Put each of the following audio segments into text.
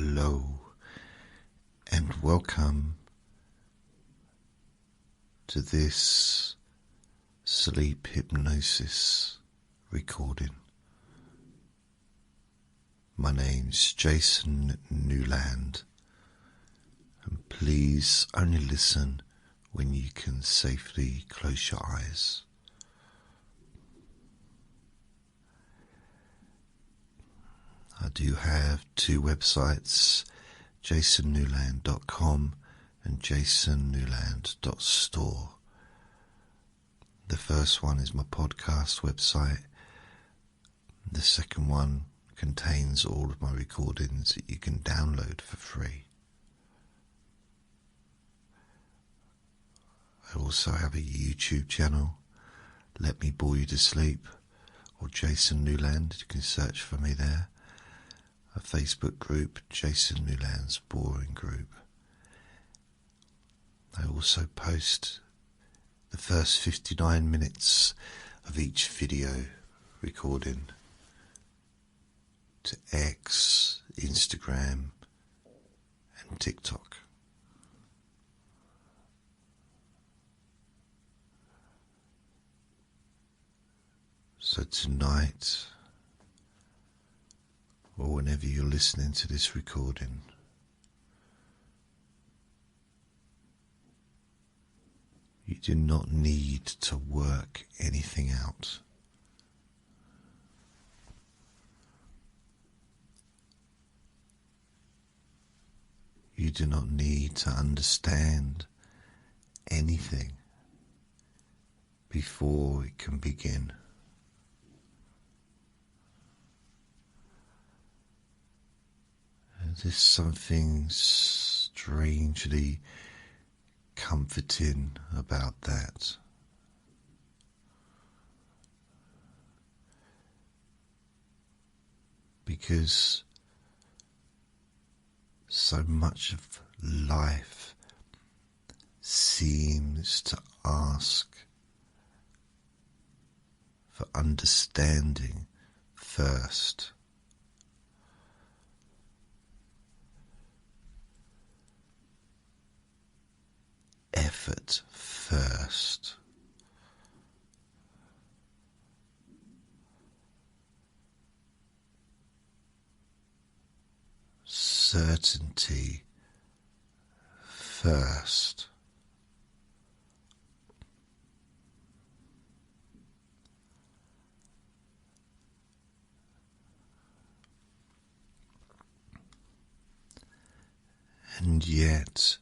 Hello and welcome to this sleep hypnosis recording. My name's Jason Newland, and please only listen when you can safely close your eyes. I do have two websites, jasonnewland.com and jasonnewland.store. The first one is my podcast website. The second one contains all of my recordings that you can download for free. I also have a YouTube channel, Let Me Bore You to Sleep, or Jason Newland. You can search for me there. A Facebook group, Jason Newland's Boring Group. I also post the first 59 minutes of each video recording to X, Instagram and TikTok. So tonight, or whenever you're listening to this recording, you do not need to work anything out. You do not need to understand anything before it can begin. There's something strangely comforting about that. Because so much of life seems to ask for understanding first. Effort first. Certainty first. And yet,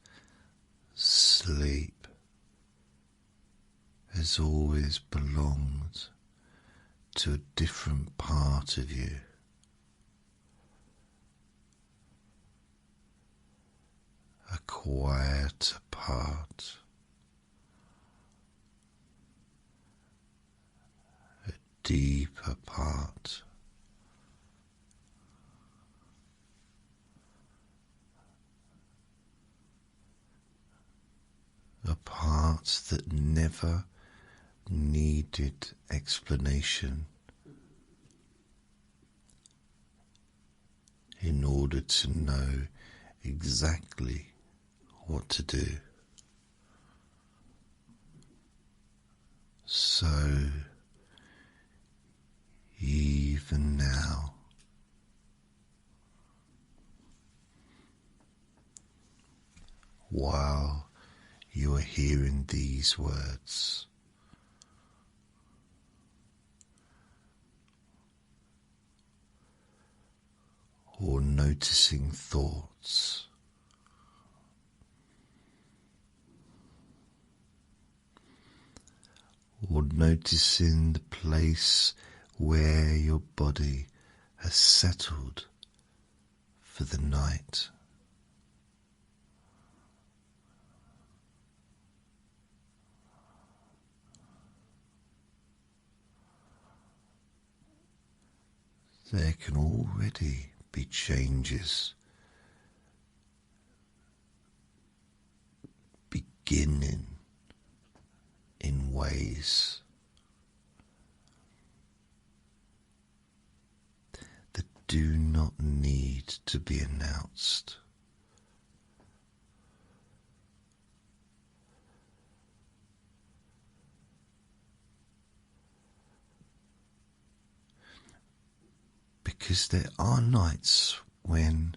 sleep has always belonged to a different part of you. A quieter part, a deeper part, a part that never needed explanation in order to know exactly what to do. So, even now, while you are hearing these words, or noticing thoughts, or noticing the place where your body has settled for the night. There can already be changes beginning in ways. The do not need to be announced. Because there are nights when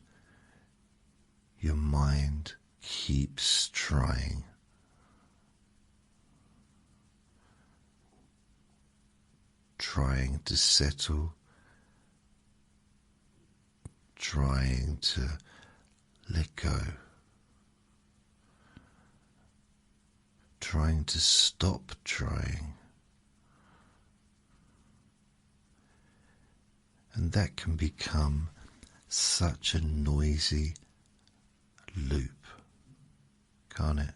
your mind keeps trying. Trying to settle, trying to let go, trying to stop trying. And that can become such a noisy loop, can't it?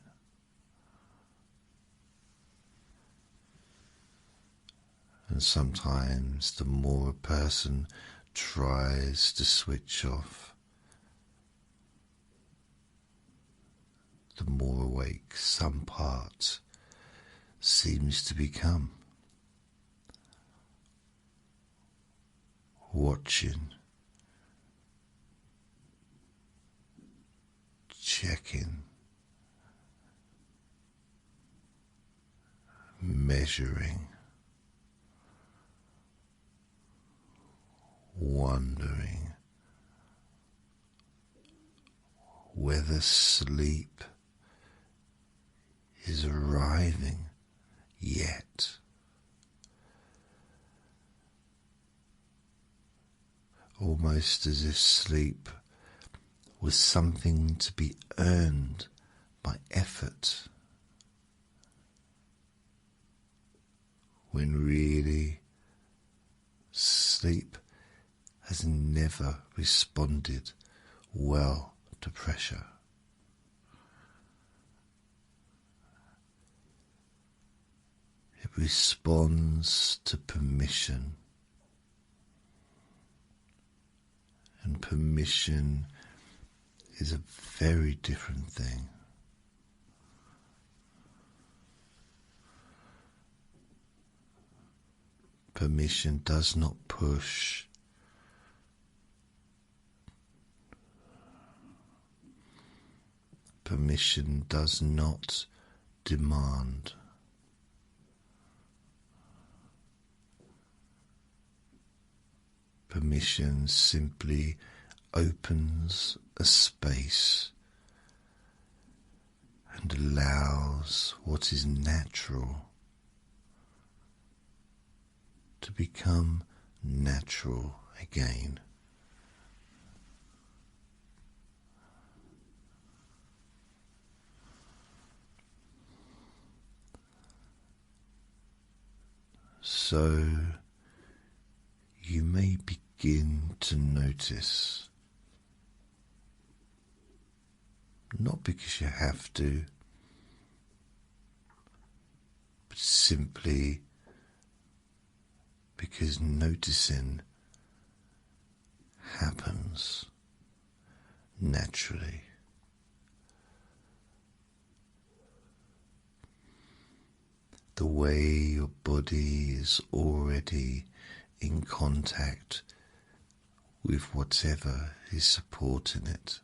And sometimes the more a person tries to switch off, the more awake some part seems to become. Watching, checking, measuring, wondering whether sleep is arriving yet. Almost as if sleep was something to be earned by effort, when really sleep has never responded well to pressure. It responds to permission. And permission is a very different thing. Permission does not push. Permission does not demand. Permission simply opens a space and allows what is natural to become natural again. So you may begin to notice, not because you have to, but simply because noticing happens naturally. The way your body is already in contact with whatever is supporting it.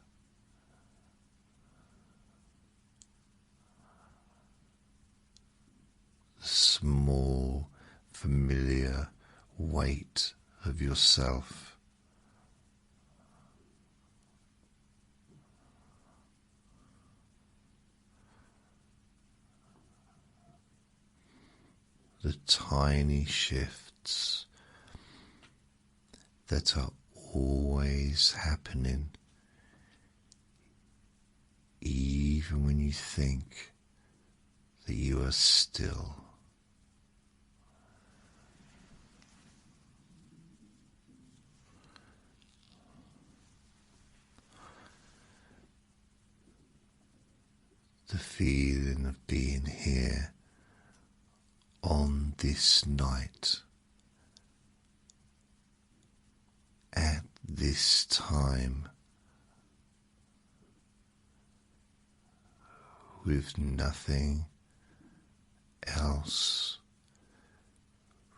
The small, familiar weight of yourself. The tiny shifts that are always happening, even when you think that you are still. The feeling of being here on this night, at this time, with nothing else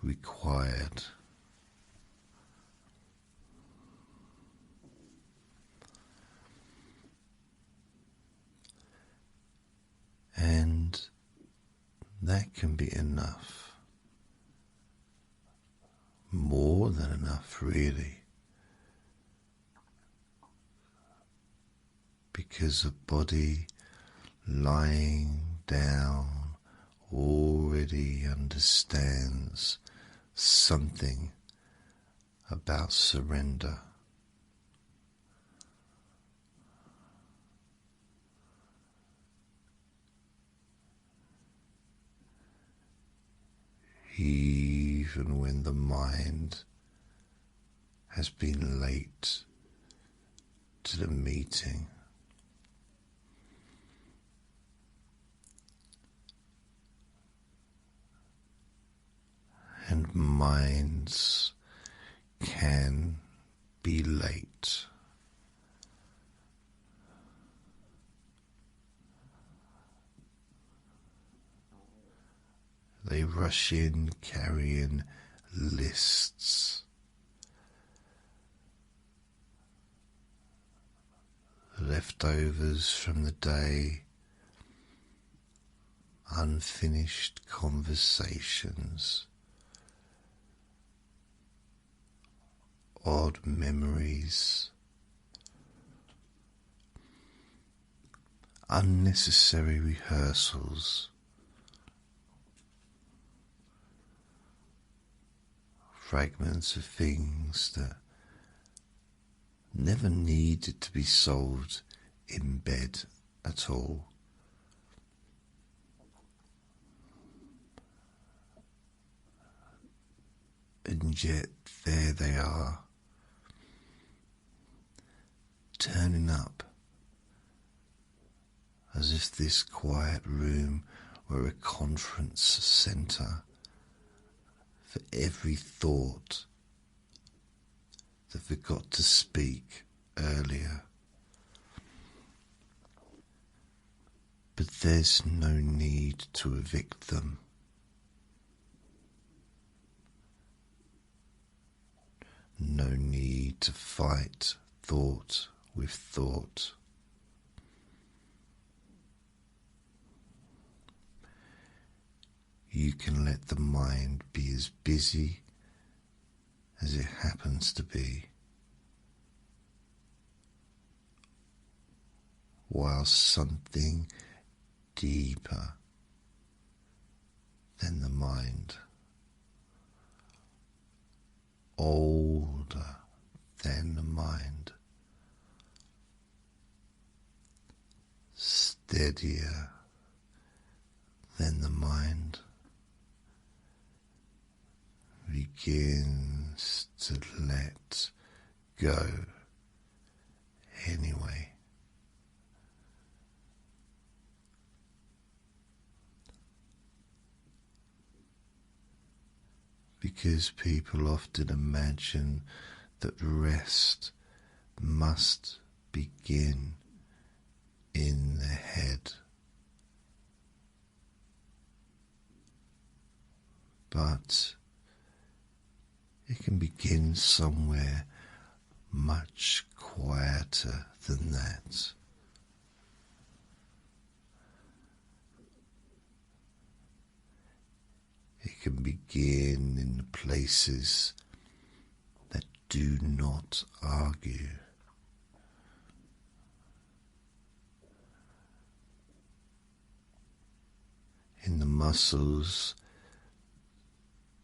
required. that can be enough. More than enough, really. Because a body lying down already understands something about surrender. Even when the mind has been late to the meeting, and minds can be late. They rush in carrying lists, leftovers from the day, unfinished conversations, odd memories, unnecessary rehearsals, fragments of things that never needed to be solved in bed at all. And yet there they are, turning up as if this quiet room were a conference centre for every thought that forgot to speak earlier. But there's no need to evict them. No need to fight thought with thought. You can let the mind be as busy as it happens to be, while something deeper than the mind, older than the mind, steadier than the mind, begins to let go anyway. Because people often imagine that rest must begin in the head. But it can begin somewhere much quieter than that. It can begin in the places that do not argue. In the muscles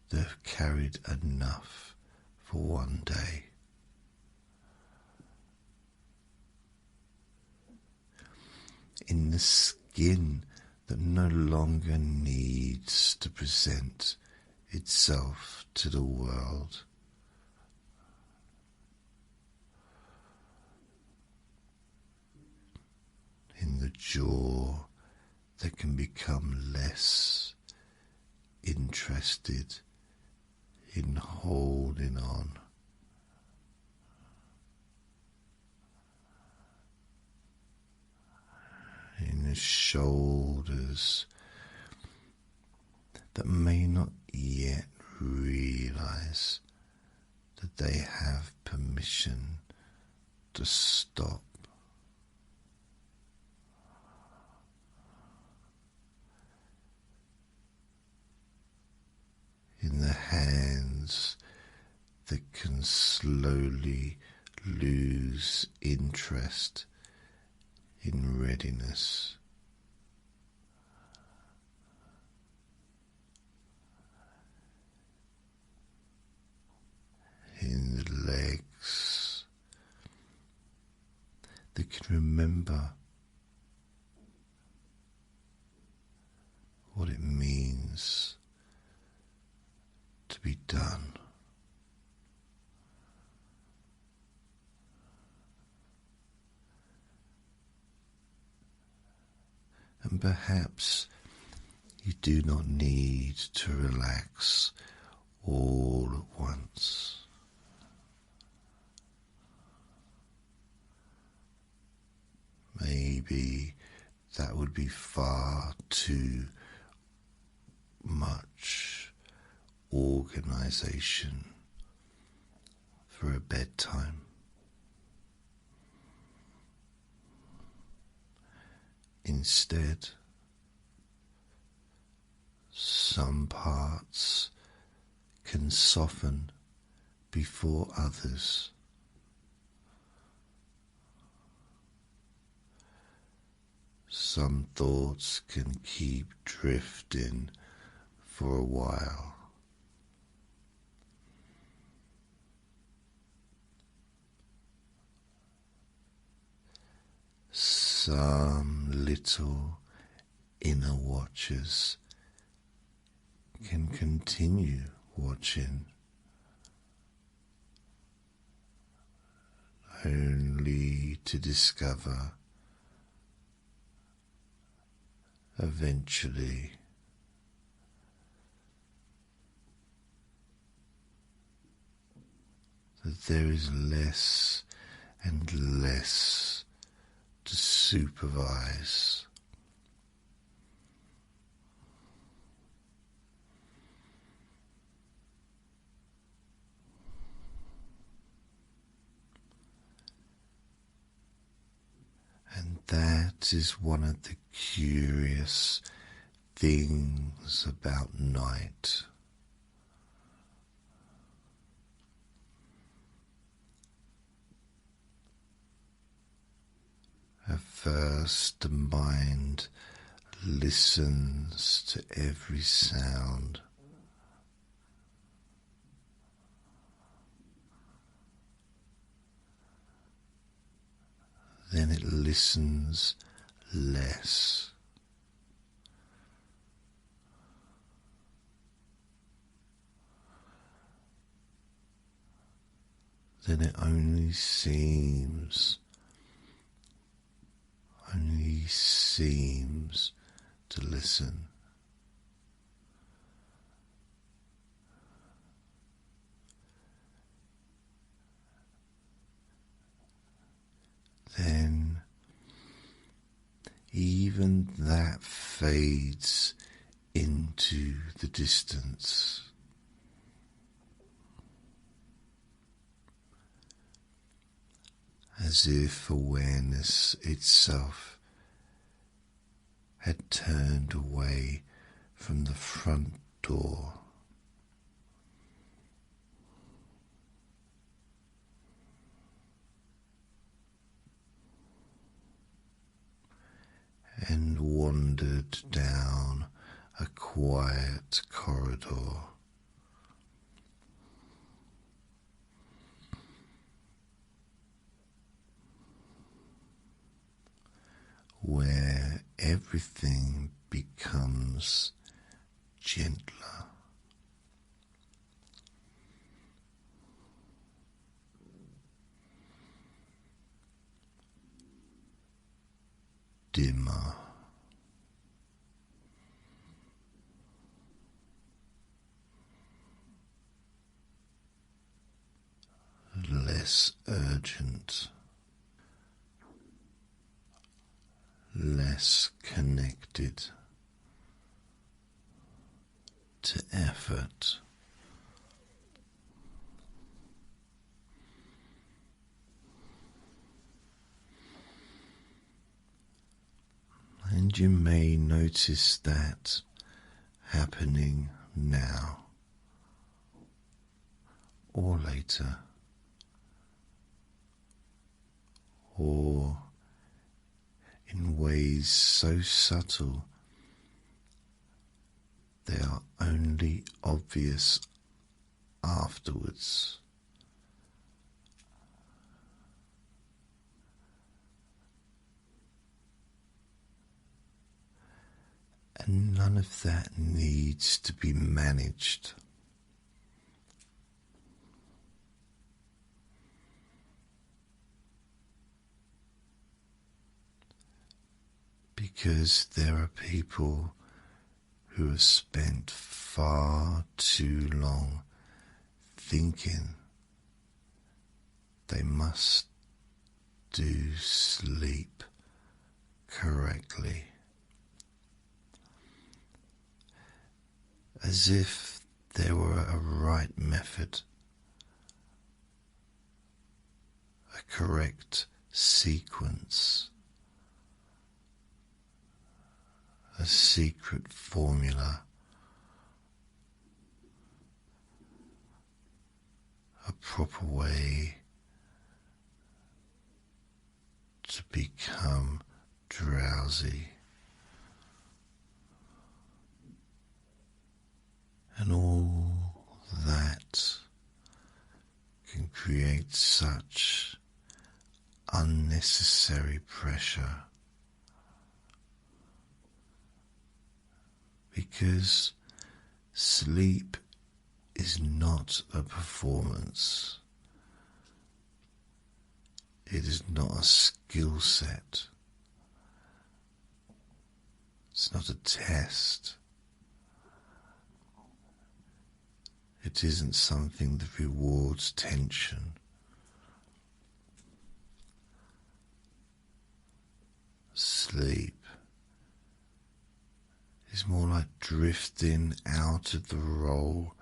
that have carried enough for one day. In the skin that no longer needs to present itself to the world. In the jaw that can become less interested in holding on. In the shoulders that may not yet realize that they have permission to stop. hands that can slowly lose interest in readiness. In the legs that can remember what it means to be done. And perhaps you do not need to relax all at once. Maybe that would be far too much organization for a bedtime. Instead, some parts can soften before others. Some thoughts can keep drifting for a while. Some little inner watchers can continue watching, only to discover eventually that there is less and less to supervise. And that is one of the curious things about night. At first, the mind listens to every sound. Then it listens less. Then it only seems to listen. Then even that fades into the distance. As if awareness itself had turned away from the front door. And wandered down a quiet corridor. Where everything becomes gentler. Dimmer. Less urgent. Less connected to effort. And you may notice that happening now. or later, or in ways so subtle they are only obvious afterwards. And none of that needs to be managed. Because there are people who have spent far too long thinking they must do sleep correctly, as if there were a right method, a correct sequence, a secret formula, a proper way to become drowsy. And all that can create such unnecessary pressure, because sleep is not a performance. It is not a skill set. It's not a test. It isn't something that rewards tension. Sleep is more like drifting out of the role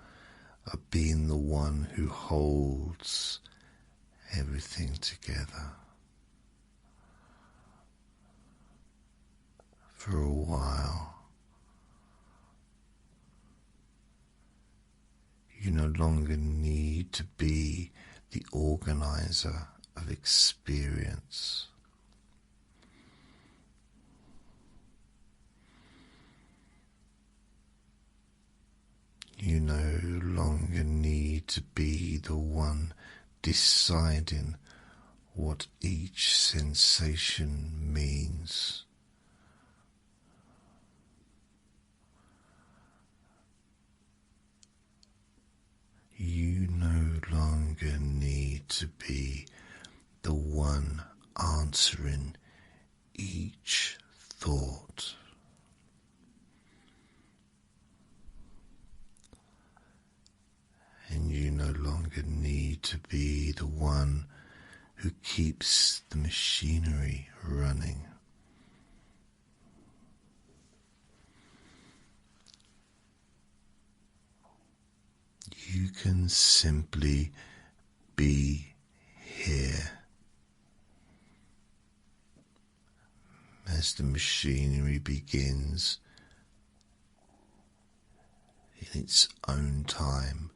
of being the one who holds everything together for a while. You no longer need to be the organizer of experience. You no longer need to be the one deciding what each sensation means. You no longer need to be the one answering each thought. And you no longer need to be the one who keeps the machinery running. You can simply be here as the machinery begins in its own time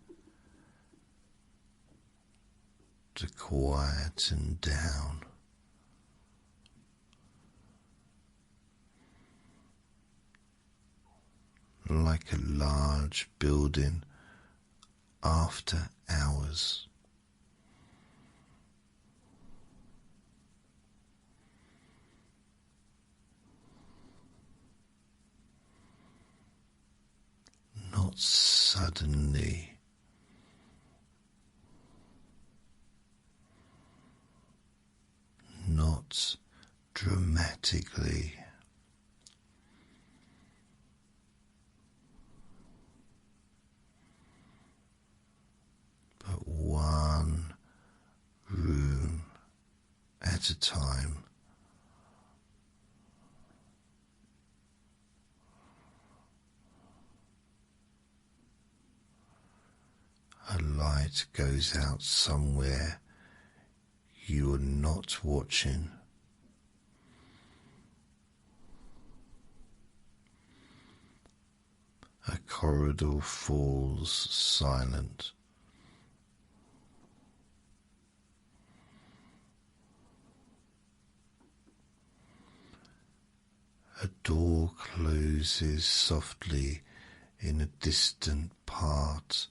to quieten down. Like a large building after hours. Not suddenly, not dramatically, but one room at a time. A light goes out somewhere you are not watching. A corridor falls silent. A door closes softly in a distant part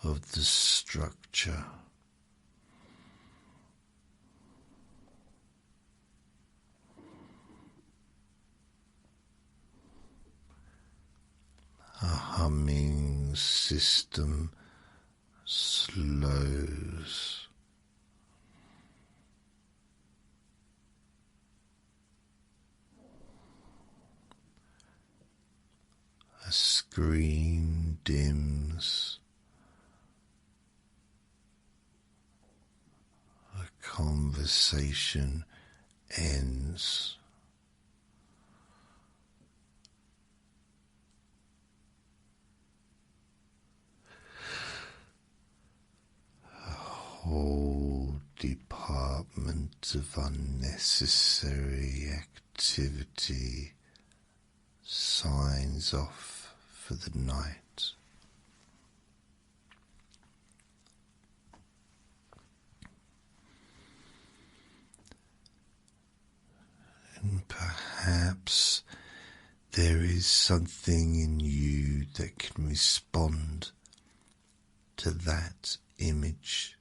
of the structure. A humming system slows. A screen dims. A conversation ends. A whole department of unnecessary activity signs off for the night. And perhaps there is something in you that can respond to that image,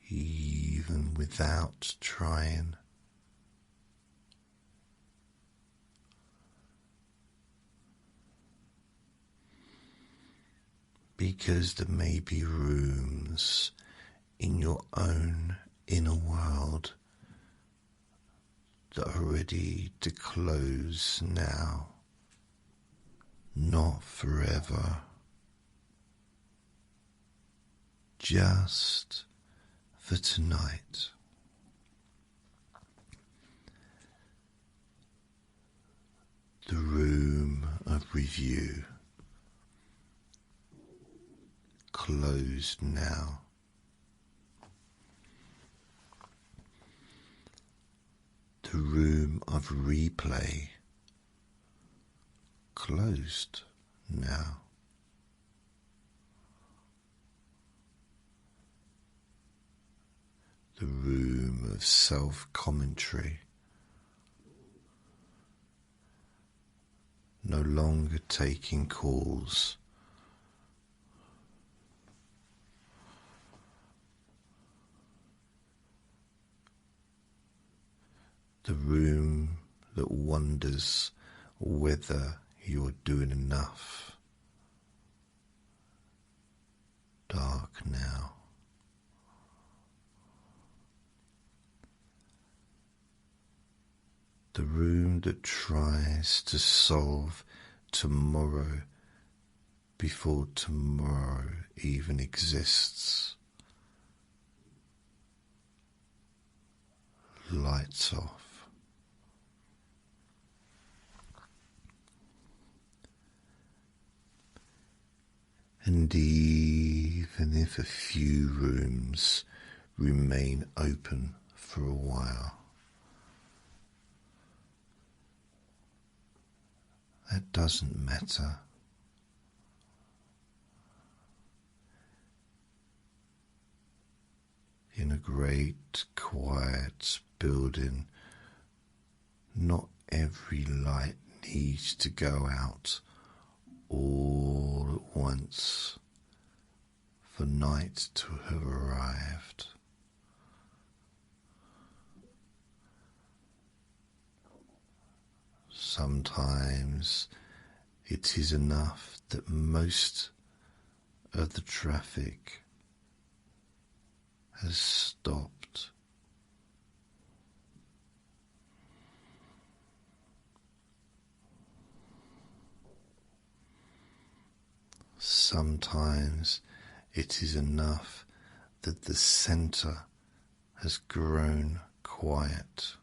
even without trying. Because there may be rooms in your own inner world that are ready to close now, not forever, just for tonight. The room of review, closed now. The room of replay, closed now. The room of self-commentary, no longer taking calls. The room that wonders whether you're doing enough. Dark now. The room that tries to solve tomorrow before tomorrow even exists. Lights off. And even if a few rooms remain open for a while, that doesn't matter. In a great quiet building, not every light needs to go out all at once for night to have arrived. Sometimes it is enough that most of the traffic has stopped. Sometimes it is enough that the center has grown quiet.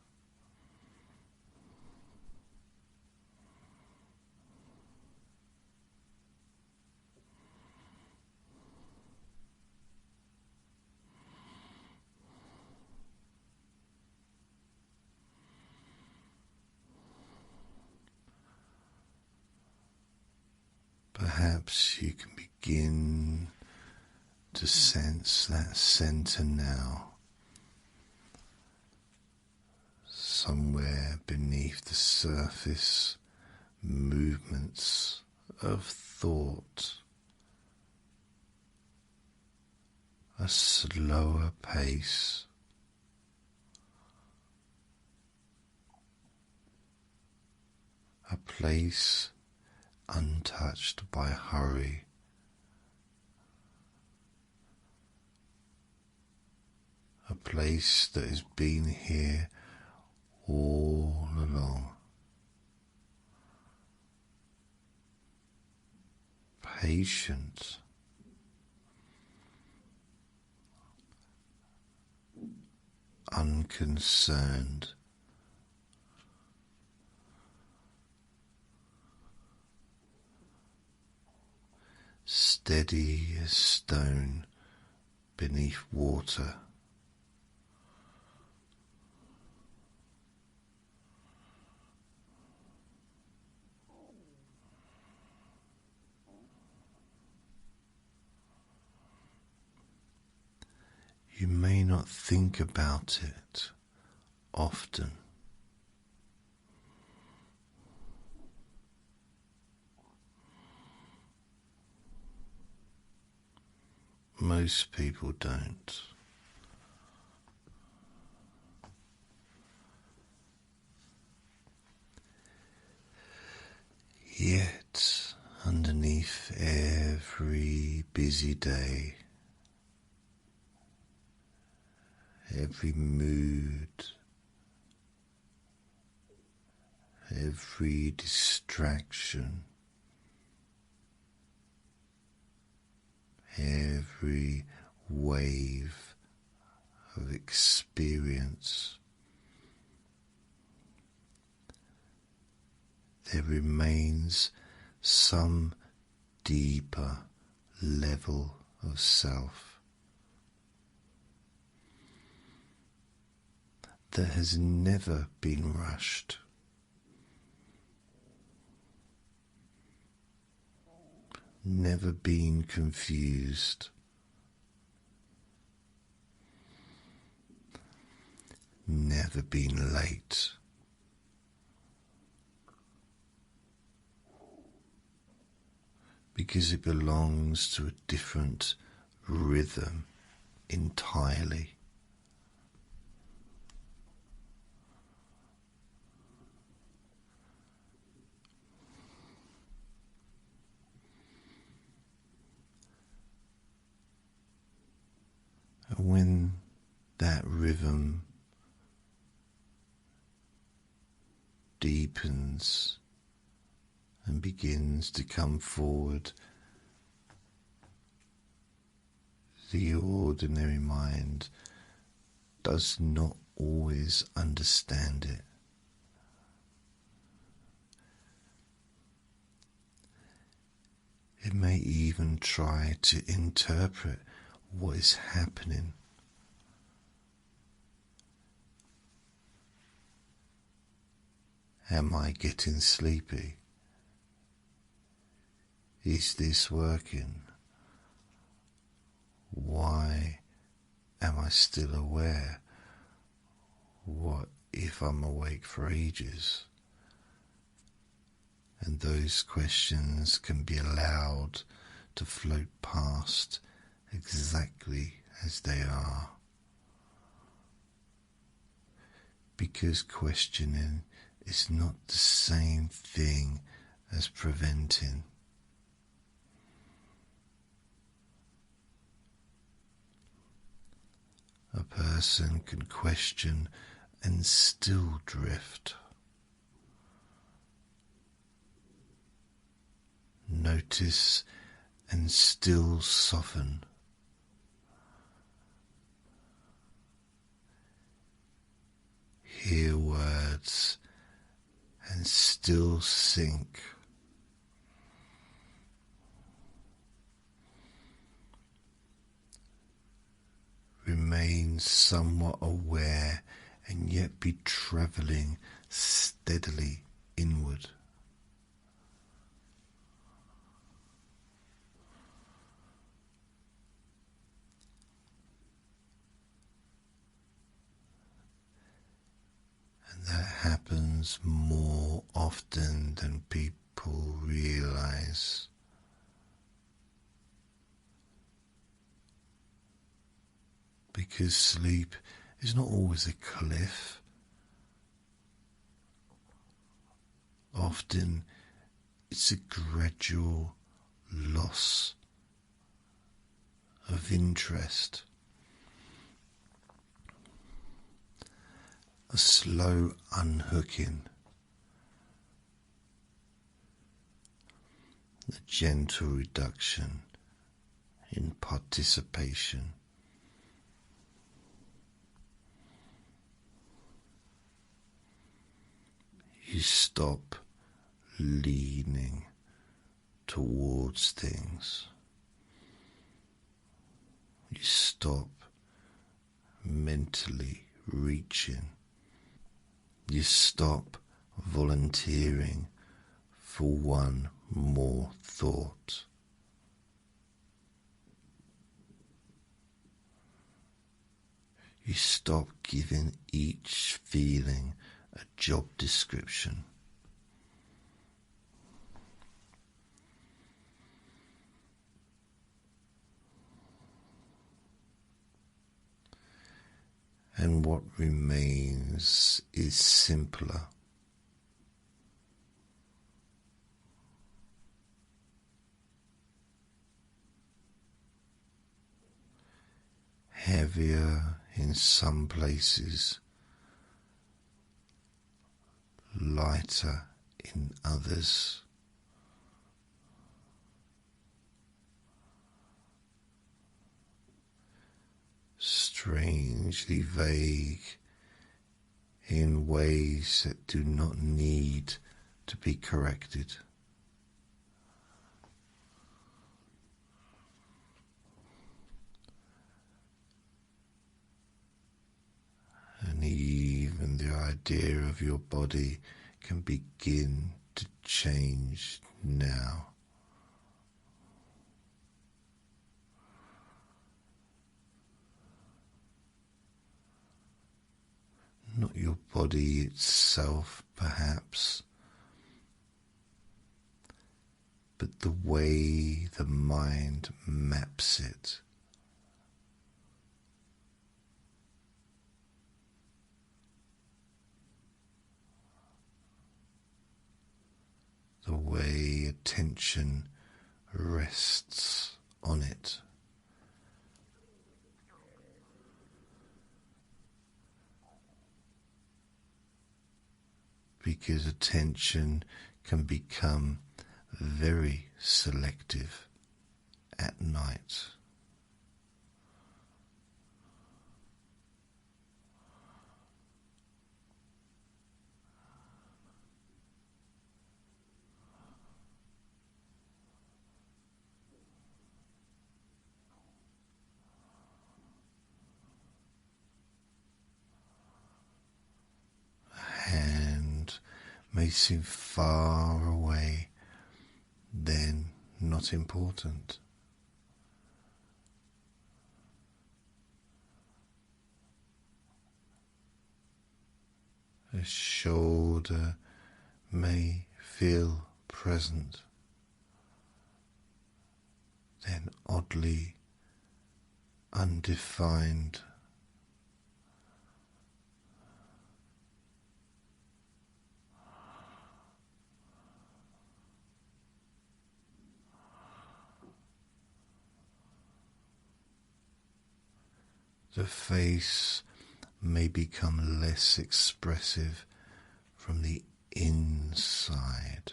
Perhaps you can begin to sense that center now, somewhere beneath the surface movements of thought, a slower pace, a place untouched by hurry, a place that has been here all along. Patient, unconcerned, steady as stone beneath water. You may not think about it often. Most people don't. Yet, underneath every busy day, every mood, every distraction, every wave of experience, there remains some deeper level of self that has never been rushed, never been confused, never been late. Because it belongs to a different rhythm entirely. And when that rhythm deepens and begins to come forward, the ordinary mind does not always understand it. It may even try to interpret what is happening. Am I getting sleepy? Is this working? Why am I still aware? What if I'm awake for ages? And those questions can be allowed to float past exactly as they are. Because questioning is not the same thing as preventing. A person can question and still drift. Notice and still soften. Hear words and still sink. Remain somewhat aware and yet be travelling steadily inward. And happens more often than people realize. Because sleep is not always a cliff. Often it's a gradual loss of interest, a slow unhooking, a gentle reduction in participation. You stop leaning towards things. You stop mentally reaching. You stop volunteering for one more thought. You stop giving each feeling a job description. And what remains is simpler. Heavier in some places, lighter in others. Strangely vague in ways that do not need to be corrected. And even the idea of your body can begin to change now. Not your body itself, perhaps, but the way the mind maps it. The way attention rests on it. Because attention can become very selective at night. Hand may seem far away, then not important. A shoulder may feel present, then oddly undefined. The face may become less expressive from the inside.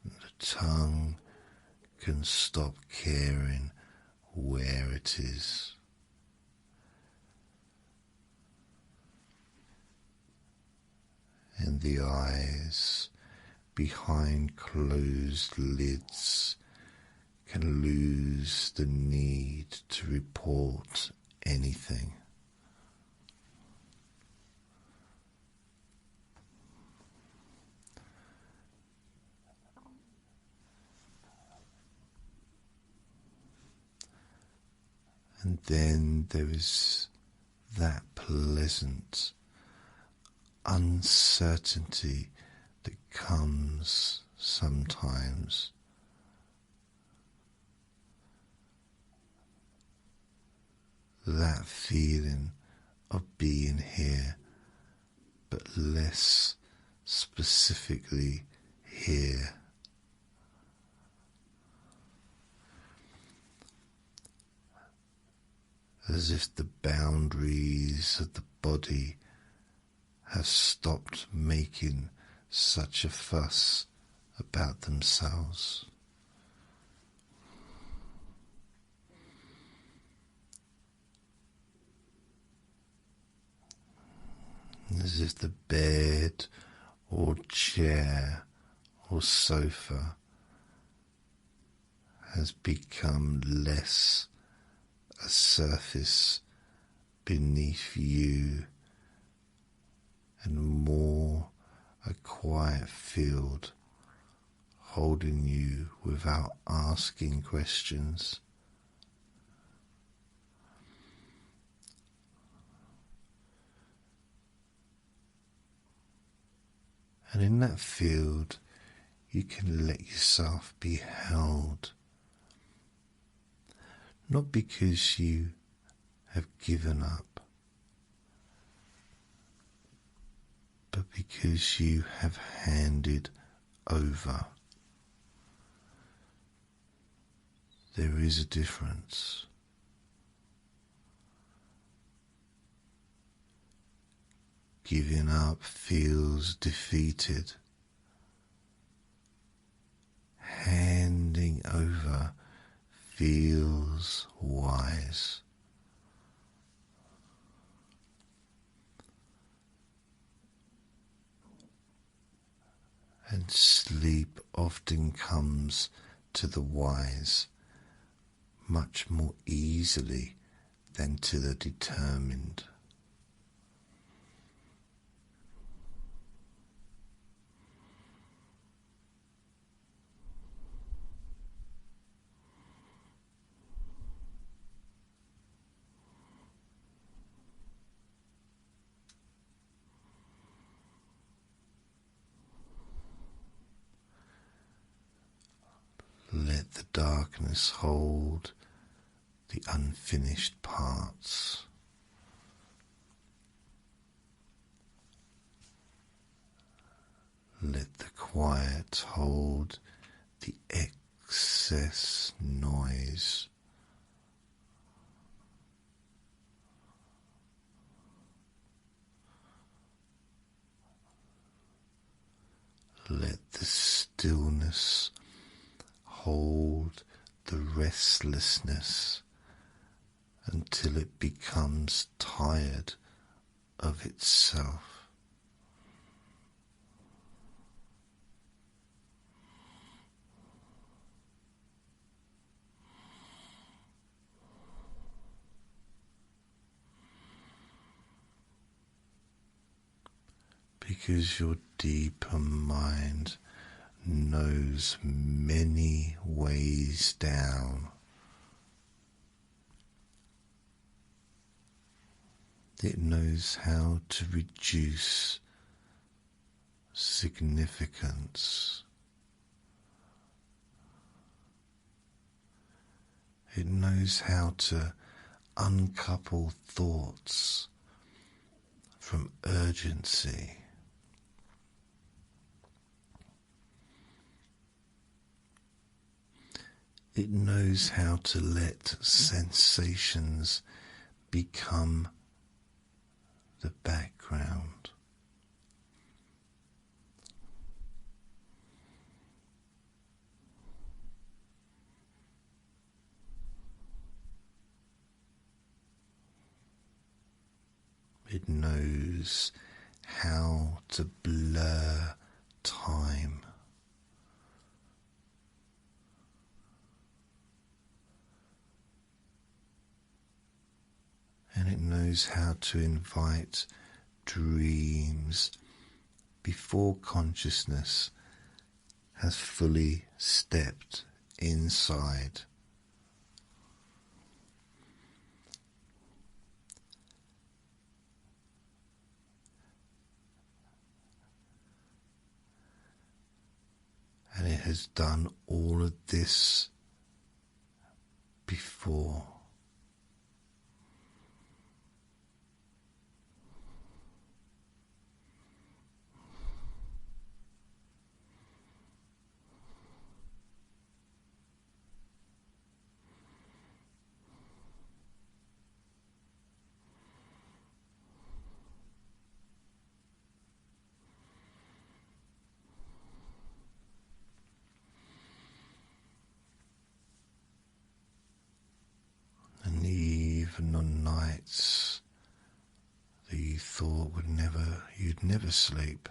The tongue can stop caring where it is. And the eyes behind closed lids can lose the need to report anything. And then there is that pleasant uncertainty that comes sometimes. That feeling of being here, but less specifically here. As if the boundaries of the body have stopped making such a fuss about themselves. As if the bed or chair or sofa has become less a surface beneath you and more a quiet field holding you without asking questions. And in that field, you can let yourself be held. Not because you have given up, but because you have handed over. There is a difference. Giving up feels defeated. Handing over feels wise. And sleep often comes to the wise much more easily than to the determined. Let the darkness hold the unfinished parts. Let the quiet hold the excess noise. Let the stillness hold the restlessness until it becomes tired of itself. Because your deeper mind knows many ways down. It knows how to reduce significance. It knows how to uncouple thoughts from urgency. It knows how to let sensations become the background. It knows how to blur time. And it knows how to invite dreams before consciousness has fully stepped inside. has done all of this before. And even on nights that you thought you'd never sleep,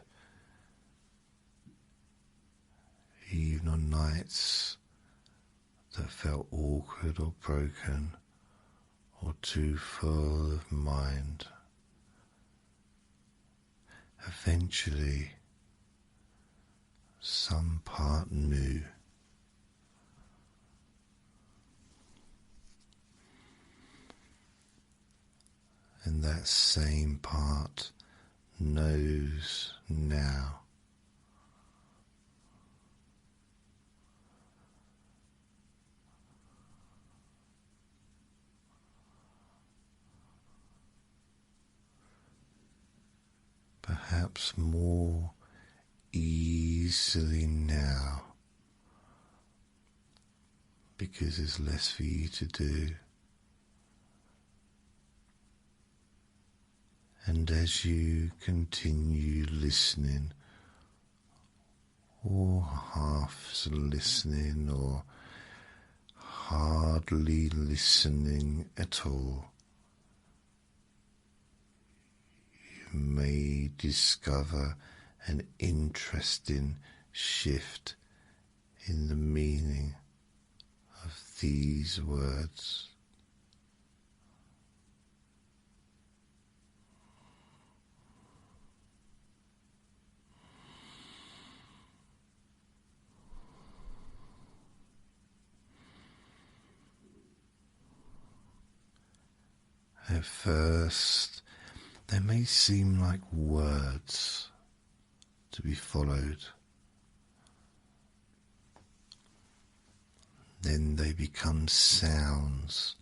even on nights that felt awkward or broken or too full of mind, eventually some part knew. And that same part knows now. Perhaps more easily now, because there's less for you to do. And as you continue listening, or half listening, or hardly listening at all, you may discover an interesting shift in the meaning of these words. At first, they may seem like words to be followed. Then they become sounds.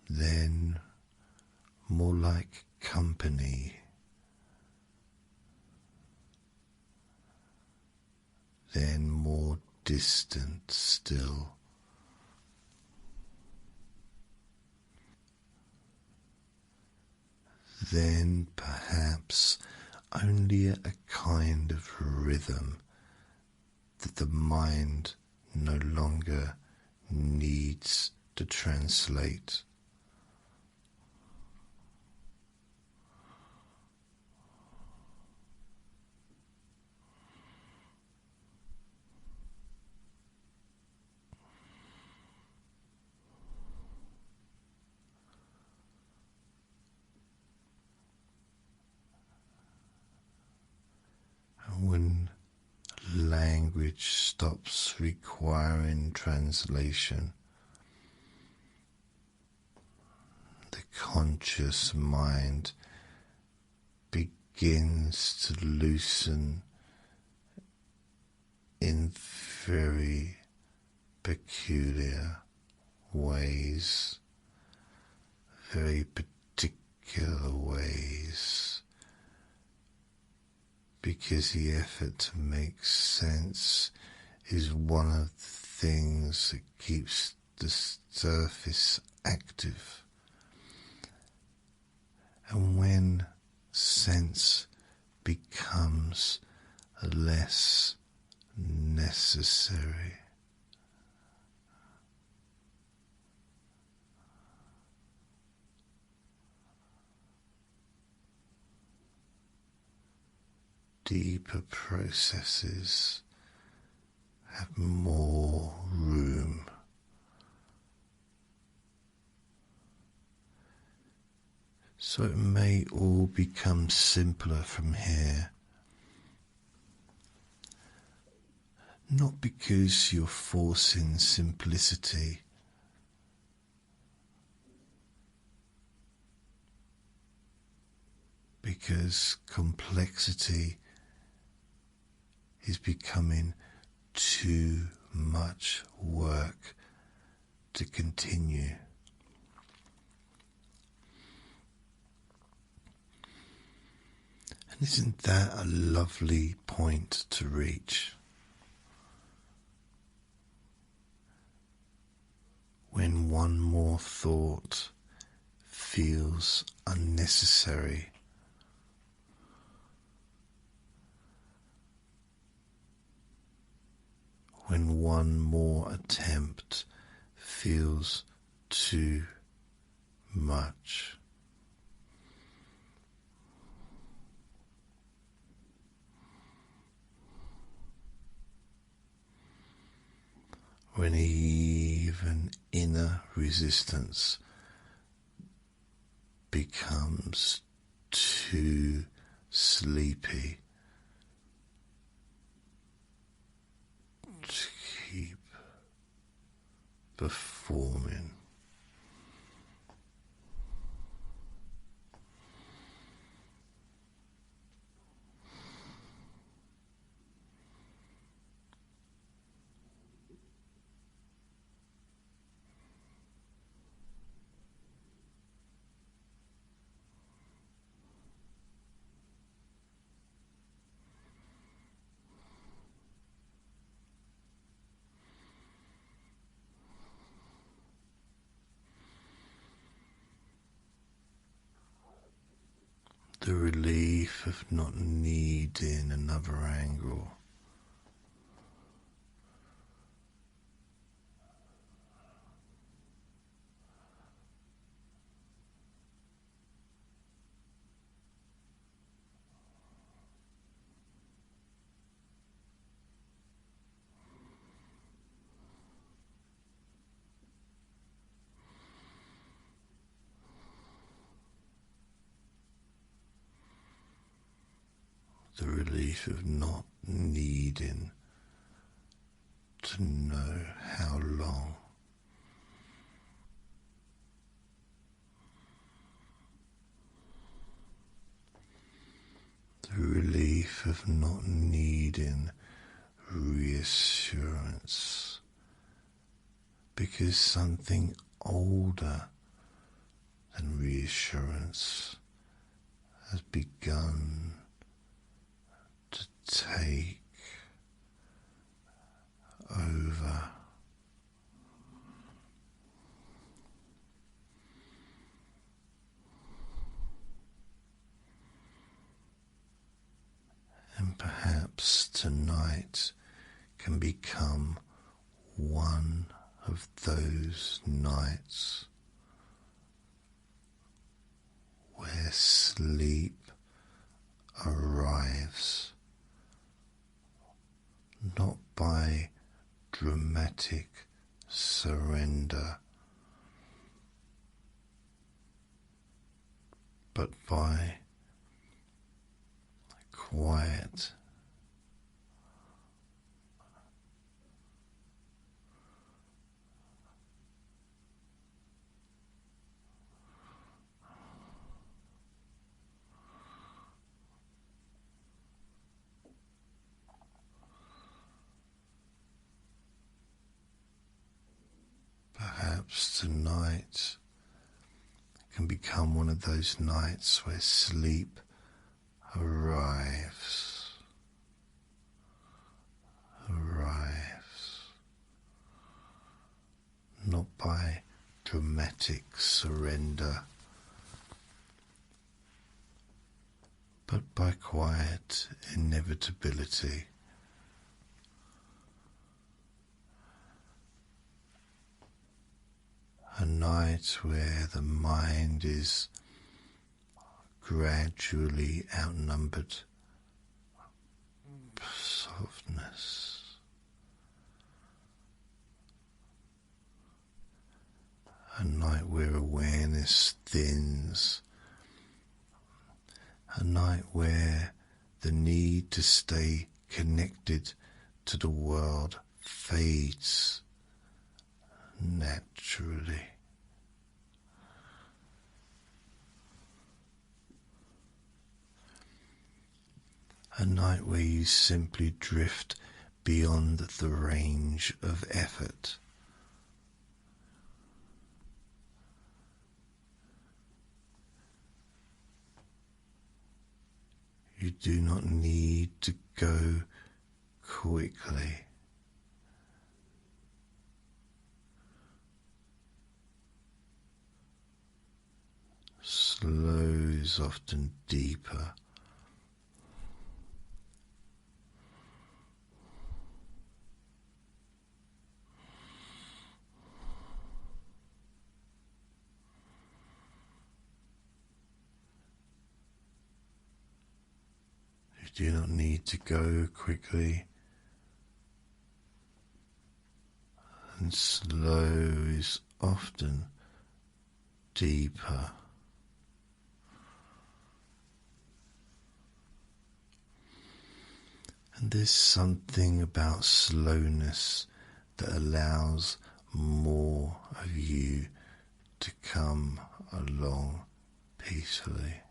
Then more like company. Then more distant still. Then perhaps only a kind of rhythm that the mind no longer needs to translate. When language stops requiring translation, the conscious mind begins to loosen in very peculiar ways, very particular ways. Because the effort to make sense is one of the things that keeps the surface active. And when sense becomes less necessary, deeper processes have more room. So it may all become simpler from here. Not because you're forcing simplicity, because complexity is becoming too much work to continue. And isn't that a lovely point to reach? When one more thought feels unnecessary, when one more attempt feels too much. When even inner resistance becomes too sleepy to keep performing. The relief of not needing another angle. The relief of not needing to know how long. The relief of not needing reassurance because something older than reassurance has begun to take over. And perhaps tonight can become one of those nights where sleep arrives, not by dramatic surrender, but by quiet, perhaps tonight can become one of those nights where sleep arrives, not by dramatic surrender, but by quiet inevitability. A night where the mind is gradually outnumbered. Softness. A night where awareness thins. A night where the need to stay connected to the world fades naturally. A night where you simply drift beyond the range of effort. You do not need to go quickly. Slow is often deeper. You do not need to go quickly, and slow is often deeper. And there's something about slowness that allows more of you to come along peacefully.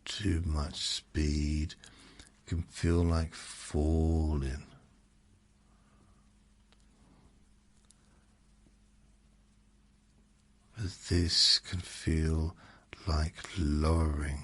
Too much speed can feel like falling. But this can feel like lowering.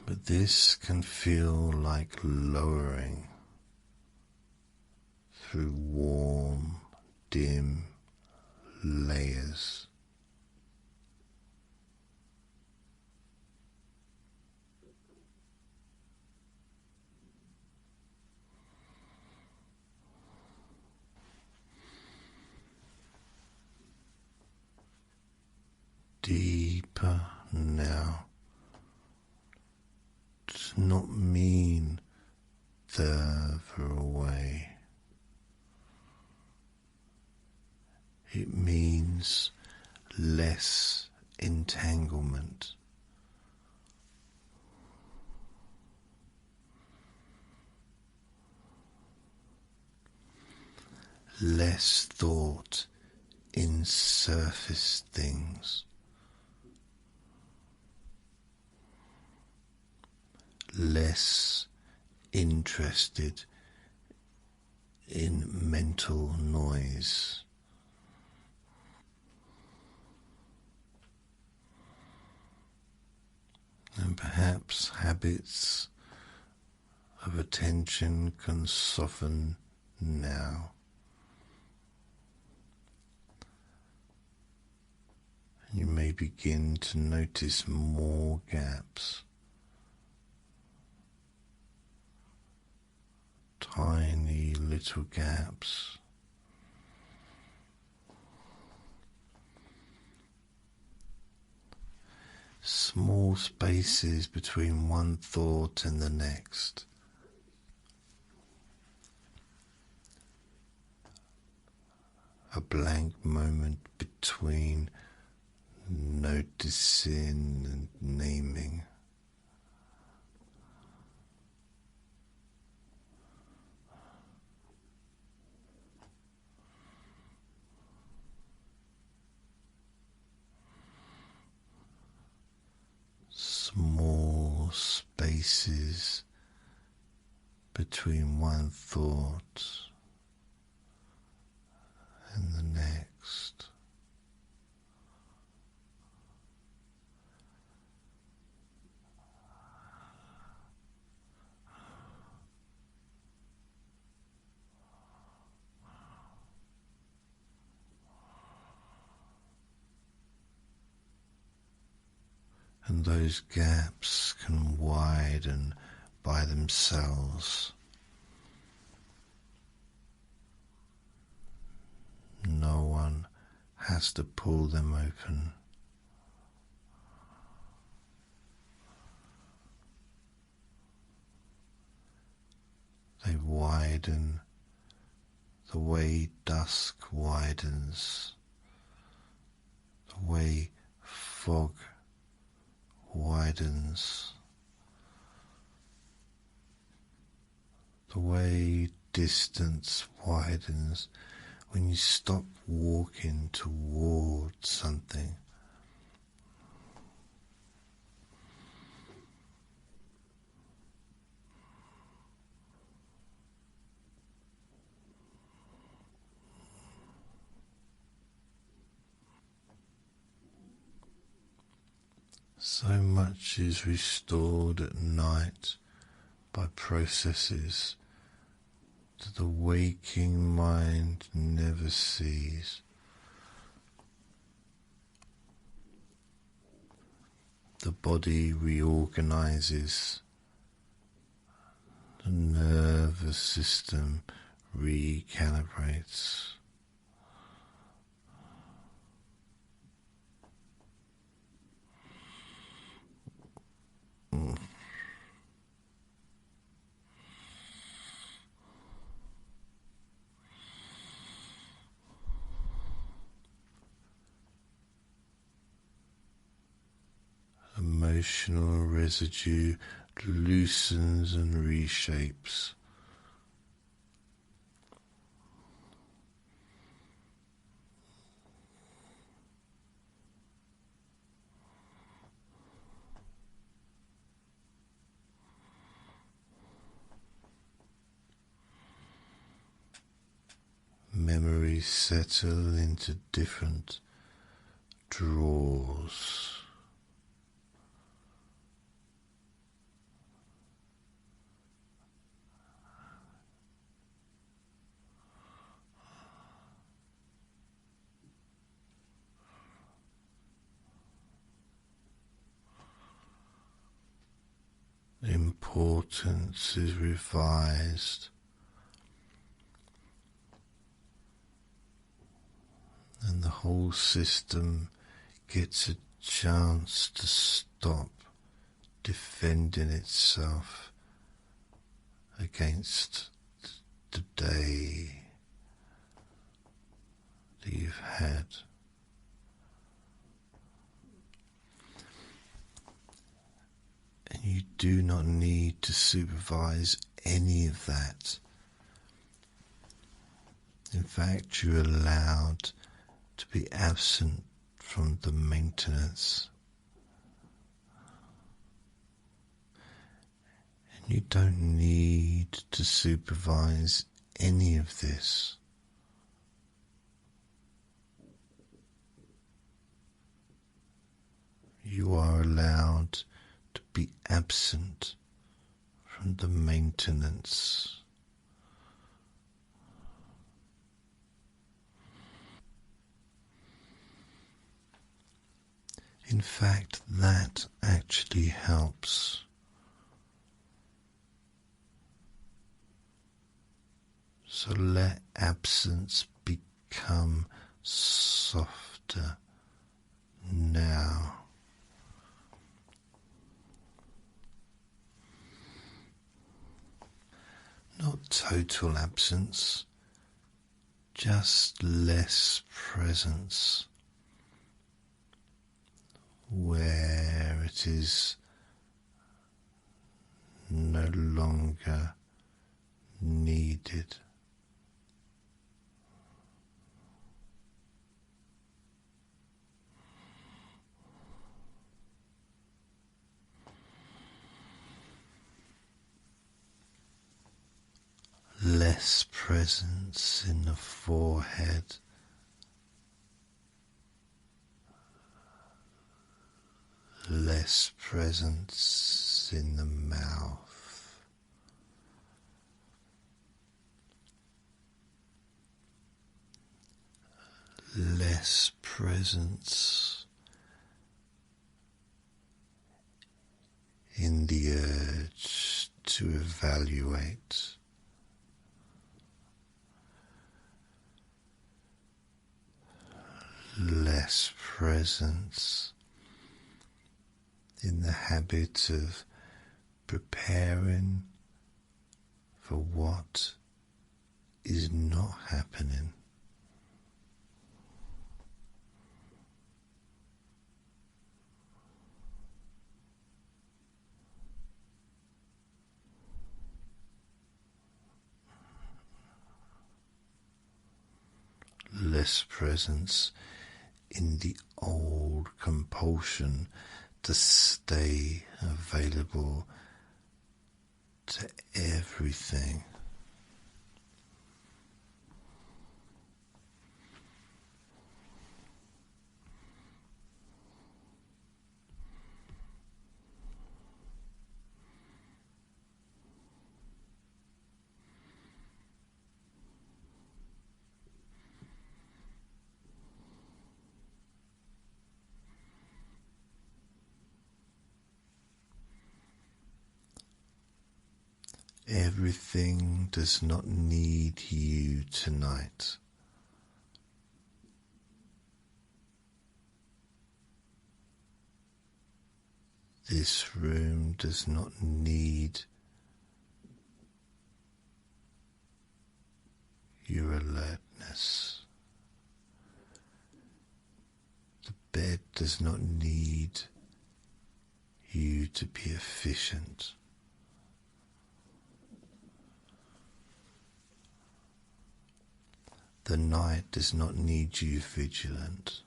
But this can feel like lowering through warm, dim layers. Deeper now does not mean further away. It means less entanglement. Less thought in surface things. Less interested in mental noise. And perhaps habits of attention can soften now. You may begin to notice more gaps. Tiny little gaps. Small spaces between one thought and the next. A blank moment between noticing and naming. Small spaces between one thought and the next. And those gaps can widen by themselves. No one has to pull them open. They widen the way dusk widens, the way fog widens, the way distance widens when you stop walking towards something. So much is restored at night by processes that the waking mind never sees. The body reorganizes, the nervous system recalibrates. Emotional residue loosens and reshapes. Memories settle into different drawers. Importance is revised, and the whole system gets a chance to stop defending itself against the day that you've had. And you do not need to supervise any of that. In fact, you're allowed to be absent from the maintenance. And you don't need to supervise any of this. You are allowed to be absent from the maintenance. In fact, that actually helps. So let absence become softer now. Not total absence, just less presence, where it is no longer needed. Less presence in the forehead, less presence in the mouth, less presence in the urge to to evaluate. Less presence in the habit of preparing for what is not happening. Less presence in the old compulsion to stay available to everything. Everything does not need you tonight. This room does not need your alertness. The bed does not need you to be efficient. The night does not need you vigilant.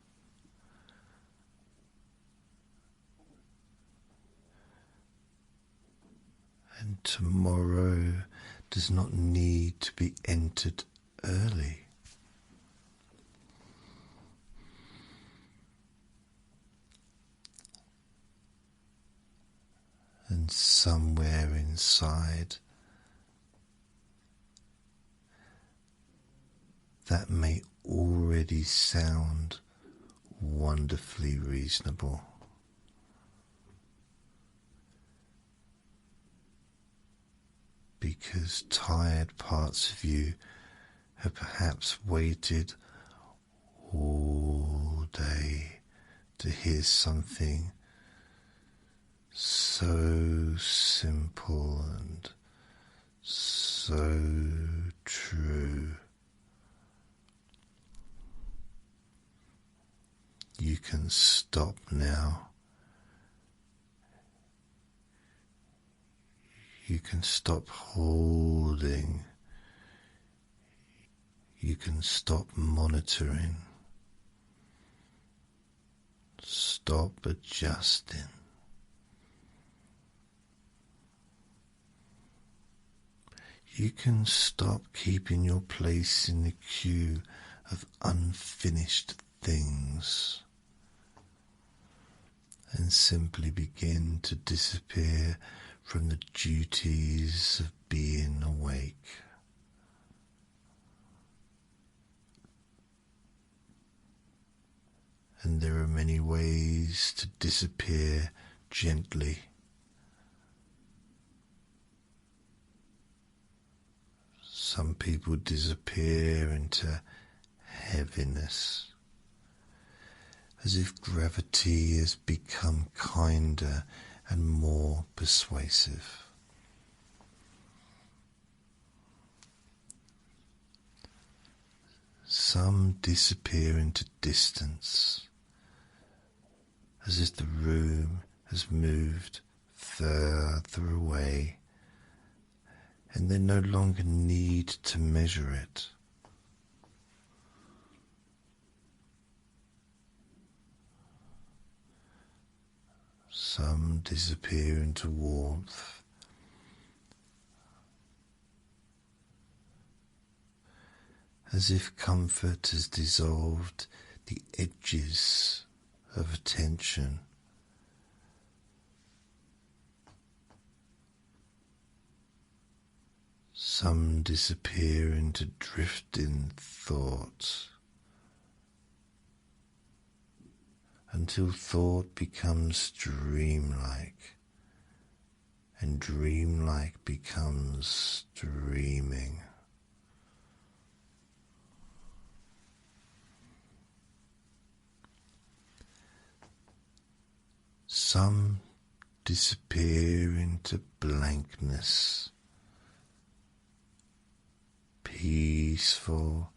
And tomorrow does not need to be entered early. And somewhere inside, that may already sound wonderfully reasonable. Because tired parts of you have perhaps waited all day to hear something so simple and so true. You can stop now. You can stop holding. You can stop monitoring. Stop adjusting. You can stop keeping your place in the queue of unfinished things and simply begin to disappear from the duties of being awake. And there are many ways to disappear gently. Some people disappear into heaviness, as if gravity has become kinder and more persuasive. Some disappear into distance, as if the room has moved further away and they no longer need to measure it. Some disappear into warmth, as if comfort has dissolved the edges of attention. Some disappear into drifting thoughts until thought becomes dreamlike and dreamlike becomes dreaming. Some disappear into blankness, peaceful,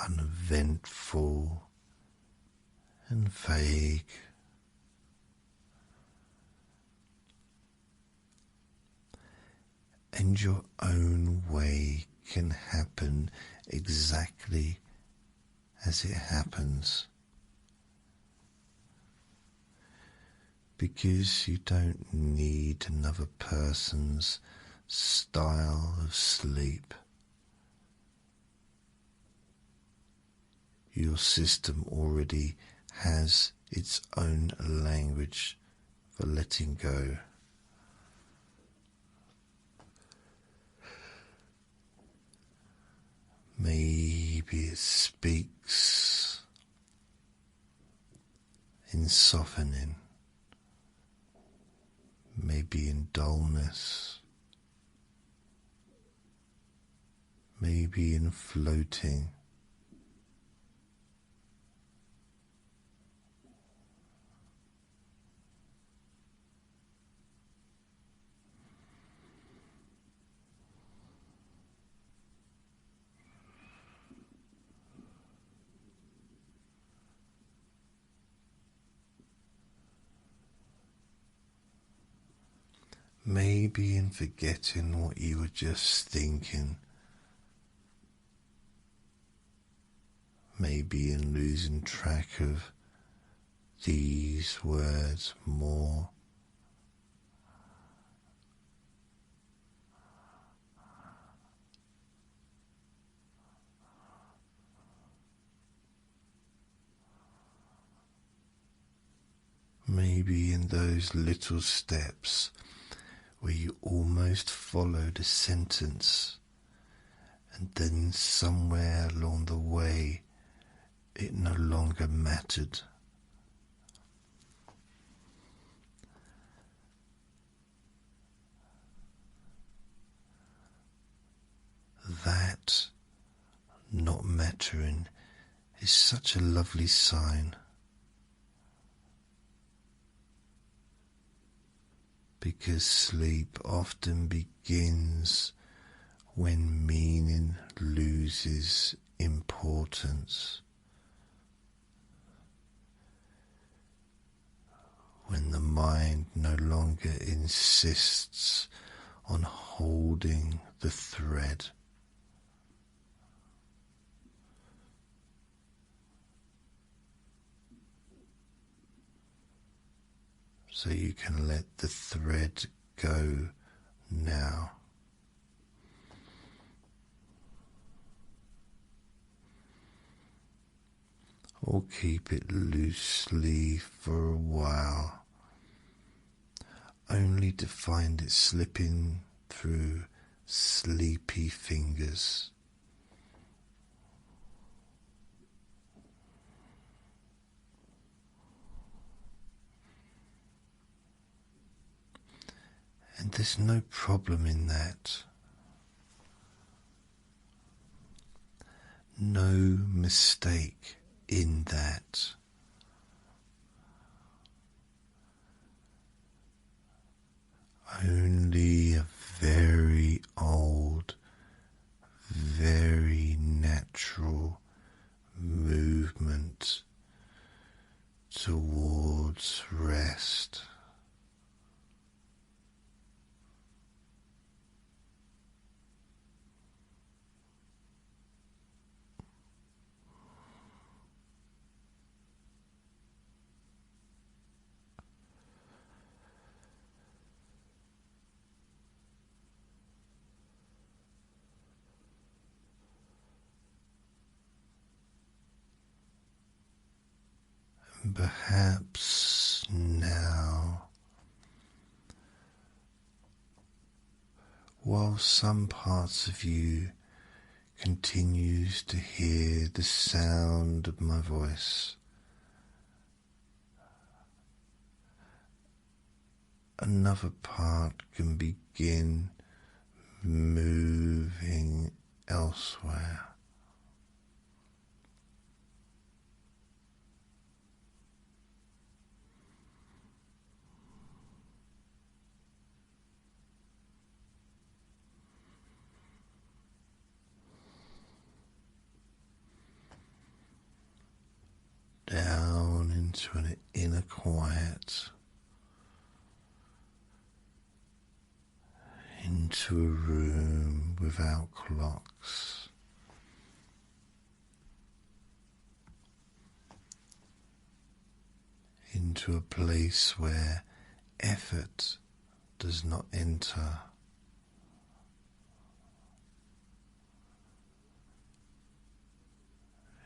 uneventful, and vague. And your own way can happen exactly as it happens, because you don't need another person's style of sleep. Your system already has its own language for letting go. Maybe it speaks in softening, maybe in dullness, maybe in floating. Maybe in forgetting what you were just thinking. Maybe in losing track of these words more. Maybe in those little steps where you almost followed a sentence and then somewhere along the way it no longer mattered. That not mattering is such a lovely sign, because sleep often begins when meaning loses importance, when the mind no longer insists on holding the thread. So you can let the thread go now. Or keep it loosely for a while, only to find it slipping through sleepy fingers. And there's no problem in that. No mistake in that. Only a very old, very natural movement towards rest. Perhaps now, while some parts of you continues to hear the sound of my voice, another part can begin moving elsewhere. Down into an inner quiet, into a room without clocks, into a place where effort does not enter,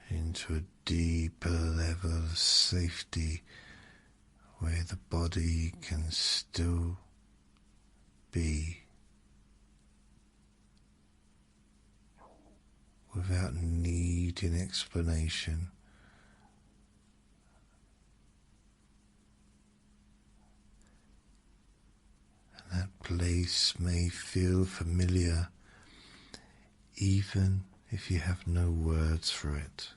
into a deeper level of safety where the body can still be without needing explanation. And that place may feel familiar even if you have no words for it.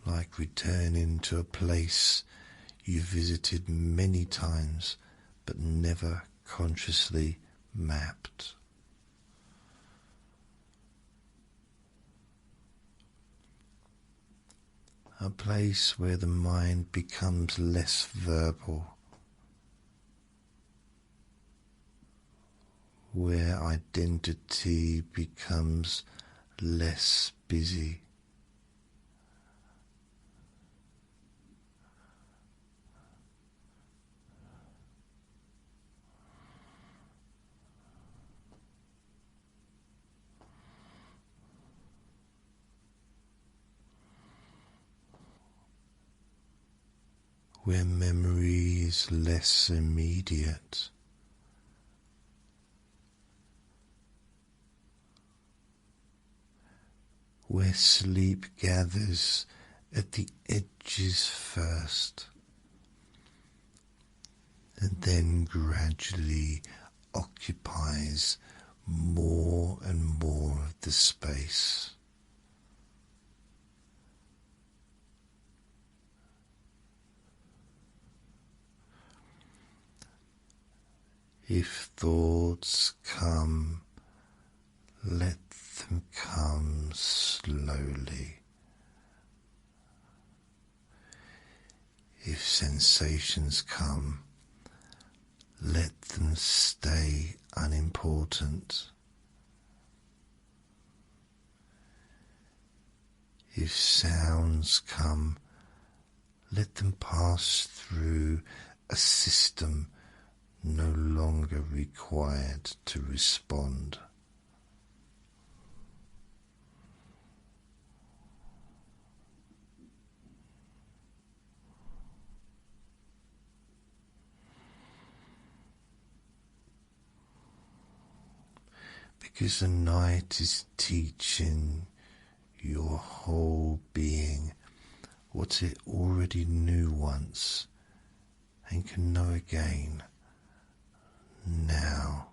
Like returning to a place you visited many times but never consciously mapped. A place where the mind becomes less verbal, where identity becomes less busy. Where memory is less immediate, where sleep gathers at the edges first and then gradually occupies more and more of the space. If thoughts come, let them come slowly. If sensations come, let them stay unimportant. If sounds come, let them pass through a system no longer required to respond. Because the night is teaching your whole being what it already knew once and can know again now.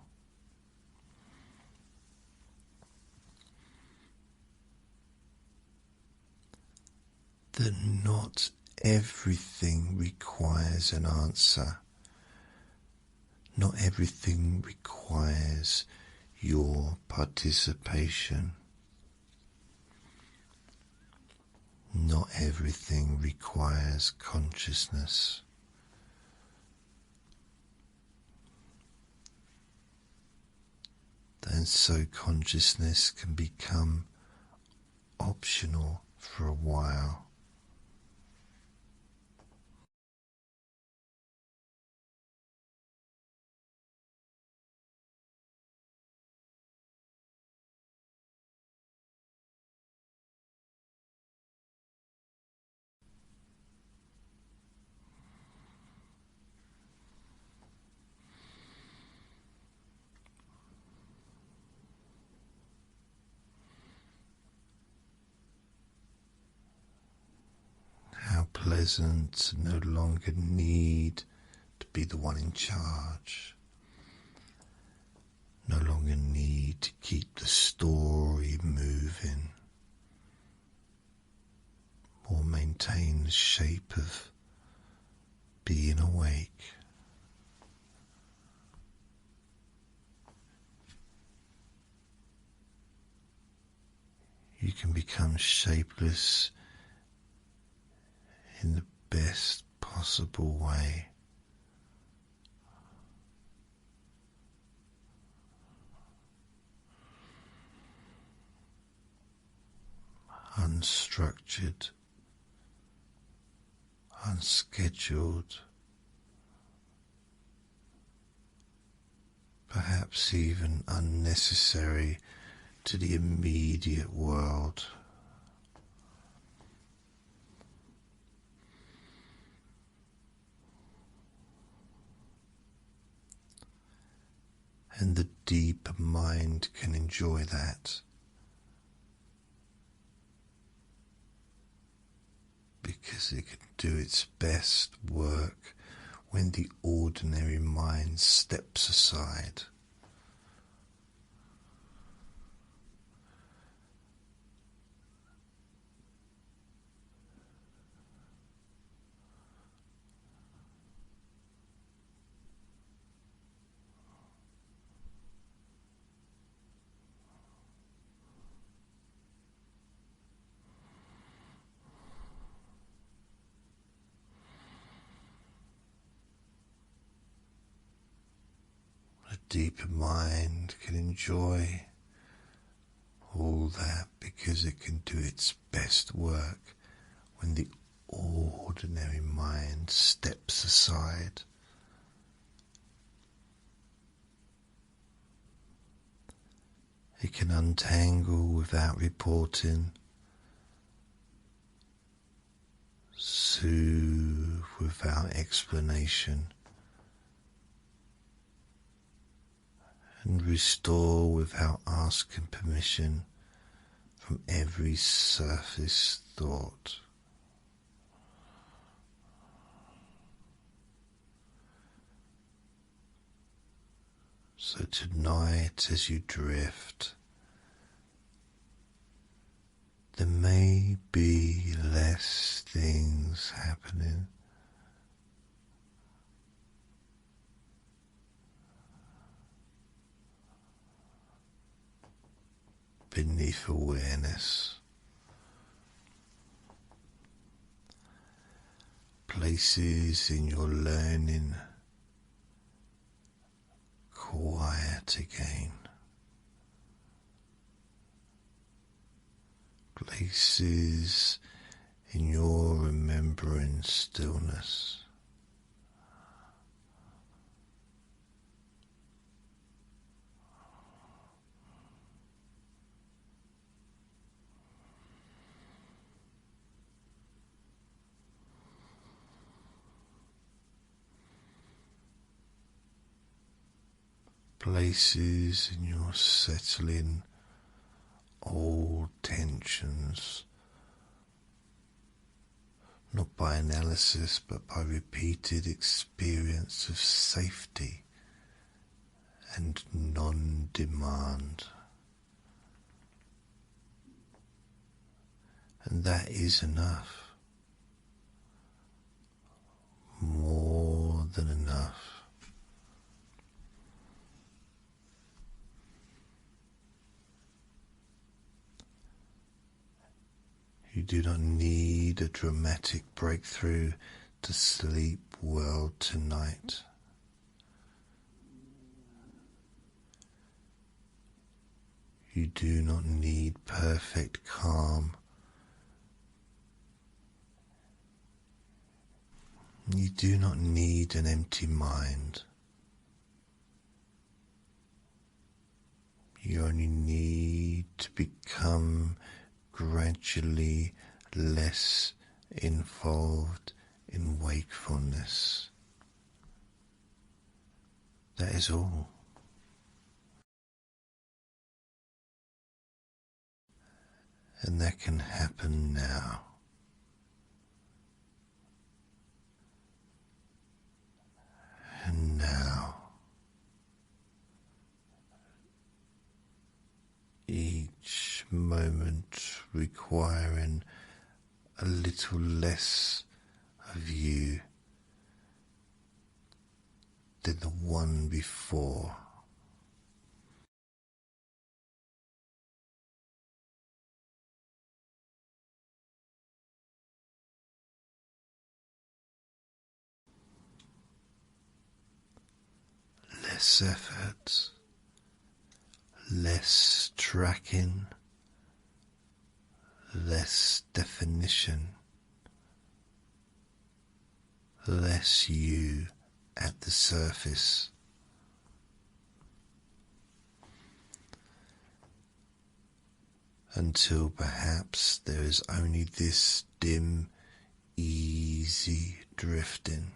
That not everything requires an answer. Not everything requires your participation. Not everything requires consciousness. And so consciousness can become optional for a while. present, no longer need to be the one in charge, no longer need to keep the story moving or maintain the shape of being awake. You can become shapeless in the best possible way. Unstructured, unscheduled, perhaps even unnecessary to the immediate world. And the deeper mind can enjoy that, because it can do its best work when the ordinary mind steps aside. A deeper mind can enjoy all that because it can do its best work when the ordinary mind steps aside. It can untangle without reporting, soothe without explanation, and restore without asking permission from every surface thought. So tonight, as you drift, there may be less things happening. Beneath awareness, places in your learning quiet again, places in your remembering stillness. Places in your settling old tensions, not by analysis but by repeated experience of safety and non-demand. And that is enough, more than enough. You do not need a dramatic breakthrough to sleep well tonight. You do not need perfect calm. You do not need an empty mind. You only need to become gradually less involved in wakefulness. That is all. And that can happen now. moment requiring a little less of you than the one before. Less effort, less tracking, less definition, less you at the surface. Until perhaps there is only this dim, easy drifting.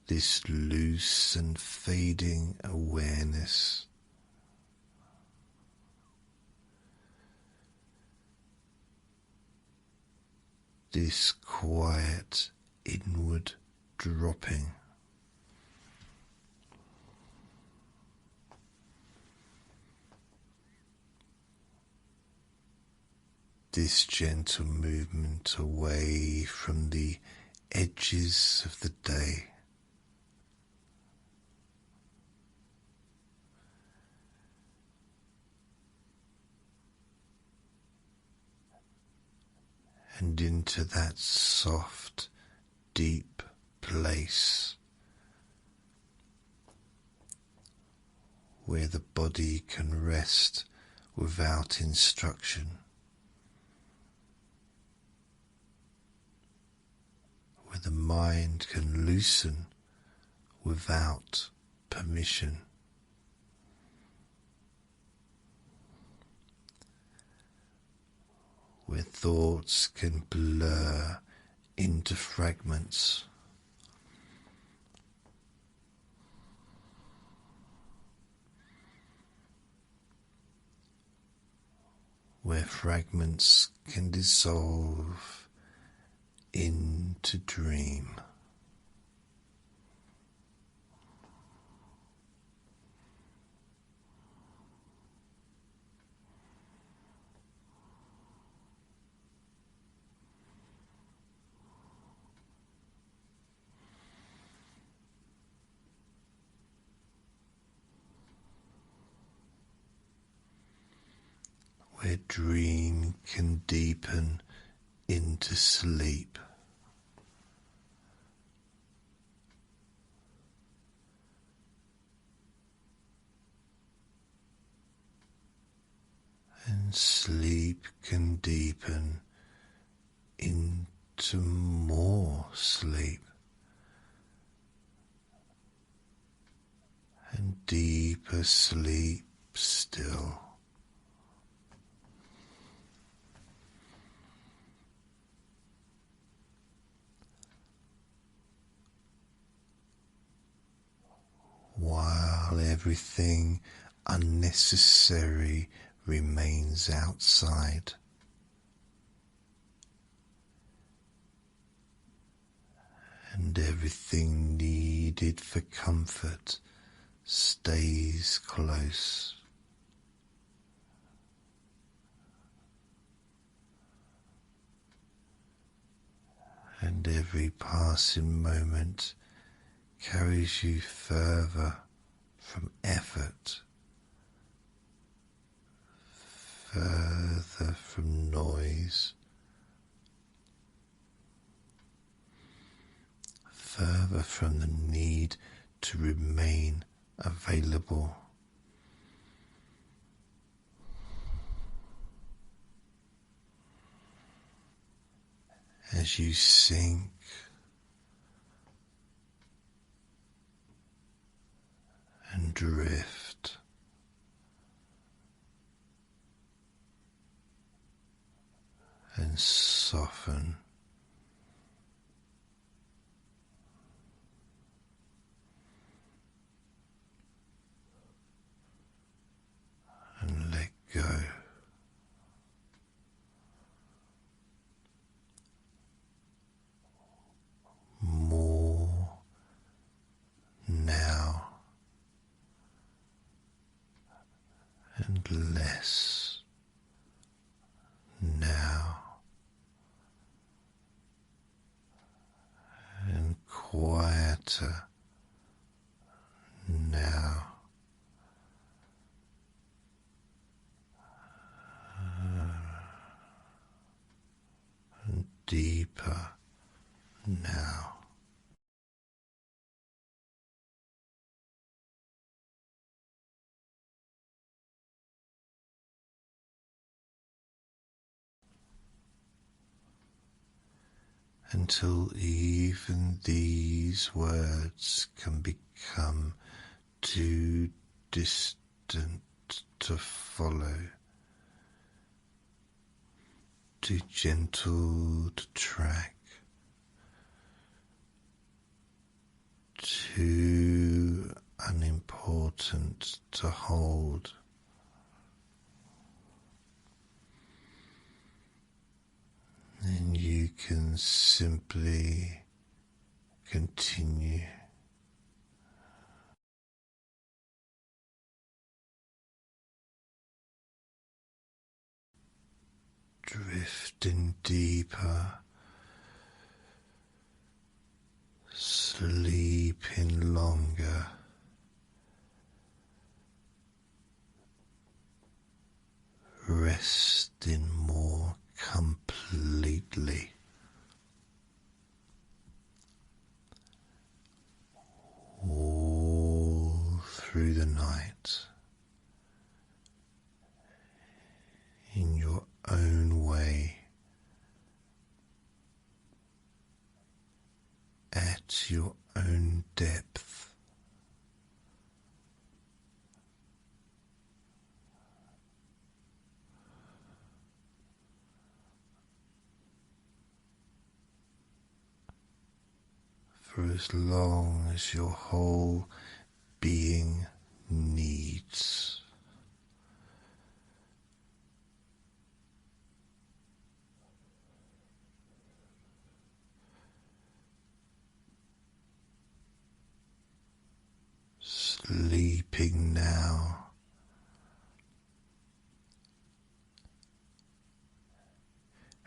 This loose and fading awareness. This quiet inward dropping. This gentle movement away from the edges of the day. And into that soft, deep place where the body can rest without instruction, where the mind can loosen without permission. Where thoughts can blur into fragments. Where fragments can dissolve into dream. Where dream can deepen into sleep. And sleep can deepen into more sleep. And deeper sleep still. While everything unnecessary remains outside. And everything needed for comfort stays close. And every passing moment carries you further from effort, further from noise, further from the need to remain available. As you sink and drift, and soften, and let go. More now less now, and quieter now. And deeper now. Until even these words can become too distant to follow, too gentle to track, too unimportant to hold. And you can simply continue. Drifting deeper, sleeping longer, resting more completely. All through the night, in your own way, at your own depth. For as long as your whole being needs. Sleeping now,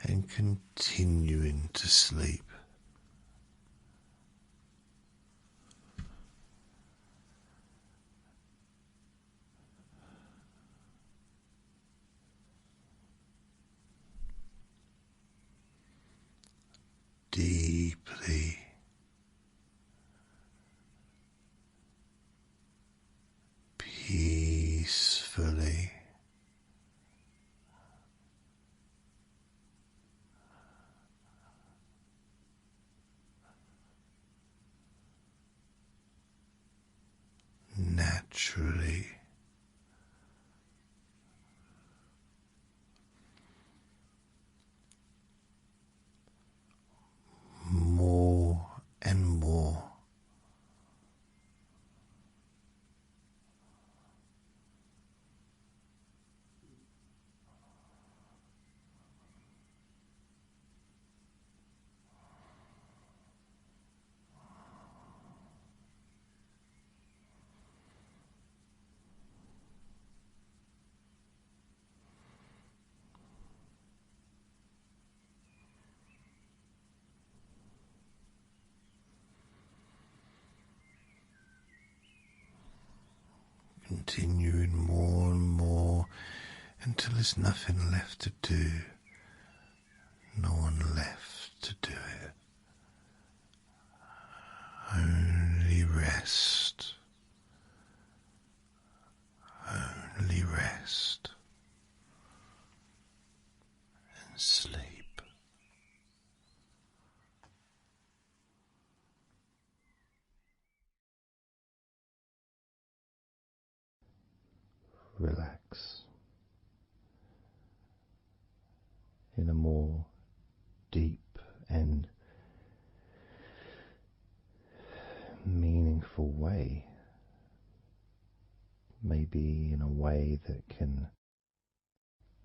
and continuing to sleep. Deeply, peacefully, naturally. More and more. Continuing more and more until there's nothing left to do, no one left to do it, only rest, only rest and sleep. Relax in a more deep and meaningful way, maybe in a way that can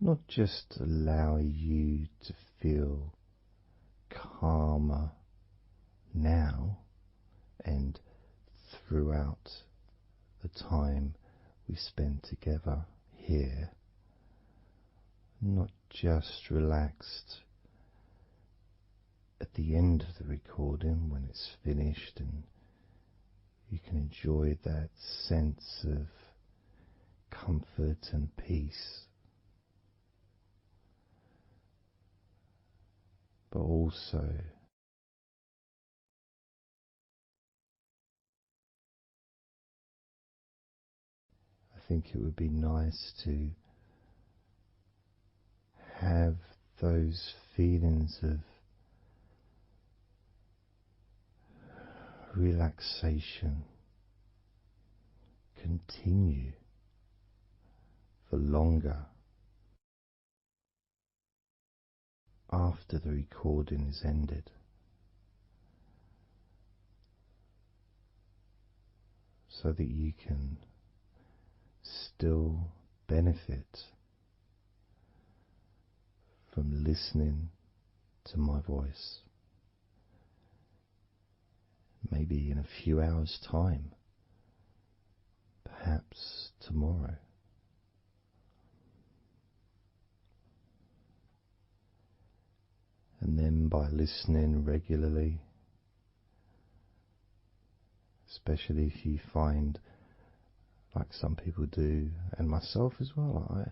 not just allow you to feel calmer now and throughout the time we spend together here, not just relaxed at the end of the recording when it's finished and you can enjoy that sense of comfort and peace, but also I think it would be nice to have those feelings of relaxation continue for longer after the recording is ended, so that you can still benefit from listening to my voice, maybe in a few hours' time, perhaps tomorrow. And then by listening regularly, especially if you find, like some people do, and myself as well,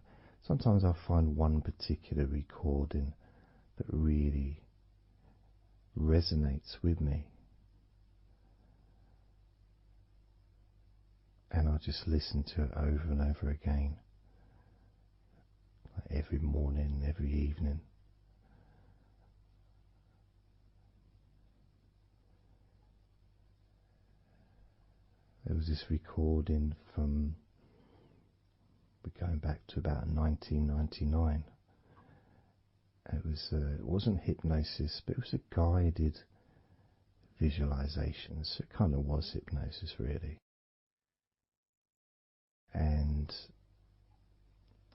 sometimes I find one particular recording that really resonates with me, and I just listen to it over and over again, like every morning, every evening. There was this recording from, we're going back to about 1999. It wasn't hypnosis, but it was a guided visualization, so it kind of was hypnosis really. And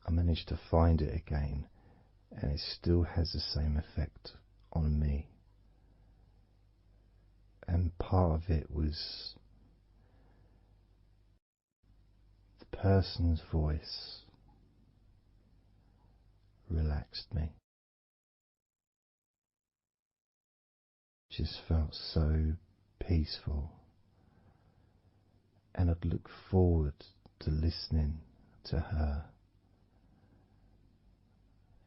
I managed to find it again, and it still has the same effect on me. And part of it was the person's voice relaxed me. Just felt so peaceful, and I'd look forward to listening to her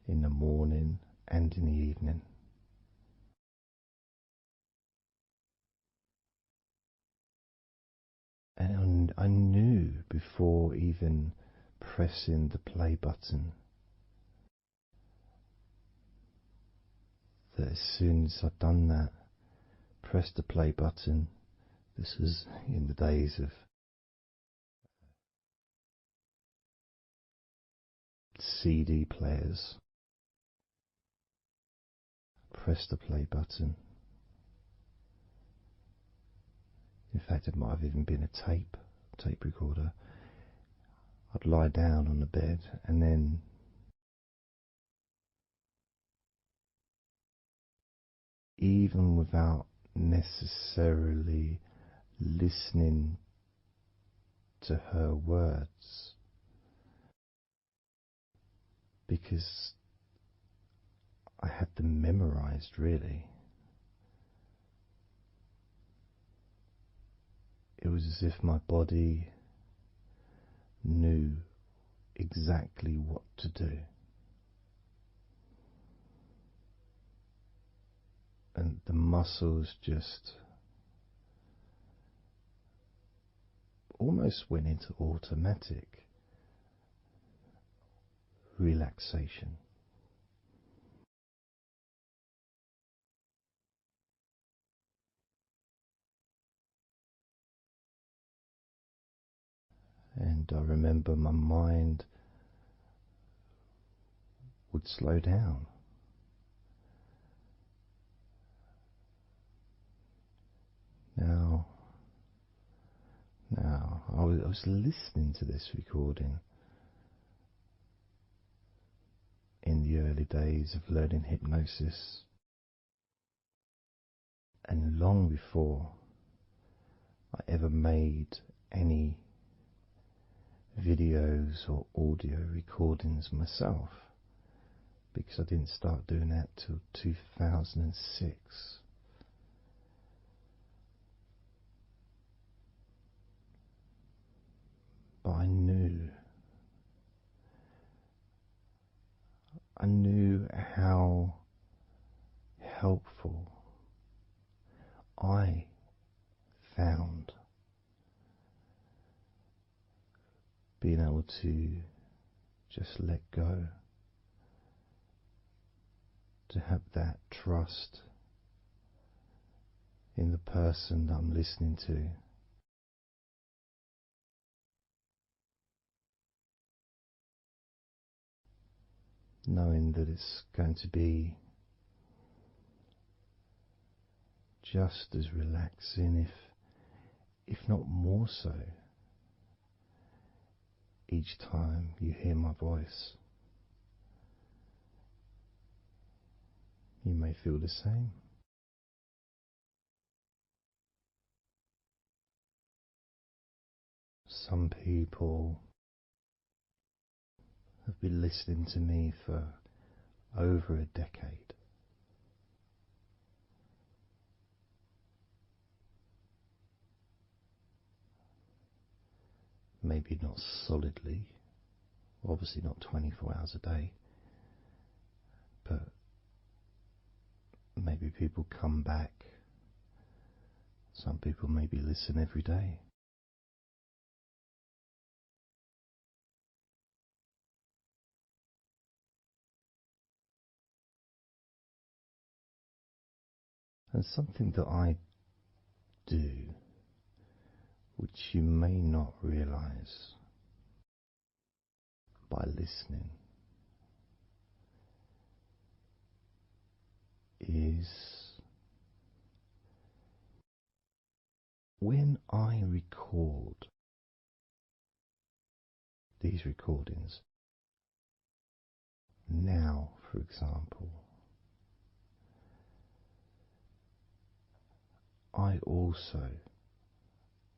in the morning and in the evening. And I knew before even pressing the play button that as soon as I'd done that, pressed the play button, this was in the days of CD players, press the play button. In fact, it might have even been a tape recorder. I'd lie down on the bed, and then even without necessarily listening to her words, because I had them memorized really, it was as if my body knew exactly what to do. And the muscles just almost went into automatic relaxation. And I remember my mind would slow down. Now, I was listening to this recording in the early days of learning hypnosis, and long before I ever made any videos or audio recordings myself, because I didn't start doing that till 2006. But I knew how helpful I found being able to just let go, to have that trust in the person that I'm listening to. Knowing that it's going to be just as relaxing, if not more so, each time you hear my voice. You may feel the same. Some people have been listening to me for over a decade. Maybe not solidly, obviously not 24 hours a day, but maybe people come back. Some people maybe listen every day. And something that I do, which you may not realize by listening, is when I record these recordings, now for example, I also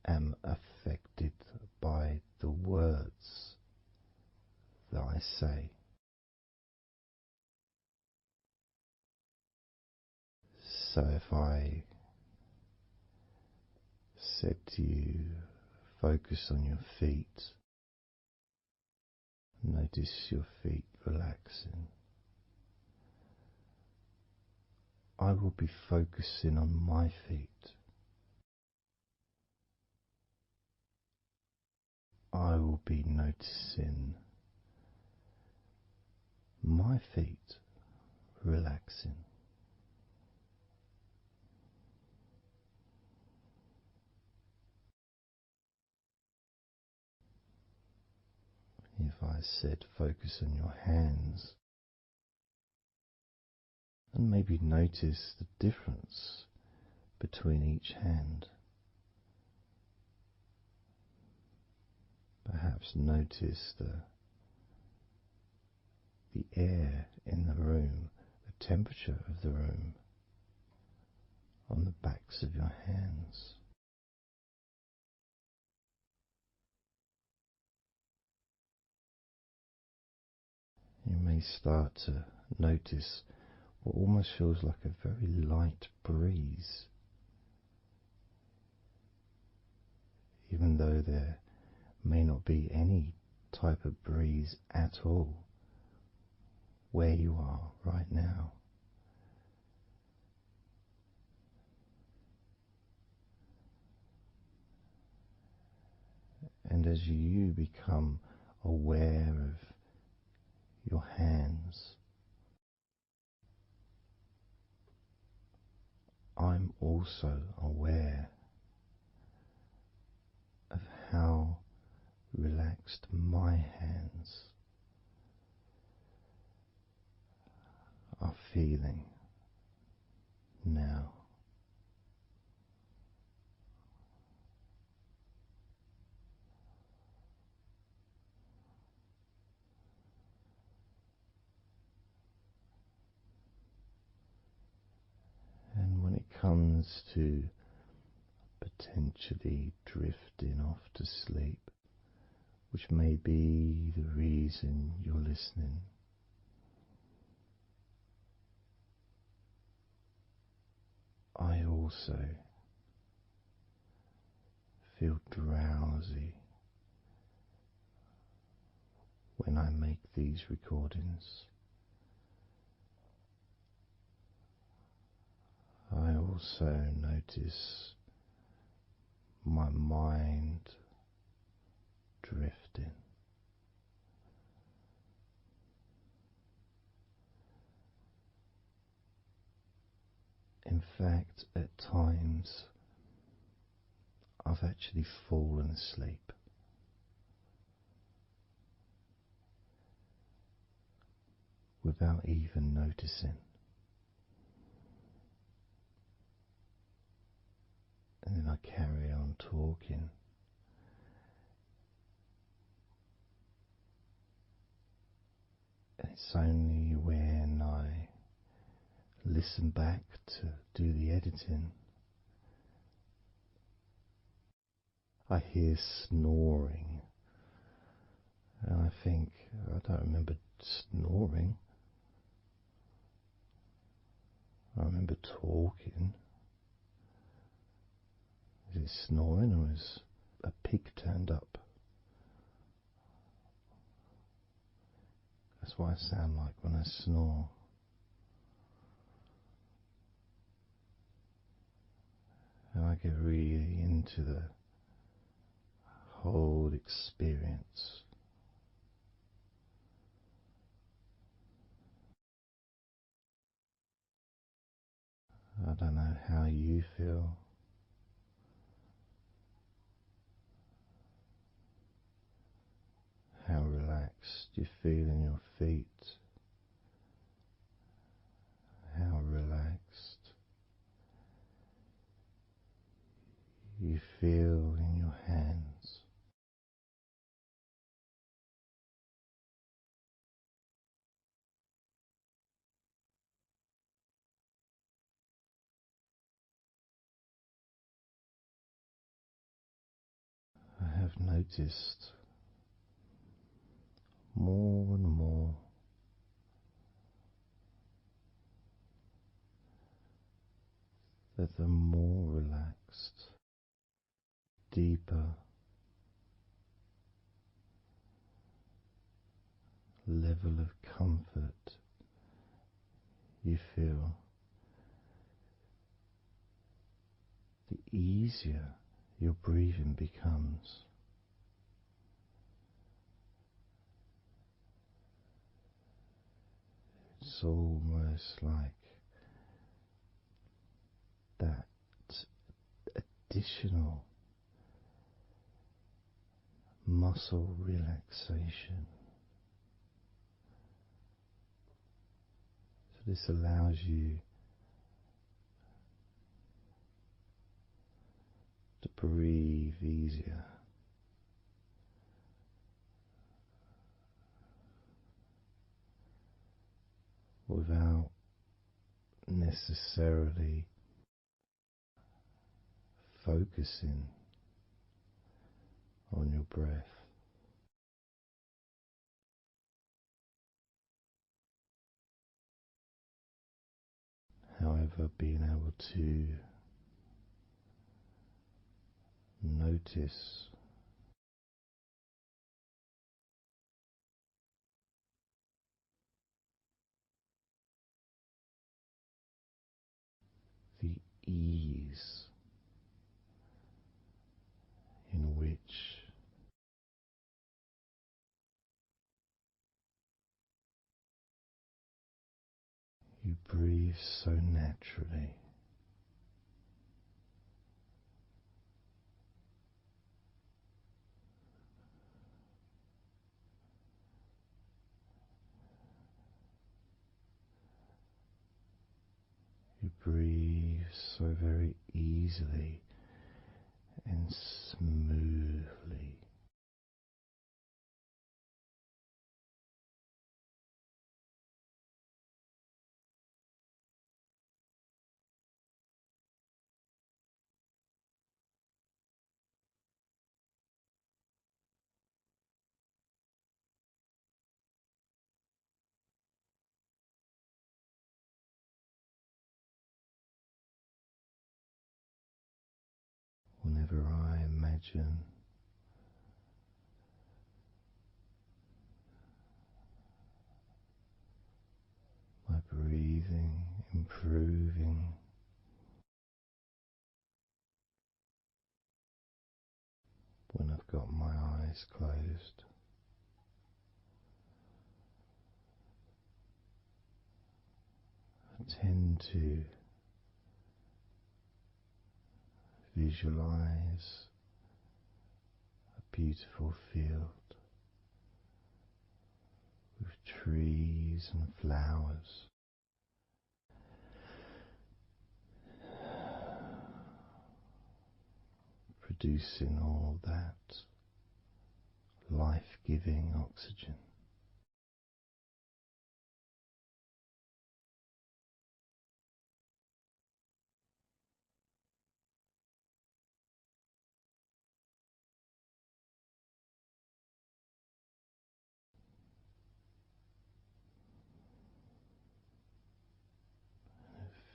am affected by the words that I say. So if I said to you, focus on your feet, notice your feet relaxing, I will be focusing on my feet. I will be noticing my feet relaxing. If I said focus on your hands, and maybe notice the difference between each hand. Perhaps notice the air in the room, the temperature of the room on the backs of your hands. You may start to notice what almost feels like a very light breeze, even though there may not be any type of breeze at all where you are right now. And as you become aware of your hands, I'm also aware of how relaxed my hands are feeling now. And when it comes to potentially drifting off to sleep, which may be the reason you're listening. I also feel drowsy when I make these recordings. I also notice my mind drifting. In fact, at times I've actually fallen asleep without even noticing. And then I carry on talking. And it's only when I listen back to do the editing I hear snoring. And I think, I don't remember snoring. I remember talking. Is it snoring or is a pig turned up? That's what I sound like when I snore. And I get really into the whole experience. I don't know how you feel. How relaxed you feel in your feet. How relaxed you feel in your hands. I have noticed more and more that the more relaxed, deeper level of comfort you feel, the easier your breathing becomes. It's almost like that additional muscle relaxation. So this allows you to breathe easier. Without necessarily focusing on your breath. However, being able to notice the ease in which you breathe so naturally. You breathe so very easily and smoothly. whenever I imagine my breathing improving, when I've got my eyes closed, I tend to visualize a beautiful field with trees and flowers, producing all that life-giving oxygen.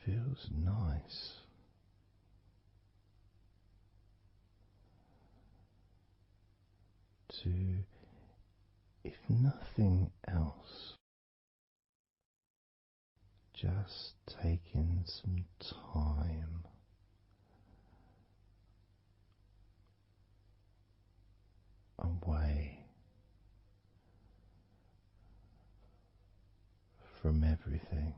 It feels nice to, if nothing else, just taking some time away from everything.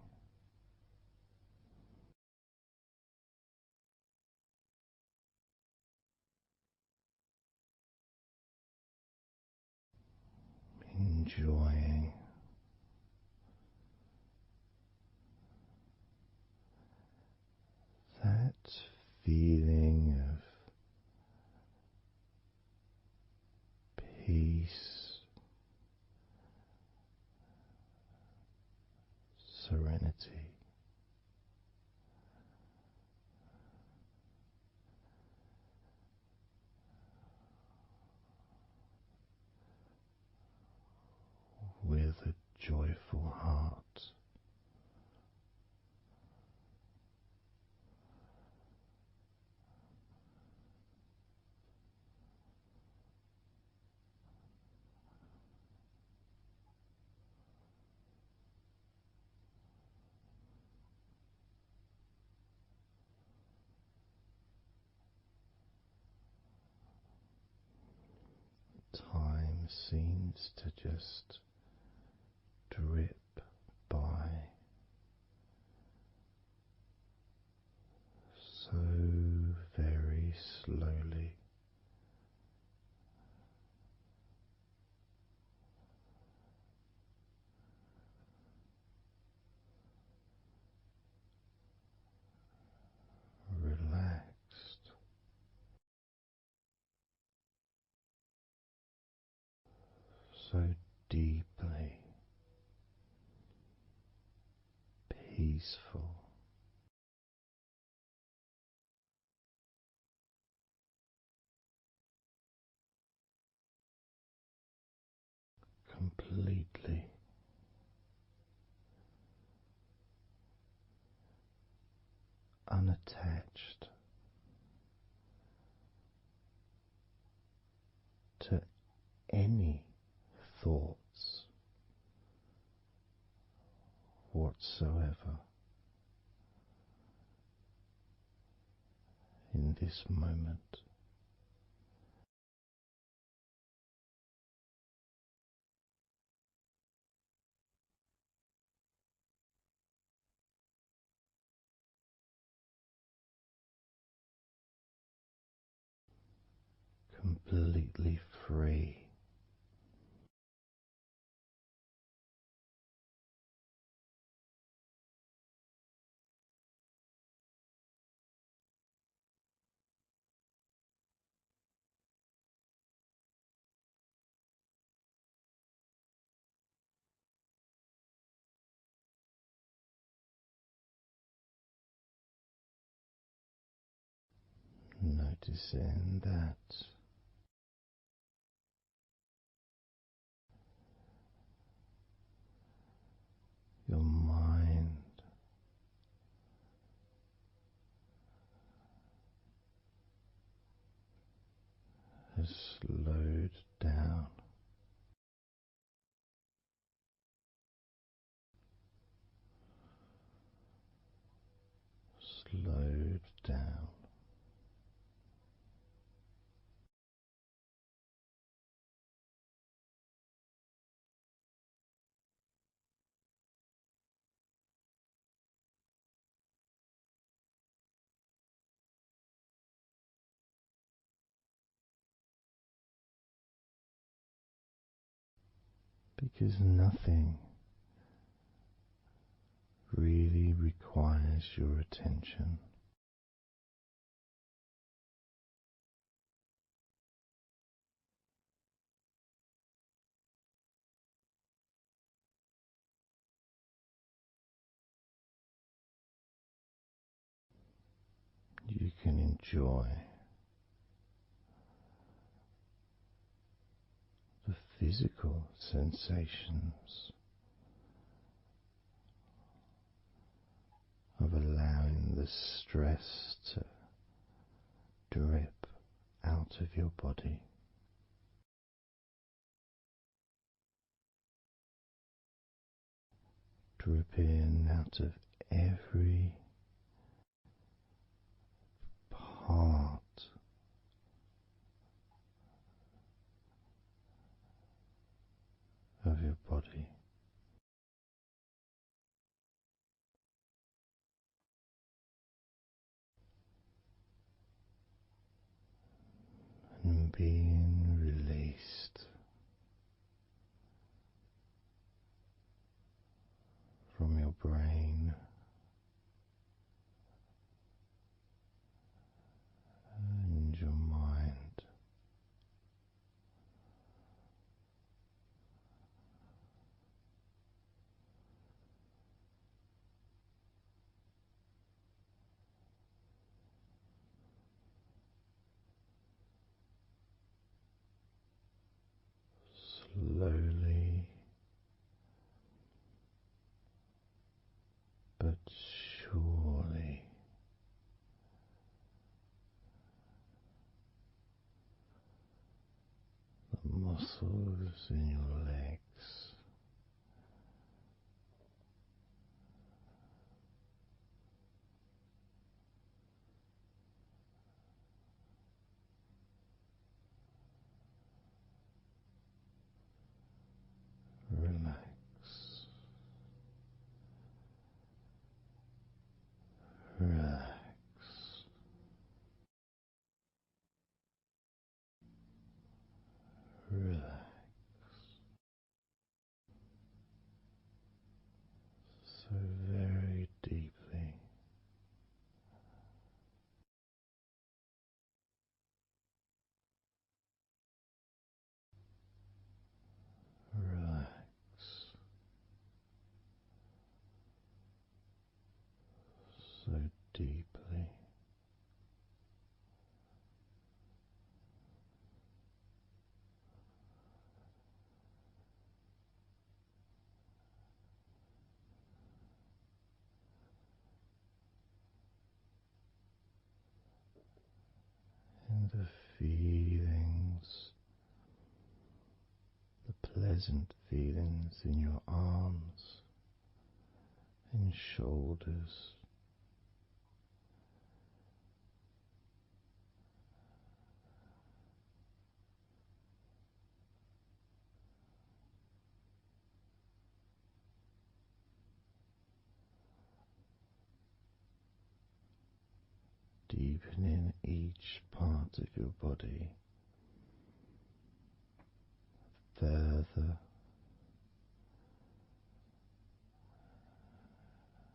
Enjoying that feeling of peace, serenity, with a joyful heart. Time seems to just drip by so very slowly. Relaxed, so deeply peaceful, completely unattached to any thoughts whatsoever in this moment. Completely free. Noticing that your mind slowed down. Slowed down. Because nothing really requires your attention. You can enjoy the physical sensations of allowing the stress to drip out of your body. Drip in out of every part of your body. And being released from your brain and your mind. Slowly but surely the muscles in your legs relax, relax, relax so very deeply. Relax so deeply. And the feelings, the pleasant feelings in your arms and shoulders, deepening each part of your body further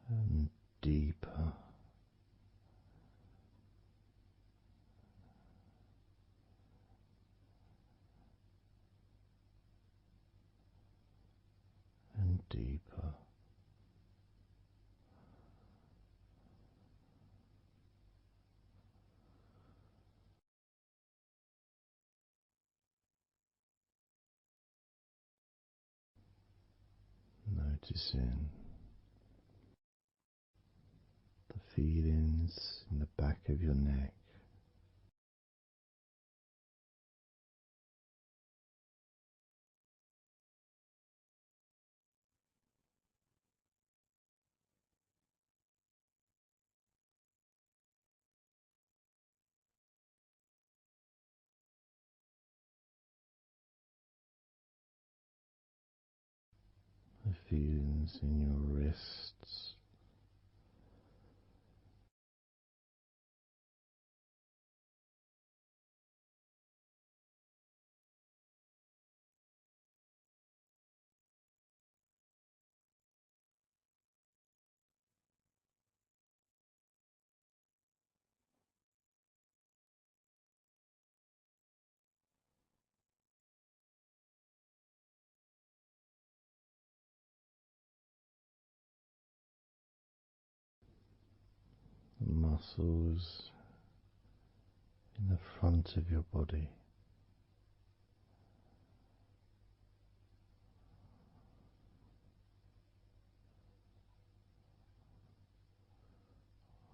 and deeper and deeper. Noticing the feelings in the back of your neck, feelings in your wrists. The muscles in the front of your body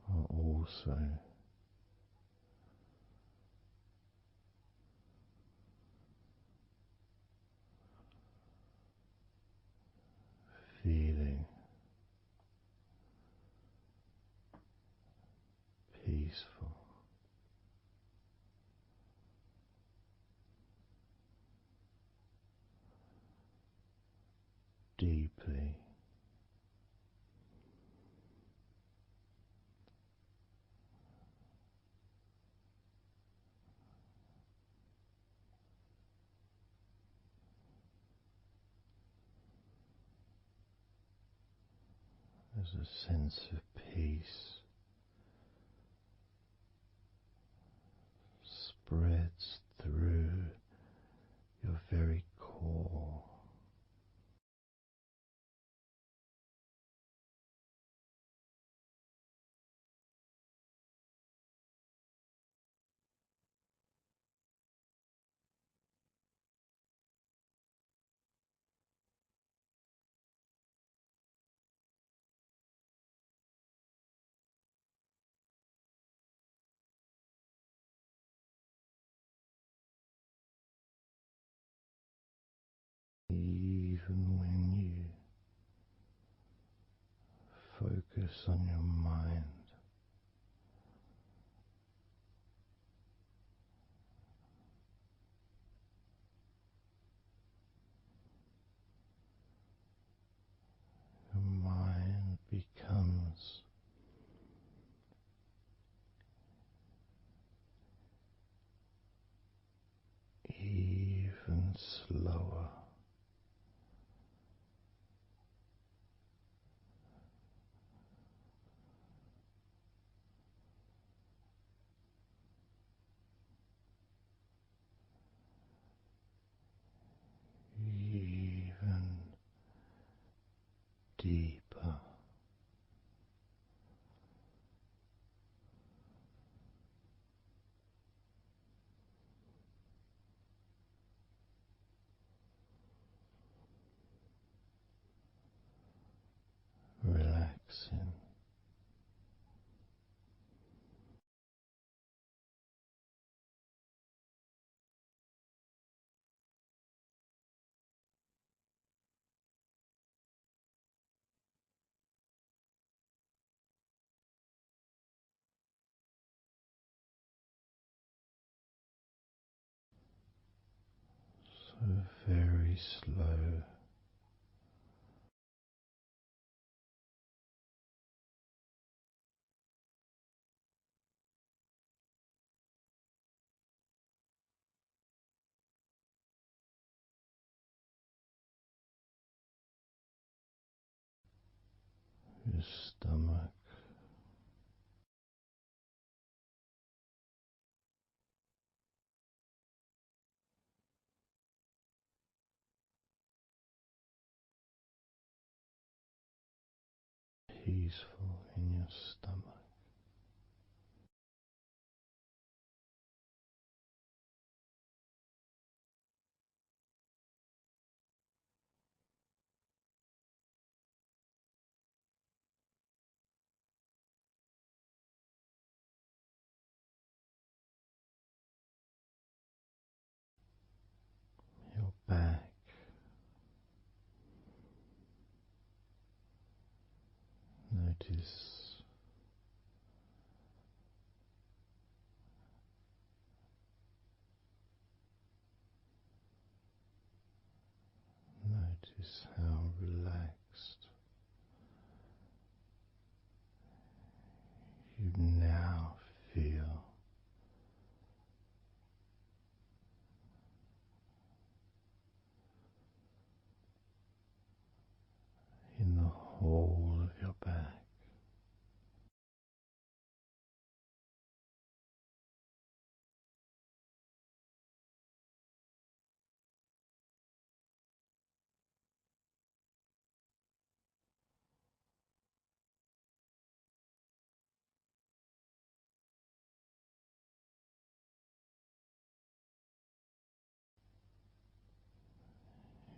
are also feeling peaceful. Deeply there's a sense of peace spreads through your very core. Even when you focus on your mind, your mind becomes even slower. Even deeper. Relaxing. So very slow. Your stomach peaceful in your stomach. Your back. Notice how relaxed now feel in the whole of your back.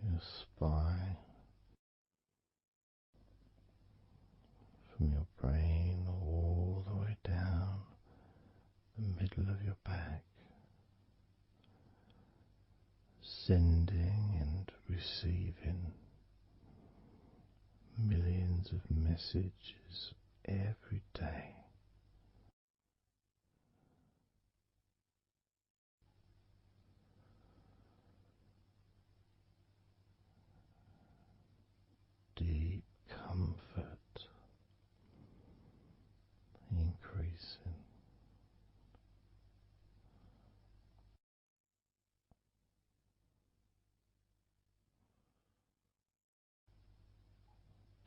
Your spine, from your brain all the way down the middle of your back, sending and receiving millions of messages every day. Deep comfort increasing.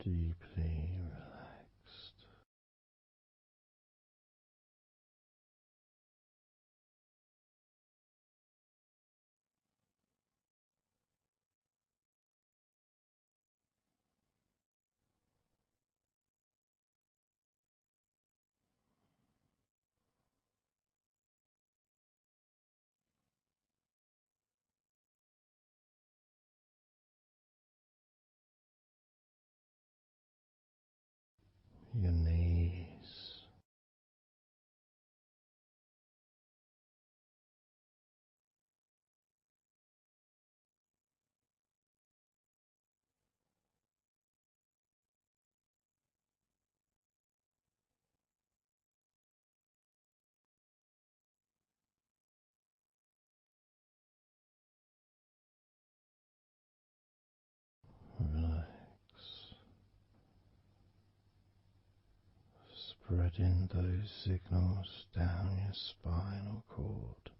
Deeply relaxed. Your knees, relax, spreading those signals down your spinal cord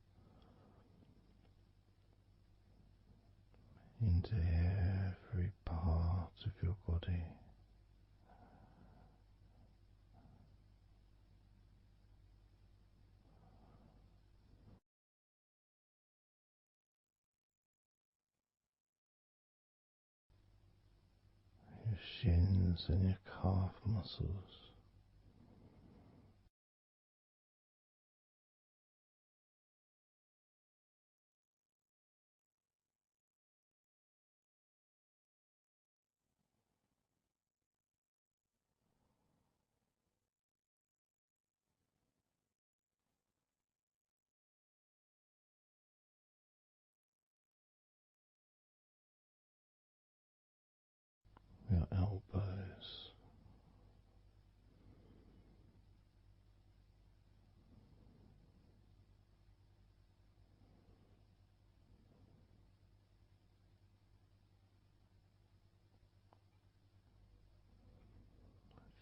into every part of your body. Your shins and your calf muscles, your elbows,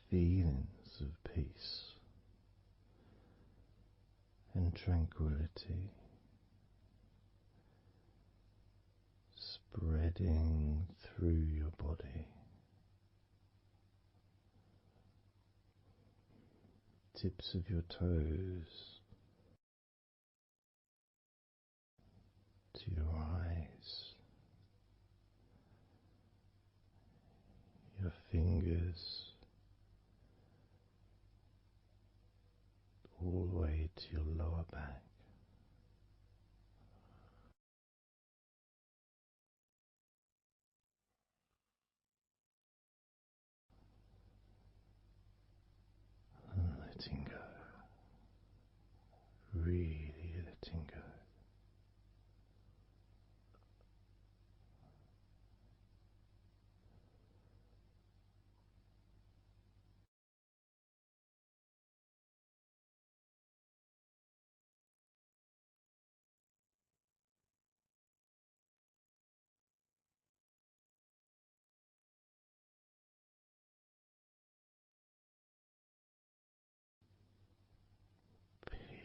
feelings of peace and tranquility spreading through your body, tips of your toes to your eyes, your fingers all the way to your lower back. And letting go, really letting go.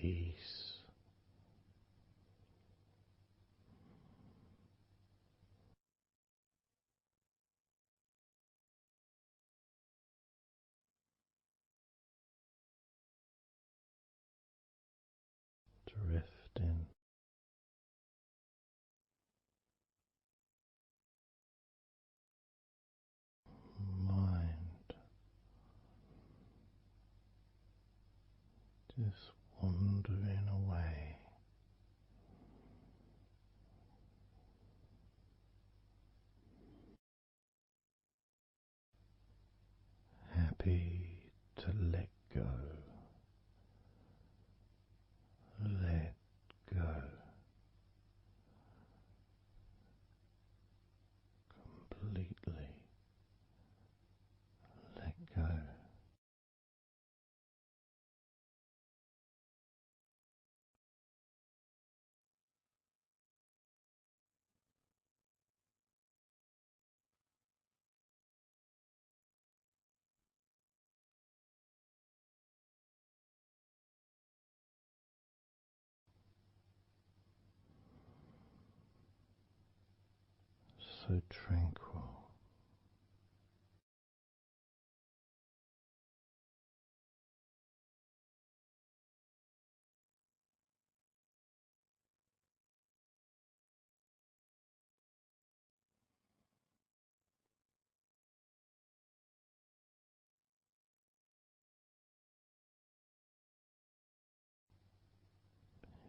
peace. Drifting mind just wandering away, happy to let go, let go completely, let go. So tranquil.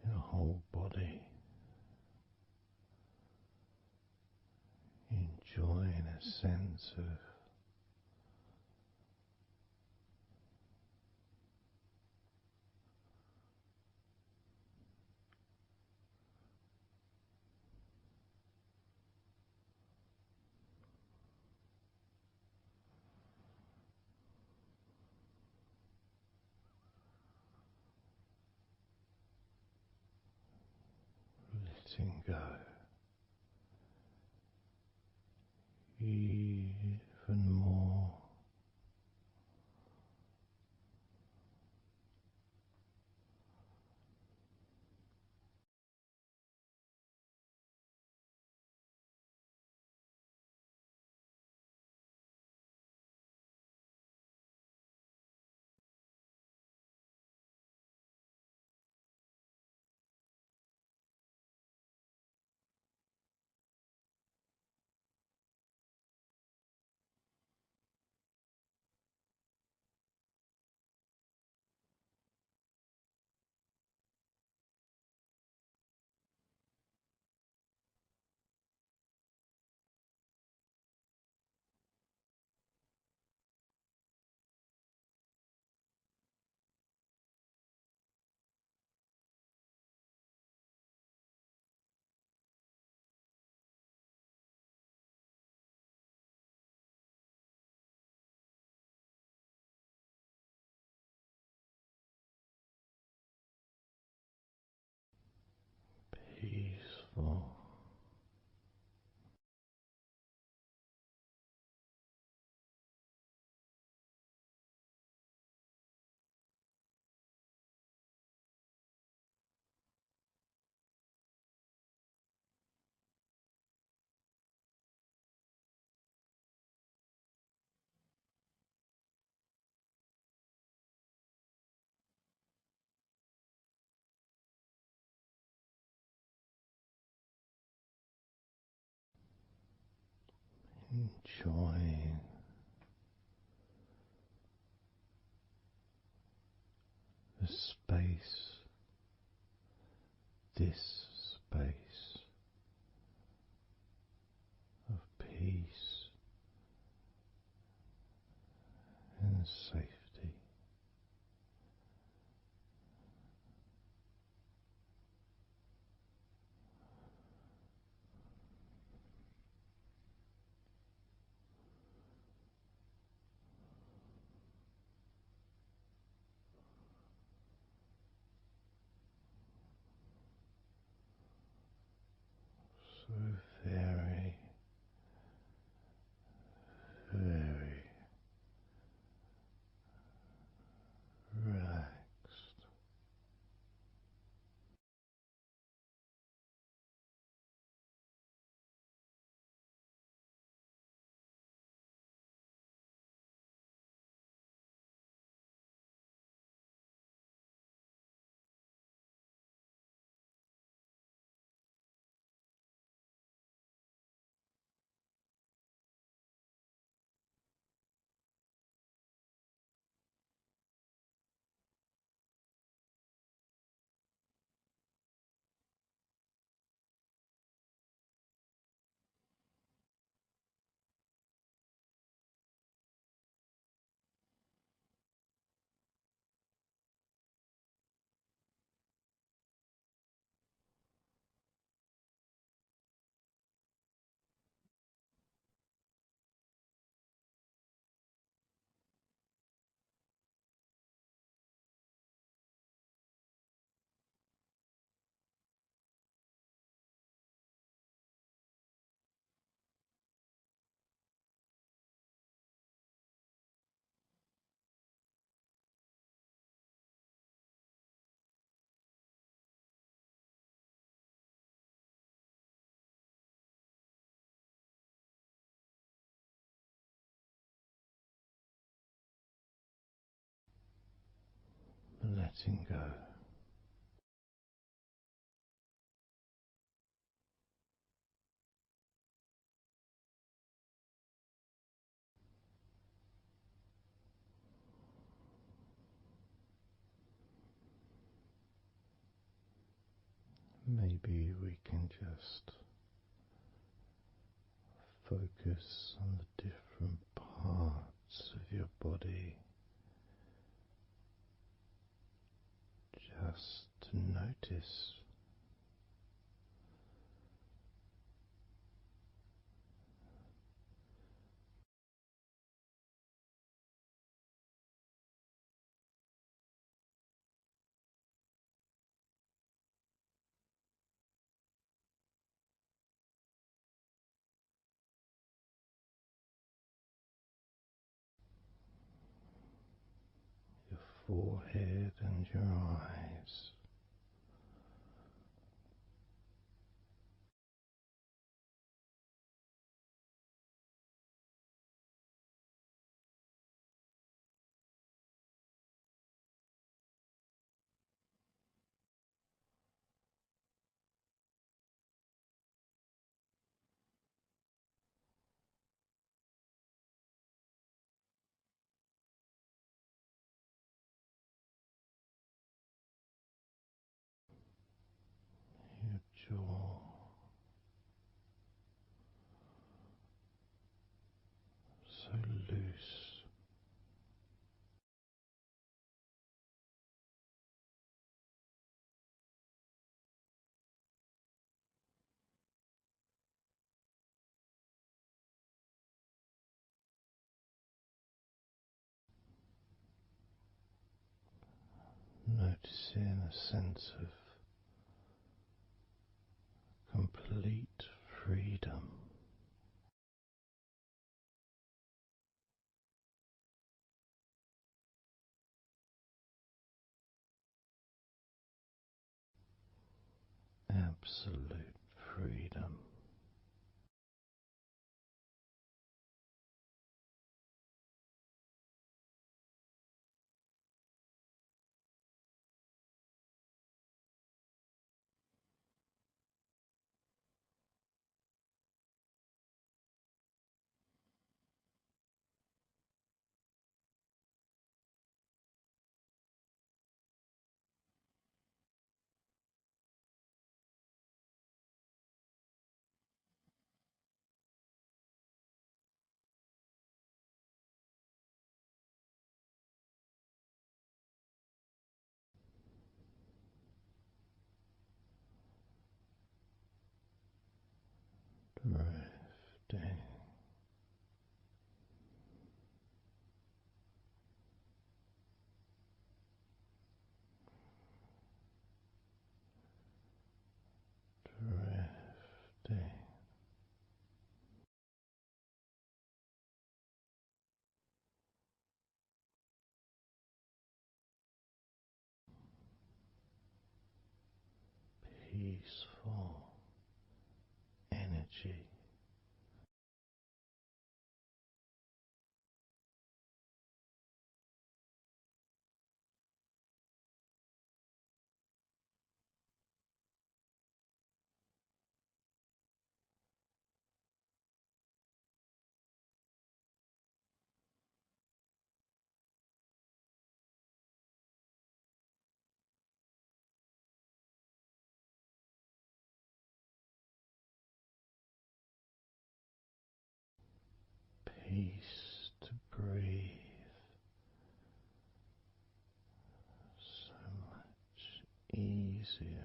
Your whole body enjoying a sense of letting go, even more. Peaceful. Enjoying the space, this space of peace and safety. letting go. Maybe we can just focus on the different parts of your body, just to notice your forehead and your eyes. Your jaw, so loose. Noticing a sense of complete freedom. Absolute freedom. Drifting. Drifting. Peaceful energy. Peace to breathe. So much easier.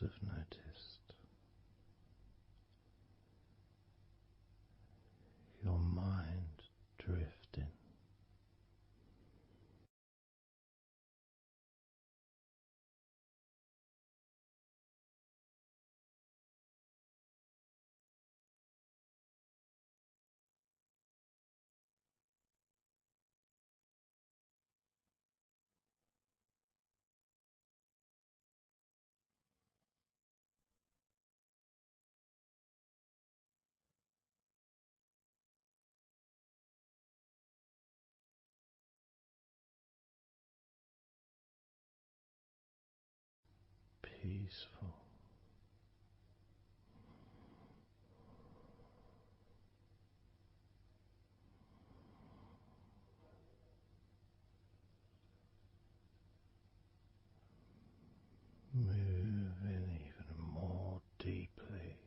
have noticed your mind drifting. Peaceful. Moving even more deeply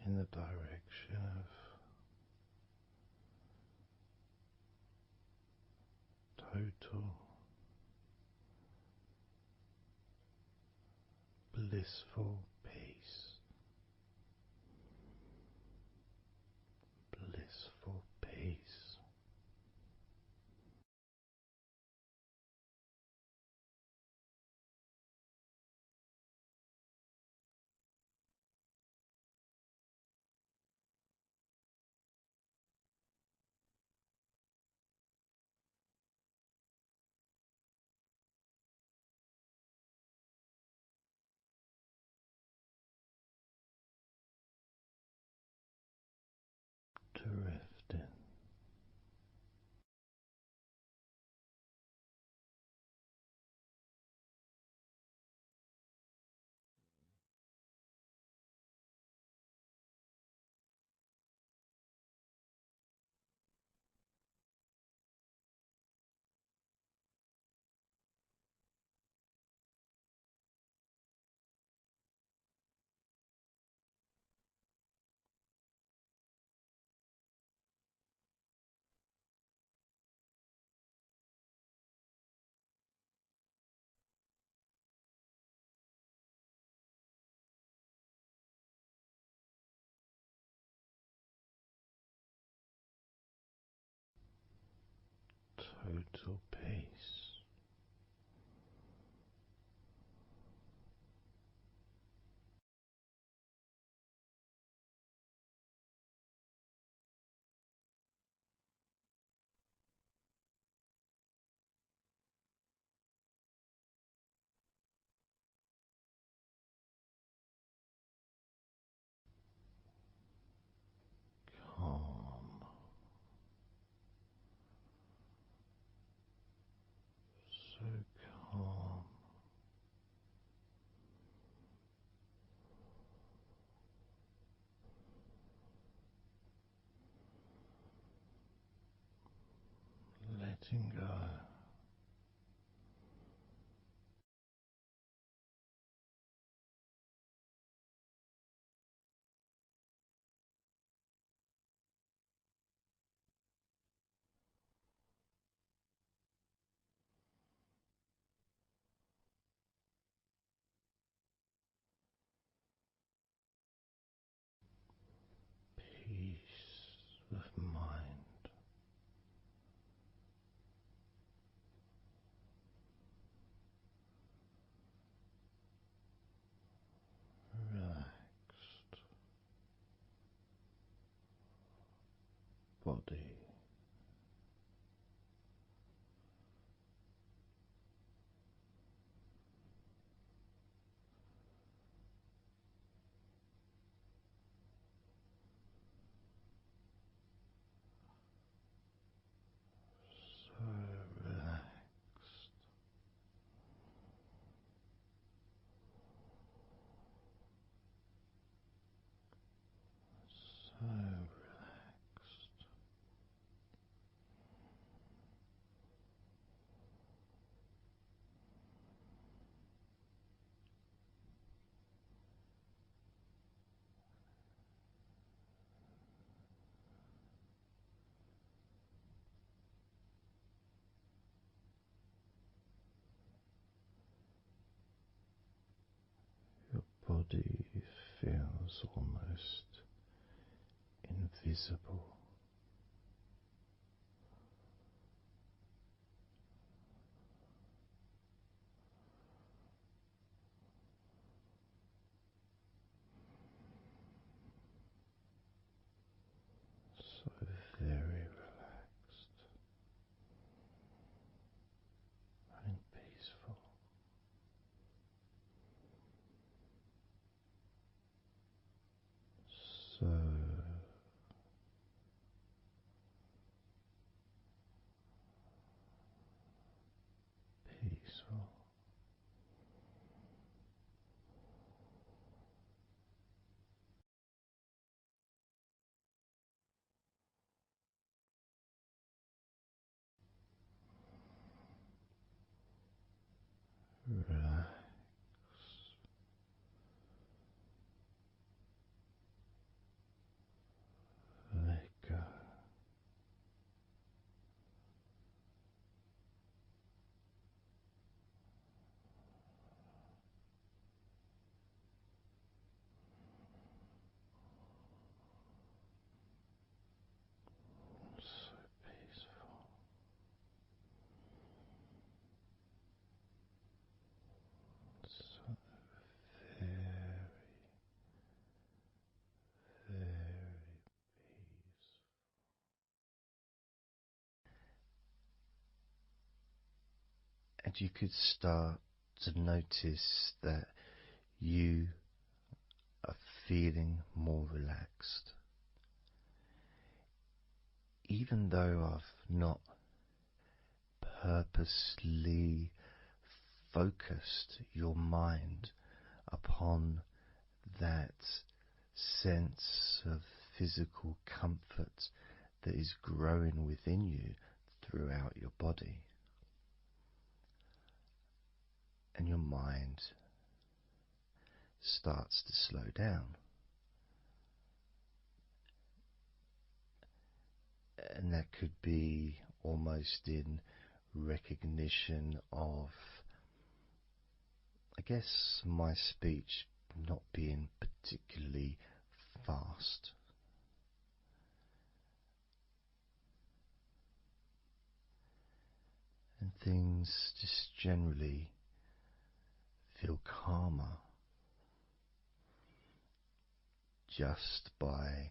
in the direction of total blissful peace. Blissful peace. Drifting. Total peace. Calm. So calm. Letting go. Peace of mind. Relaxed body. So relaxed. So relaxed. body feels almost invisible. So very relaxed and peaceful. So peaceful. Relax. Let go. So peaceful. So very, very peaceful. And you could start to notice that you are feeling more relaxed. Even though I've not purposely focused your mind upon that sense of physical comfort that is growing within you throughout your body, and your mind starts to slow down. And that could be almost in recognition of, I guess, my speech not being particularly fast. And things just generally feel calmer just by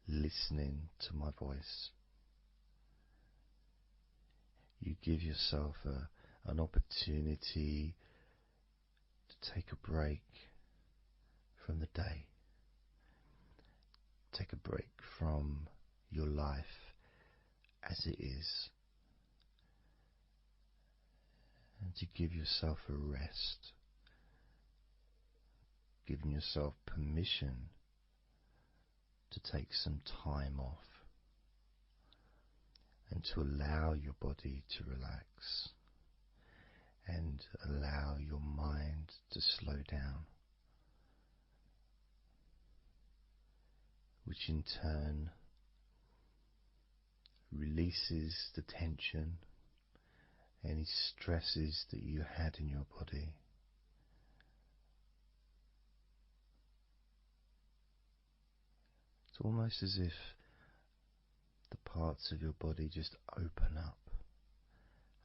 listening to my voice. You give yourself an opportunity to take a break from the day, take a break from your life as it is, and to give yourself a rest, giving yourself permission to take some time off and to allow your body to relax and allow your mind to slow down, which in turn releases the tension, any stresses that you had in your body. It's almost as if the parts of your body just open up,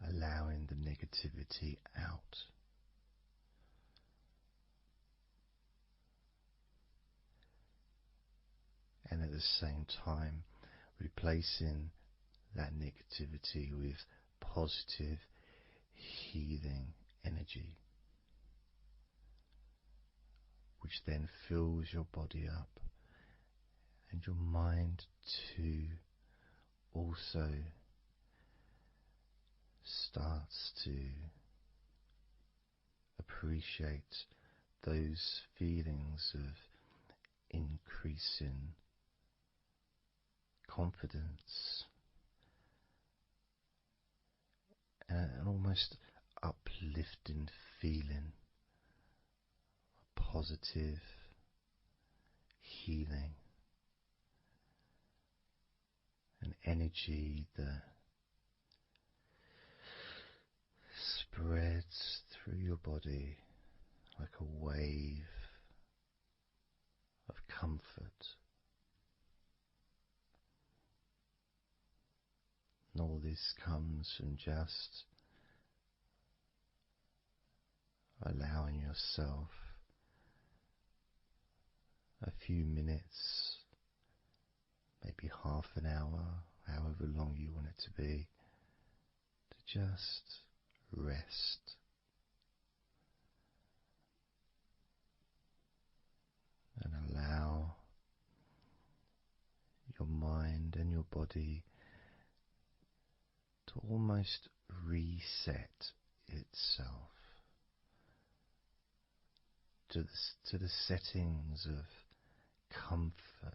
allowing the negativity out. And at the same time, replacing that negativity with positive, healing energy, which then fills your body up and your mind too also starts to appreciate those feelings of increasing confidence and an almost uplifting feeling, a positive healing, an energy that spreads through your body like a wave of comfort. And all this comes from just allowing yourself a few minutes, maybe half an hour, however long you want it to be, to just rest. And allow your mind and your body to almost reset itself to the settings of comfort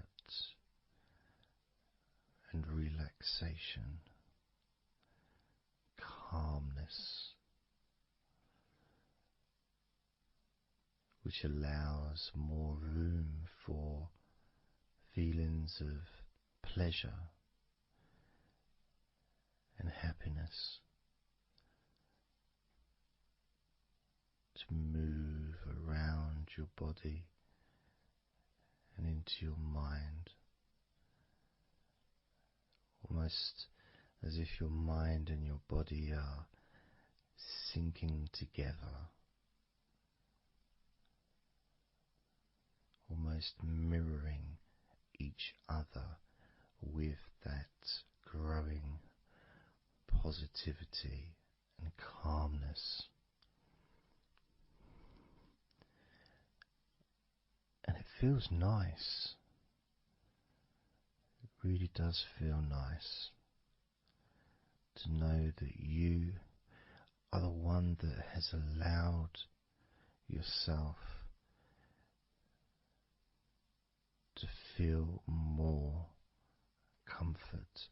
and relaxation, calmness, which allows more room for feelings of pleasure and happiness to move around your body and into your mind, almost as if your mind and your body are sinking together, almost mirroring each other with that growing positivity and calmness. And it feels nice. It really does feel nice to know that you are the one that has allowed yourself to feel more comfort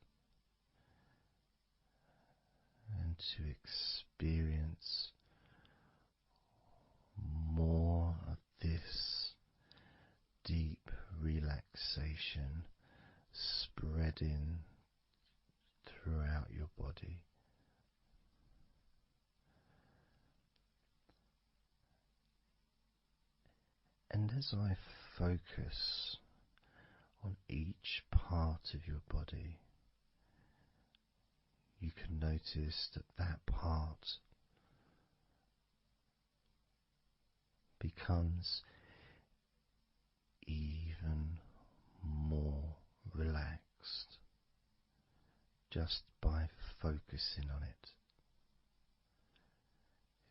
and to experience more of this deep relaxation spreading throughout your body. And as I focus on each part of your body, you can notice that that part becomes even more relaxed just by focusing on it.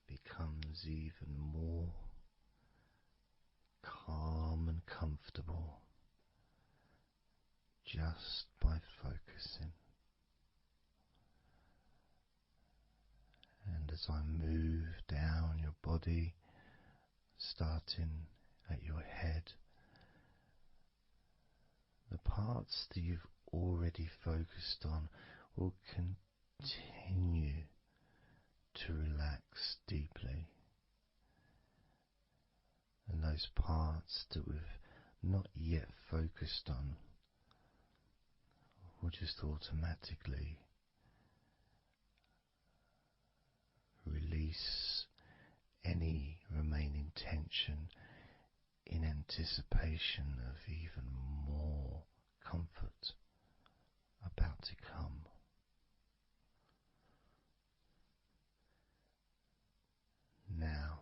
It becomes even more calm and comfortable just by focusing. And as I move down your body, starting at your head, the parts that you've already focused on will continue to relax deeply. And those parts that we've not yet focused on will just automatically release any remaining tension in anticipation of even more comfort about to come. Now,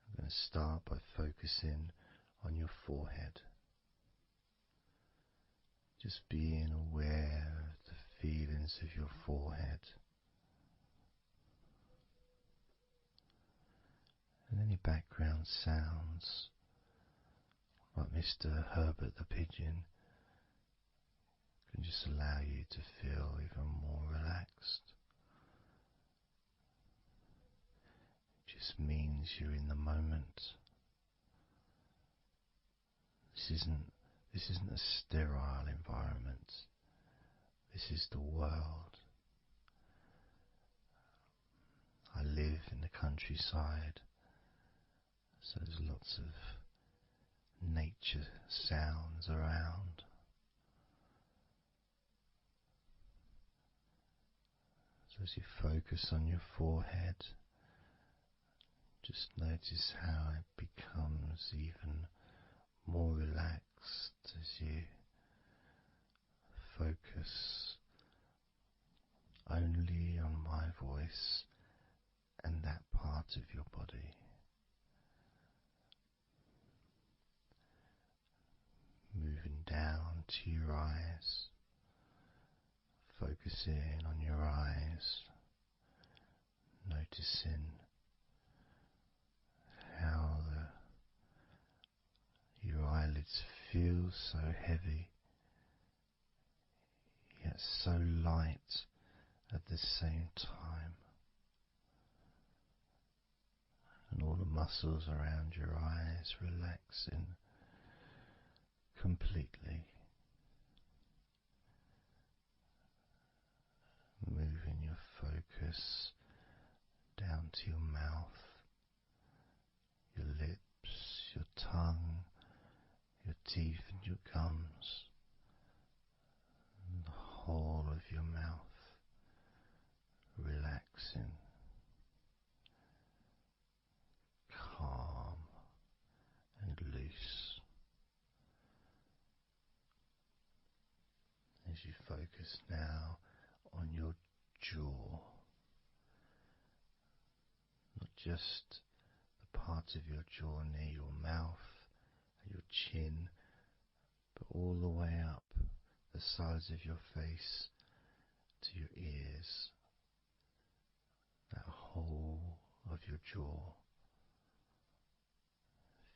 I'm going to start by focusing on your forehead. Just being aware of the feelings of your forehead. And any background sounds, like Mr. Herbert the Pigeon, can just allow you to feel even more relaxed. It just means you're in the moment. This isn't a sterile environment. This is the world. I live in the countryside, so there's lots of nature sounds around. So as you focus on your forehead, Just notice how it becomes even more relaxed as you focus only on my voice and that part of your body. Moving down to your eyes, focusing on your eyes, noticing how your eyelids feel so heavy, yet so light at the same time, and all the muscles around your eyes relaxing completely. Moving your focus down to your mouth, your lips, your tongue, your teeth and your gums, and the whole of your mouth, relaxing, calm and loose. As you focus now on your jaw, not just the part of your jaw near your mouth, your chin, but all the way up the sides of your face to your ears, that whole of your jaw,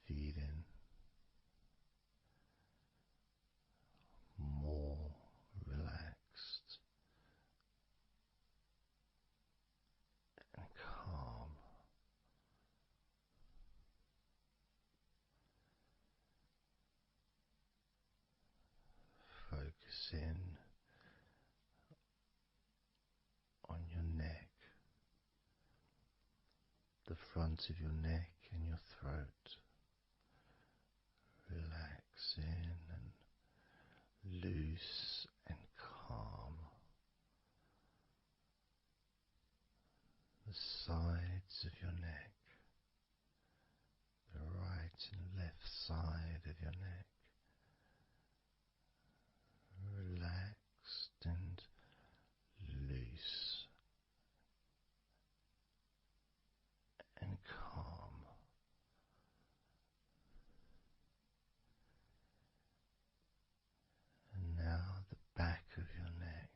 feeling more relaxed and calm. Focusing on your neck, the front of your neck and your throat, relaxing and loose and calm. The sides of your neck, the right and left side of your neck, relaxed and loose and calm. And now the back of your neck,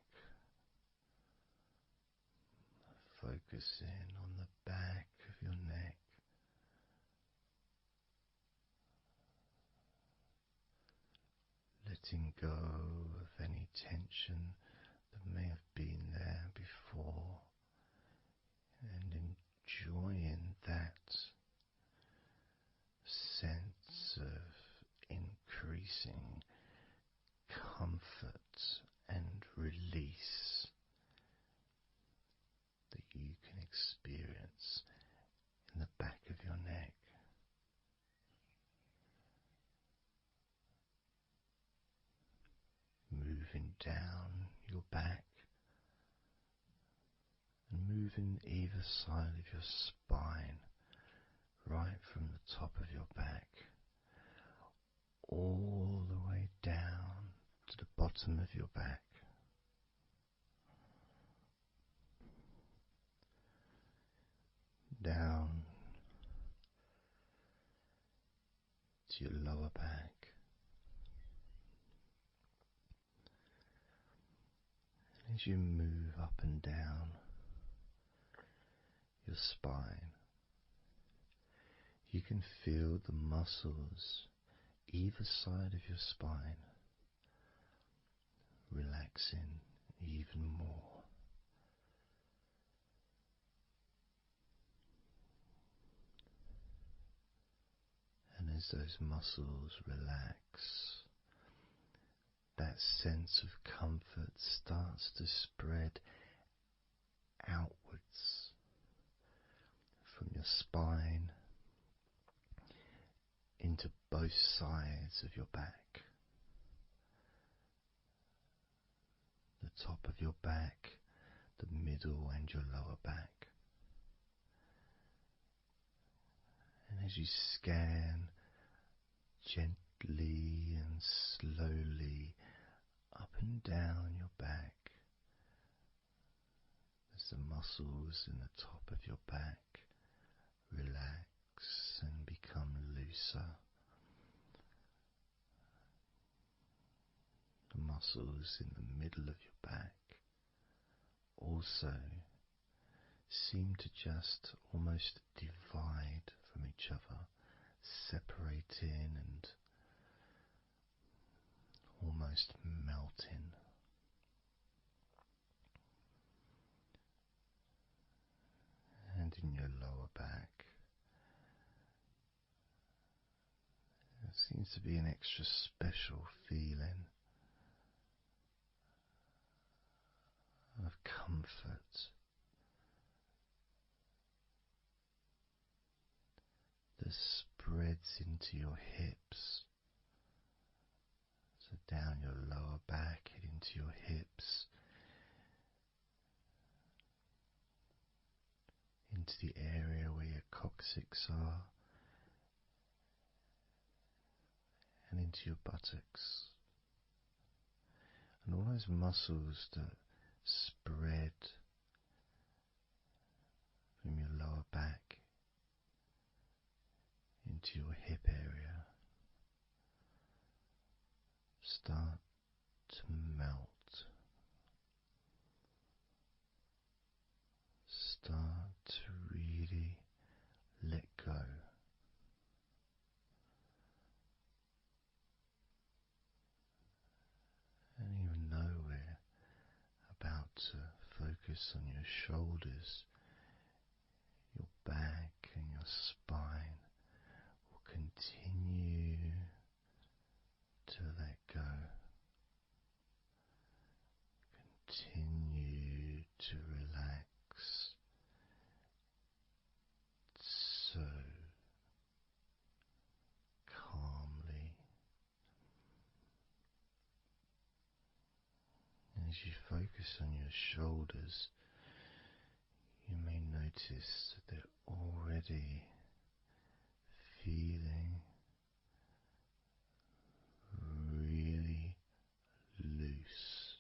focusing on the back of your neck, letting go of any tension that may have been there before, and enjoying that sense of increasing comfort and release that you can experience in the back of your neck. Moving down your back and moving either side of your spine, right from the top of your back all the way down to the bottom of your back. Down to your lower back. As you move up and down your spine, you can feel the muscles either side of your spine relaxing even more. And as those muscles relax, that sense of comfort starts to spread outwards from your spine into both sides of your back, the top of your back, the middle and your lower back. as you scan gently and slowly up and down your back, as the muscles in the top of your back relax and become looser. The muscles in the middle of your back also seem to just almost divide from each other, separating and almost melting. And in your lower back, there seems to be an extra special feeling of comfort that spreads into your hips, so down your lower back and into your hips, into the area where your coccyx are, and into your buttocks, and all those muscles that spread from your lower back into your hip area start to melt, start to really let go. And even though we're about to focus on your shoulders, your back and your spine will continue to let go. Continue to relax so calmly. And as you focus on your shoulders, you may notice that they're already feeling really loose.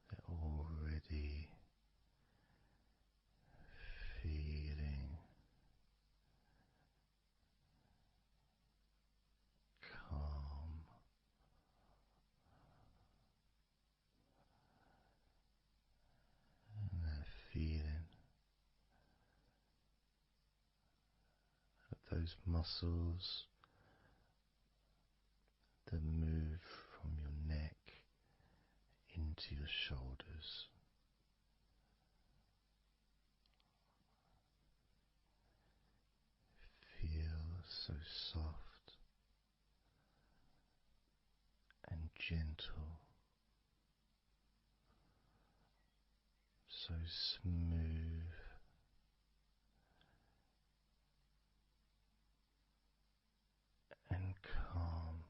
They're already feeling calm. And that feeling of those muscles that move from your neck into your shoulders. Feel so soft and gentle, so smooth and calm.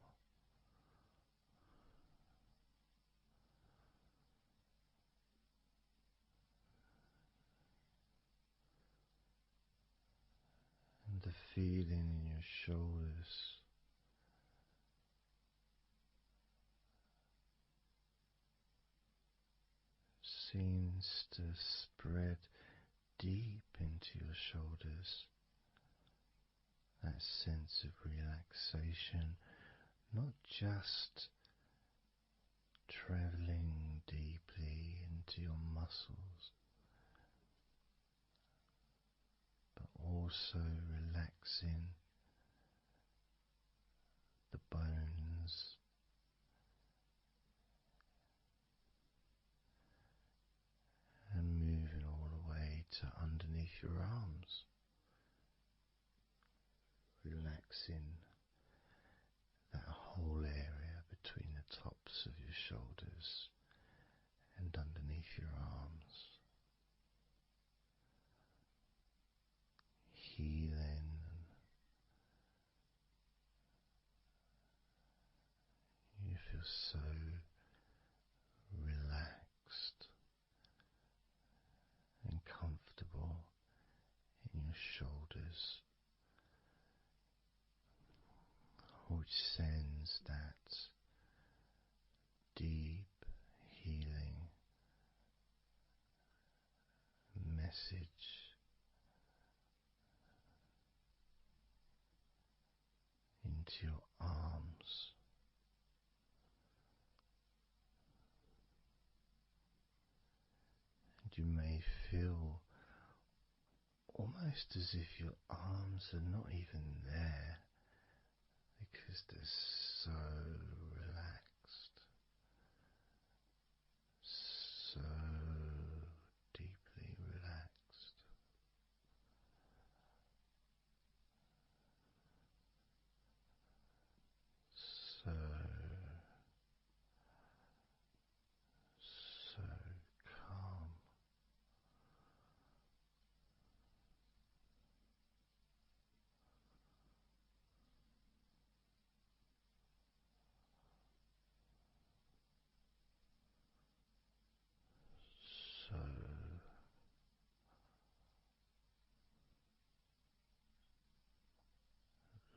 And the feeling in your shoulders seems to spread deep into your shoulders. That sense of relaxation, not just traveling deeply into your muscles, but also relaxing the bones and moving all the way to underneath your arms, relaxing that whole area between the tops of your shoulders and underneath your arms, healing. You feel so relaxed and comfortable which sends that deep healing message into your arms. And you may feel almost as if your arms are not even there because they're so relaxed, so deeply relaxed. So calm. So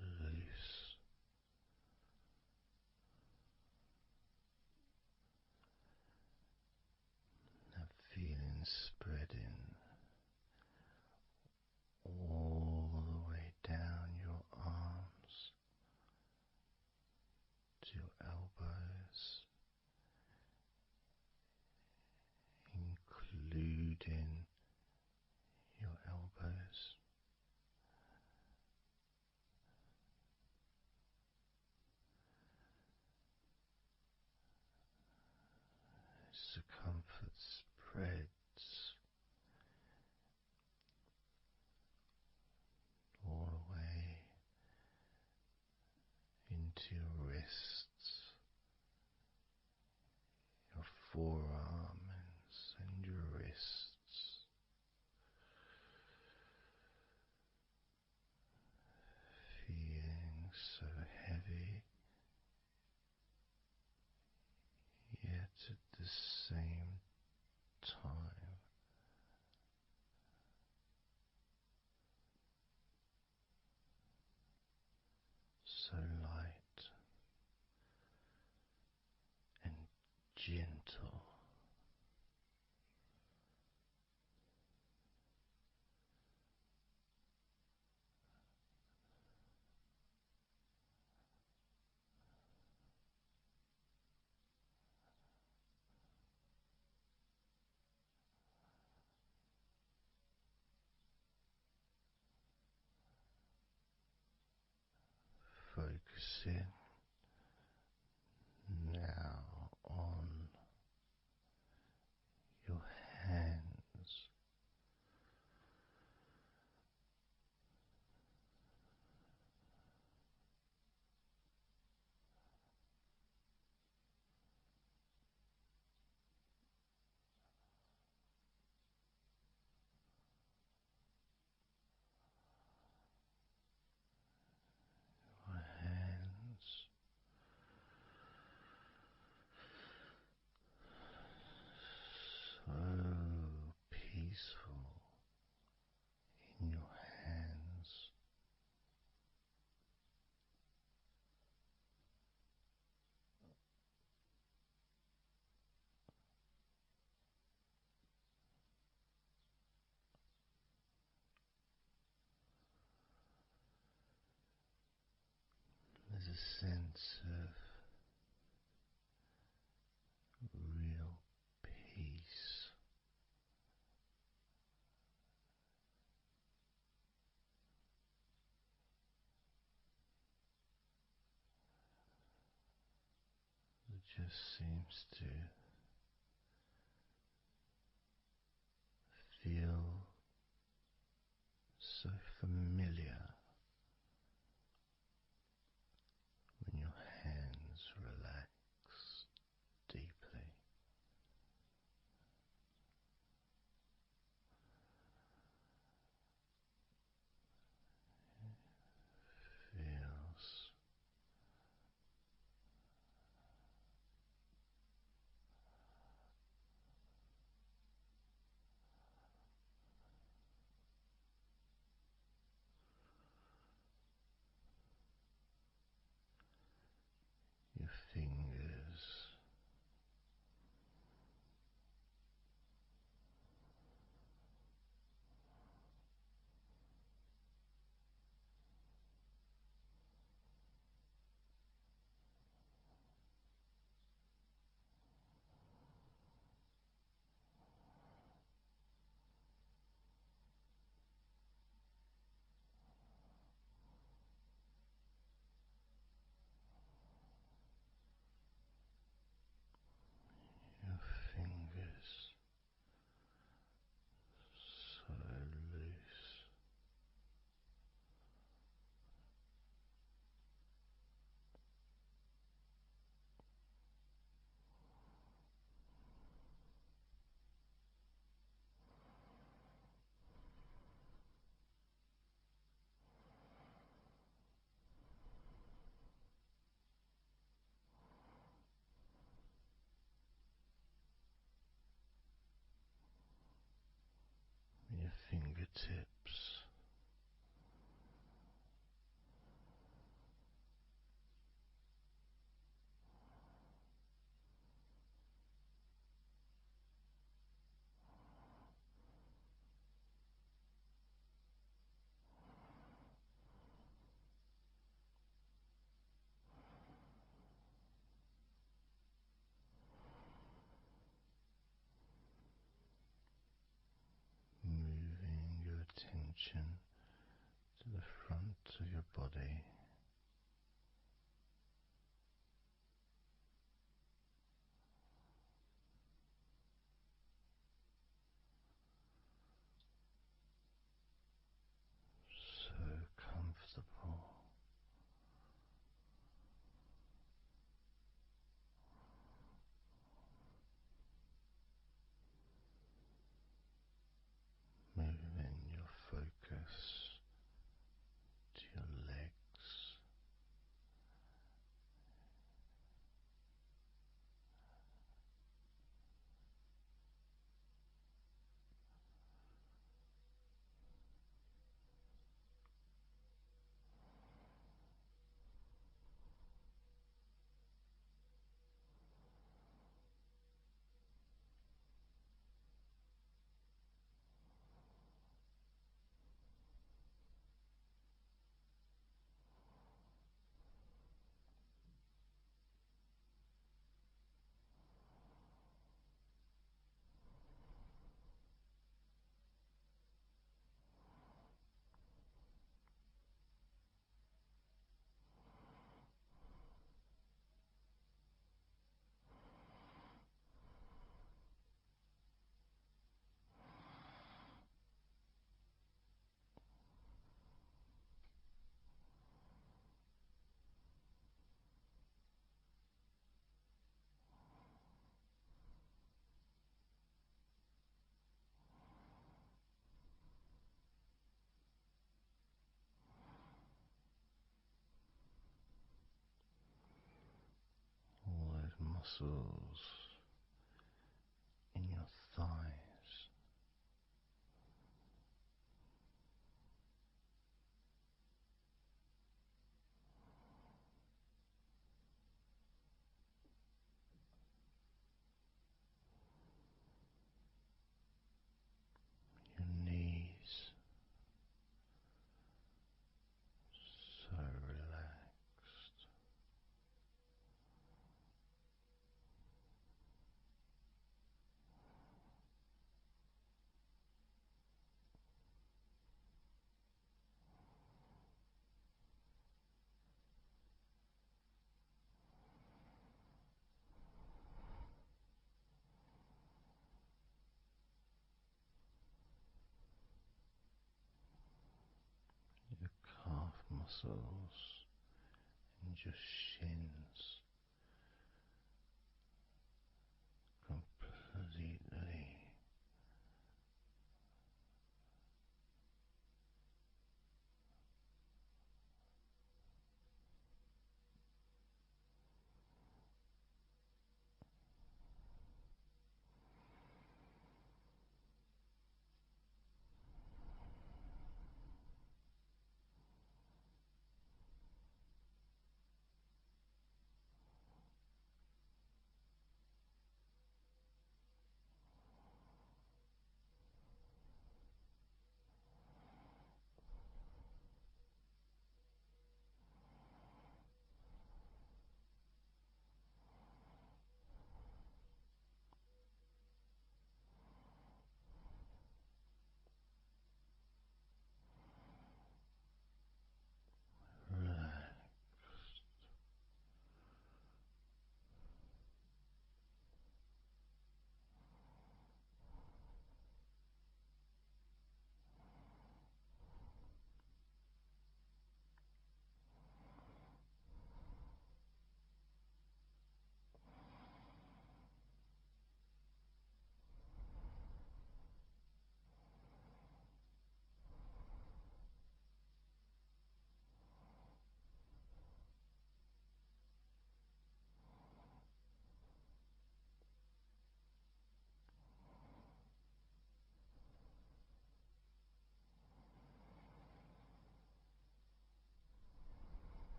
loose. That feeling spreading all the way down your arms to your elbows, including your elbows. Circumference spreads all the way into your wrists, your forearms and your wrists, feeling so heavy, yet at the same time so light and gentle. Focusing now on your hands. Your hands so peaceful in your hands. There's a sense of real peace that just seems to feel so familiar when your hands relax deeply. Feels fingertips. Moving your attention to the front of your body, so comfortable. Moving your focus to your legs, all those muscles in your thighs. Your knees, so relaxed. Your calf muscles and your shins completely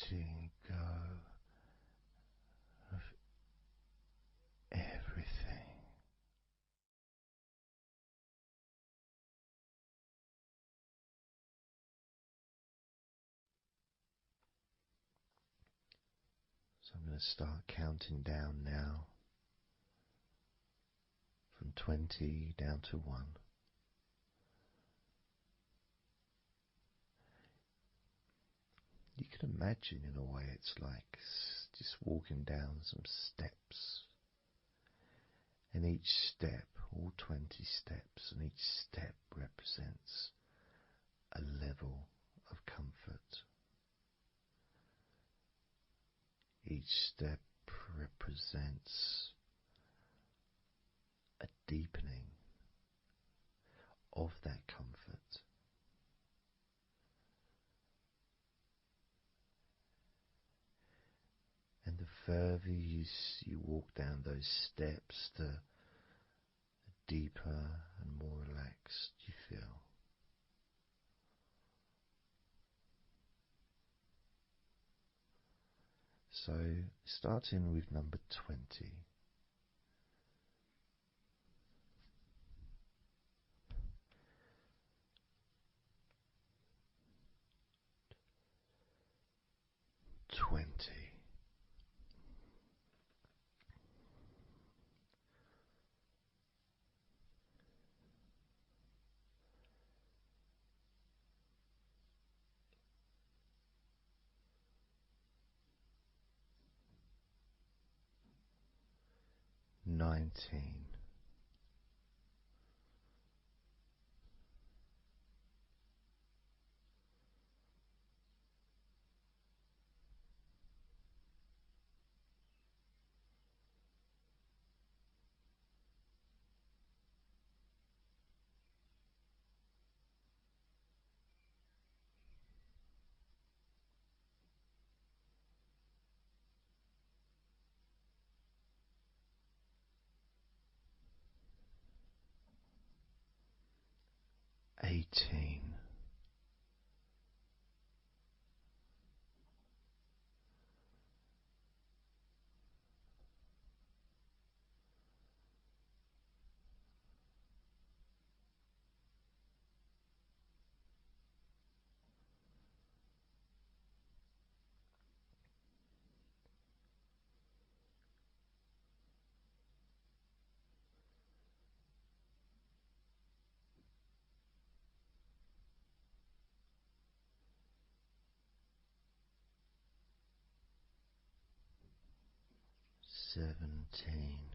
letting go of everything. So I'm going to start counting down now from 20 down to 1. You can imagine, in a way, it's like just walking down some steps. And each step, all 20 steps, and each step represents a level of comfort. Each step represents a deepening of that comfort. And the further you walk down those steps, the deeper and more relaxed you feel. So, starting with number 20. Nineteen. 18. 17. 16.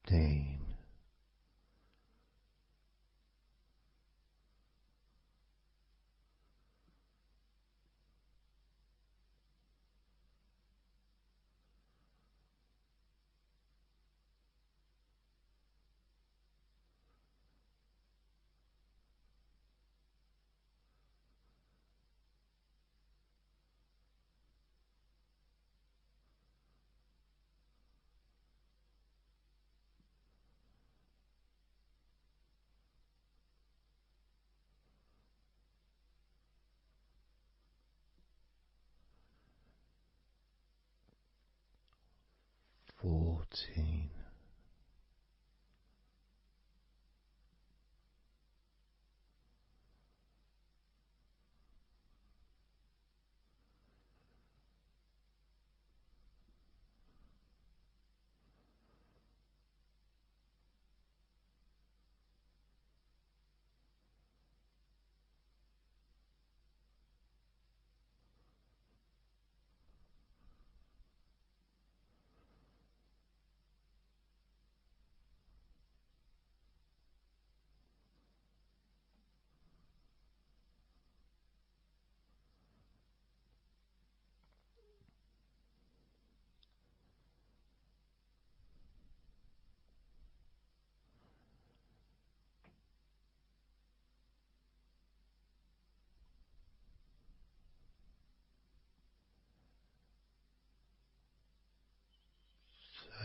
15. 14.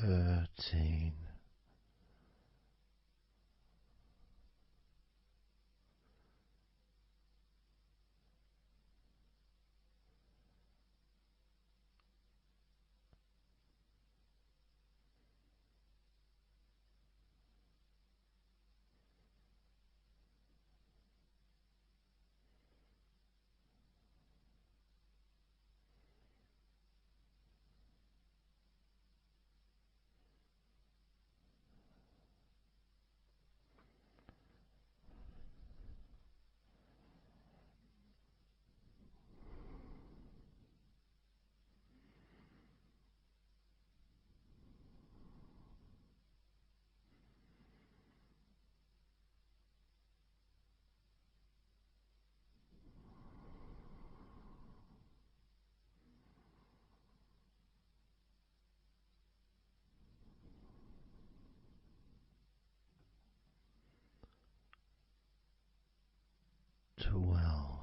13. 12. 11.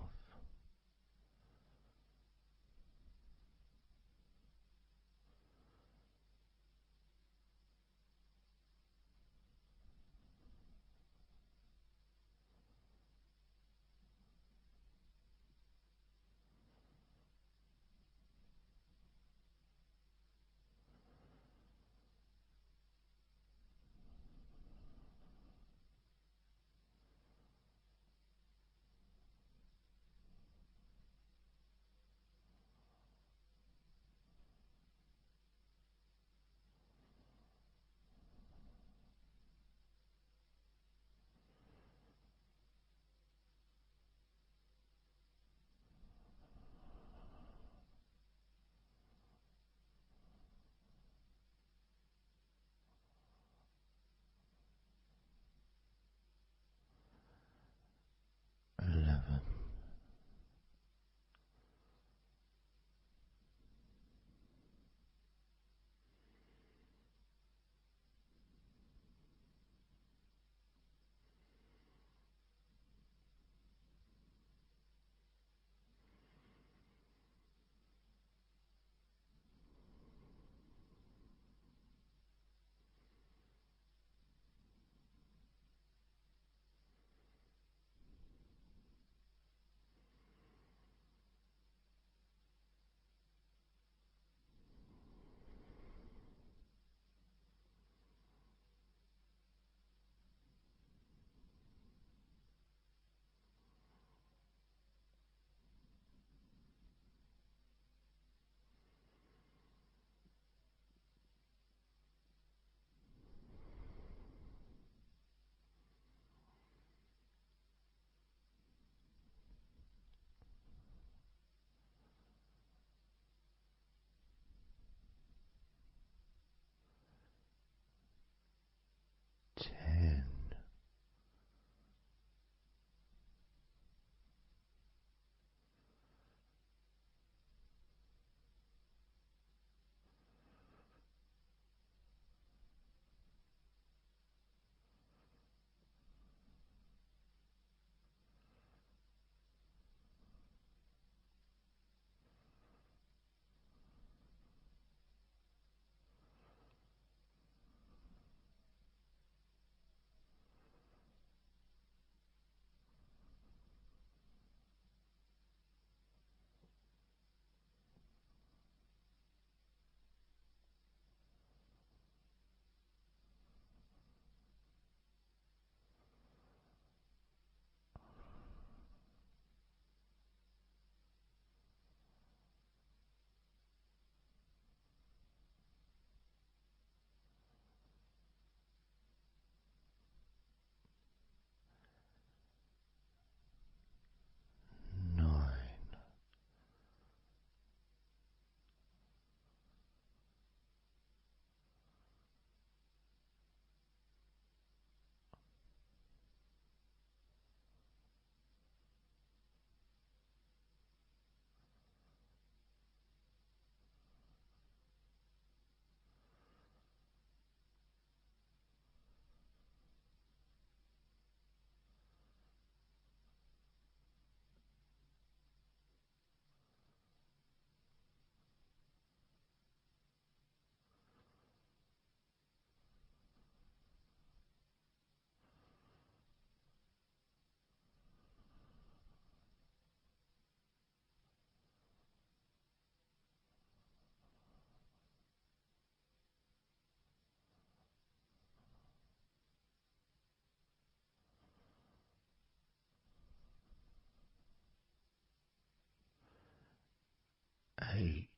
8.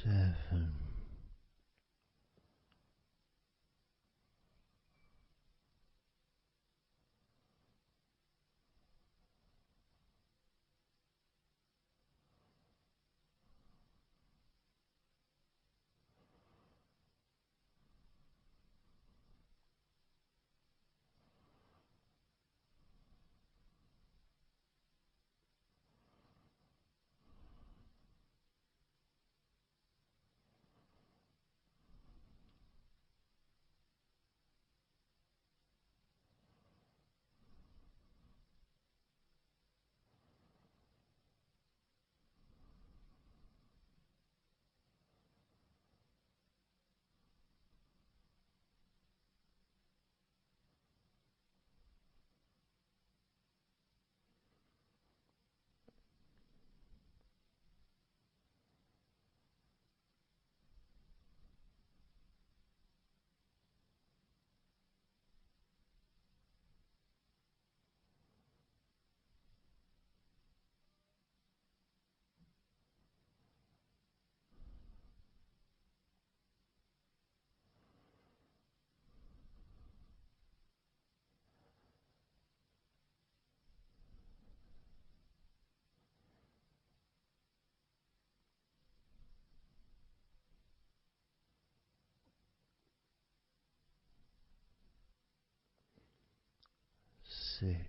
7. 6.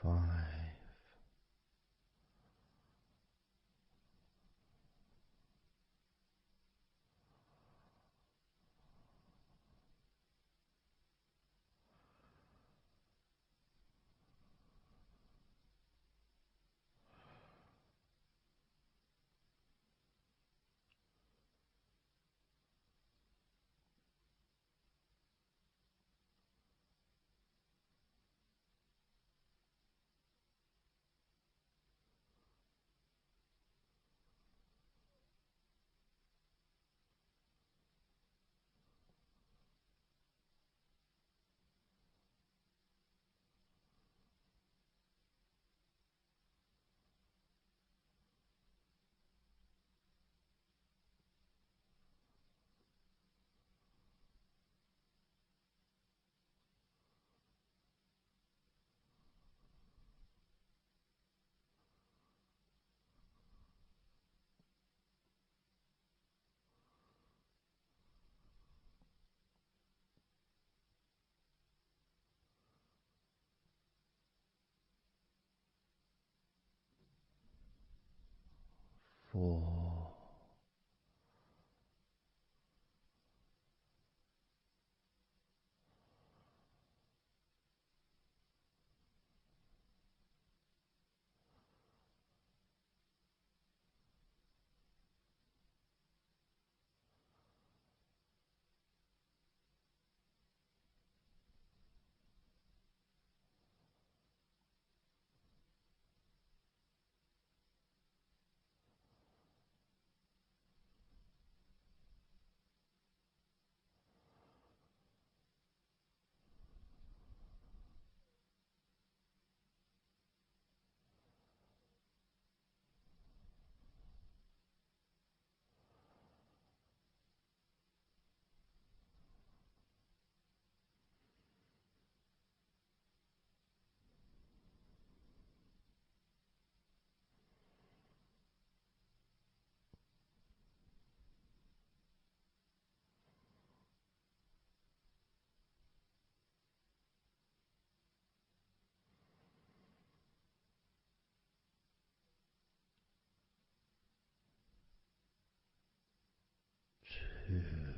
5. 4. 2.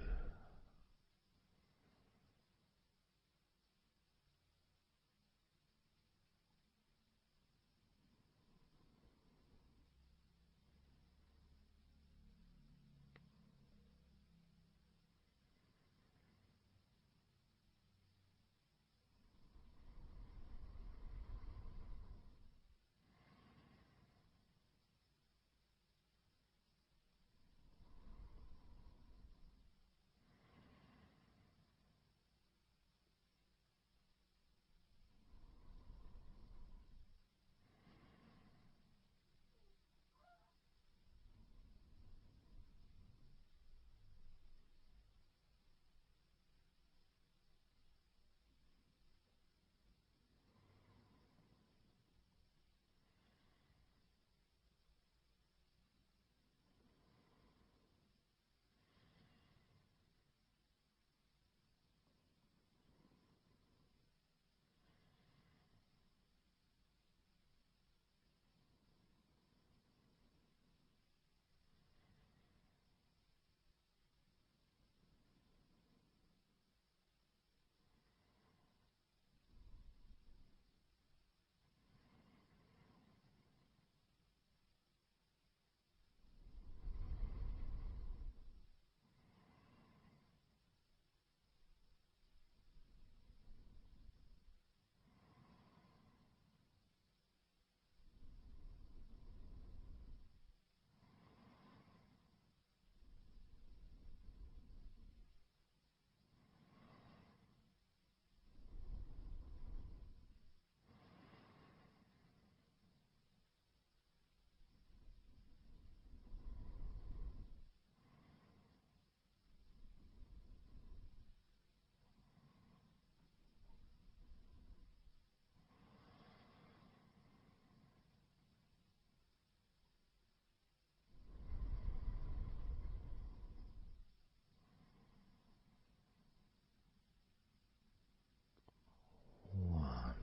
1.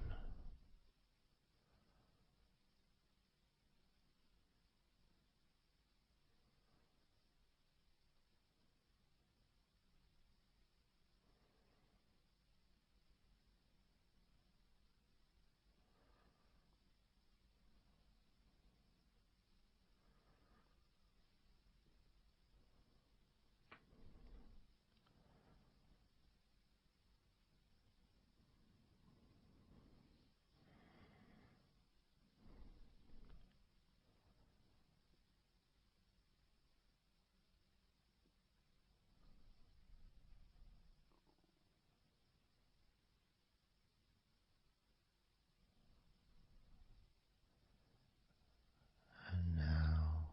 And now,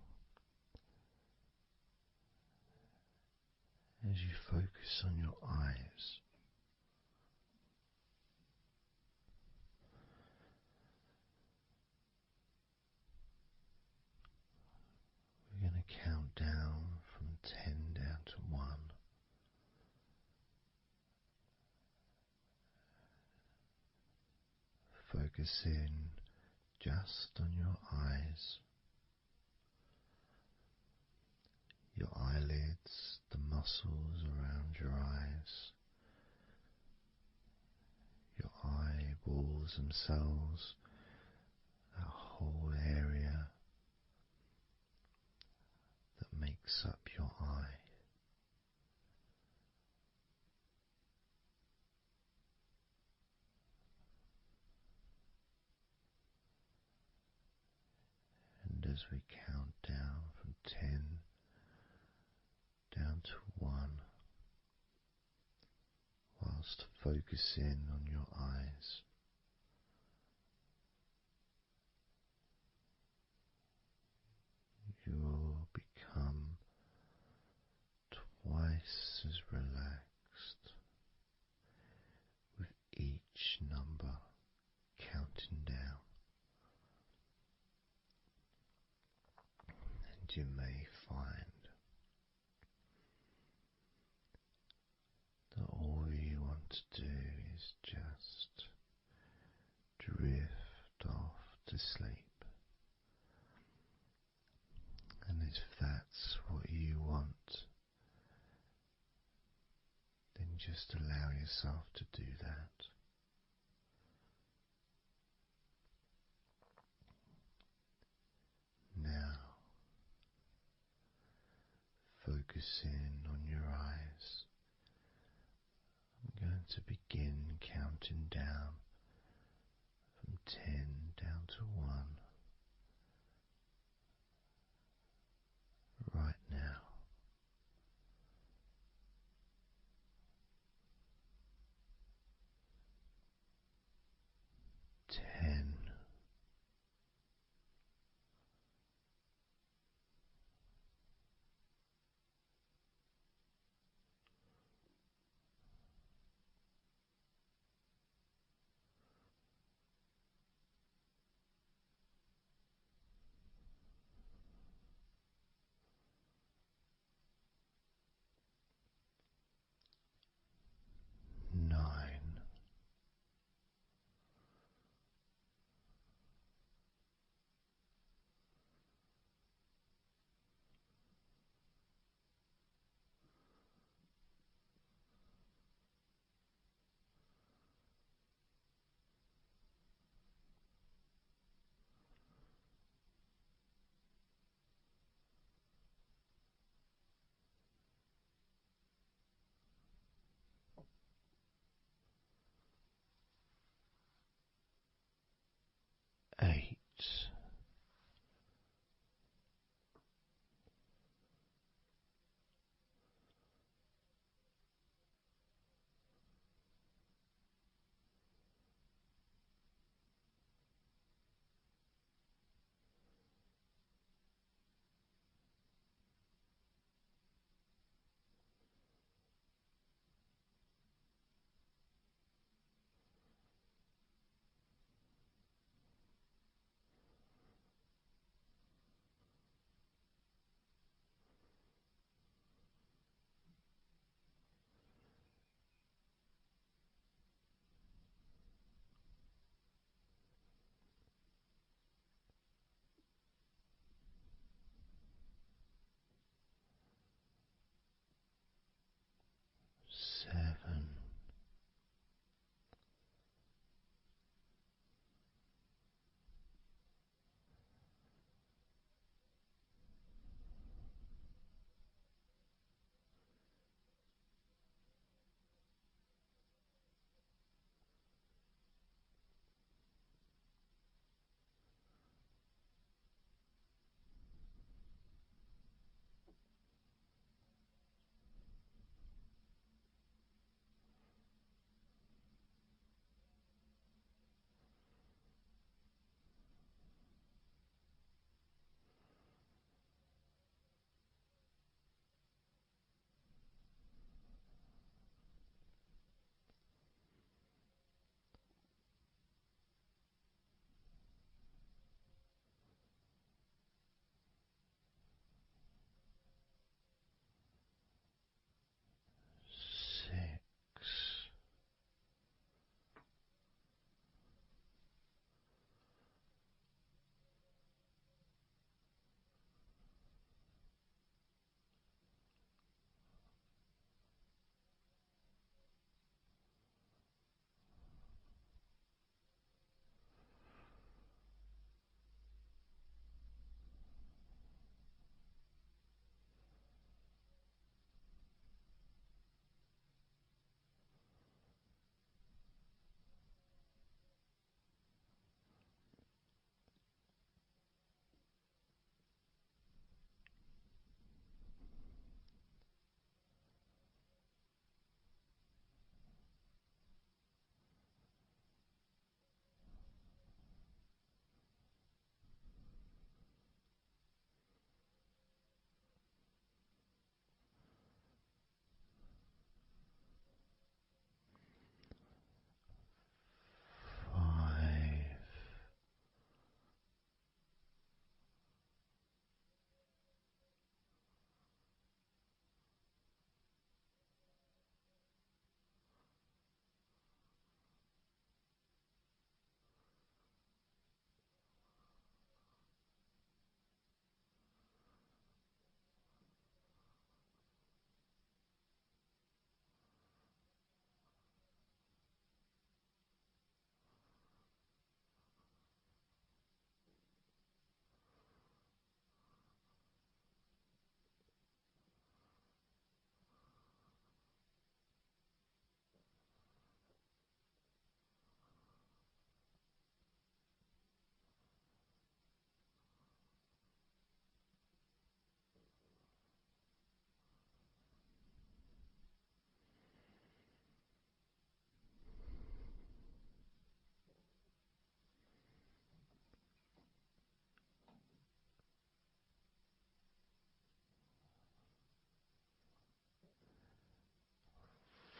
as you focus on your eyes, we're going to count down from 10 down to 1. Focus in just on your eyes. your eyelids, the muscles around your eyes, your eyeballs themselves, that whole area that makes up your eye. And as we count down from 10 down to 1, whilst focusing on your eyes, you'll become twice as relaxed with each number counting down. And you may find that all you want to do is just drift off to sleep. And if that's what you want, then just allow yourself to do that. Now, focusing on your eyes, I'm going to begin counting down from 10 down to 1 right now. 10. 9.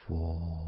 4.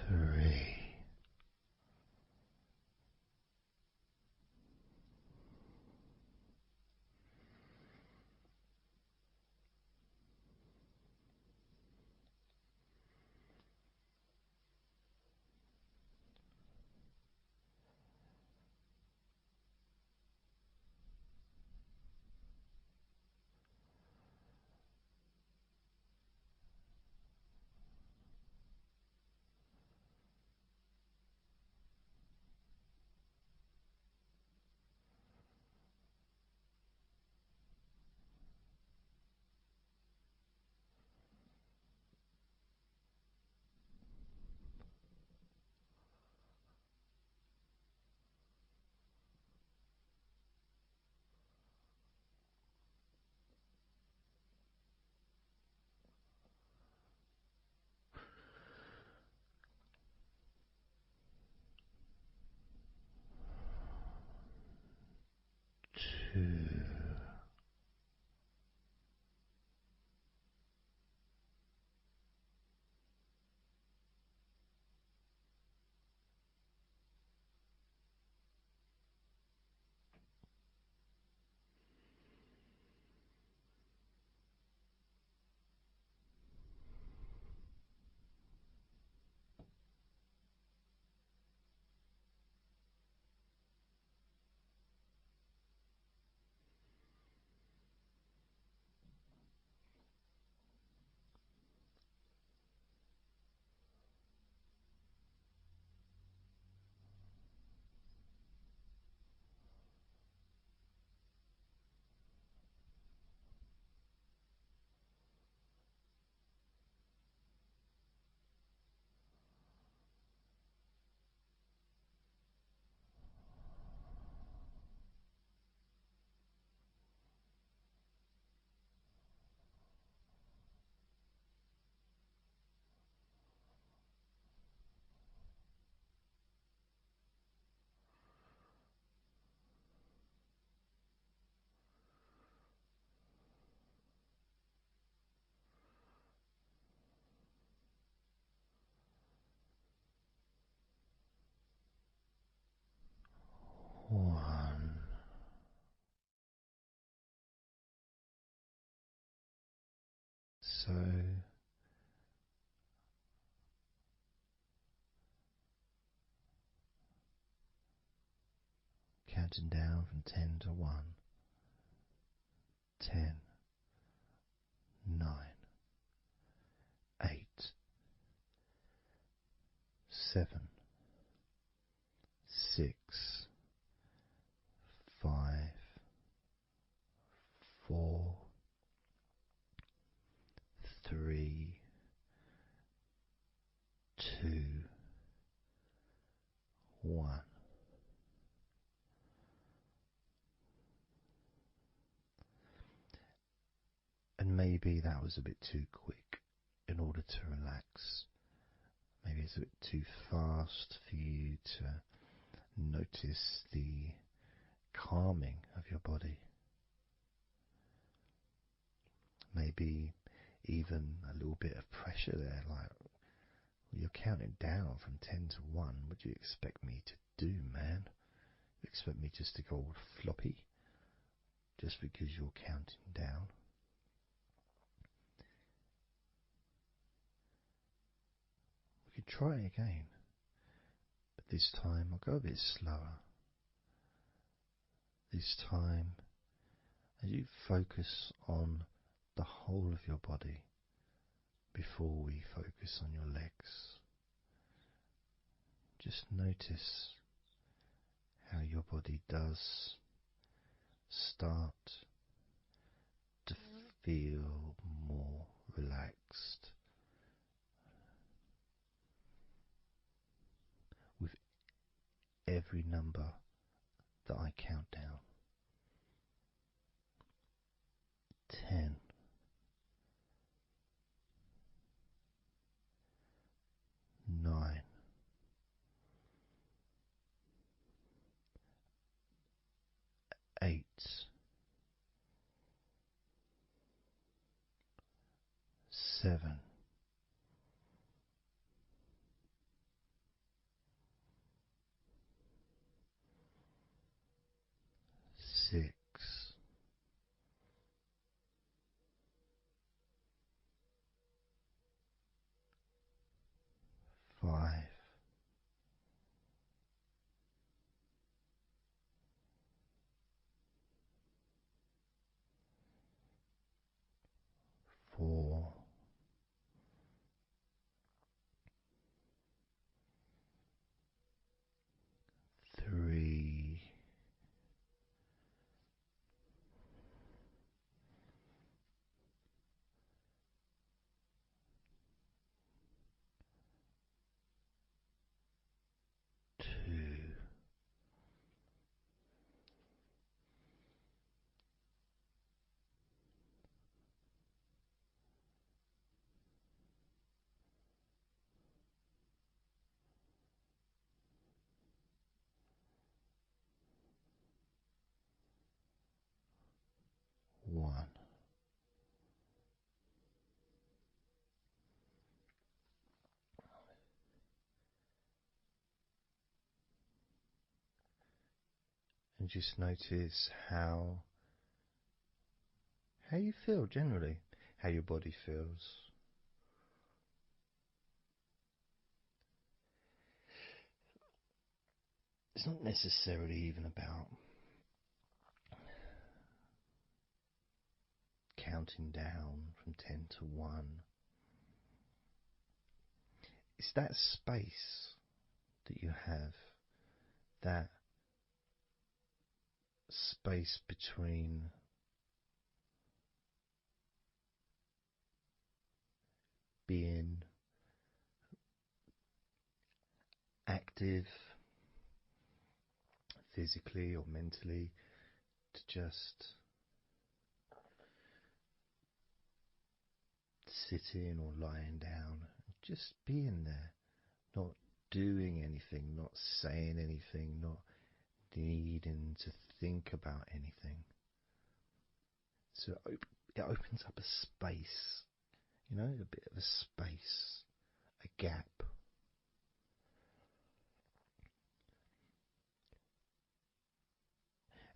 3. Two. One. So counting down from 10 to 1. 10, 9, 8, 7, 6, 5, 4, 3, 2, 1. And maybe that was a bit too quick in order to relax. Maybe it's a bit too fast for you to notice the calming of your body. Maybe even a little bit of pressure there, like You're counting down from 10 to 1. What do you expect me to do, man? You expect me just to go all floppy just because you're counting down? We could try again, but this time I'll go a bit slower. This time, as you focus on the whole of your body before we focus on your legs, just notice how your body does start to feel more relaxed with every number that I count down. 10. 9. 8. 7. 6. 5. 4. 3. 2. 1. And just notice how you feel generally, how your body feels. It's not necessarily even about counting down from 10 to 1. It's that space that you have, that space between being active physically or mentally to just sitting or lying down, just being there, not doing anything, not saying anything, not needing to think about anything. So it opens up a space, a bit of a space, a gap.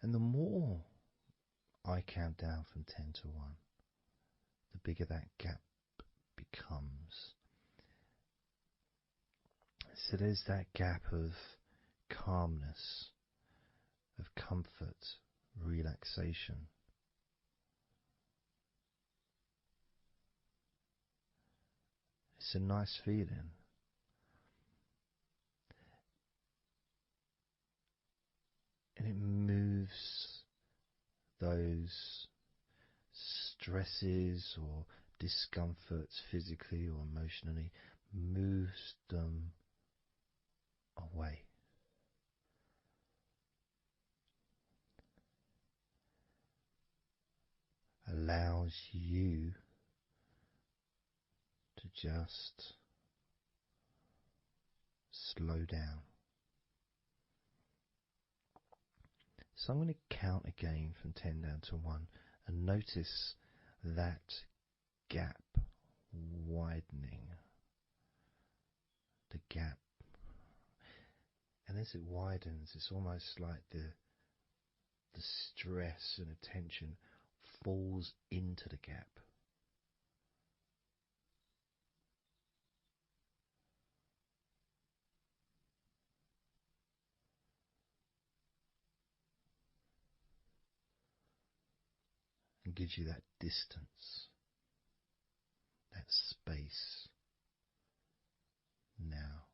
And the more I count down from 10 to 1, the bigger that gap becomes. So there's that gap of calmness, of comfort, relaxation. It's a nice feeling. And it moves those stresses or discomforts physically or emotionally, moves them away. Allows you to just slow down. So I'm going to count again from 10 down to 1 and notice that gap widening. the gap. And as it widens, it's almost like the stress and attention falls into the gap. And gives you that distance, that space. Now,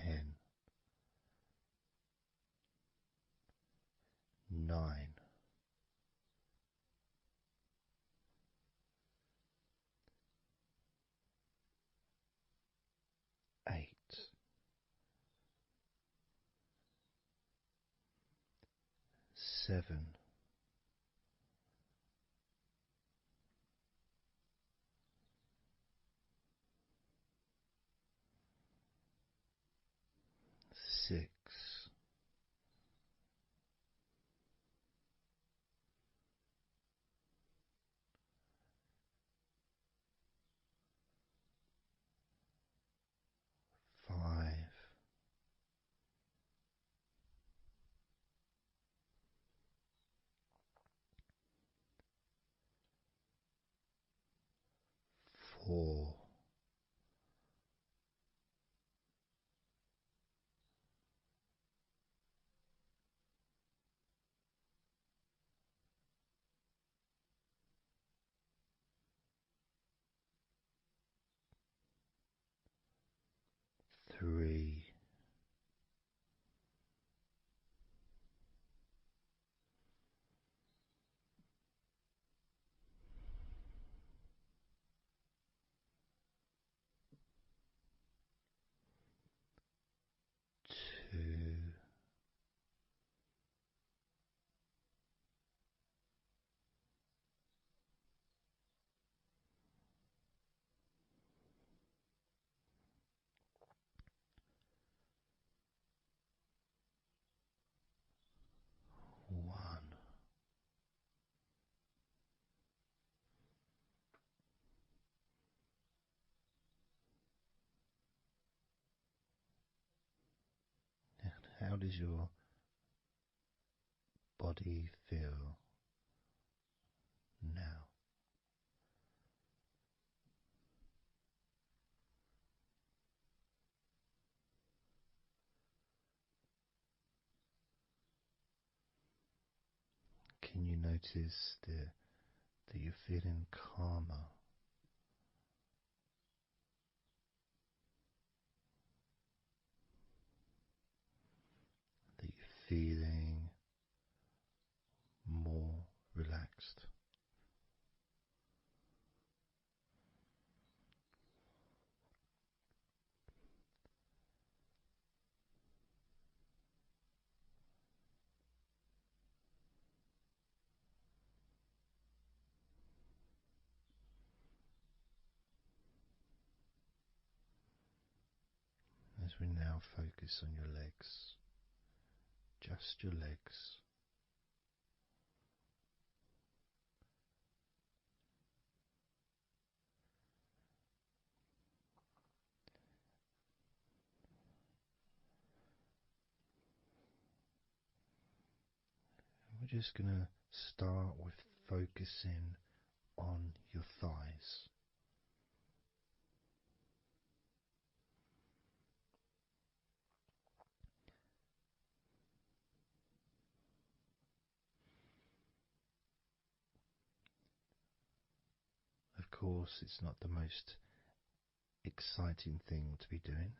10, 9, 8, 7, 6, 5, 4, 3, 2, 1. How does your body feel now? Can you notice that you're feeling calmer? That you're feeling more relaxed? As we now focus on your legs, just your legs. We're just going to start with focusing on your thighs. Of course, it's not the most exciting thing to be doing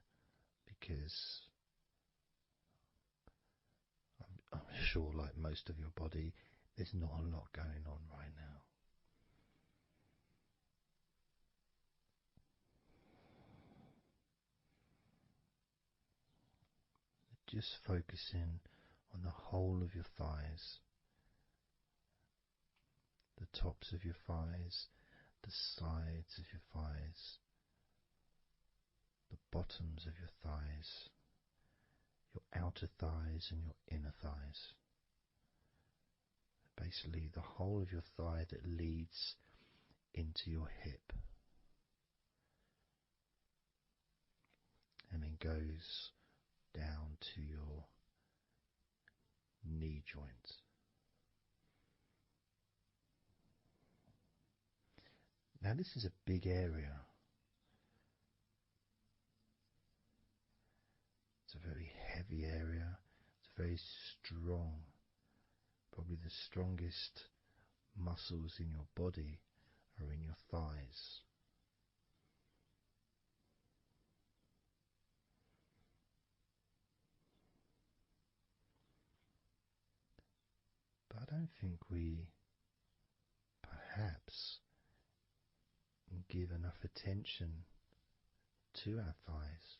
because I'm sure, like most of your body, there's not a lot going on right now. Just focusing on the whole of your thighs, the tops of your thighs, the sides of your thighs, the bottoms of your thighs, your outer thighs and your inner thighs. Basically, the whole of your thigh that leads into your hip. goes down to your knee joint. Now this is a big area. It's a very heavy area. It's very strong. Probably the strongest muscles in your body are in your thighs. But I don't think we perhaps give enough attention to our thighs.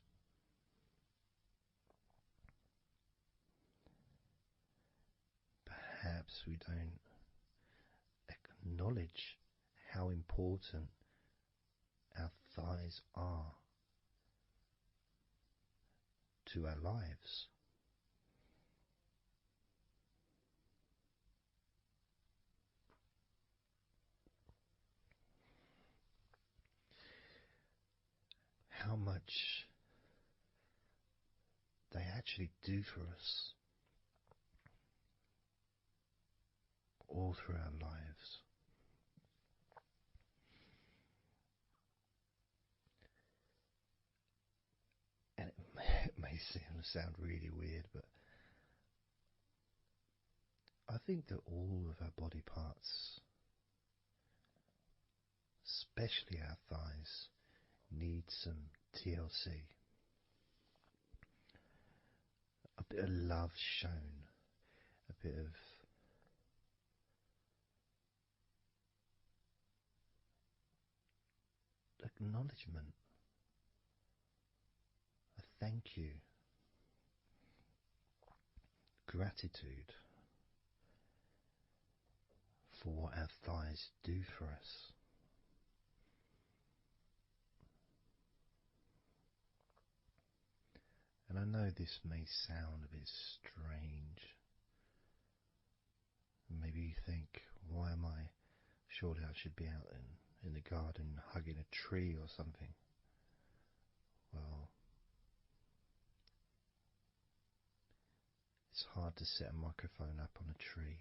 Perhaps we don't acknowledge how important our thighs are to our lives. How much they actually do for us all through our lives. And it may sound really weird, but I think that all of our body parts, especially our thighs, need some TLC. A bit of love shown, a bit of acknowledgement, a thank you, gratitude for what our thighs do for us. And I know this may sound a bit strange. Maybe you think, why am I? Surely I should be out in the garden hugging a tree or something. Well, it's hard to set a microphone up on a tree.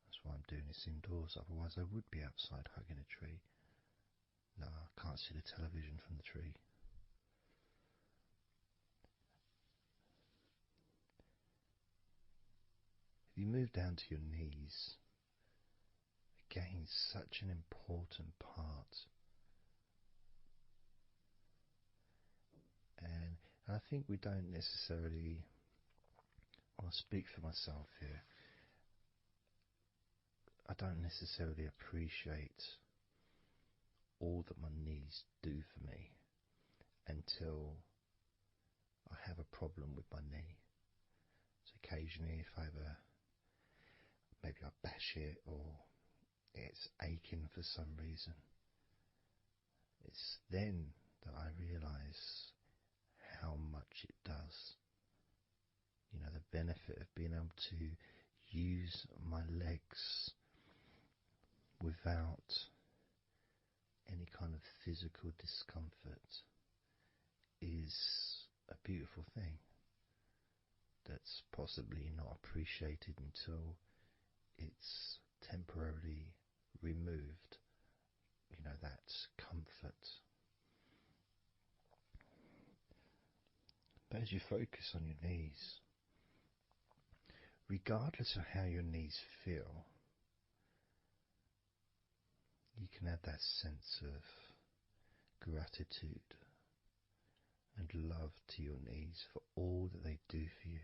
That's why I'm doing this indoors. Otherwise I would be outside hugging a tree. No, I can't see the television from the tree. If you move down to your knees, again, such an important part. And I think we don't necessarily, I'll speak for myself here, I don't necessarily appreciate all that my knees do for me until I have a problem with my knee. So occasionally if I maybe I bash it or it's aching for some reason, it's then that I realise how much it does. You know, the benefit of being able to use my legs without any kind of physical discomfort is a beautiful thing that's possibly not appreciated until it's temporarily removed, you know, that comfort. But as you focus on your knees, regardless of how your knees feel, you can have that sense of gratitude and love to your knees for all that they do for you.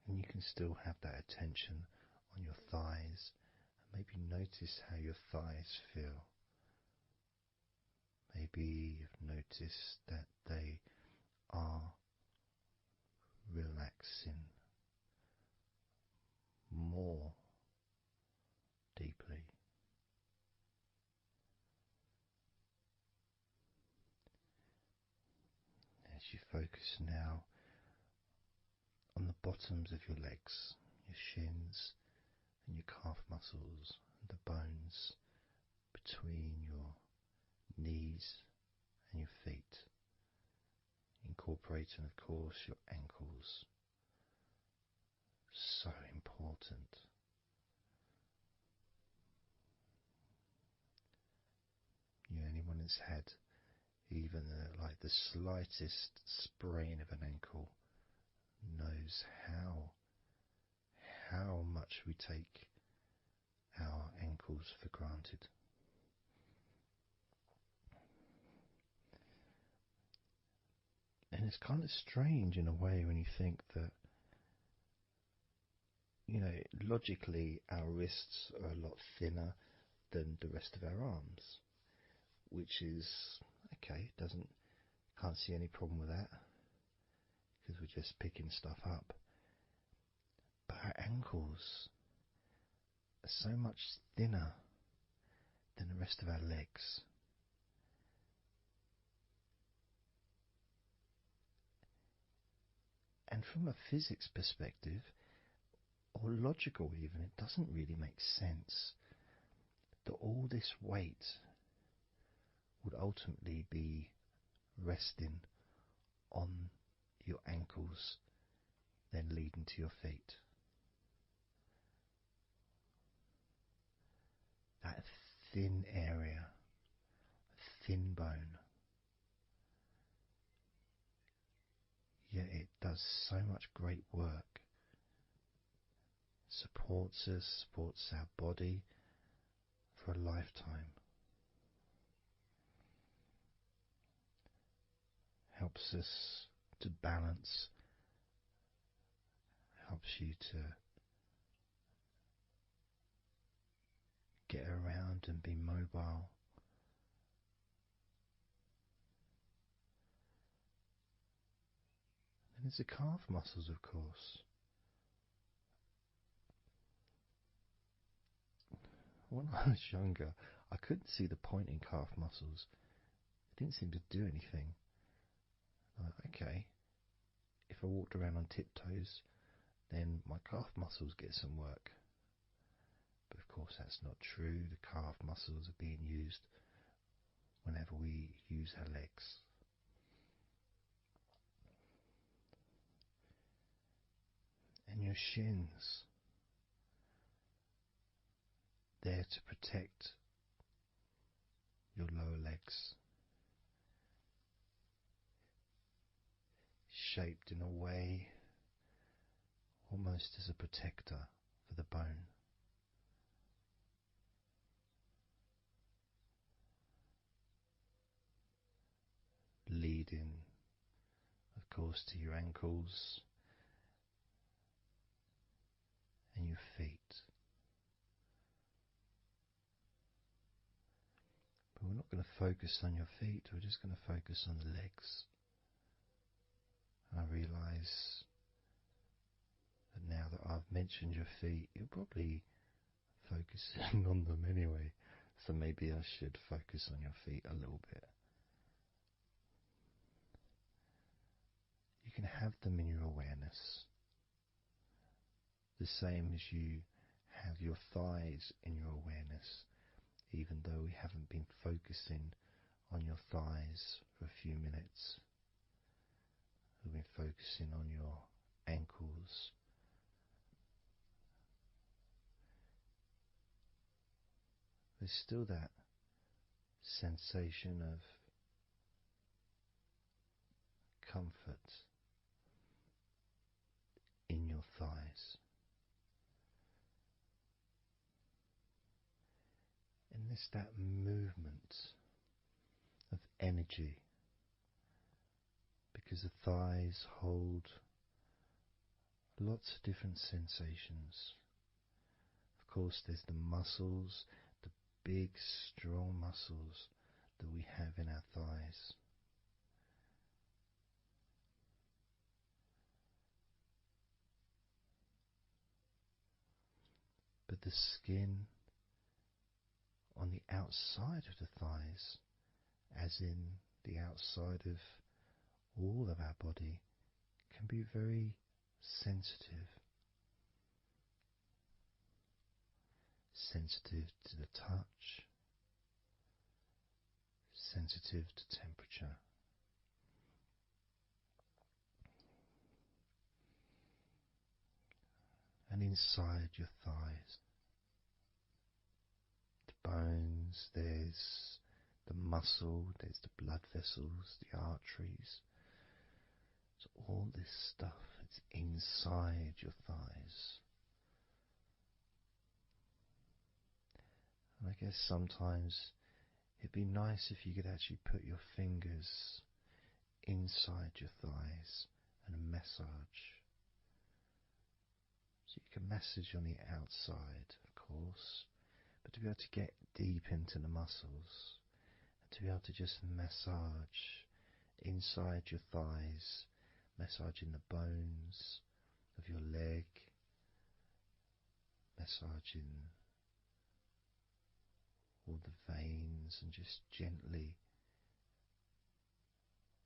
And you can still have that attention on your thighs and maybe notice how your thighs feel. Maybe you've noticed that they are relaxing more deeply. As you focus now on the bottoms of your legs, your shins, and your calf muscles, and the bones between your knees and your feet, incorporating, of course, your ankles. So important. Anyone that's had even like the slightest sprain of an ankle knows how much we take our ankles for granted. And it's kind of strange in a way when you think that, logically our wrists are a lot thinner than the rest of our arms, which is okay, can't see any problem with that because we're just picking stuff up. But our ankles are so much thinner than the rest of our legs. And from a physics perspective, or logical even, it doesn't really make sense that all this weight would ultimately be resting on your ankles, then leading to your feet. That thin area, thin bone, yet it does so much great work. Supports us, supports our body for a lifetime. Helps us to balance, helps you to get around and be mobile. And there's the calf muscles, of course. When I was younger, I couldn't see the point in calf muscles. It didn't seem to do anything. Okay, if I walked around on tiptoes, then my calf muscles get some work. But of course that's not true. The calf muscles are being used whenever we use our legs. And your shins, there to protect your lower legs. Shaped in a way almost as a protector for the bone. Leading, of course, to your ankles and your feet. But we're not going to focus on your feet, we're just going to focus on the legs. I realise that now that I've mentioned your feet, you're probably focusing on them anyway. So maybe I should focus on your feet a little bit. You can have them in your awareness. The same as you have your thighs in your awareness, even though we haven't been focusing on your thighs for a few minutes. We've been focusing on your ankles. There's still that sensation of comfort in your thighs. And there's that movement of energy, because the thighs hold lots of different sensations. Of course, there's the muscles, the big, strong muscles that we have in our thighs. But the skin on the outside of the thighs, as in the outside of all of our body, can be very sensitive. sensitive to the touch, sensitive to temperature. And inside your thighs, the bones, there's the muscle, there's the blood vessels, the arteries. So all this stuff, it's inside your thighs. And I guess sometimes it'd be nice if you could actually put your fingers inside your thighs and massage. So you can massage on the outside, of course, but to be able to get deep into the muscles, and to be able to just massage inside your thighs, massaging the bones of your leg, massaging all the veins, and just gently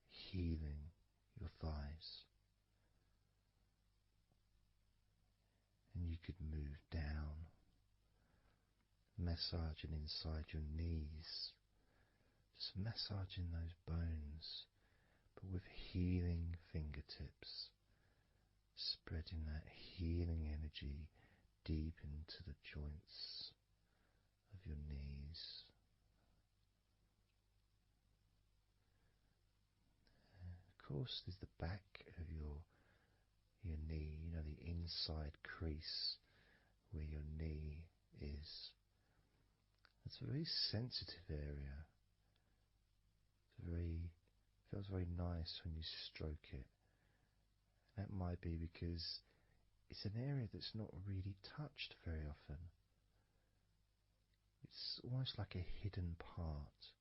healing your thighs. And you could move down, massaging inside your knees, just massaging those bones, but with healing fingertips, spreading that healing energy deep into the joints of your knees. Of course, there's the back of your knee, the inside crease where your knee is. It's a very sensitive area. Feels very nice when you stroke it. That might be because it's an area that's not really touched very often. It's almost like a hidden part,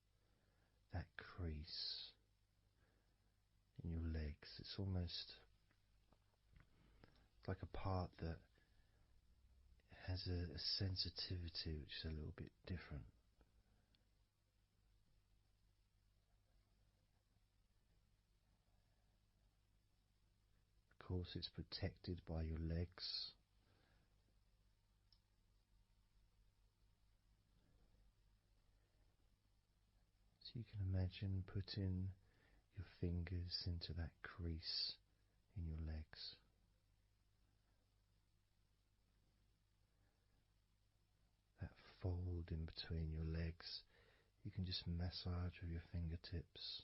that crease in your legs. It's almost like a part that has a sensitivity which is a little bit different. Of course, it's protected by your legs. So you can imagine putting your fingers into that crease in your legs. That fold in between your legs, you can just massage with your fingertips.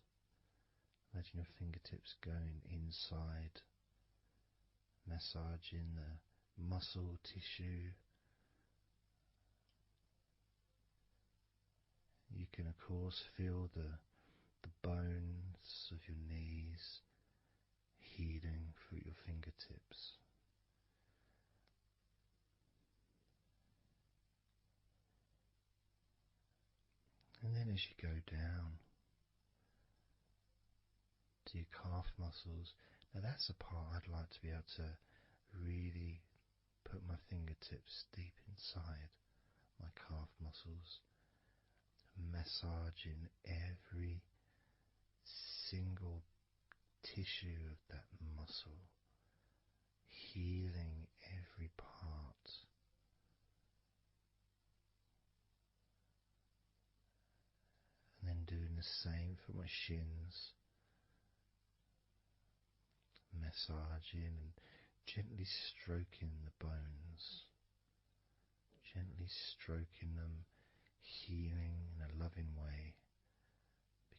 Imagine your fingertips going inside, massaging the muscle tissue. You can of course feel the bones of your knees healing through your fingertips. And then as you go down to your calf muscles, now that's a part I'd like to be able to really put my fingertips deep inside my calf muscles, massaging every single tissue of that muscle, healing every part. And then doing the same for my shins, massaging and gently stroking the bones, gently stroking them, healing in a loving way,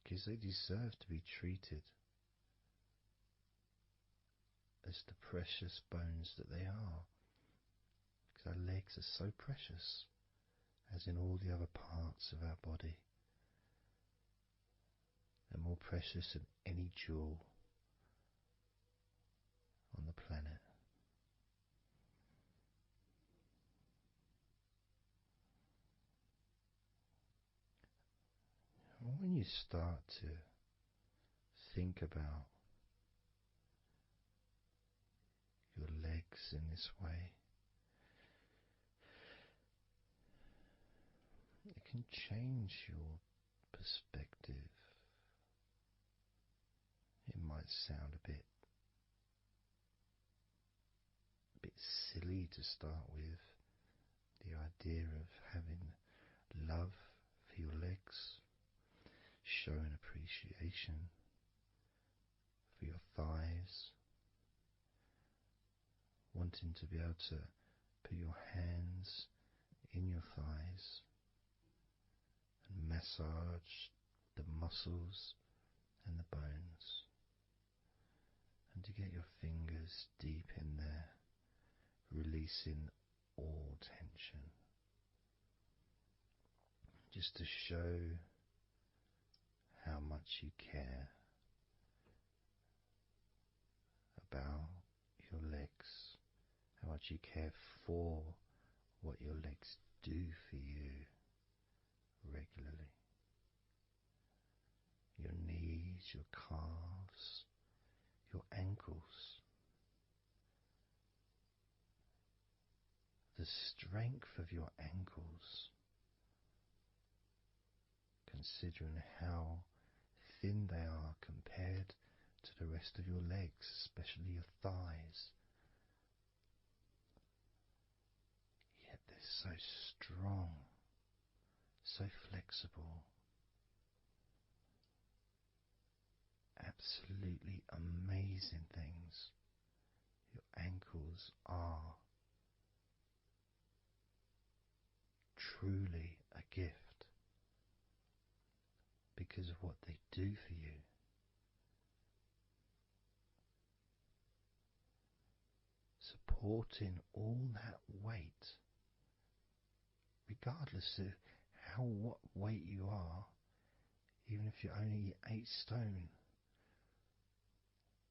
because they deserve to be treated as the precious bones that they are, because our legs are so precious, as in all the other parts of our body. They're more precious than any jewel on the planet. And when you start to think about your legs in this way, it can change your perspective. It might sound a bit silly to start with, the idea of sensation for your thighs, wanting to be able to put your hands in your thighs and massage the muscles and the bones, and to get your fingers deep in there, releasing all tension, just to show how much you care about your legs, how much you care for what your legs do for you regularly. Your knees, your calves, your ankles, the strength of your ankles, considering how thin they are compared to the rest of your legs, especially your thighs. Yet they're so strong, so flexible, absolutely amazing things. Your ankles are truly a gift because of what they do for you. Supporting all that weight, regardless of what weight you are, even if you're only 8 stone,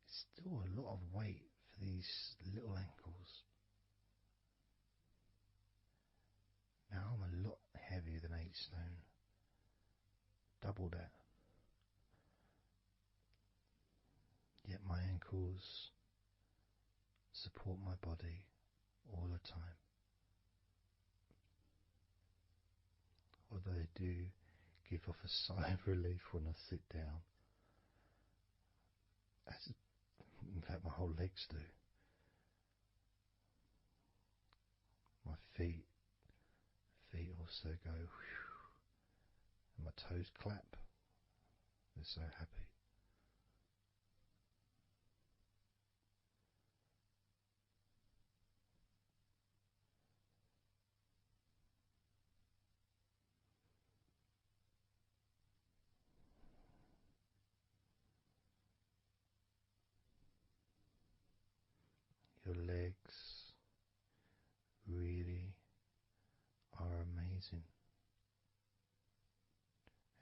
it's still a lot of weight for these little ankles. Now I'm a lot heavier than 8 stone, double that. Yet my ankles support my body all the time. Although they do give off a sigh of relief when I sit down. In fact, my whole legs do. My feet also go whew, and my toes clap. They're so happy. Your legs really are amazing.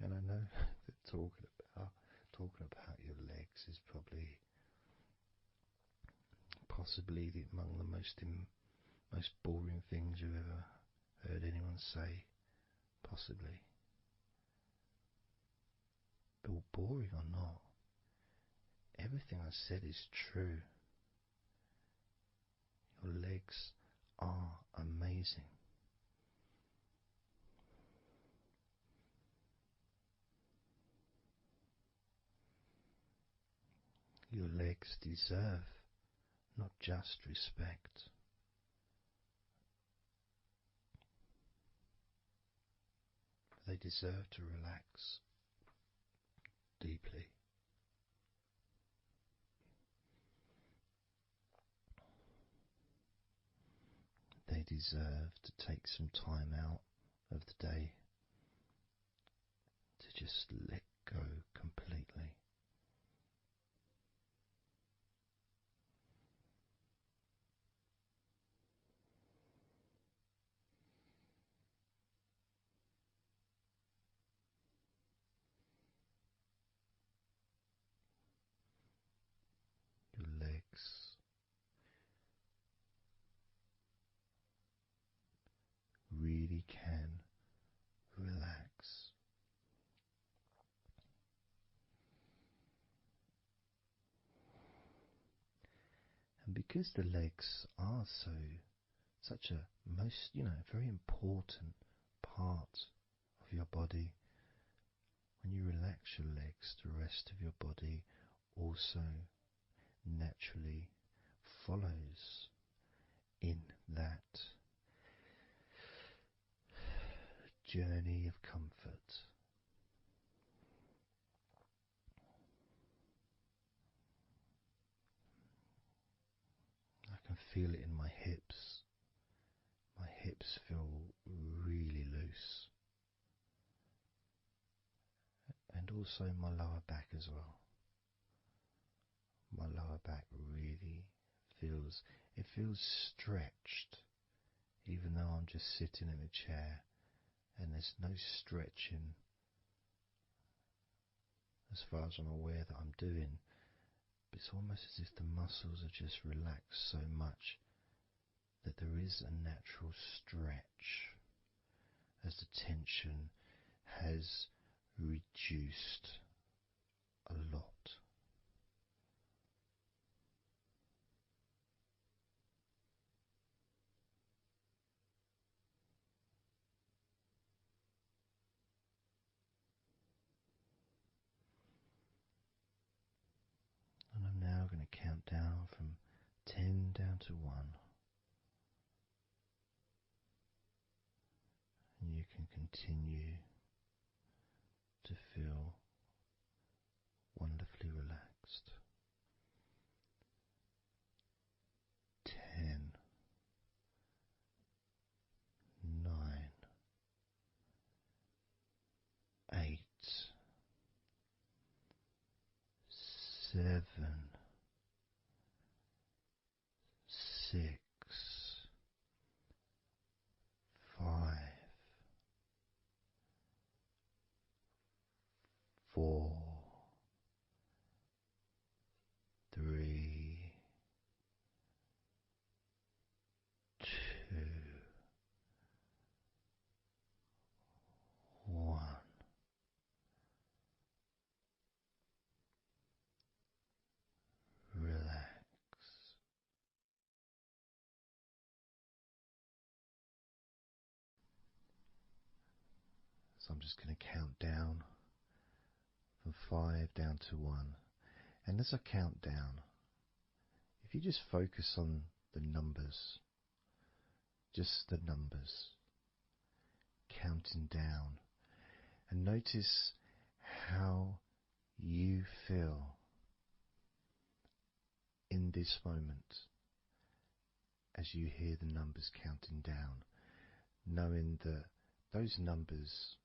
And I know that talking about your legs is possibly among the most boring things you've ever heard anyone say, possibly. But boring or not, everything I said is true. Your legs are amazing. Your legs deserve not just respect, but they deserve to relax deeply. They deserve to take some time out of the day to just let go completely. Your legs really can relax. And because the legs are such a very important part of your body, when you relax your legs, the rest of your body also naturally follows in that journey of comfort. feel it in my hips. My hips feel really loose. And also my lower back as well. My lower back really feels stretched, even though I'm just sitting in a chair and there's no stretching as far as I'm aware that I'm doing. But it's almost as if the muscles are just relaxed so much that there is a natural stretch as the tension has reduced a lot. And I'm now going to count down from 10 down to 1. And you can continue to feel wonderfully relaxed. 10, 9, 8, 7, 6, 5, 4, 3, 2, 1. Relax. So I'm just going to count down from 5 down to 1. And as I count down, if you just focus on the numbers, just the numbers, counting down, and notice how you feel in this moment as you hear the numbers counting down, knowing that those numbers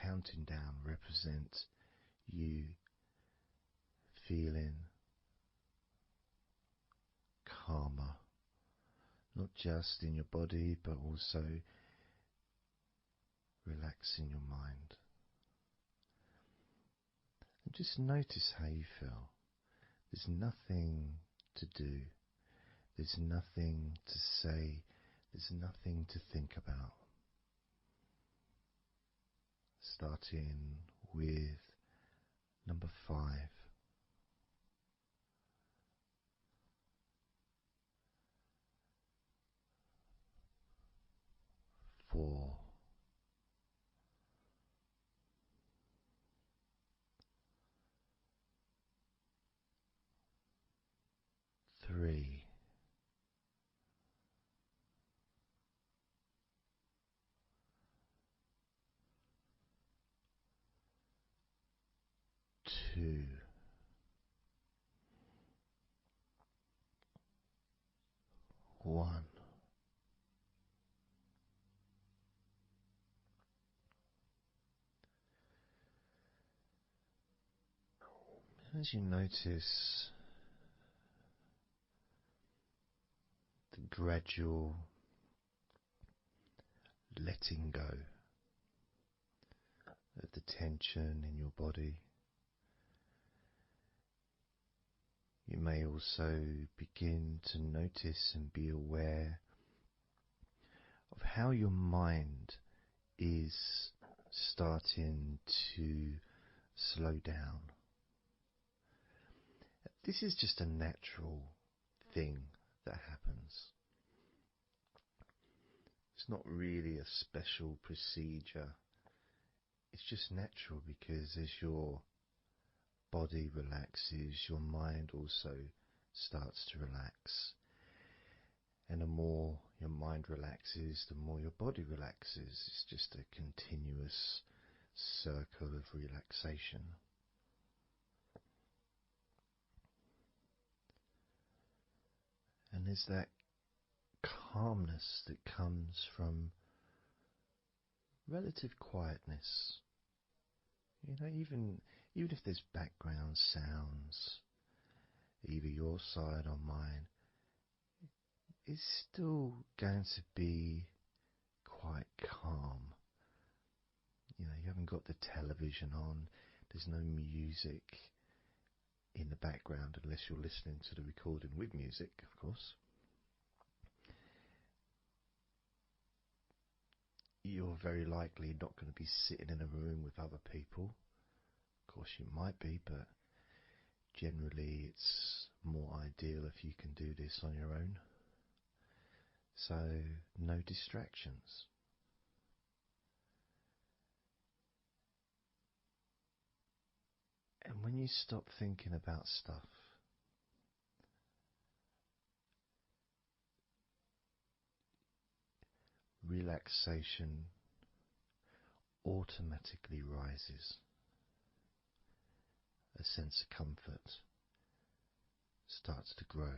counting down represent you feeling calmer, not just in your body but also relaxing your mind. And just notice how you feel. There's nothing to do, there's nothing to say, there's nothing to think about. Starting with number 5. 4. 3. 2. 1. As you notice the gradual letting go of the tension in your body, you may also begin to notice and be aware of how your mind is starting to slow down. This is just a natural thing that happens. It's not really a special procedure. It's just natural because as your body relaxes, your mind also starts to relax. And the more your mind relaxes, the more your body relaxes. It's just a continuous circle of relaxation. And there's that calmness that comes from relative quietness. You know, even if there's background sounds, either your side or mine, it's still going to be quite calm. You know, you haven't got the television on, there's no music in the background unless you're listening to the recording with music, of course. You're very likely not going to be sitting in a room with other people. Of course you might be, but generally it's more ideal if you can do this on your own. So no distractions. And when you stop thinking about stuff, relaxation automatically rises. A sense of comfort starts to grow.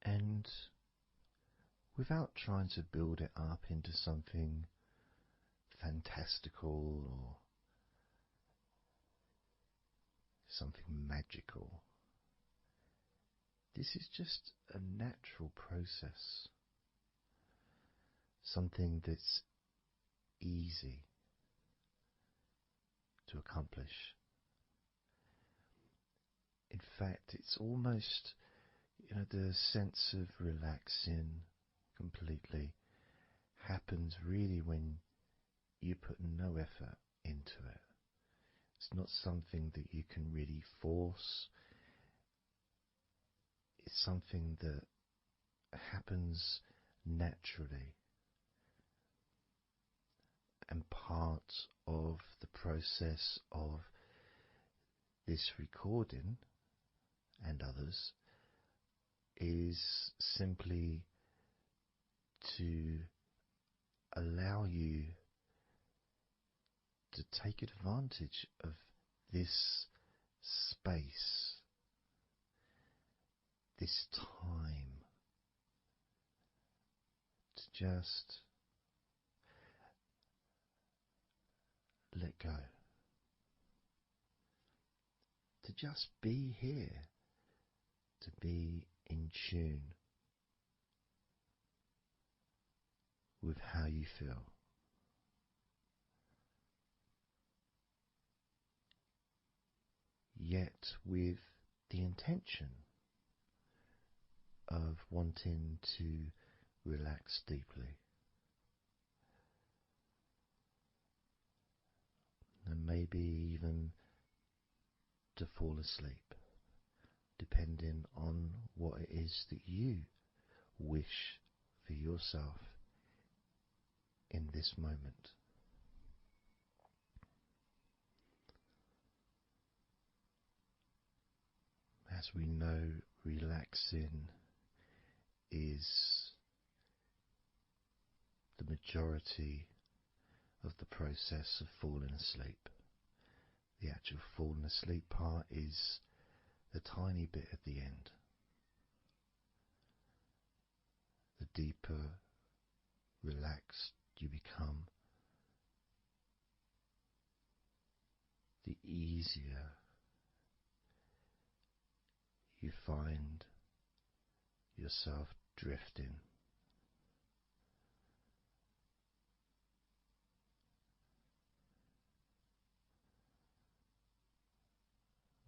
And without trying to build it up into something fantastical or something magical, this is just a natural process. Something that's easy to accomplish. In fact, it's almost, the sense of relaxing completely happens really when you put no effort into it. It's not something that you can really force. It's something that happens naturally. And part of the process of this recording and others is simply to allow you to take advantage of this space, this time, to just let go, to just be here, to be in tune with how you feel. Yet with the intention of wanting to relax deeply. And maybe even to fall asleep, depending on what it is that you wish for yourself in this moment. As we know, relaxing is the majority of the process of falling asleep. The actual falling asleep part is the tiny bit at the end. The deeper relaxed you become, the easier you find yourself drifting.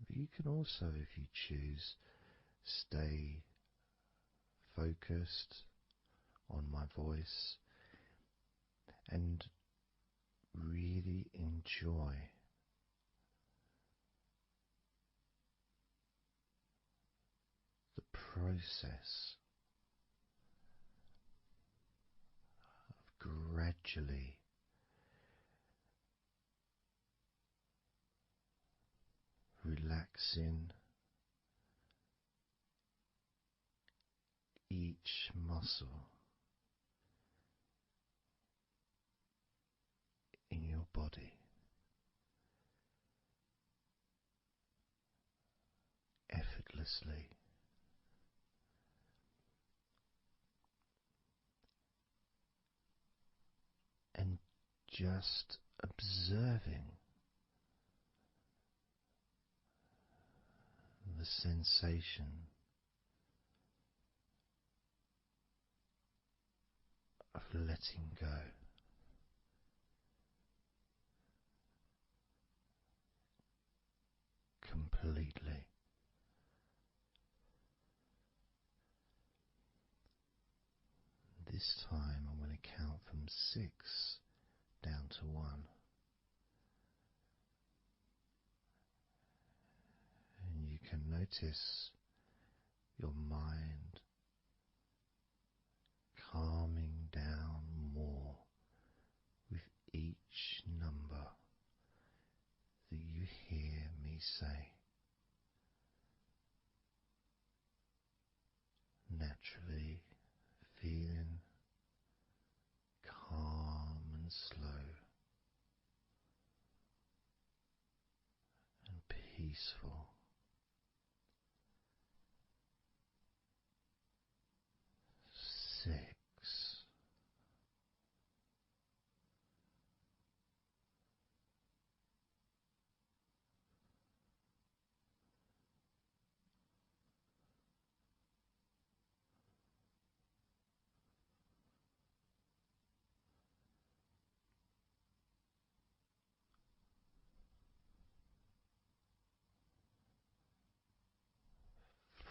But you can also, if you choose, stay focused on my voice and really enjoy the process of gradually relaxing each muscle in your body, effortlessly. And just observing the sensation of letting go. Completely. This time I'm going to count from 6 down to 1. And you can notice your mind calming down more with each number that you hear me say. Naturally feeling calm and slow and peaceful. 6.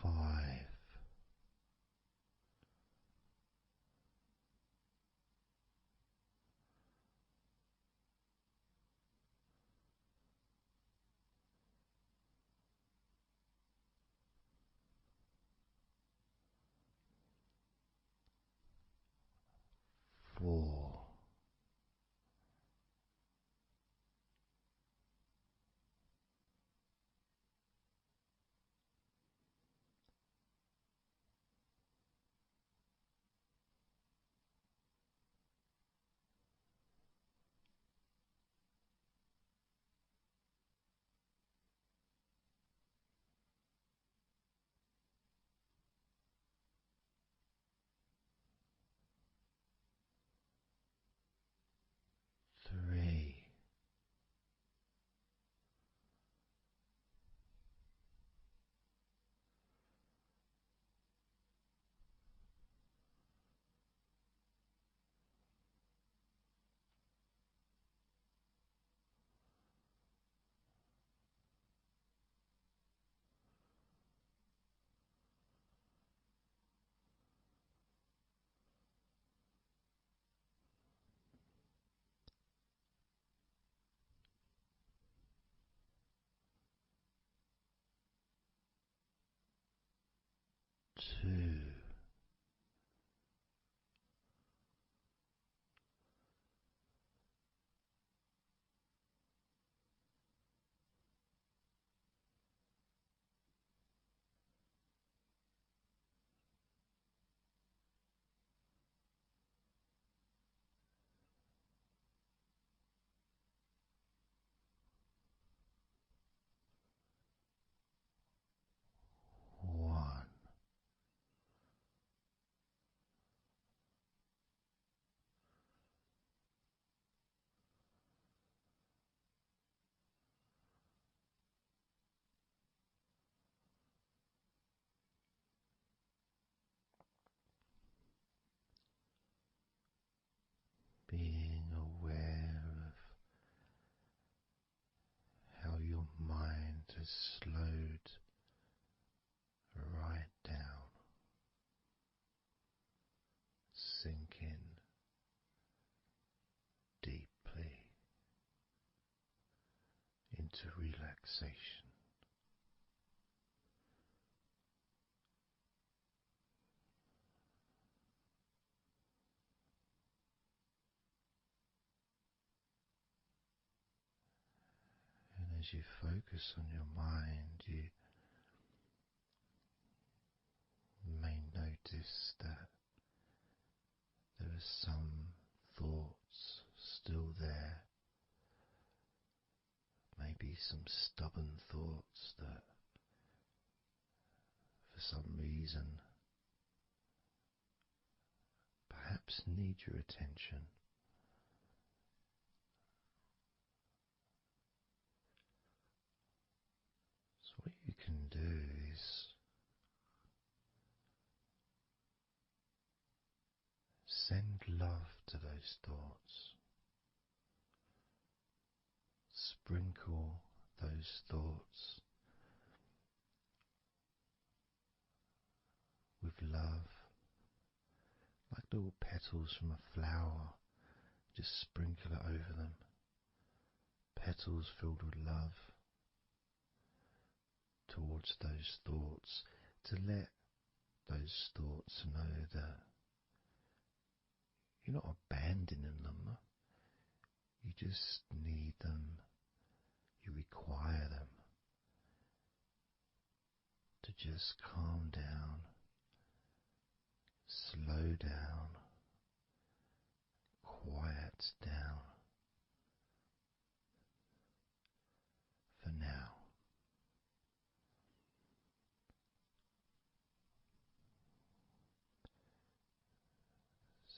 5. 4. 3. 2. 1. Being aware of how your mind has slowed right down, sinking deeply into relaxation. And as you focus on your mind, you may notice that there are some thoughts still there, maybe some stubborn thoughts that some reason perhaps need your attention. So, what you can do is send love to those thoughts. Sprinkle those thoughts with love, like little petals from a flower. Just sprinkle it over them. Petals filled with love towards those thoughts, to let those thoughts know that you're not abandoning them. You just need them. You require them to just calm down, slow down, quiet down for now.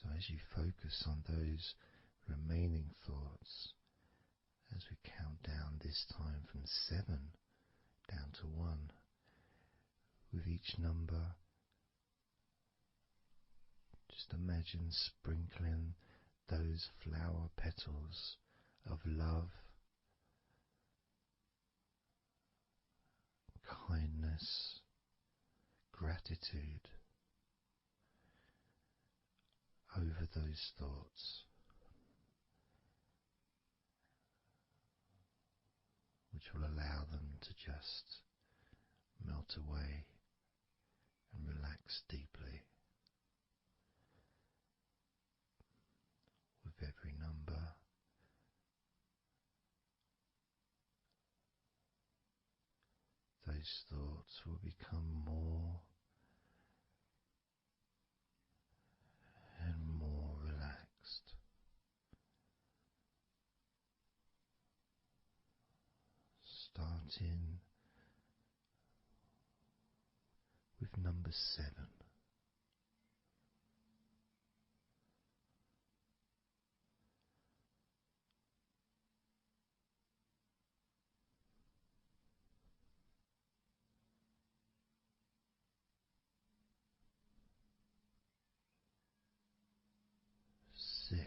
So as you focus on those remaining thoughts, as we count down this time from 7 down to 1, with each number, just imagine sprinkling those flower petals of love, kindness, gratitude over those thoughts, which will allow them to just melt away and relax deeply. With every number, those thoughts will become more and more relaxed. Starting with number 7. 6.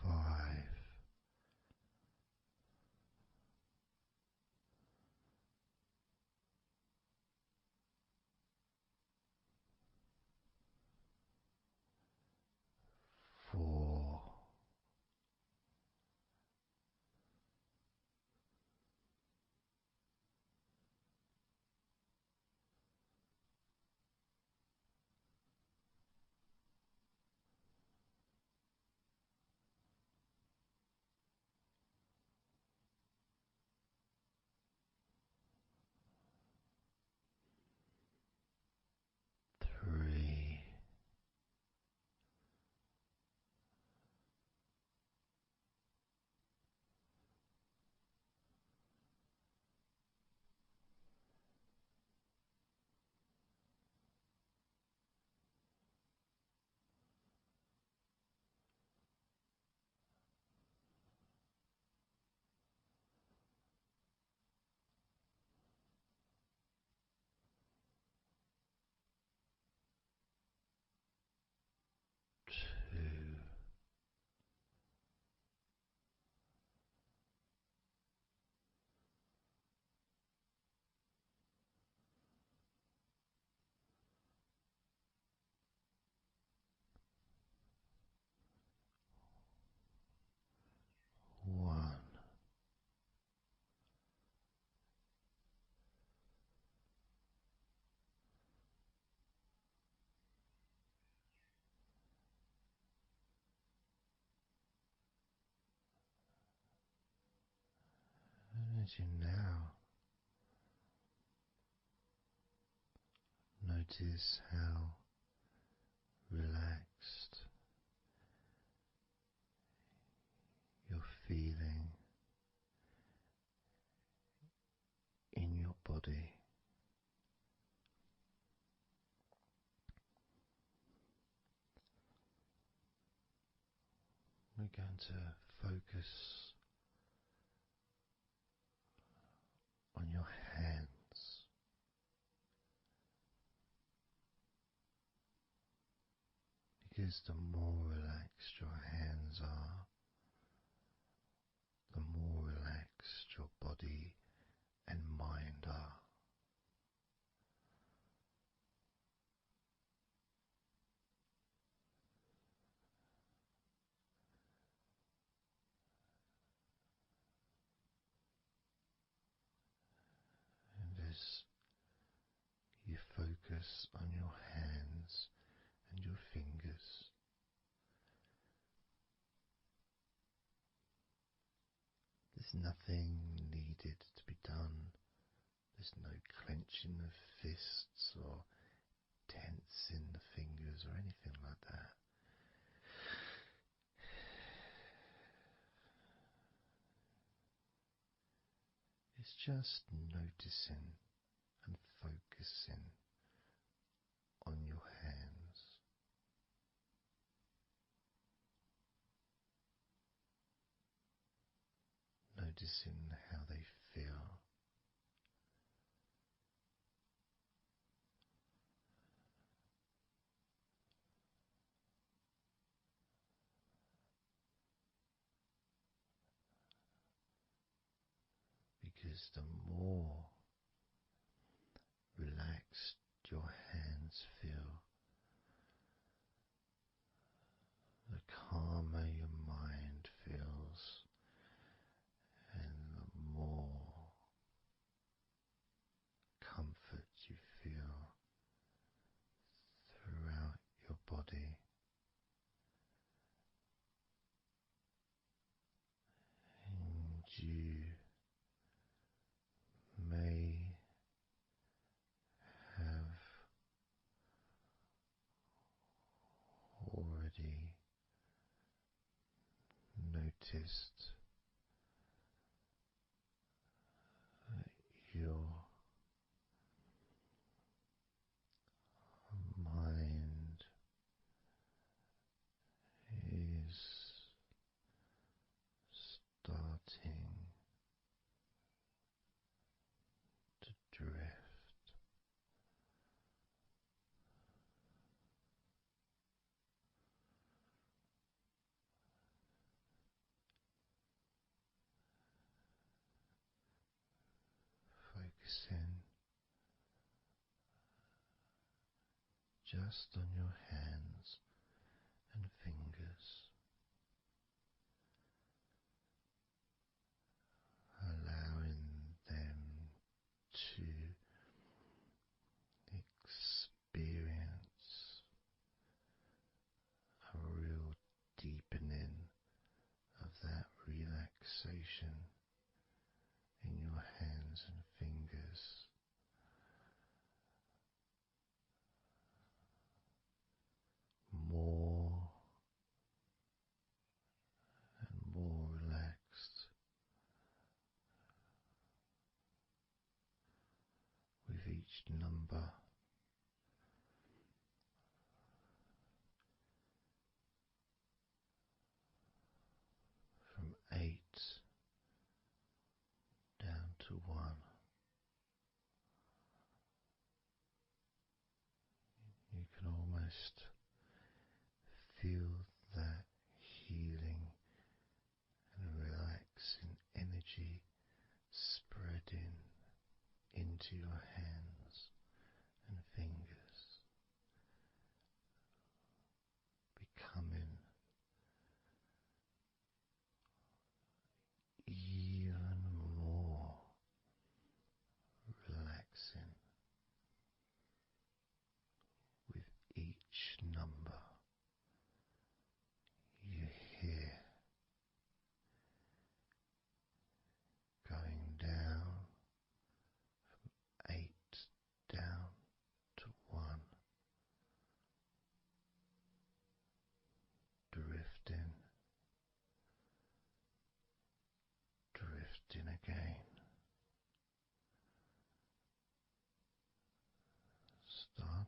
5. 4. 3. 2. One. And as you now Notice how relaxed you're feeling in your body. We're going to focus on your hands. Because the more relaxed your hands are, the more relaxed your body and mind are. And as you focus on your hands and your fingers, there's nothing needed to be done. There's no clenching of fists or tensing the fingers or anything like that. It's just noticing and focusing on your hands. Noticing how they feel. Because the more relaxed your hands feel, the calmer your mind feels, and the more comfort you feel throughout your body. And you may have already noticed that your mind is starting to drift. Focusing just on your hands and fingers, allowing them to experience a real deepening of that relaxation in your hands and fingers. More and more relaxed with each number. From 8 down to 1. You can almost feel that healing and relaxing energy spreading into your hands and fingers, becoming even more relaxing with each number.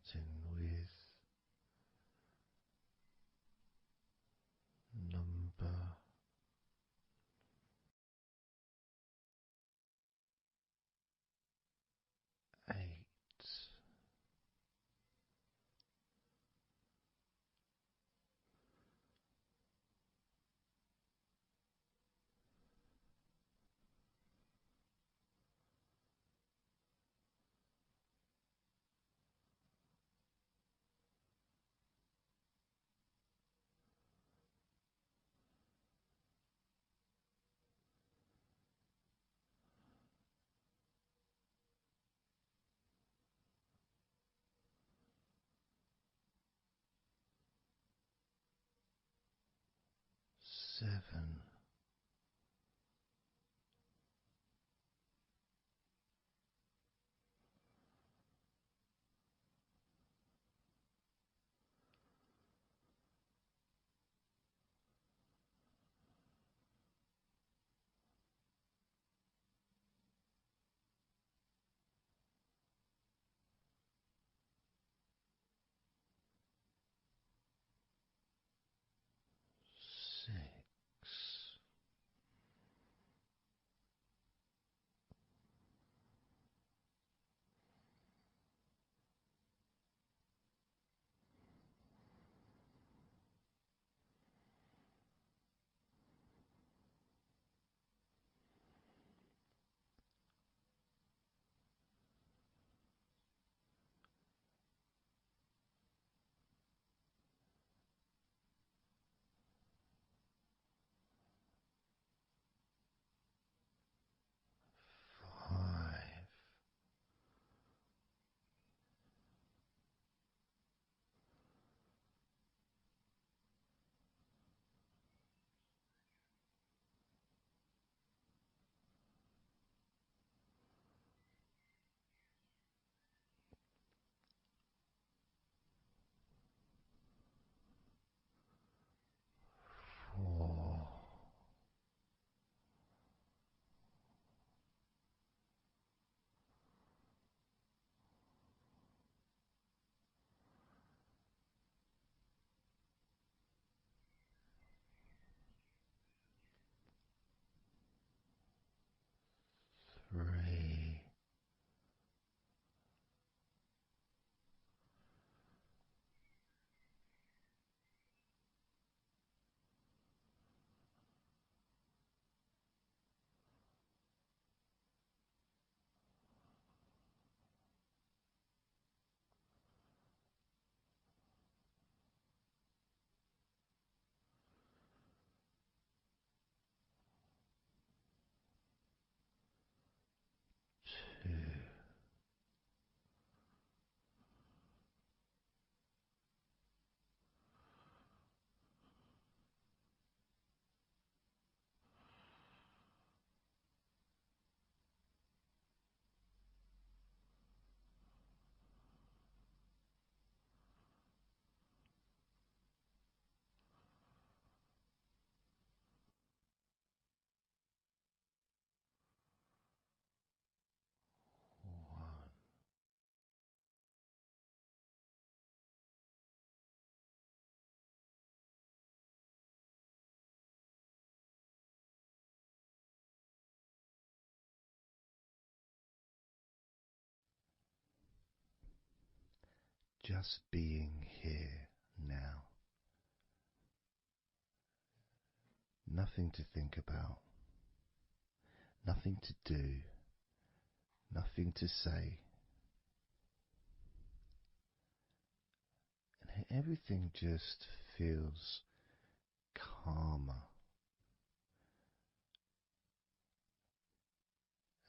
starting with number 8. 7. 6. 5. 4. 3. 2. 1. Just being here now. Nothing to think about, nothing to do, nothing to say. And everything just feels calmer.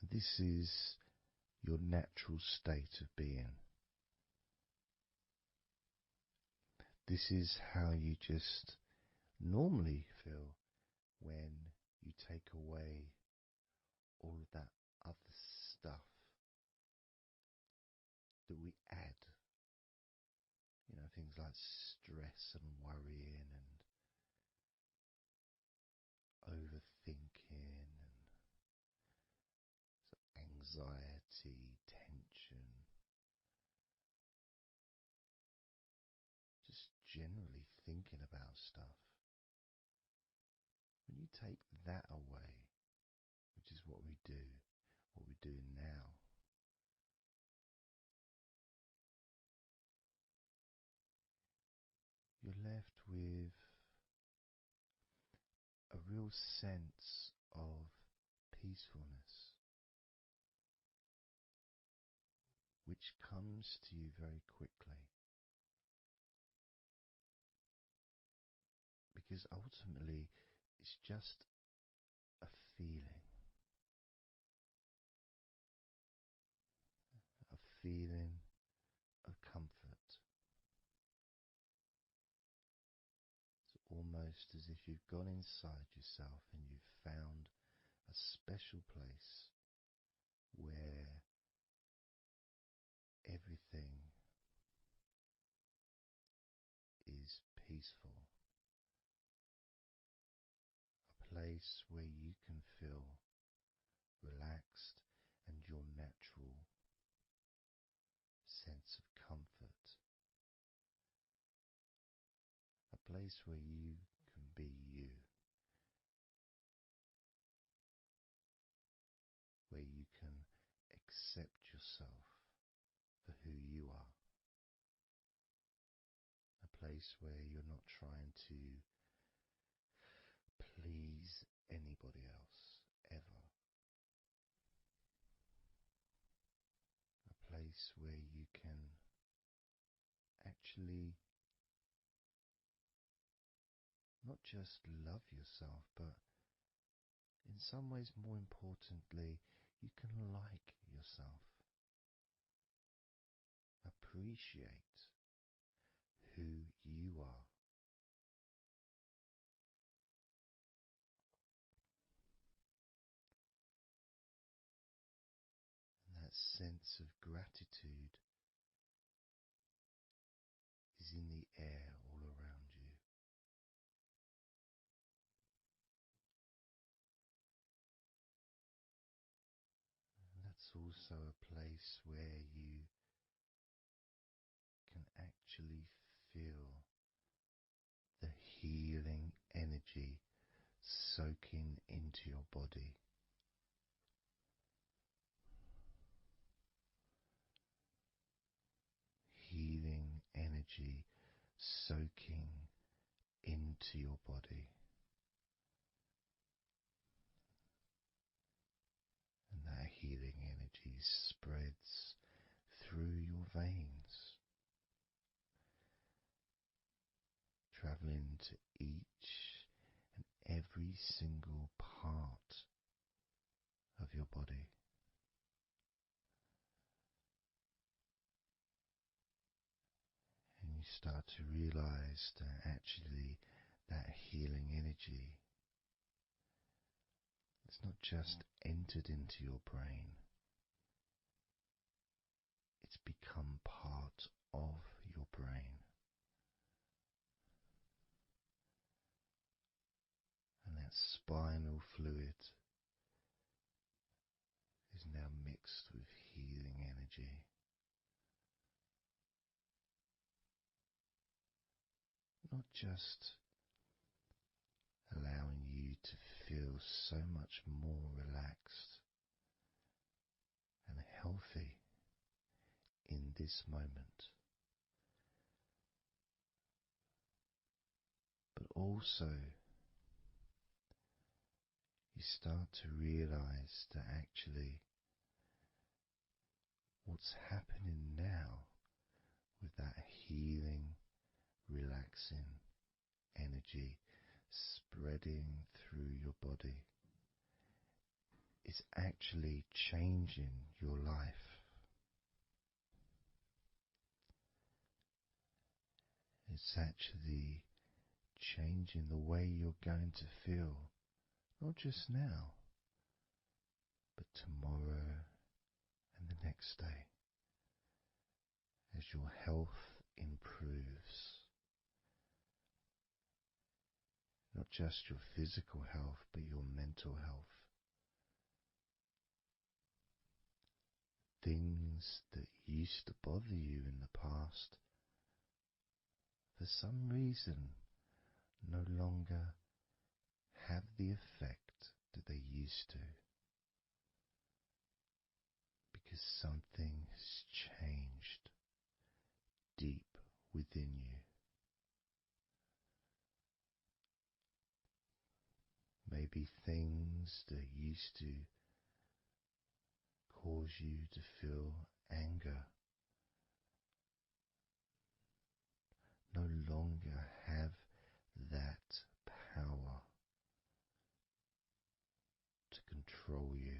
And this is your natural state of being. This is how you just normally feel when you take away all of that other stuff that we add. Things like stress and worrying and overthinking and anxiety, tension. generally thinking about stuff. When you take that away, which is what we're doing now, you're left with a real sense of peacefulness, which comes to you very quickly. Because ultimately, it's just a feeling. A feeling of comfort. It's almost as if you've gone inside yourself and you've found a special place where everything is peaceful. A place where you can feel relaxed and your natural sense of comfort. A place where you can be you. Where you can accept yourself for who you are. A place where you're not trying to please anybody else, ever. A place where you can actually not just love yourself, but in some ways, more importantly, you can like yourself. Appreciate who you are. And that sense of gratitude is in the air all around you. And that's also a place where you can actually feel the healing energy soaking into your body. Healing energy soaking into your body. And that healing energy spreads through your veins, traveling to each and every single part of your body. And you start to realize that actually that healing energy has not just entered into your brain, it's become part of your brain. And that spinal fluid is now mixed with healing energy. Not just allowing you to feel so much more relaxed and healthy in this moment, but also you start to realize that actually what's happening now with that healing, relaxing energy spreading through your body is actually changing your life. It's actually changing the way you're going to feel, not just now, but tomorrow and the next day, as your health improves. Not just your physical health, but your mental health. Things that used to bother you in the past for some reason no longer have the effect that they used to, because something has changed deep within you. Maybe things that used to cause you to feel anger no longer have that power to control you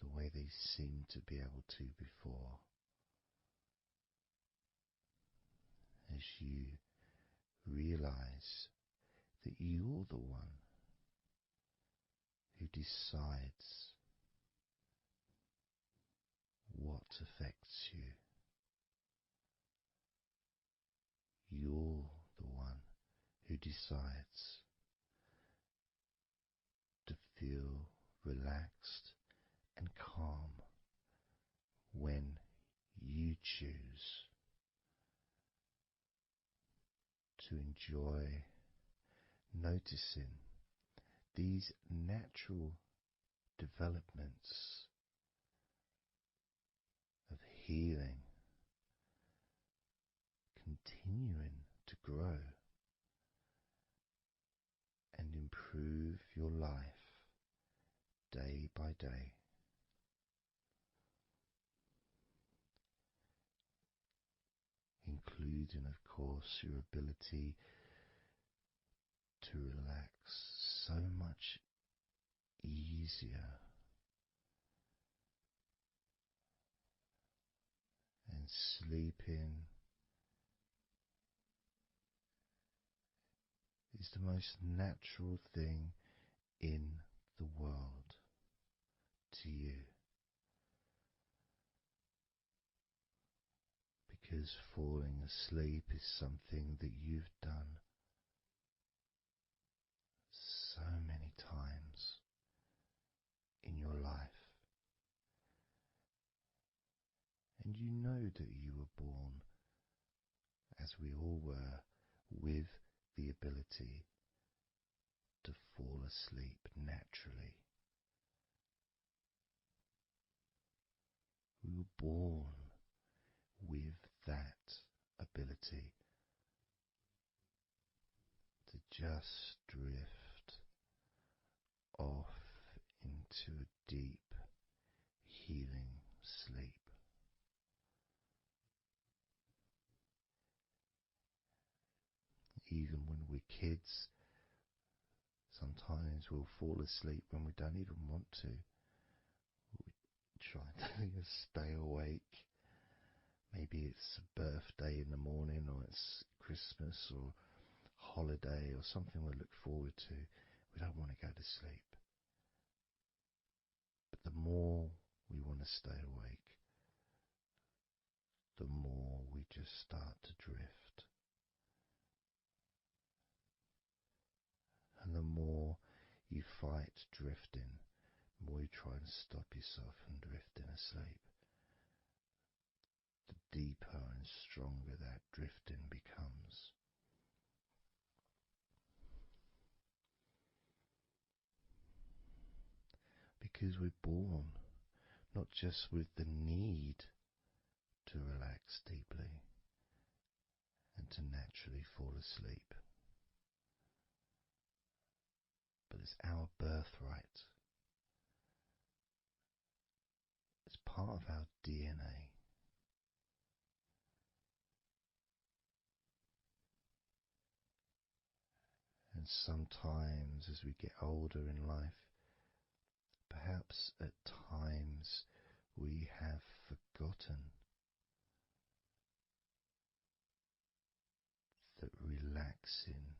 the way they seemed to be able to before. As you realize that you're the one who decides what affects you. You're the one who decides to feel relaxed and calm when you choose to enjoy noticing these natural developments of healing continuing to grow and improve your life day by day. Including, of course, your ability to relax so much easier and sleeping is the most natural thing in the world to you, because falling asleep is something that you've done so many times in your life, and you know that you were born, as we all were, with the ability to fall asleep naturally. We were born with that ability to just drift off into a deep, healing sleep. Even when we're kids, sometimes we'll fall asleep when we don't even want to. We try to stay awake. Maybe it's a birthday in the morning, or it's Christmas or holiday or something we look forward to. We don't want to go to sleep. But the more we want to stay awake, the more we just start to drift. And the more you fight drifting, the more you try and stop yourself from drifting asleep, the deeper and stronger that drifting becomes. Because we're born not just with the need to relax deeply and to naturally fall asleep, but it's our birthright. It's part of our DNA. And sometimes as we get older in life, perhaps at times we have forgotten that relaxing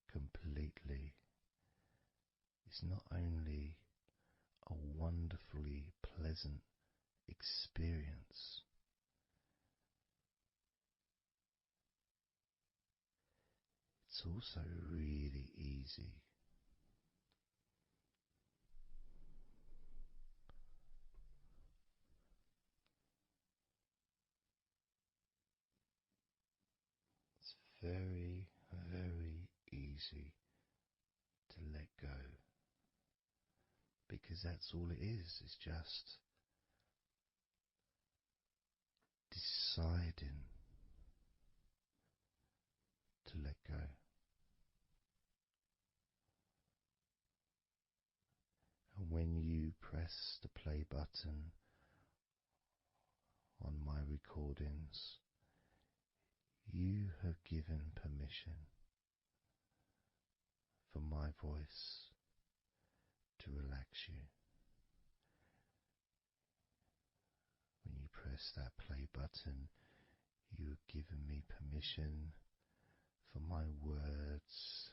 completely is not only a wonderfully pleasant experience, it's also really easy. very, very easy to let go, because that's all it is. It's just deciding to let go. And when you press the play button on my recordings, you have given permission for my voice to relax you. When you press that play button, you have given me permission for my words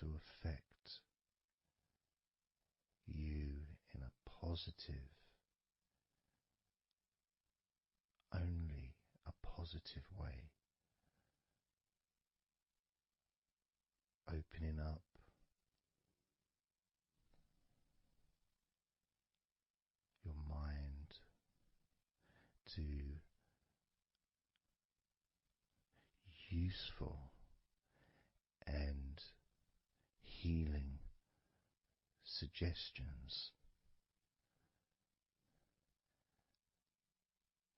to affect you in a positive, only a positive way, opening up your mind to useful and healing suggestions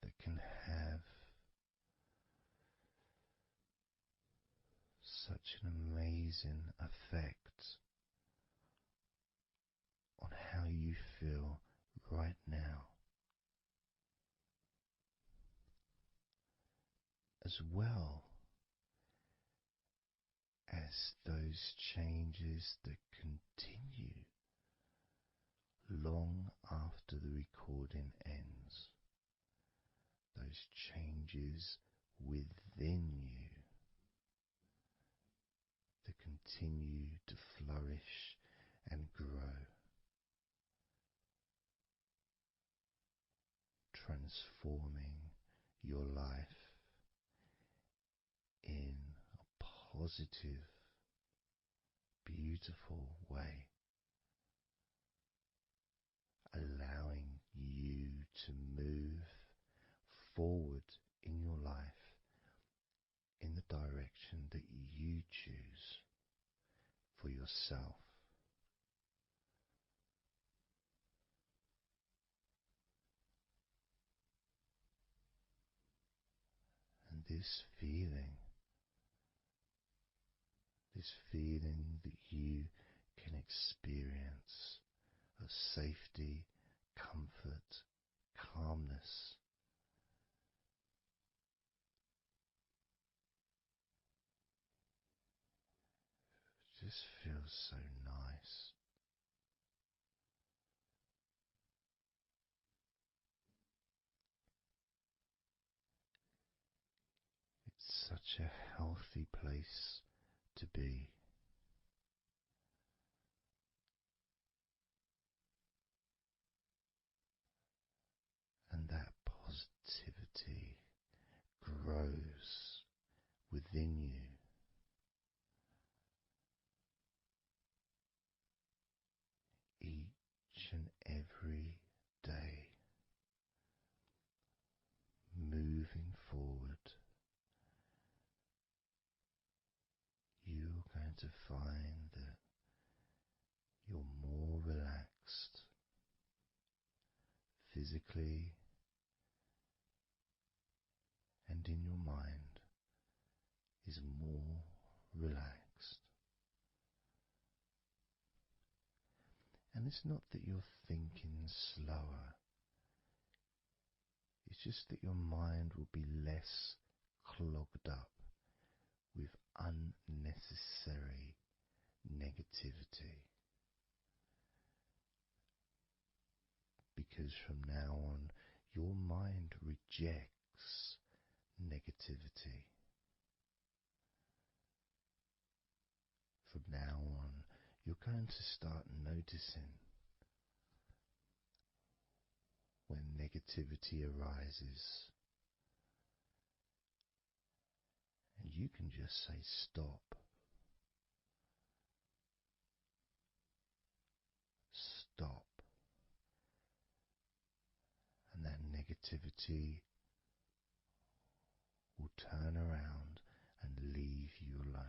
that can have such an amazing effect on how you feel right now, as well as those changes that continue long after the recording ends, those changes within you that continue to flourish and grow, transforming your life in a positive, beautiful way, allowing you to move forward in your life in the direction that you choose for yourself. And this feeling that you can experience of safety, comfort, calmness, just feels so nice. It's such a healthy place to be. And that positivity grows within you. Each and every day, moving forward, you're going to find that you're more relaxed physically and in your mind is more relaxed. And it's not that you're thinking slower, it's just that your mind will be less clogged up with unnecessary negativity. Because from now on, your mind rejects negativity. From now on, you're going to start noticing when negativity arises, and you can just say stop. Stop. And that negativity turn around and leave you alone.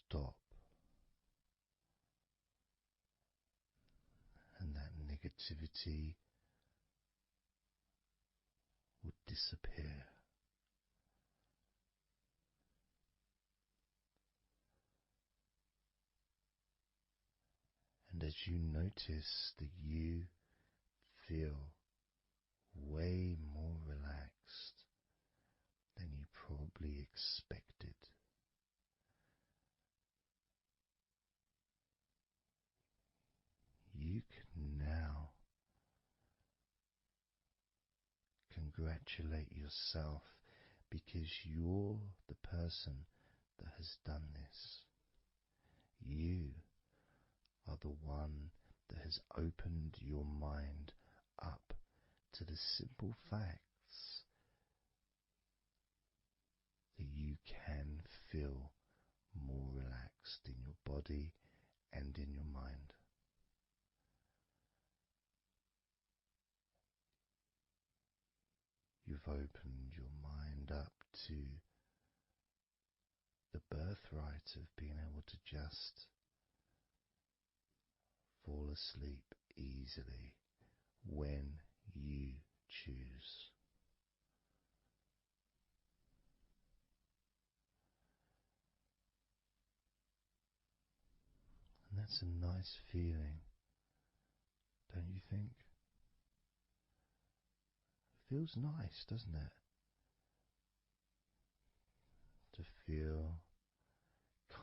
Stop, and that negativity would disappear. And as you notice that you feel way more relaxed than you probably expected, you can now congratulate yourself because you're the person that has done this. You are the one that has opened your mind up to the simple facts that you can feel more relaxed in your body and in your mind. You've opened your mind up to the birthright of being able to just fall asleep easily when you choose. And that's a nice feeling, don't you think? It feels nice, doesn't it? To feel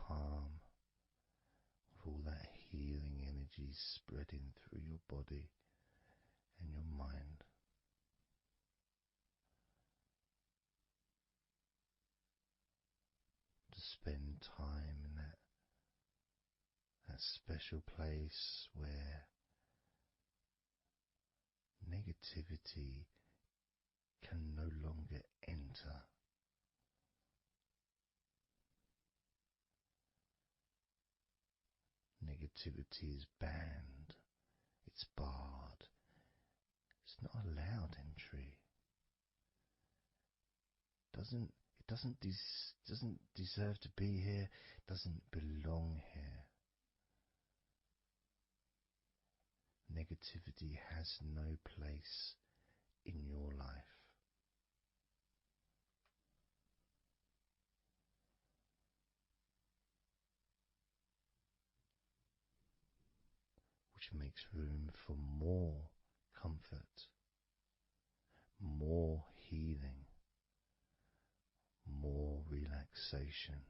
calm with all that healing energy spreading through your body and your mind. To spend time in that special place where negativity can no longer enter. Negativity is banned, it's barred, it's not allowed entry. It doesn't deserve to be here, doesn't belong here. Negativity has no place in your life. Which makes room for more comfort, more healing, more relaxation,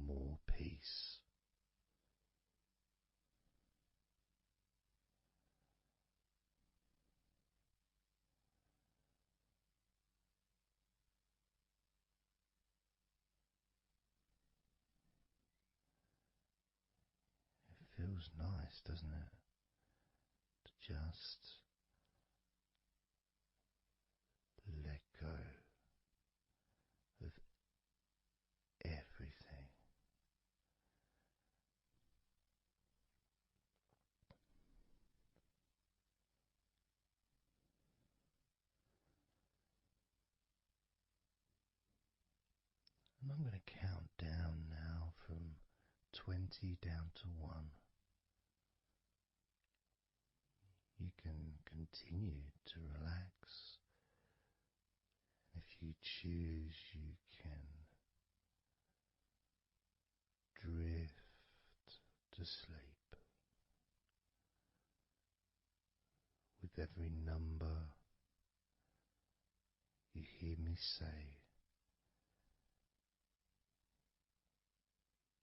more peace. It feels nice, doesn't it? To just let go of everything. And I'm going to count down now from 20 down to 1. You can continue to relax. If you choose, you can drift to sleep. With every number you hear me say,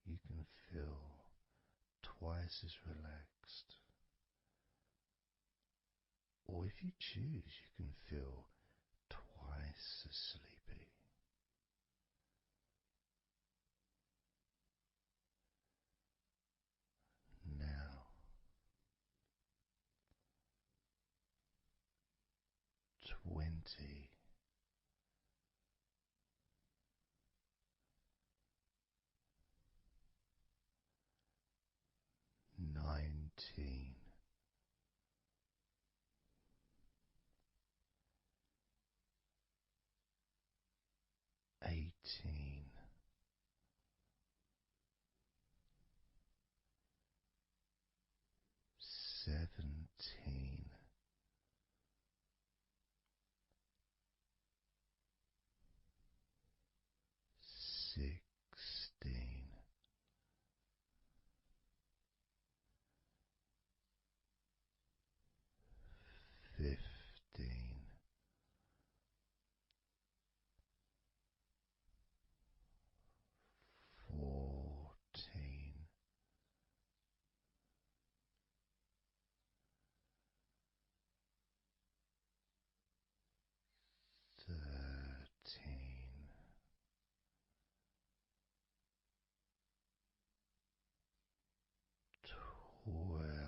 you can feel twice as relaxed. Or if you choose, you can feel twice as sleepy. Now, 20. 18, 17, 16, 15, 14, 13, 12,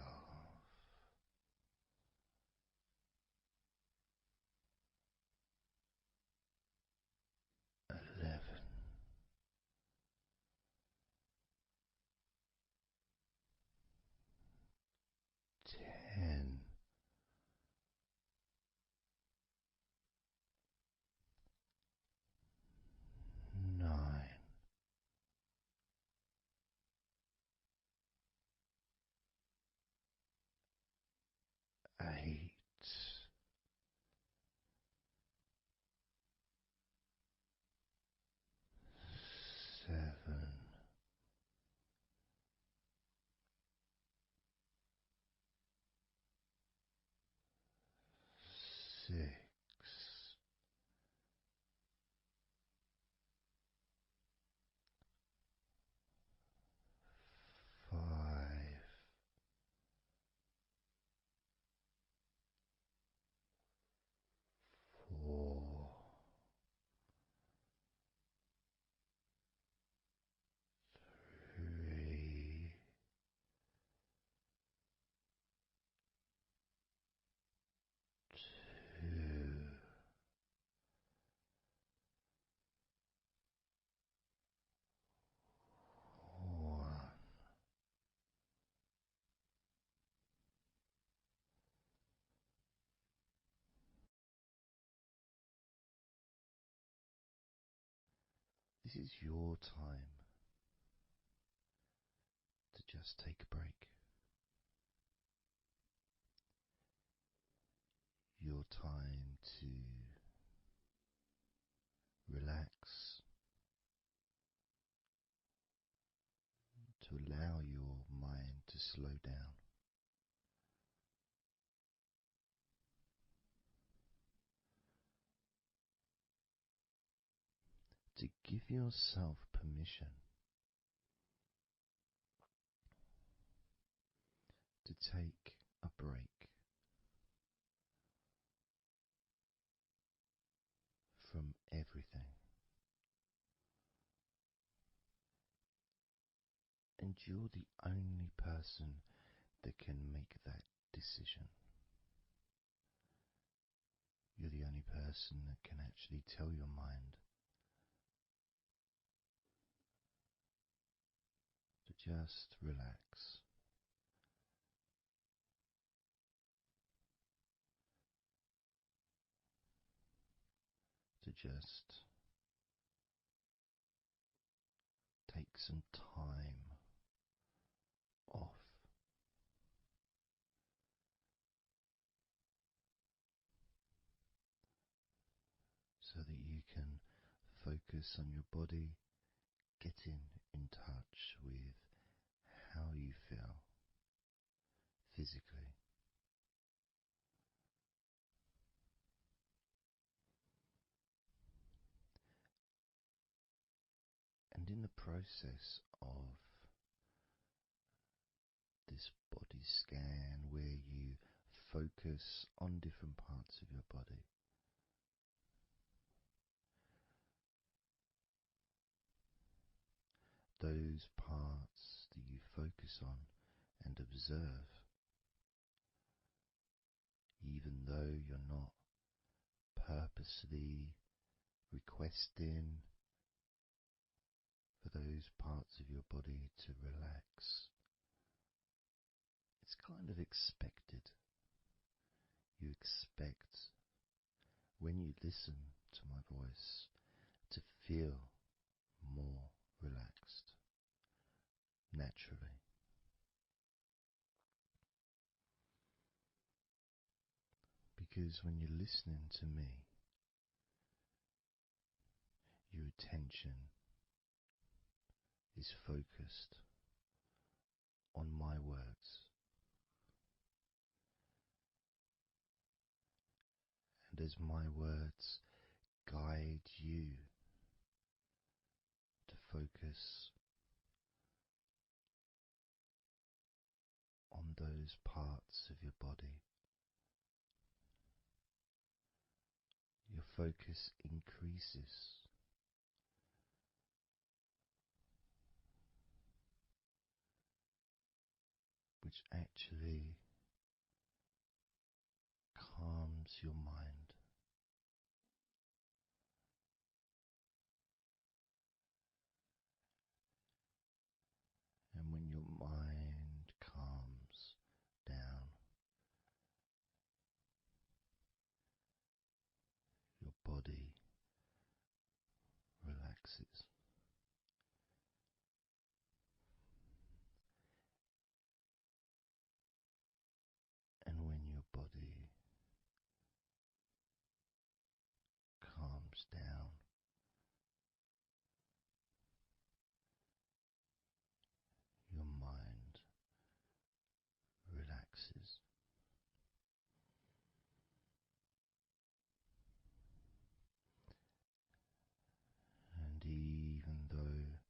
11, 10, 9, 8, 7, 6, 5, 4, 3, 2, 1. This is your time to just take a break. Your time to relax, to allow your mind to slow down, to give yourself permission to take a break from everything. And you're the only person that can make that decision. You're the only person that can actually tell your mind to just relax. To just take some time off. So that you can focus on your body, getting in touch with how you feel physically. And in the process of this body scan, where you focus on different parts of your body, those parts that you focus on and observe, even though you're not purposely requesting for those parts of your body to relax, it's kind of expected. You expect when you listen to my voice to feel more relaxed naturally. Because when you're listening to me, your attention is focused on my words, and as my words guide you to focus on those parts of your body, your focus increases. Which actually calms your mind. And when your mind calms down, your body relaxes. And when your body calms down, your mind relaxes. And even though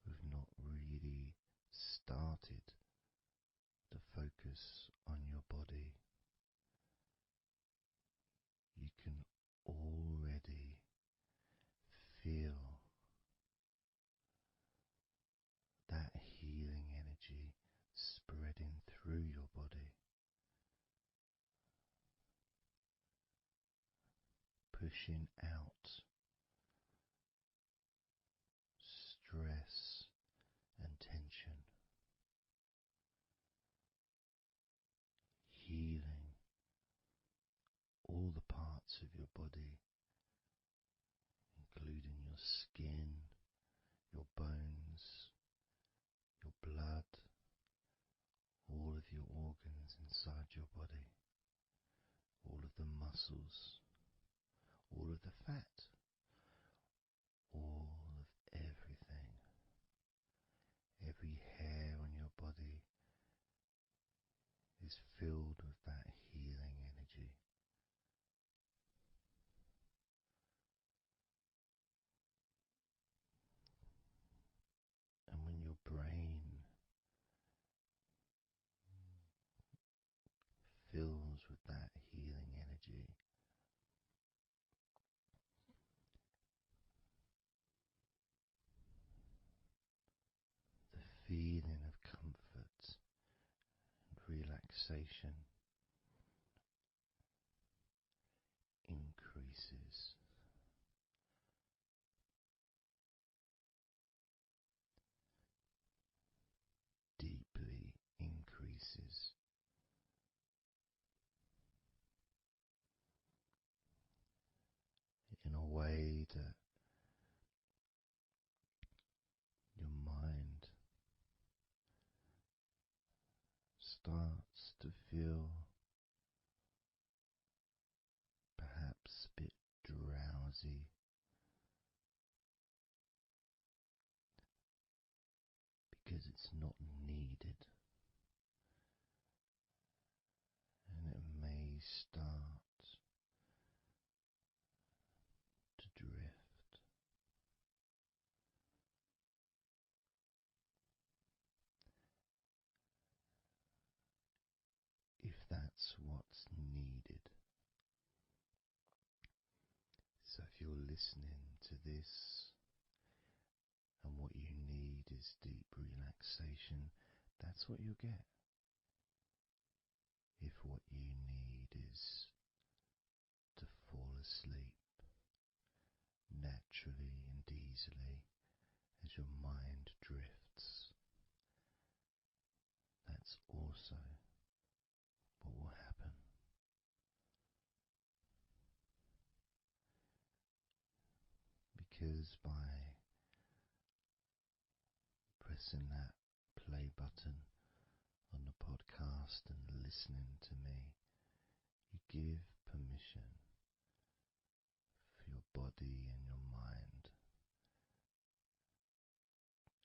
we've not really started to focus on your body, you can already feel that healing energy spreading through your body, pushing out stress and tension, healing all the parts of your body, including your skin, your bones, your blood, all of your organs inside your body, all of the muscles, all of the fat, all of everything. Every hair on your body is filled with that healing energy. And when your brain fills with that healing energy, the feeling of comfort and relaxation increases. Deeply increases. In a way that your mind starts to feel perhaps a bit drowsy, because it's not needed, and it may start to drift. If that's what's needed. So if you're listening to this and what you need is deep relaxation, that's what you'll get. If what you need is to fall asleep naturally and easily as your mind drifts, that's also remembers by pressing that play button on the podcast and listening to me, you give permission for your body and your mind.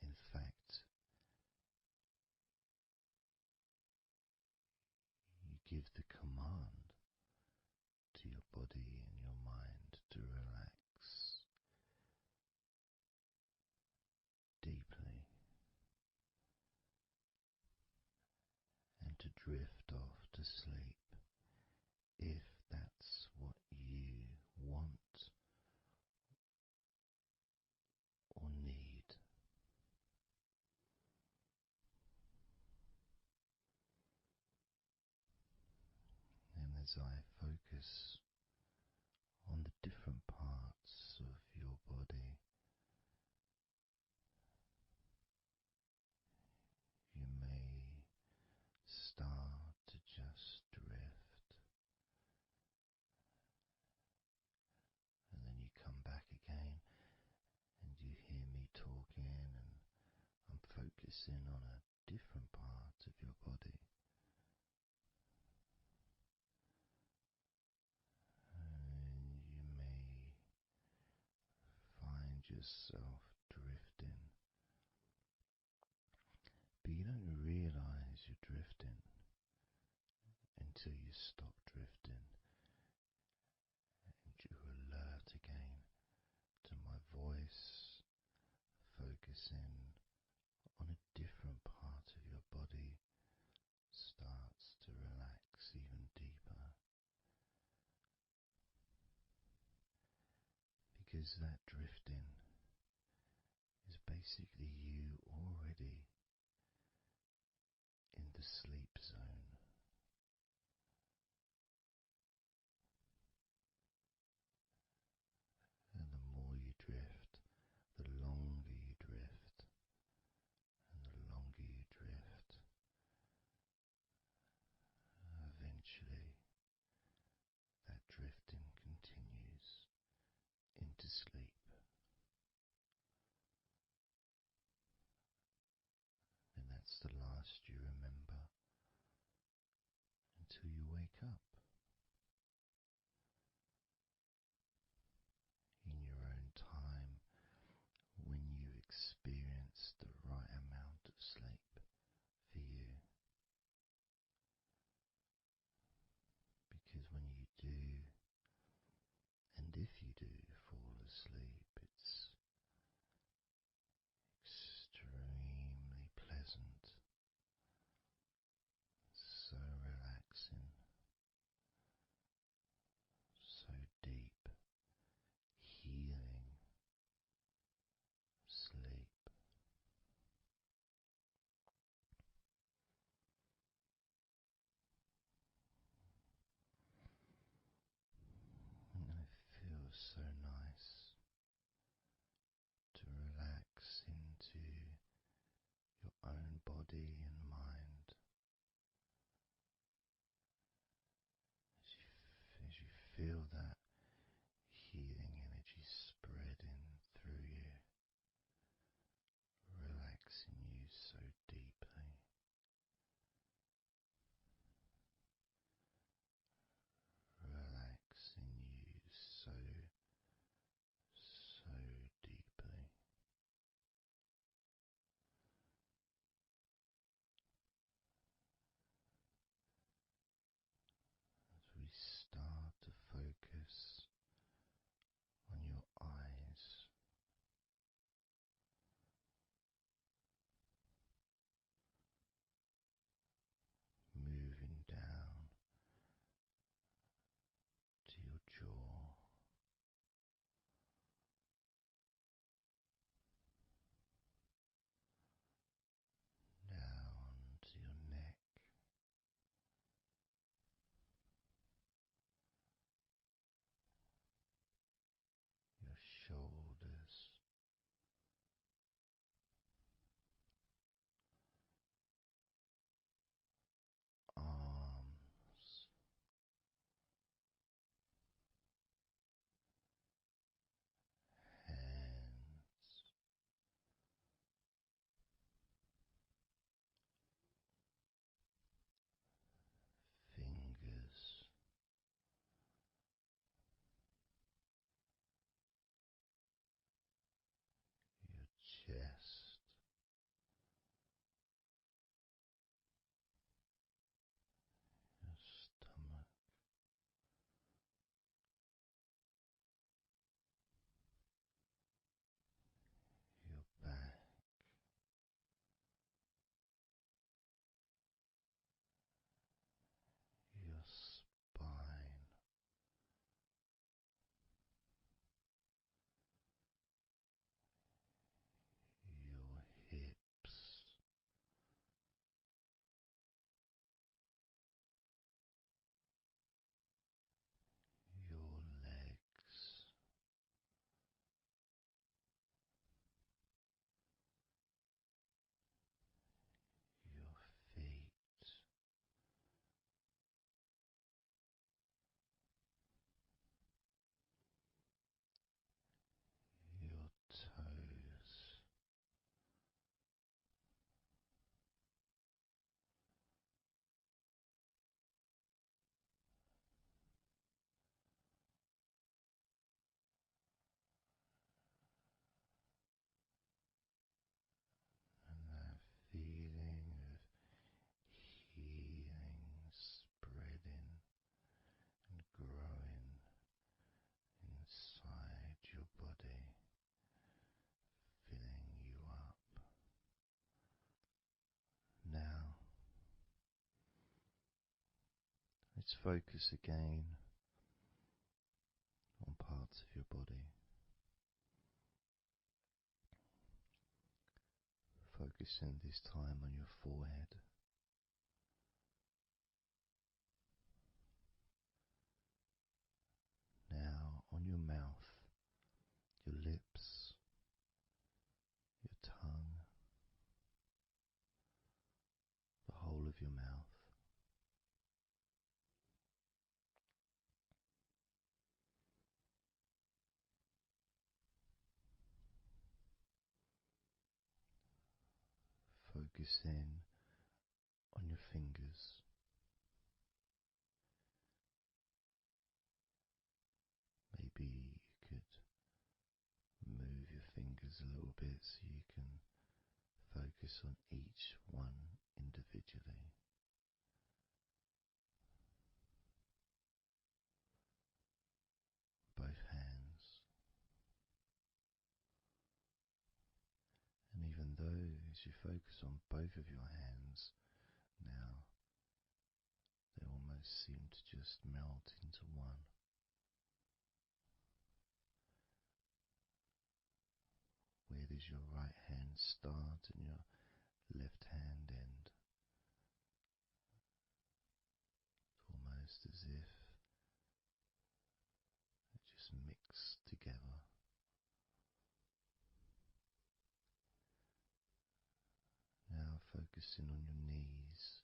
In fact, you give the command to your body and your mind to relax deeply and to drift off to sleep if that's what you want or need. And as I focus on the different parts of your body, you may start to just drift, and then you come back again and you hear me talking, and I'm focusing on a different part of your body. And you may find yourself drifting, but you don't realize you're drifting until you stop drifting and you're alert again to my voice, focusing on a different part of your body starts to relax even deeper, because that drifting is basically you already in the sleep zone. And the more you drift, the longer you drift, and the longer you drift, eventually that drifting continues into sleep. And that's the last you remember until you wake up in your own time, when you experience the right amount of sleep for you. Because when you do, and if you do fall asleep, it's extremely pleasant, so relaxing, so deep, healing sleep. And it feels so nice to relax into your own body and mind as you feel that healing energy spreading through you, relaxing you so deeply, relaxing you so Let's focus again on parts of your body. Focusing this time on your forehead. Now on your mouth, your lips, your tongue, the whole of your mouth. Focus in on your fingers. Maybe you could move your fingers a little bit so you can focus on each one individually. Both hands. And even though as you focus on both of your hands now, they almost seem to just melt into one. Where does your right hand start and your left hand end? Almost as if it just mixed together. Now focusing on your knees.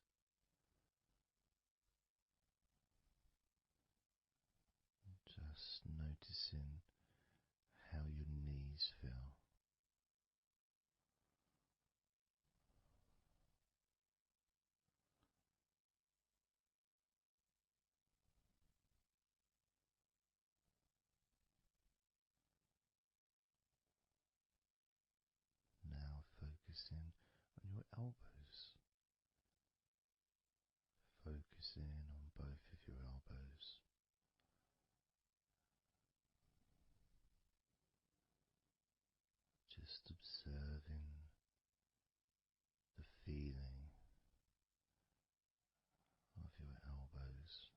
Just noticing how your knees feel. Now focusing on your elbows. Focusing on both of your elbows. Just observing the feeling of your elbows.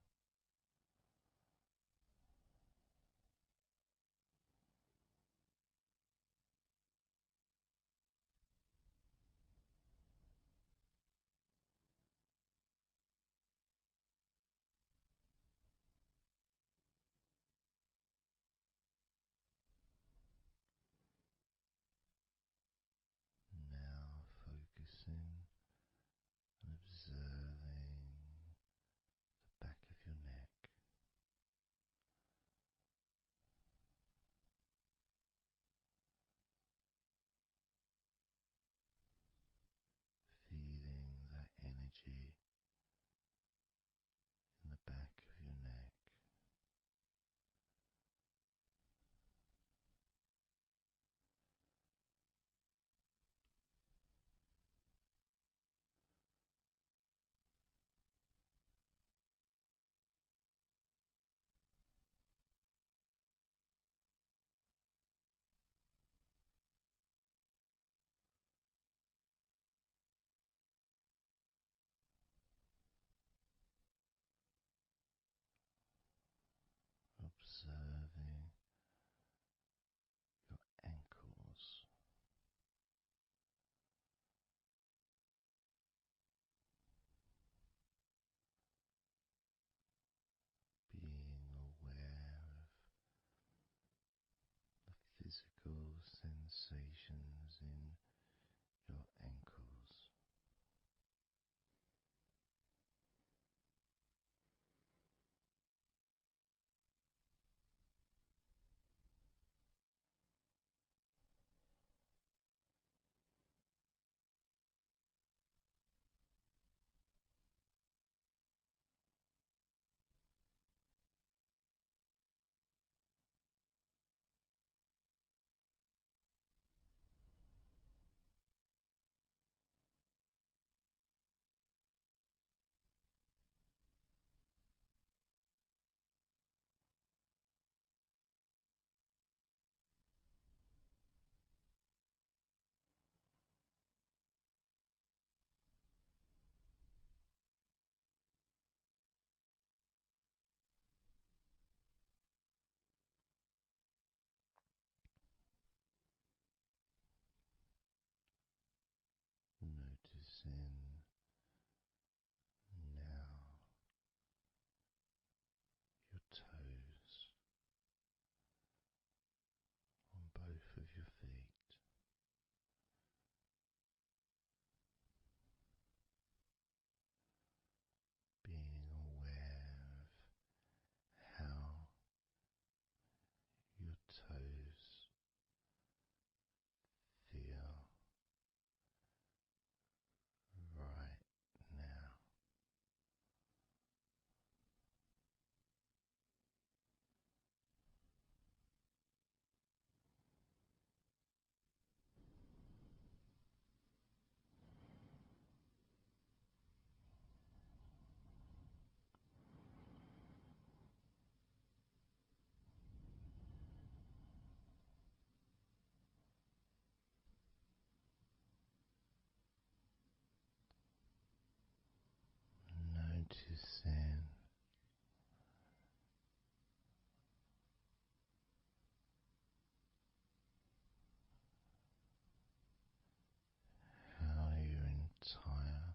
how your entire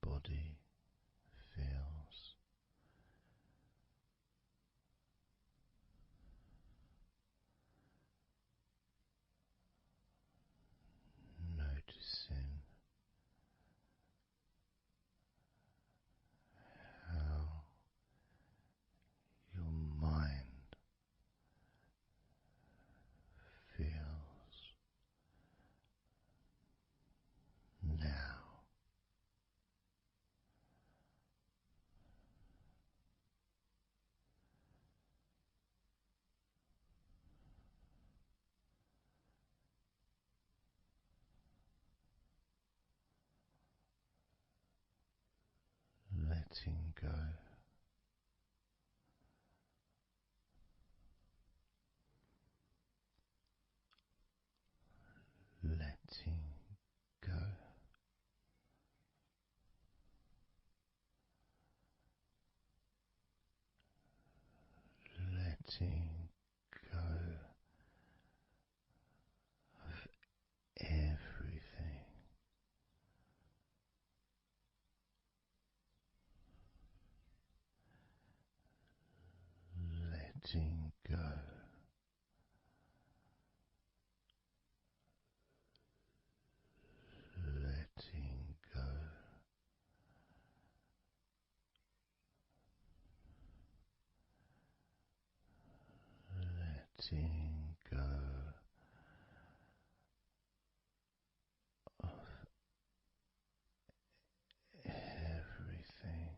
body feels. Noticing how your mind feels now. Letting go. Letting go. Letting go of everything. Letting go. Letting go. Letting go of everything.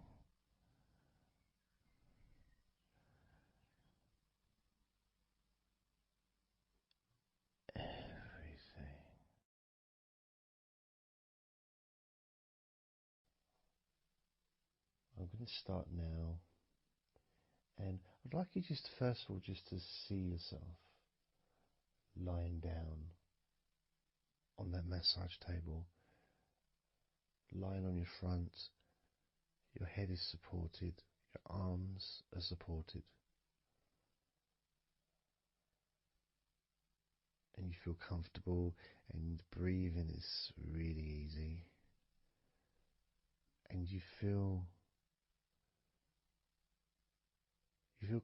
Everything. I'm going to start now, and I'd like you just first of all just to see yourself lying down on that massage table, lying on your front, your head is supported, your arms are supported, and you feel comfortable, and breathing is really easy, and you feel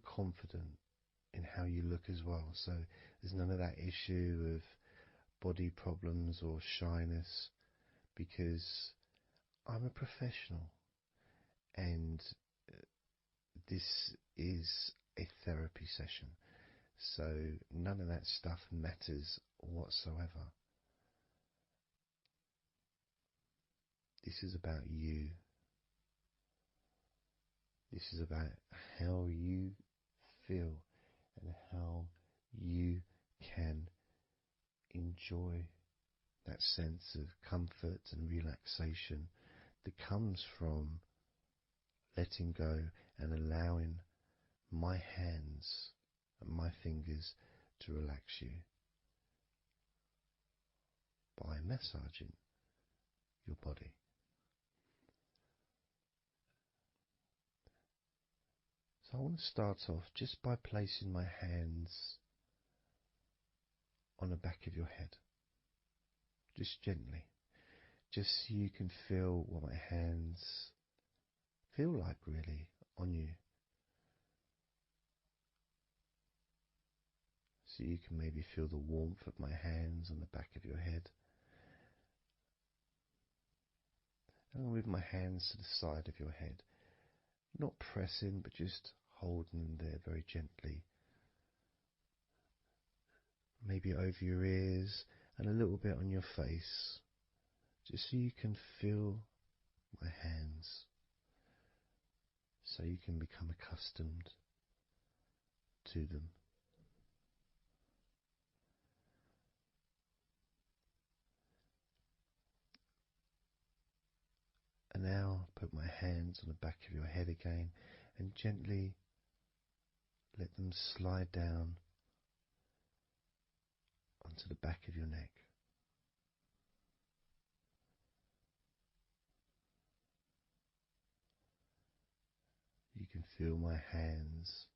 confident in how you look as well. So there's none of that issue of body problems or shyness, because I'm a professional, and this is a therapy session, so none of that stuff matters whatsoever. This is about you. This is about how you feel and how you can enjoy that sense of comfort and relaxation that comes from letting go and allowing my hands and my fingers to relax you by massaging your body. So I want to start off just by placing my hands on the back of your head, just gently, just so you can feel what my hands feel like really on you. So you can maybe feel the warmth of my hands on the back of your head. And I'll move my hands to the side of your head, not pressing, but just holding them there very gently. Maybe over your ears and a little bit on your face, just so you can feel my hands, so you can become accustomed to them. And now put my hands on the back of your head again and gently let them slide down onto the back of your neck. can feel my hands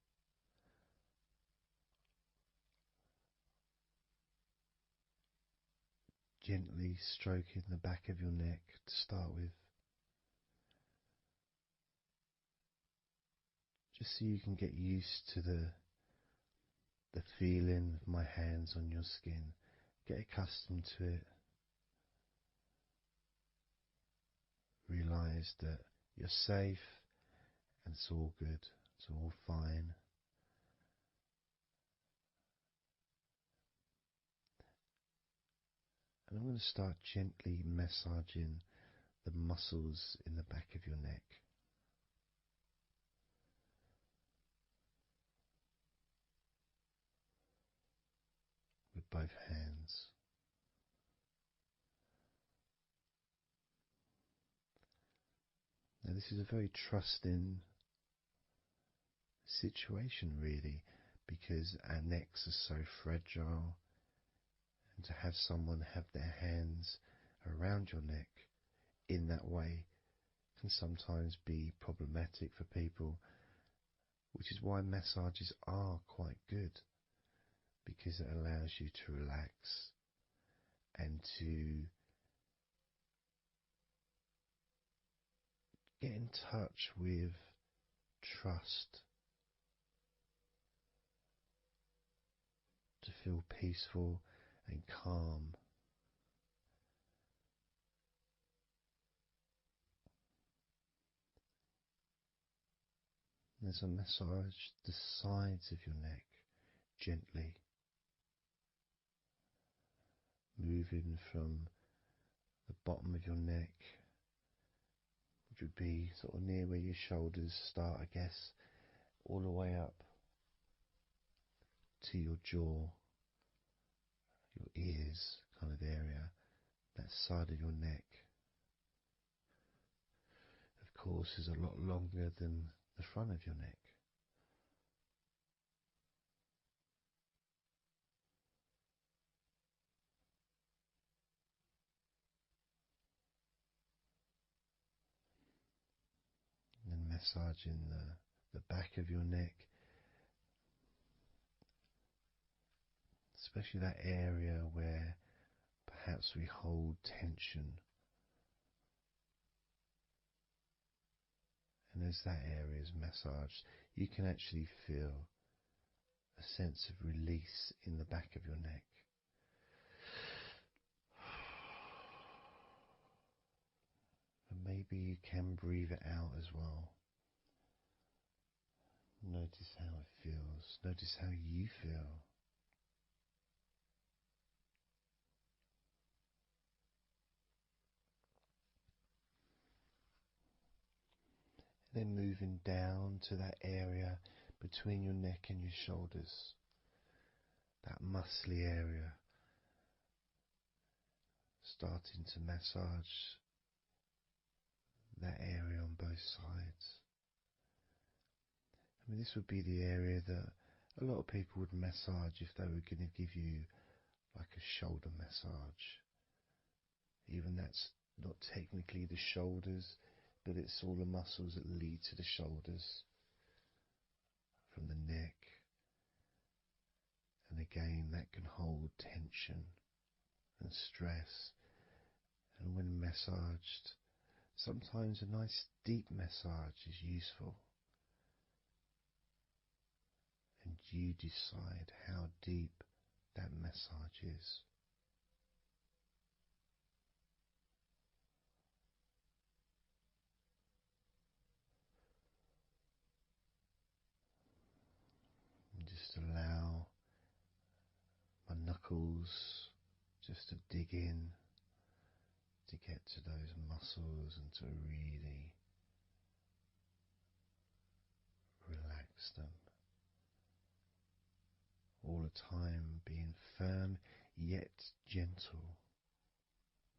gently stroking the back of your neck to start with, just so you can get used to the feeling of my hands on your skin. Get accustomed to it. Realize that you're safe and it's all good, it's all fine. And I'm going to start gently massaging the muscles in the back of your neck. With both hands. Now, this is a very trusting situation, really, because our necks are so fragile, and to have someone have their hands around your neck in that way can sometimes be problematic for people, which is why massages are quite good, because it allows you to relax and to get in touch with trust, to feel peaceful and calm. As I massage the sides of your neck gently, moving from the bottom of your neck, which would be sort of near where your shoulders start, I guess, all the way up to your jaw, your ears kind of area, that side of your neck, of course, is a lot longer than the front of your neck. And then massaging the back of your neck, especially that area where perhaps we hold tension. And as that area is massaged, you can actually feel a sense of release in the back of your neck. And maybe you can breathe it out as well. Notice how it feels. Notice how you feel. Then moving down to that area between your neck and your shoulders, that muscly area, starting to massage that area on both sides. I mean, this would be the area that a lot of people would massage if they were going to give you like a shoulder massage. Even that's not technically the shoulders, but it's all the muscles that lead to the shoulders, from the neck. And again, that can hold tension and stress. And when massaged, sometimes a nice deep massage is useful. And you decide how deep that massage is. And just allow my knuckles just to dig in, to get to those muscles and to really relax them. All the time being firm yet gentle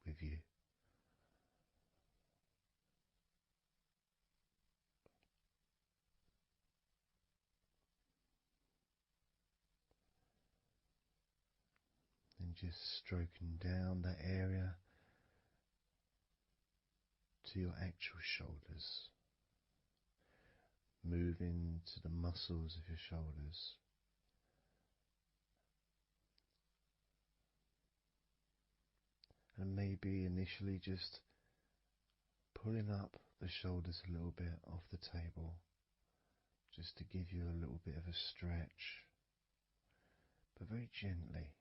with you. And just stroking down that area to your actual shoulders, moving to the muscles of your shoulders. And maybe initially just pulling up the shoulders a little bit off the table, just to give you a little bit of a stretch, but very gently.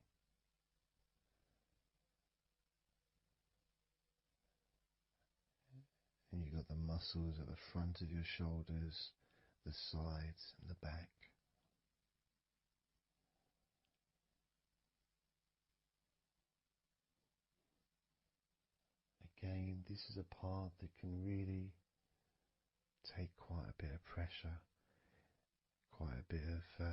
And you've got the muscles at the front of your shoulders, the sides and the back. Again, this is a part that can really take quite a bit of pressure, quite a bit of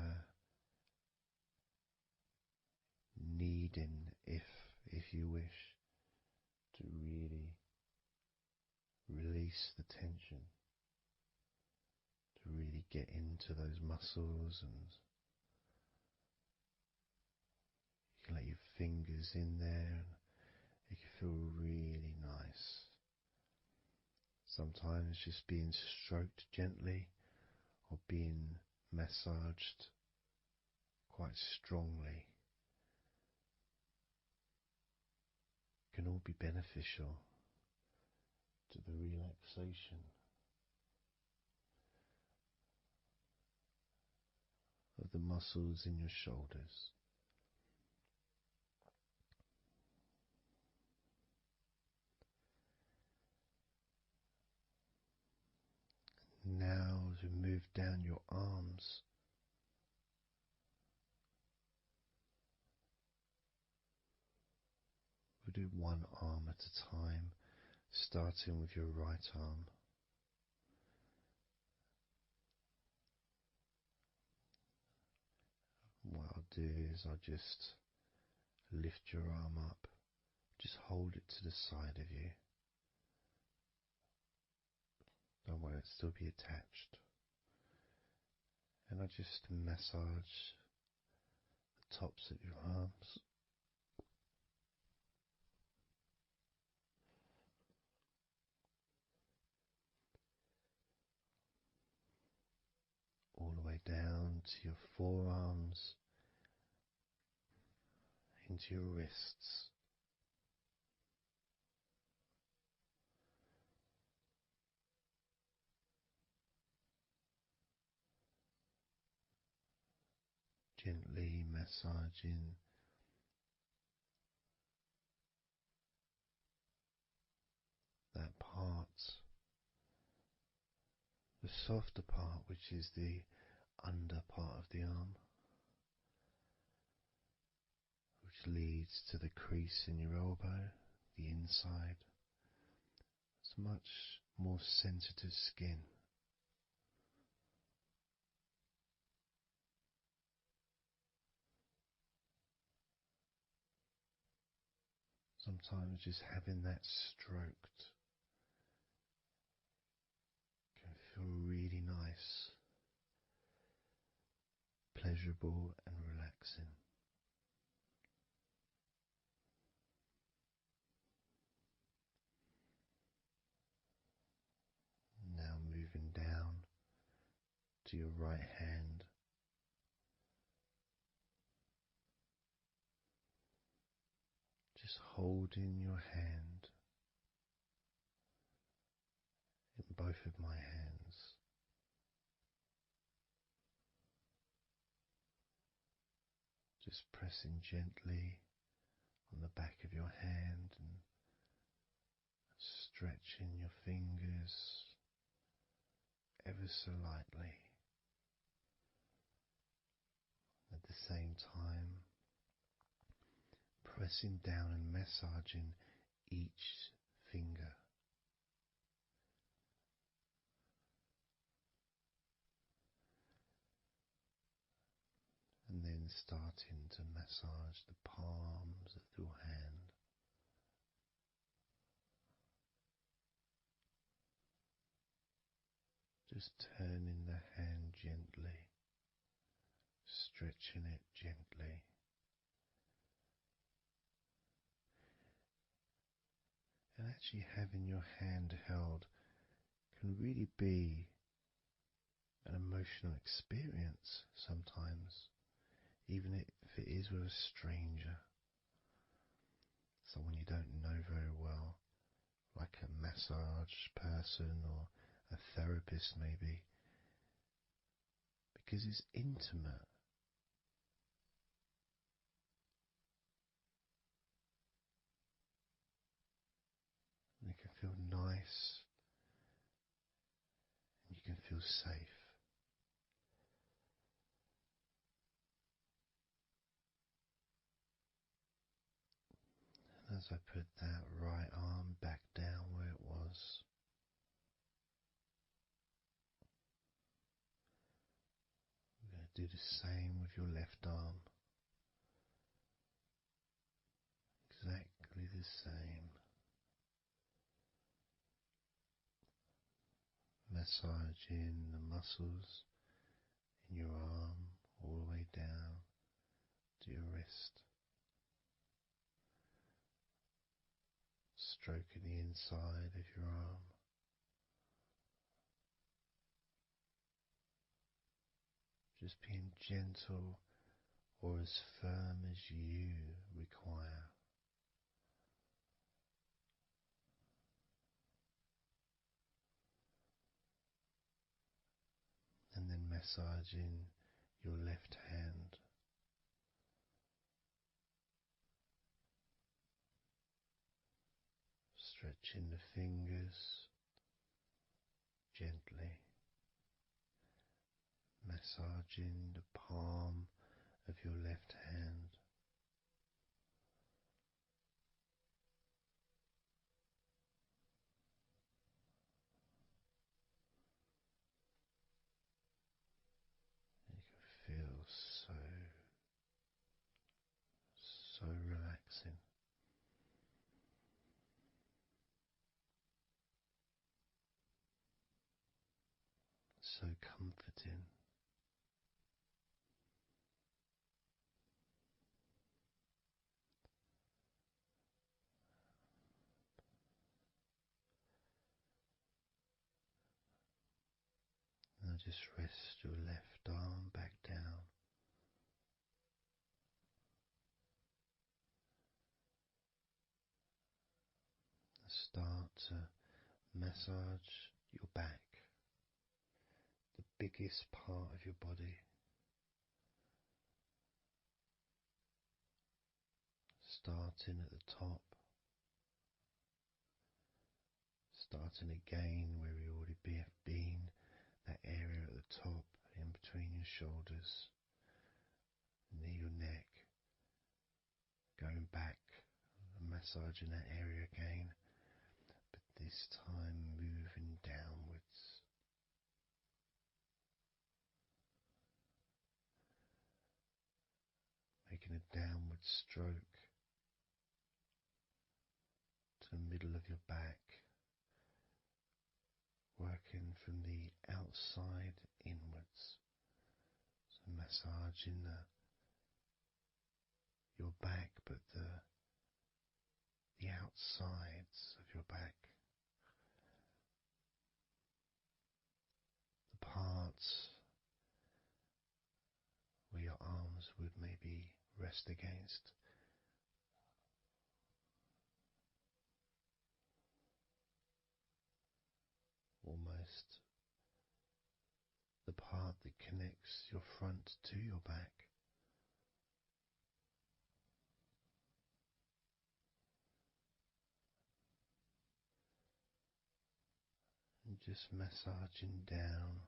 needing, if you wish, to really release the tension, to really get into those muscles, and you can let your fingers in there and it can feel really nice. Sometimes just being stroked gently or being massaged quite strongly can all be beneficial to the relaxation of the muscles in your shoulders. Now, as we move down your arms, we'll do one arm at a time, starting with your right arm. What I'll do is I'll just lift your arm up, just hold it to the side of you. Don't worry, it'll still be attached. And I just massage the tops of your arms. All the way down to your forearms, into your wrists. Gently massaging that part, the softer part, which is the under part of the arm, which leads to the crease in your elbow, the inside. It's much more sensitive skin. Sometimes just having that stroked can feel really nice, pleasurable and relaxing. Now moving down to your right hand. Just holding your hand in both of my hands. Just pressing gently on the back of your hand and stretching your fingers ever so lightly. At the same time, pressing down and massaging each finger. And then starting to massage the palms of your hand. Just turning the hand gently, stretching it gently. And actually having your hand held can really be an emotional experience sometimes, even if it is with a stranger, someone you don't know very well, like a massage person or a therapist maybe, because it's intimate. And it can feel nice and you can feel safe. And as I put that right arm back down where it was, we're going to do the same with your left arm. Exactly the same. Massaging the muscles in your arm all the way down to your wrist. Stroking the inside of your arm. Just being gentle or as firm as you require. And then massaging your left hand. Stretching the fingers gently. Massaging the palm of your left hand. You can feel so relaxing. So comforting. Now just rest your left arm back down. Start to massage your back, the biggest part of your body. Starting at the top, starting again where we already have been, that area at the top in between your shoulders, near your neck, going back and massaging that area again, but this time moving downwards. Making a downward stroke to the middle of your back, working from the outside inwards. So massaging your back, but the outsides of your back. The parts where your arms would maybe rest against. Almost the part that connects your front to your back. And just massaging down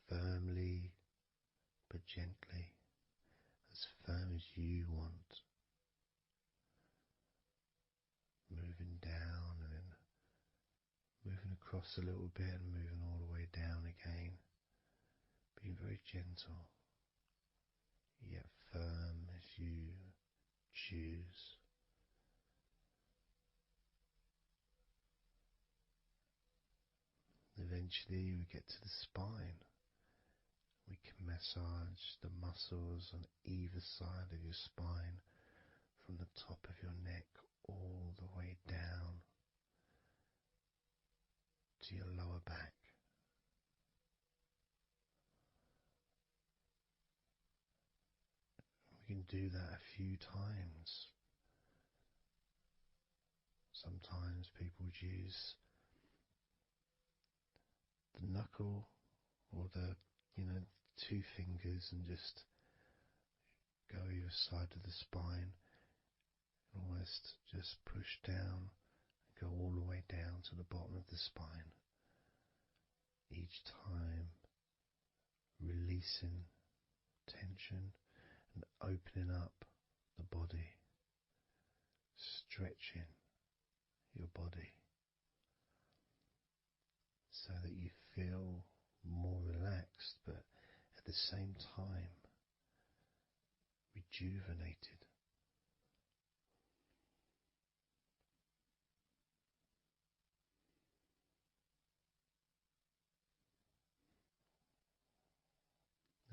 firmly but gently, as firm as you want. Moving down and then moving across a little bit and moving all the way down again. Being very gentle, yet firm as you choose. Eventually we get to the spine. We can massage the muscles on either side of your spine from the top of your neck all the way down to your lower back. do that a few times. Sometimes people would use the knuckle or the, two fingers and just go either side of the spine and almost just push down and go all the way down to the bottom of the spine. Each time releasing tension and opening up the body, stretching your body so that you feel more relaxed, but at the same time rejuvenated.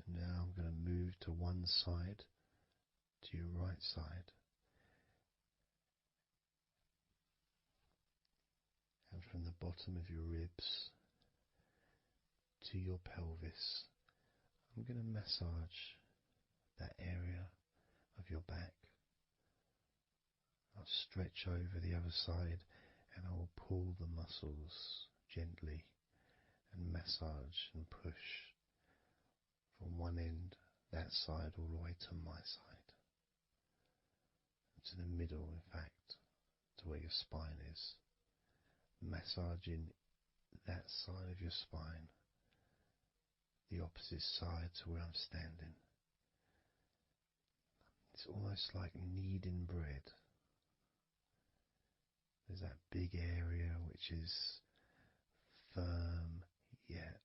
And now I'm going to move to one side, to your right side. And from the bottom of your ribs to your pelvis, I'm going to massage that area of your back. I'll stretch over the other side and I will pull the muscles gently and massage and push from one end, that side, all the way to my side. To the middle, in fact, to where your spine is. Massaging that side of your spine, the opposite side to where I'm standing. It's almost like kneading bread. There's that big area which is firm, yet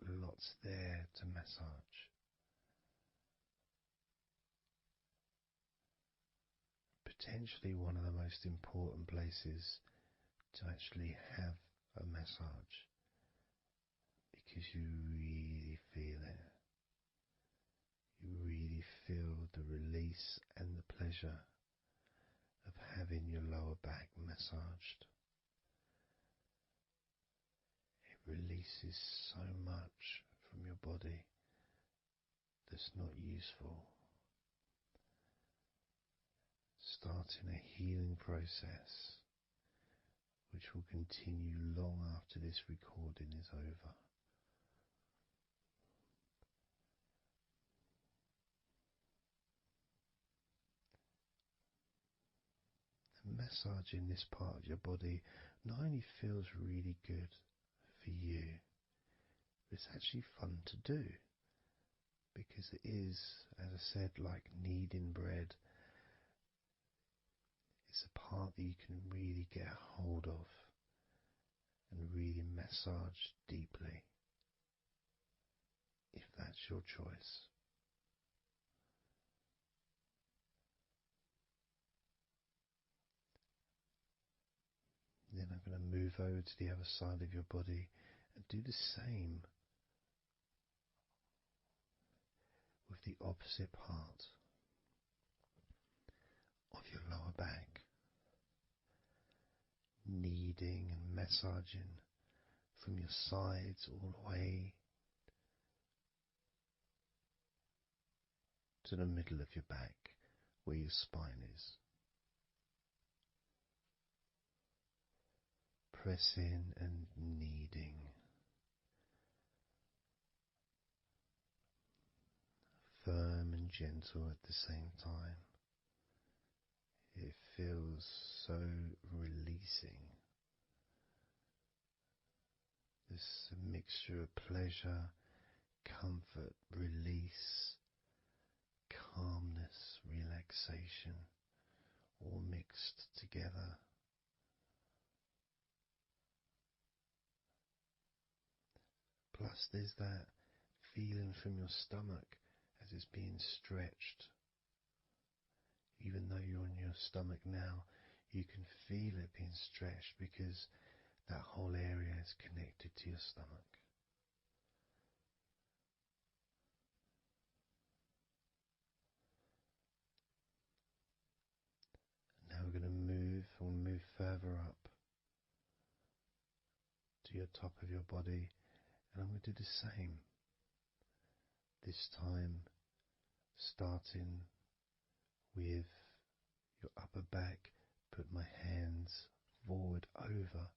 lots there to massage. Potentially one of the most important places to actually have a massage, because you really feel it. You really feel the release and the pleasure of having your lower back massaged. It releases so much from your body that's not useful, starting a healing process which will continue long after this recording is over. And massaging this part of your body not only feels really good for you, but it's actually fun to do, because it is, as I said, like kneading bread. It's a part that you can really get a hold of and really massage deeply, if that's your choice. Then I'm going to move over to the other side of your body and do the same with the opposite part of your lower back, kneading and massaging from your sides all the way to the middle of your back where your spine is. Pressing and kneading. Firm and gentle at the same time. It feels so releasing. This mixture of pleasure, comfort, release, calmness, relaxation, all mixed together. Plus there's that feeling from your stomach as it's being stretched. Even though you're on your stomach now, you can feel it being stretched because that whole area is connected to your stomach. Now we're going to move further up to your top of your body, and I'm going to do the same. This time starting with your upper back, put my hands forward over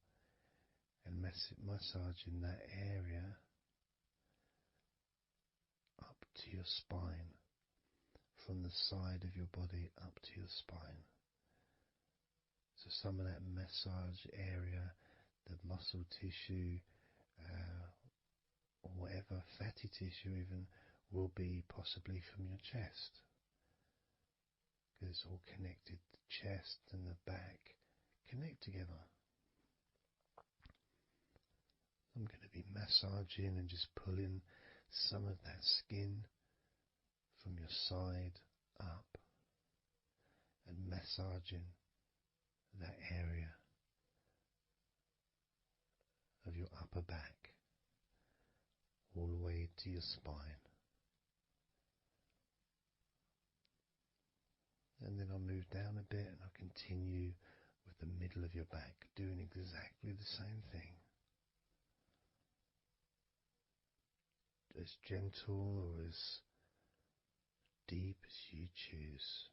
and massaging that area up to your spine, from the side of your body up to your spine. So some of that massage area, the muscle tissue, or whatever, fatty tissue even, will be possibly from your chest, because it's all connected. The chest and the back connect together. I'm going to be massaging and just pulling some of that skin from your side up and massaging that area of your upper back all the way to your spine. And then I'll move down a bit and I'll continue with the middle of your back, doing exactly the same thing. As gentle or as deep as you choose.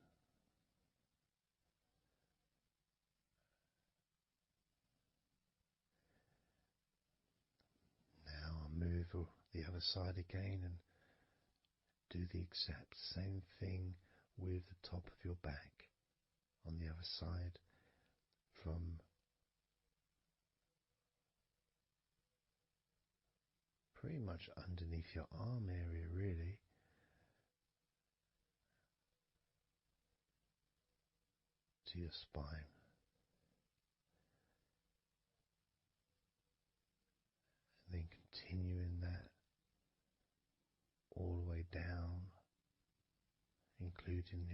Now I'll move the other side again and do the exact same thing with the top of your back on the other side, from pretty much underneath your arm area, really, to your spine. And then continuing that all the way down, including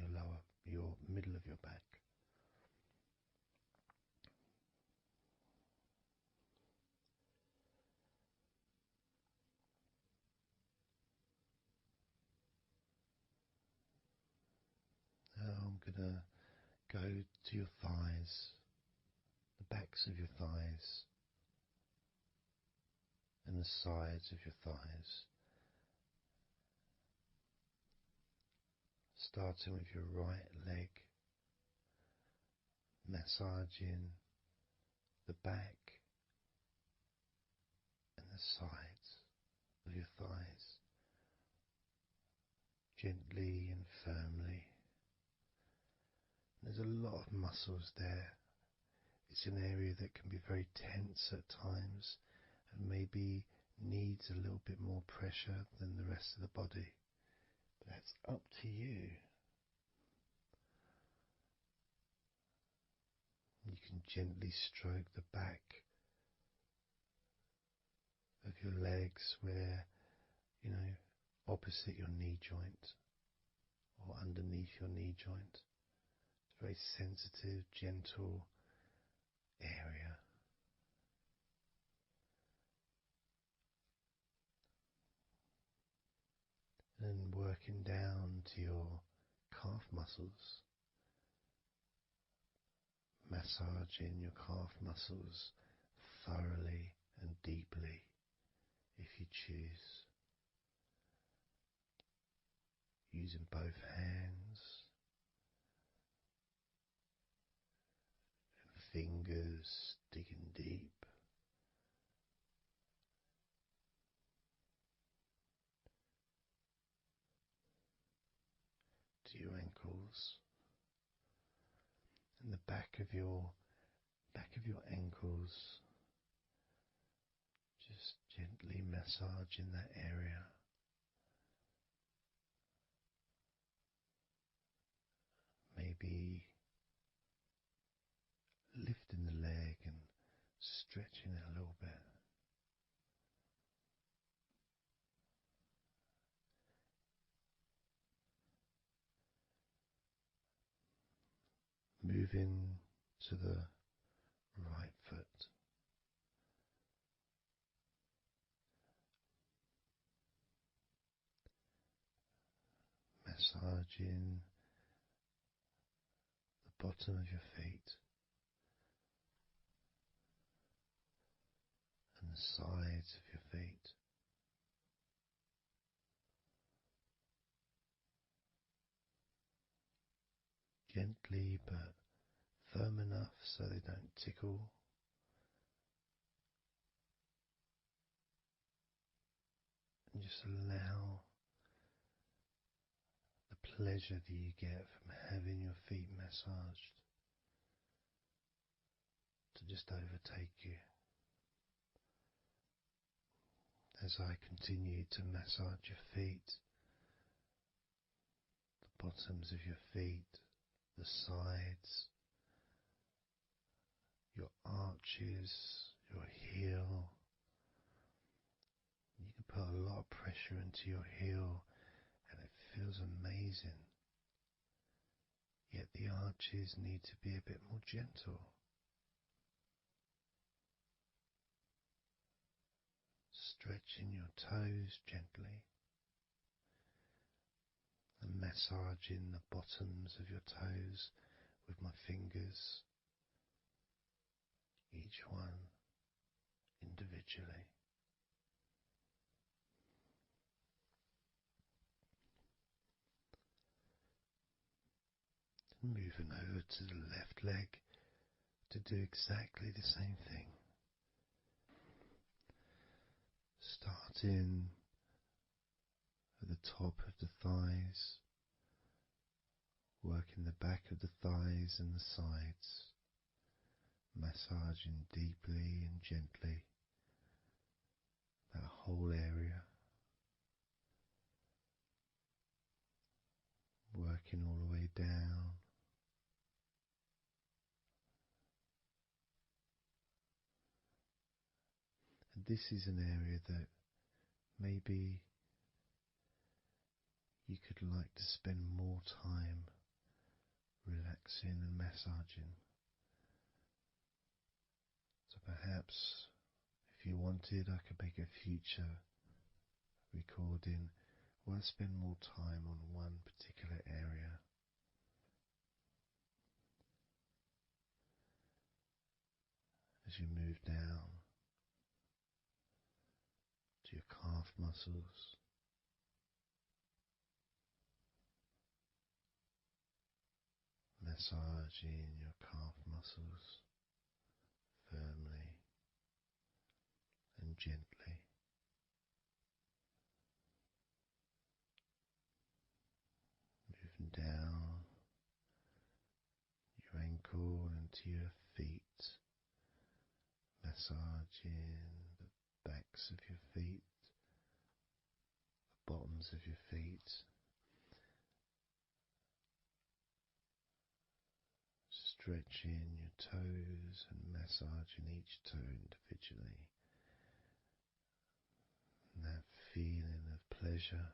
your middle of your back. Now I'm going to go to your thighs, the backs of your thighs, and the sides of your thighs. Starting with your right leg, massaging the back and the sides of your thighs, gently and firmly. There's a lot of muscles there. It's an area that can be very tense at times and maybe needs a little bit more pressure than the rest of the body. But that's up to you. You can gently stroke the back of your legs where, opposite your knee joint or underneath your knee joint. It's a very sensitive, gentle area. And working down to your calf muscles, massaging your calf muscles thoroughly and deeply if you choose, using both hands and fingers, digging deep. To your ankles and the back of your ankles, just gently massaging that area. Maybe lifting the leg and stretching it a little bit. Moving to the right foot. Massaging the bottom of your feet and the sides of your feet. gently but firm enough so they don't tickle. And just allow the pleasure that you get from having your feet massaged to just overtake you. As I continue to massage your feet, the bottoms of your feet, the sides, your arches, your heel. You can put a lot of pressure into your heel and it feels amazing. Yet the arches need to be a bit more gentle. Stretching your toes gently and massaging the bottoms of your toes with my fingers, each one individually. Moving over to the left leg to do exactly the same thing. Starting at the top of the thighs, working the back of the thighs and the sides, massaging deeply and gently that whole area, working all the way down. And this is an area that maybe you could like to spend more time relaxing and massaging. So perhaps if you wanted, I could make a future recording where I spend more time on one particular area. As you move down to your calf muscles, massaging your calf muscles firmly and gently. Moving down your ankle and to your feet, massaging the backs of your feet, the bottoms of your feet, stretching your toes and massaging each toe individually. And that feeling of pleasure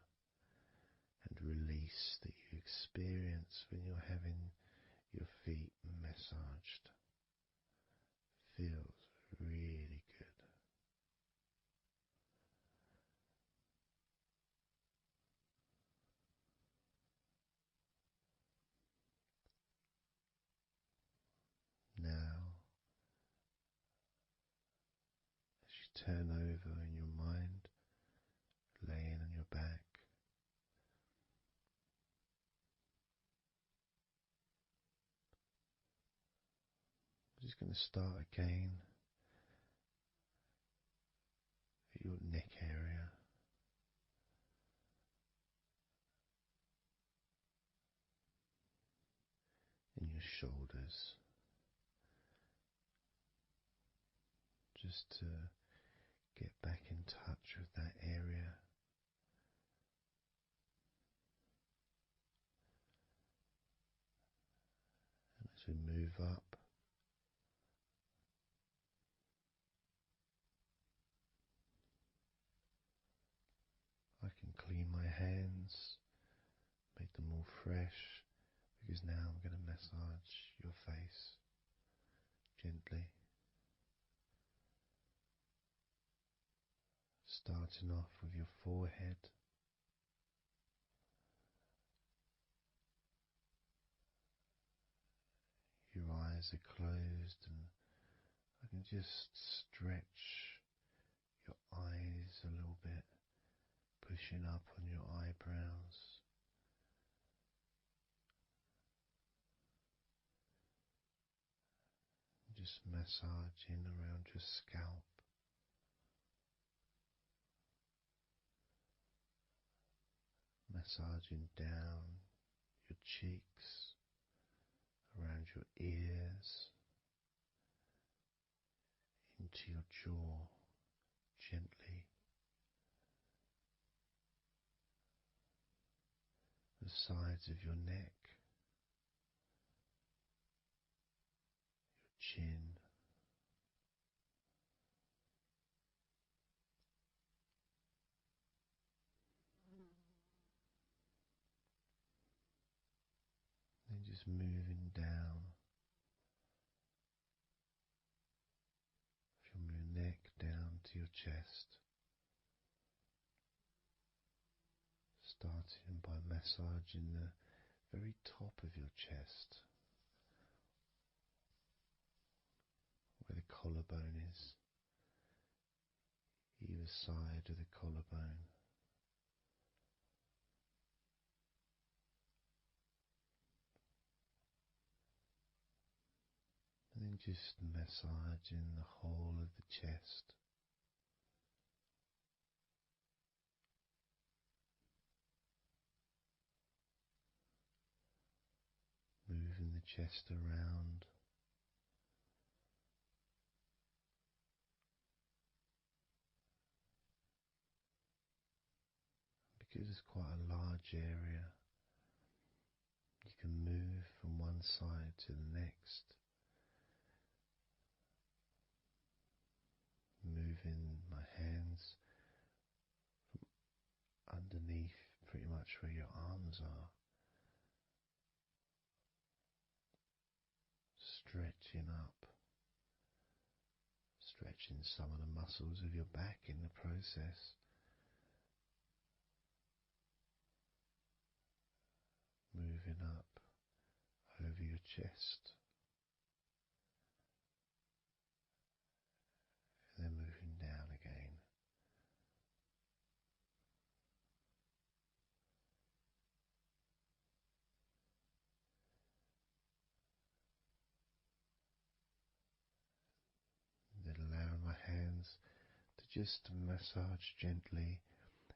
and release that you experience when you're having your feet massaged feels really good. Now, as you turn over in your mind, laying on your back, I'm just going to start again at your neck area. In your shoulders, just to get back in touch with that area. And as we move up, I can clean my hands, make them all fresh, because now I'm going to massage your face gently. Starting off with your forehead, your eyes are closed and I can just stretch your eyes a little bit, pushing up on your eyebrows, just massaging around your scalp, massaging down your cheeks, around your ears, into your jaw, gently, the sides of your neck, your chin, then just moving down from your neck down to your chest, starting by massaging the very top of your chest, where the collarbone is, either side of the collarbone. And then just massaging the whole of the chest. Moving the chest around. Because it's quite a large area, you can move from one side to the next, moving my hands from underneath pretty much where your arms are, stretching up, stretching some of the muscles of your back in the process. Moving up over your chest, and then moving down again. And then allowing my hands to just massage gently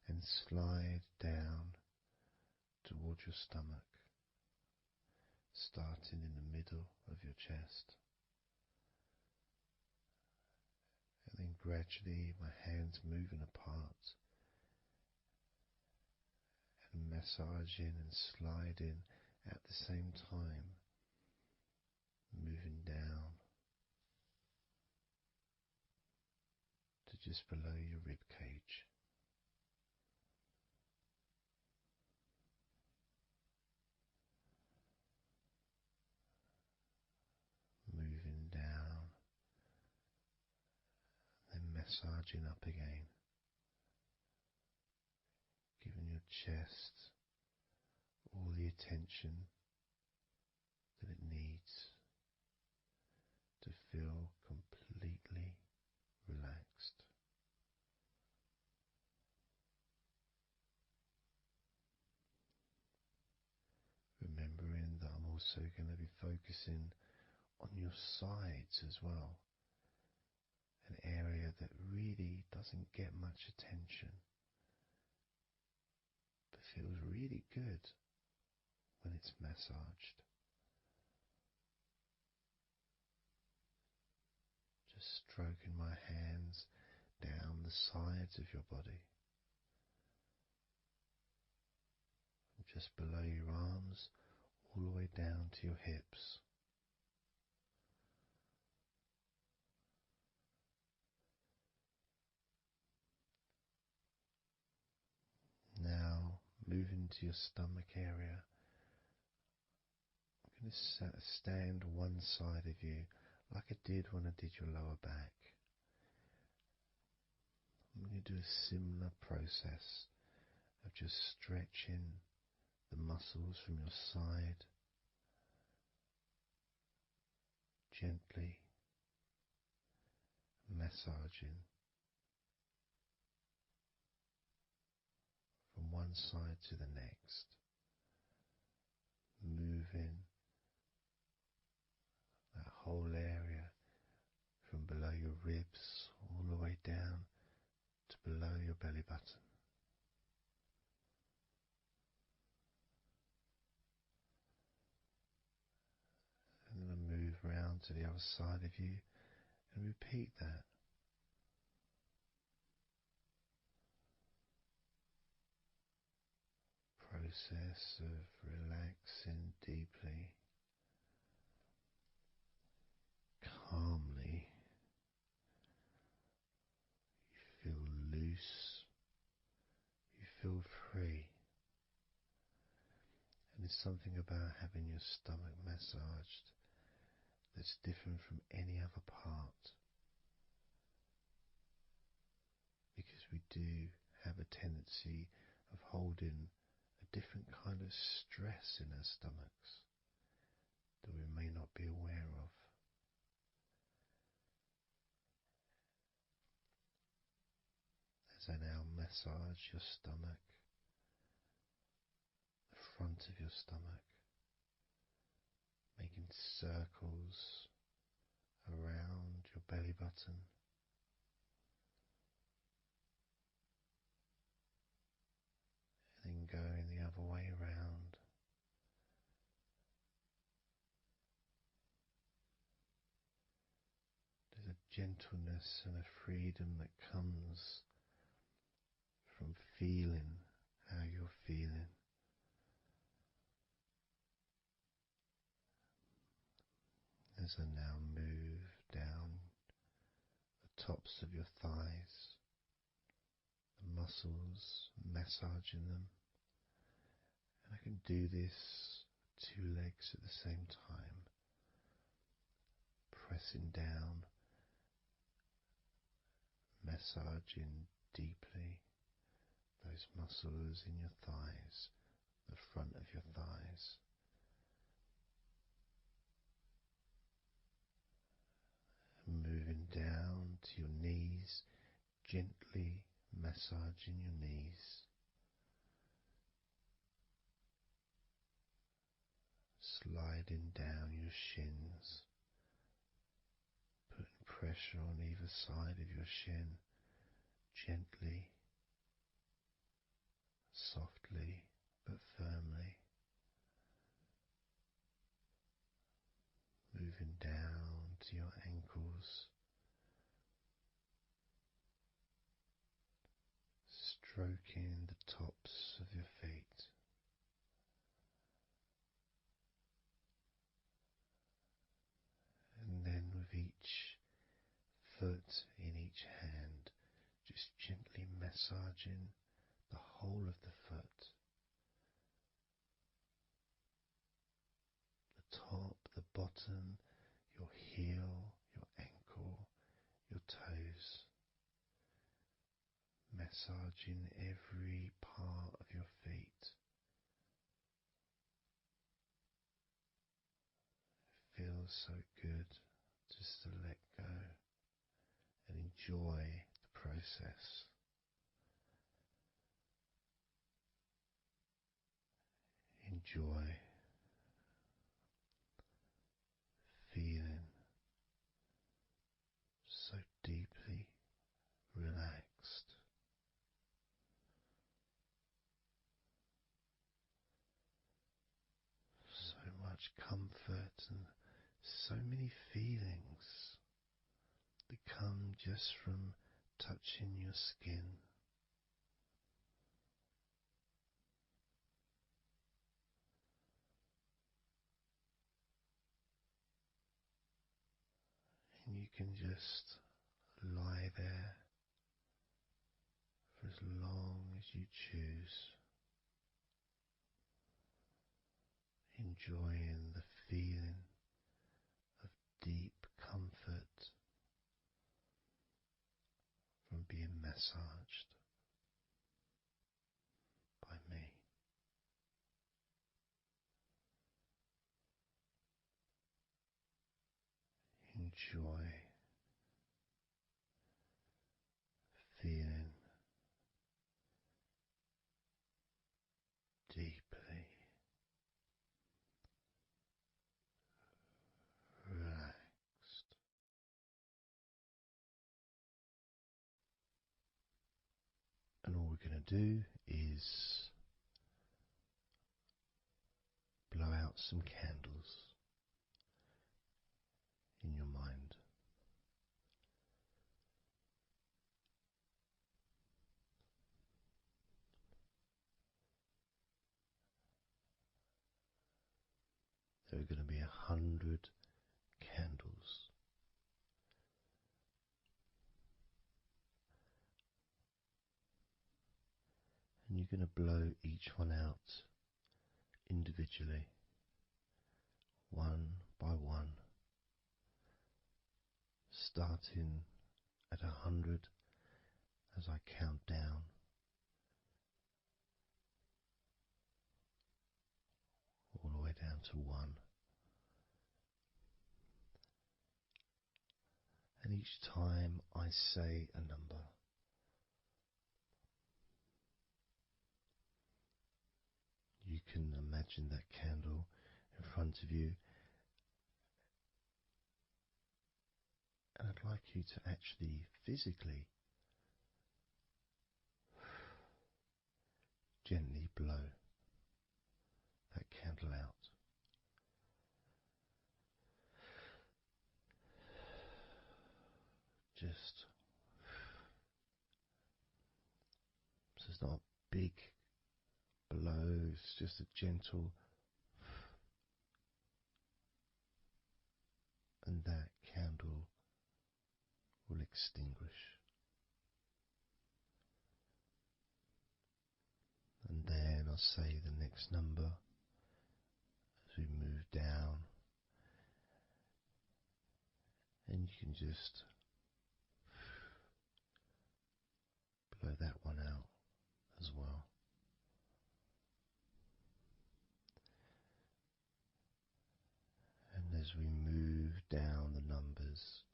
and slide down towards your stomach, starting in the middle of your chest. And then gradually my hands moving apart and massaging and sliding at the same time, moving down to just below your rib cage. Moving down, then massaging up again, giving your chest all the attention that it needs to feel completely relaxed. Remembering that I'm also going to be focusing on your sides as well, an area that really doesn't get much attention but feels really good when it's massaged. Just stroking my hands down the sides of your body, from just below your arms all the way down to your hips. Now moving to your stomach area, I'm going to stand one side of you like I did when I did your lower back. I'm going to do a similar process of just stretching the muscles from your side, gently massaging from one side to the next, moving that whole area ribs all the way down to below your belly button. And then move round to the other side of you and repeat that. Process of relaxing deeply, calmly. You feel loose, you feel free. And there's something about having your stomach massaged that's different from any other part, because we do have a tendency of holding a different kind of stress in our stomachs that we may not be aware of. As I now massage your stomach, the front of your stomach, making circles around your belly button, and then going the other way around. There's a gentleness and a freedom that comes from feeling how you're feeling. As I now move down the tops of your thighs, the muscles, massaging them. And I can do this with 2 legs at the same time, pressing down, massaging deeply those muscles in your thighs, the front of your thighs. And moving down to your knees, gently massaging your knees. Sliding down your shins, putting pressure on either side of your shin, gently, softly but firmly. Moving down to your ankles, stroking the tops of your feet. And then with each foot in each hand, just gently massaging the whole of the foot. The top, the bottom, your heel, your ankle, your toes. Massaging every part of your feet. It feels so good just to let go and enjoy the process. Enjoy feeling so deeply relaxed. So much comfort and so many feelings that come just from touching your skin. And you can just lie there for as long as you choose, enjoying the feeling of deep comfort from being massaged by me. Enjoy feeling deeply relaxed. going to do is blow out some candles in your mind. There are going to be 100 candles. And you're going to blow each one out individually, one by one, starting at 100 as I count down, all the way down to 1. And each time I say a number, you can imagine that candle in front of you, and I'd like you to actually physically gently blow that candle out. Just so it's not a big blow, it's just a gentle, and that candle will extinguish. And then I'll say the next number as we move down, and you can just blow that one out as well. And as we move down the numbers,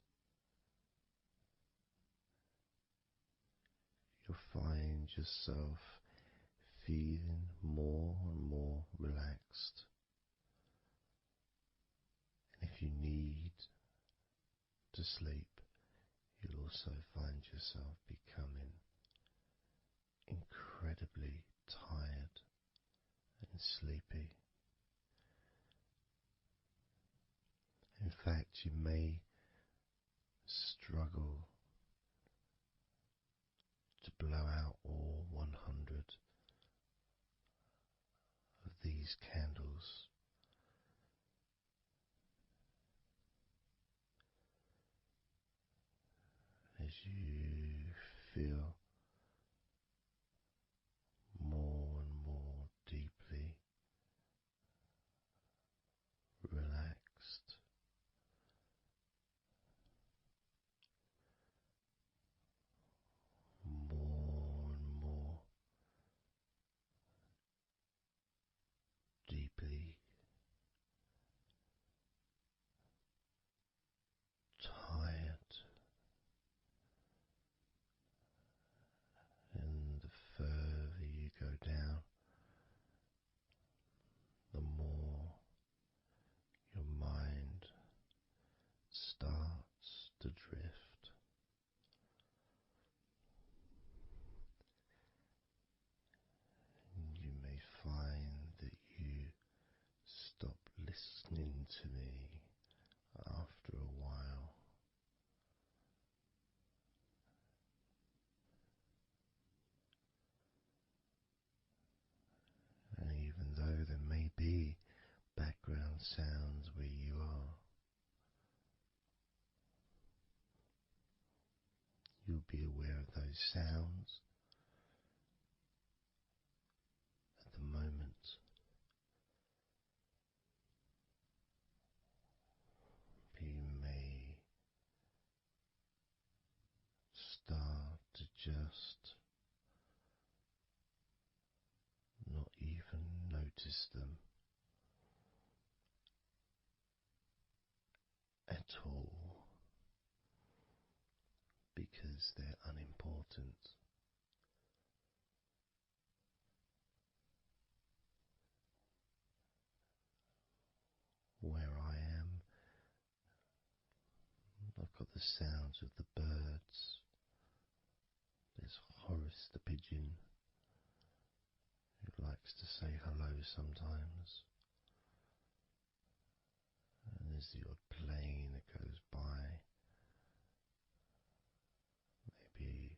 you'll find yourself feeling more and more relaxed. And if you need to sleep, you'll also find yourself becoming incredibly tired and sleepy. In fact, you may struggle to blow out all 100 of these candles. As you feel more and more deeply relaxed, more and more deeply tired, and the further you go down, the more your mind starts to drift. You may find that you stop listening to me after a while. And even though there may be background sounds where you are, you'll be aware of those sounds at the moment. You may start to just not even notice them at all, because they're unimportant. Where I am, I've got the sounds of the birds. There's Horace the pigeon the odd plane that goes by, maybe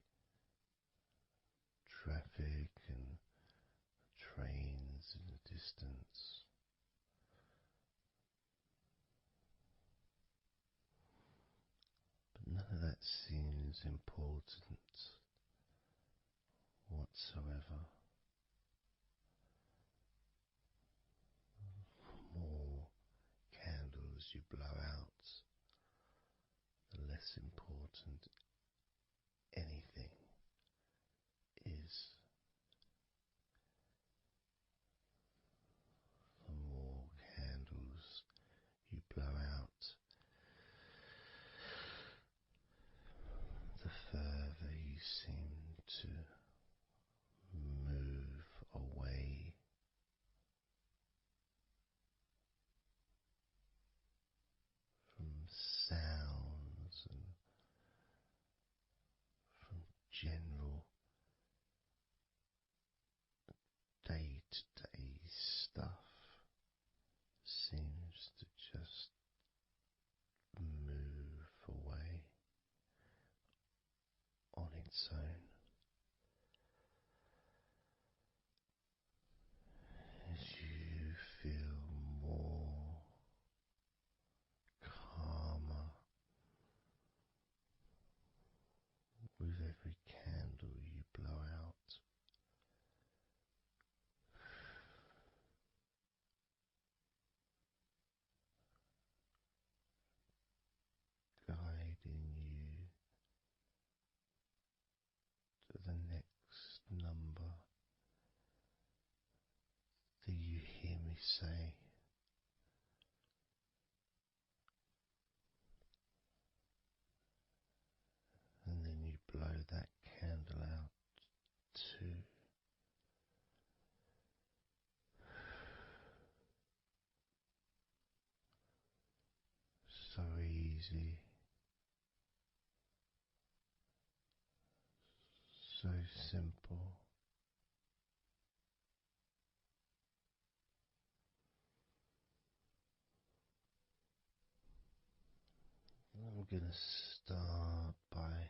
traffic and trains in the distance. But none of that seems important whatsoever. The more candles you blow out, the less important anything is. The more candles you blow out, the further you seem to move away from sounds and from general day-to-day stuff. Seems to just move away on its own as you feel more calmer with every candle you blow out. Guiding you to the next number that you hear me say, and then you blow that candle out too. So easy, so simple. I'm going to start by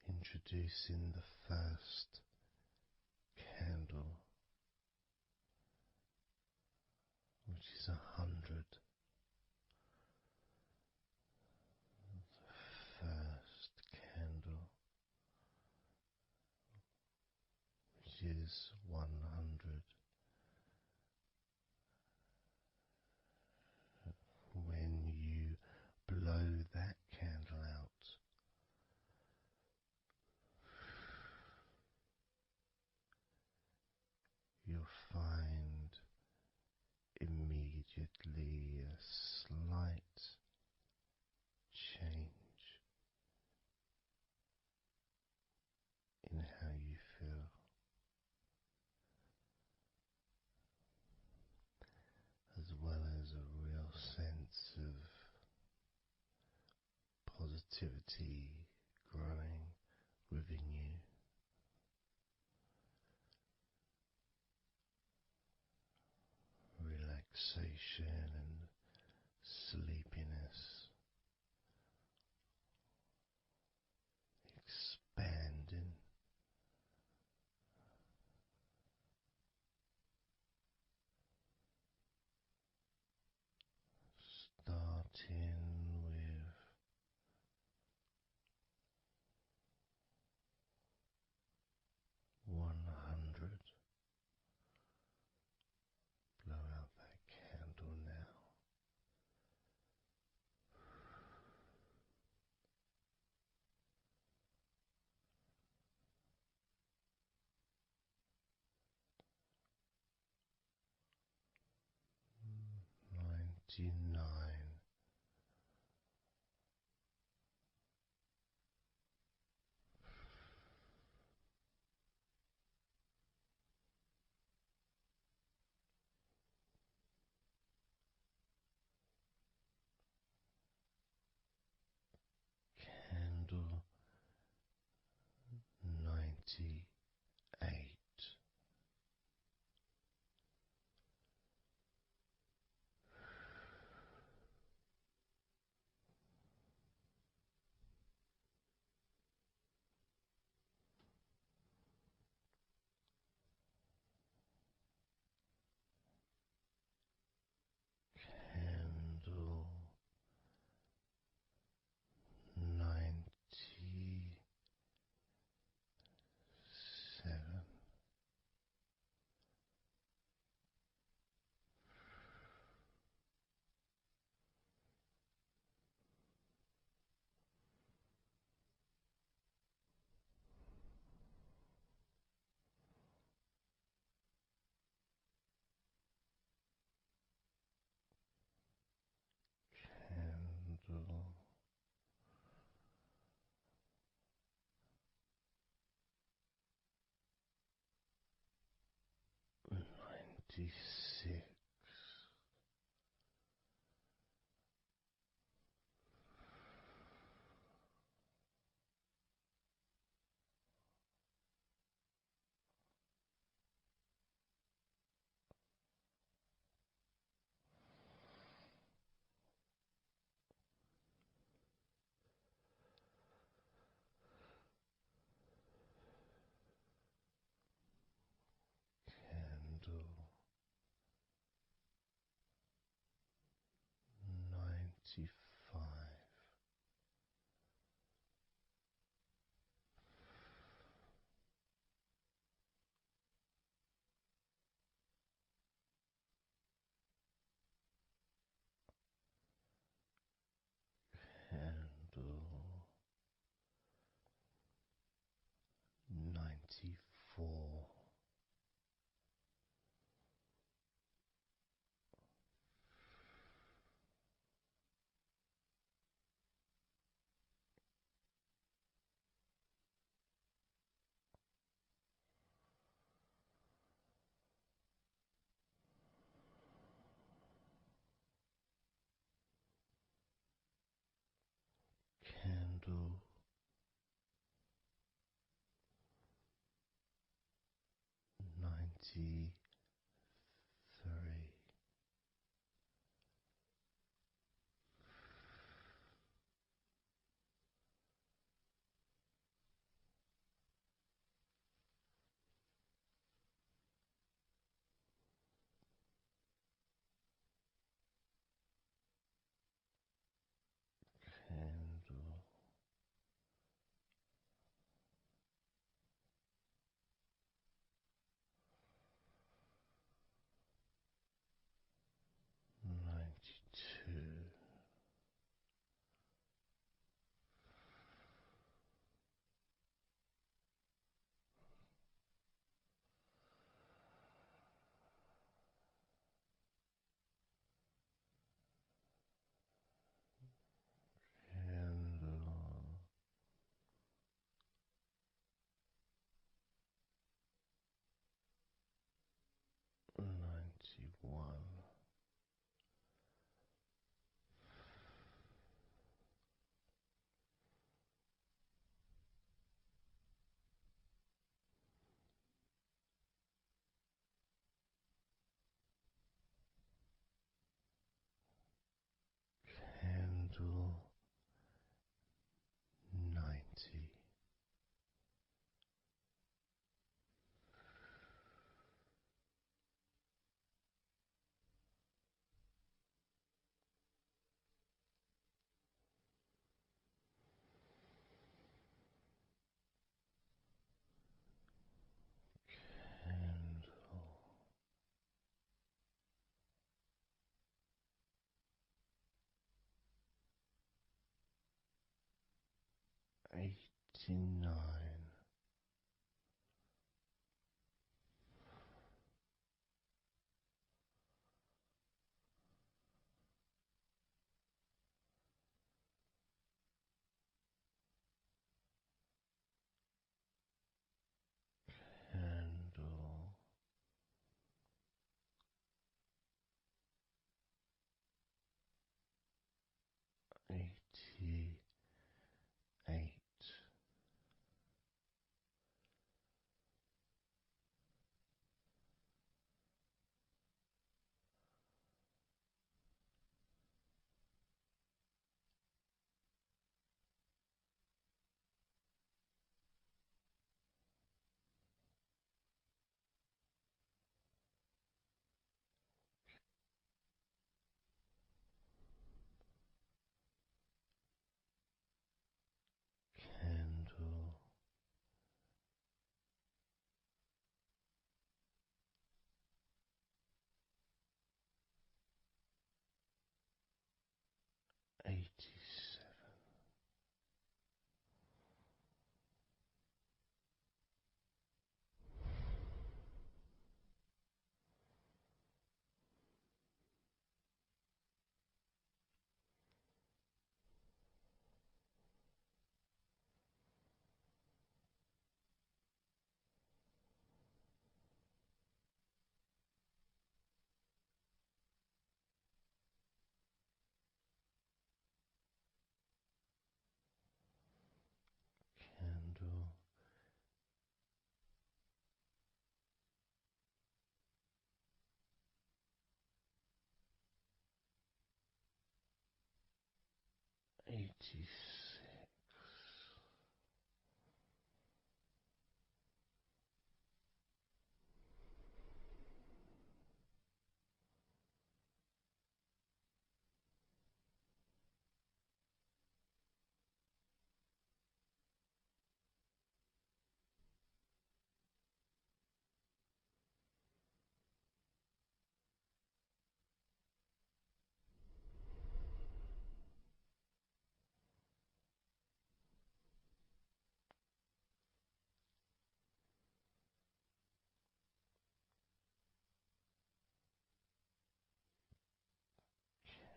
introducing the first candle, which is 100. The first candle, which is 100. When you blow that candle out, you'll find immediately a slight change in how you feel, as well as a real sense of positivity growing within you. Relaxation and sleepiness expanding, starting with 100. Blow out that candle now. 99. Candle 98. 86. Candle 95. Candle 94. Candle 93. Candle 92. Candle 91. Candle 90. Candle 89. Candle 88.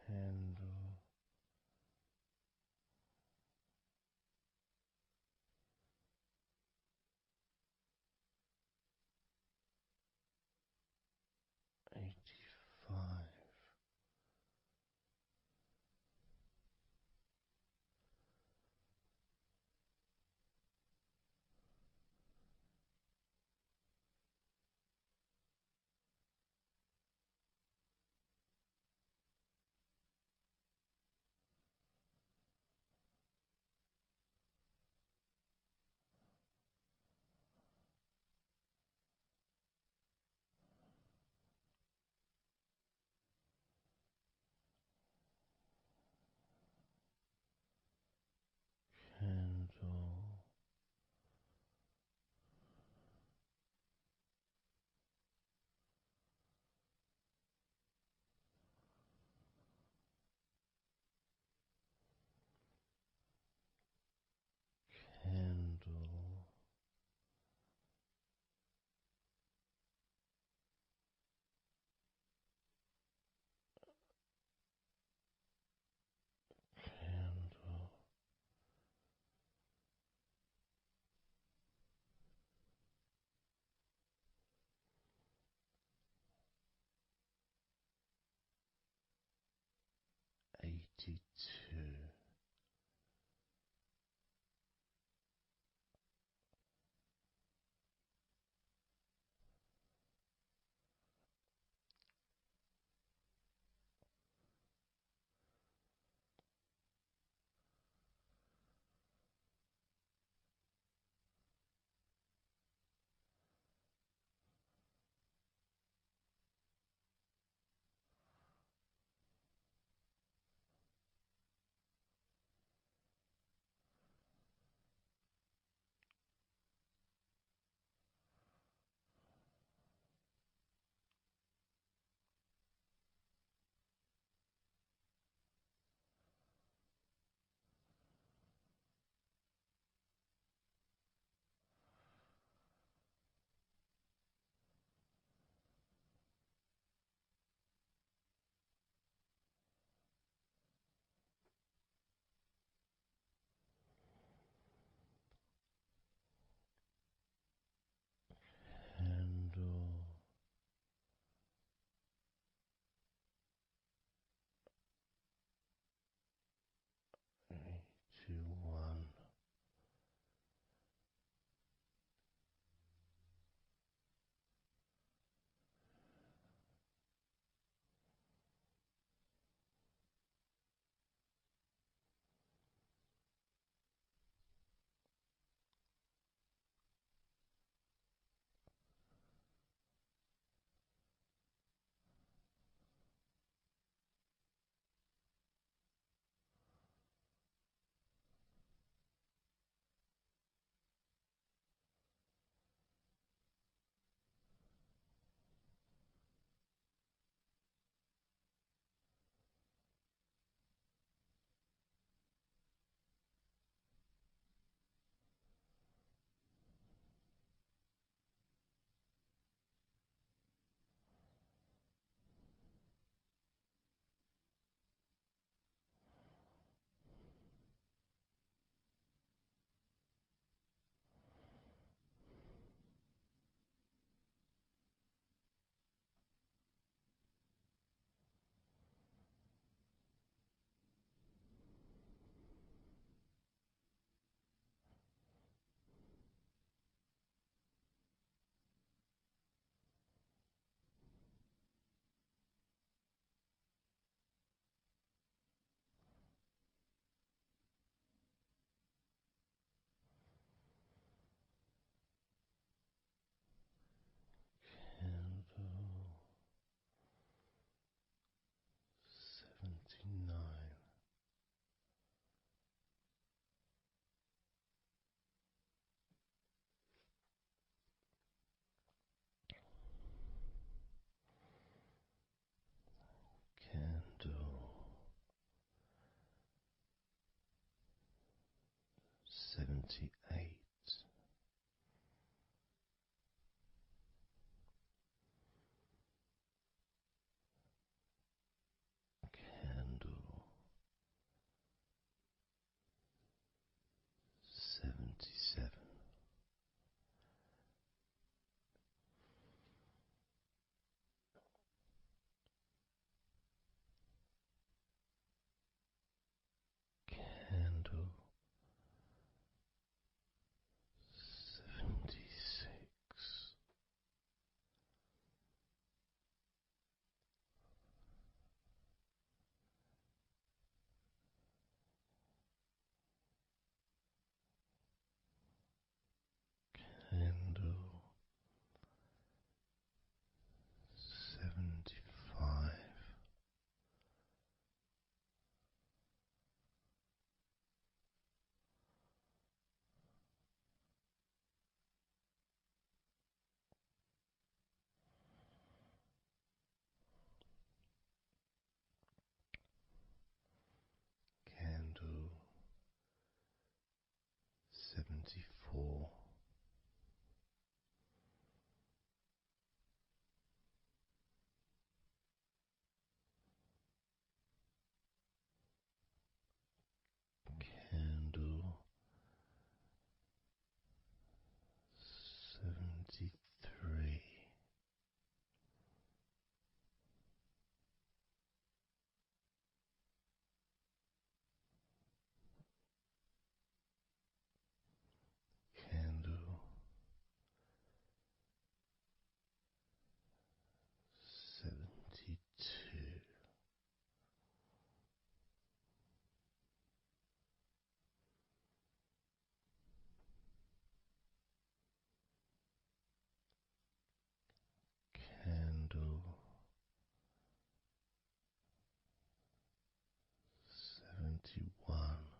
Candle 85. 78. Candle 77. Candle 76. Candle 75. Candle 74. Candle 73. Candle 72. Candle 71.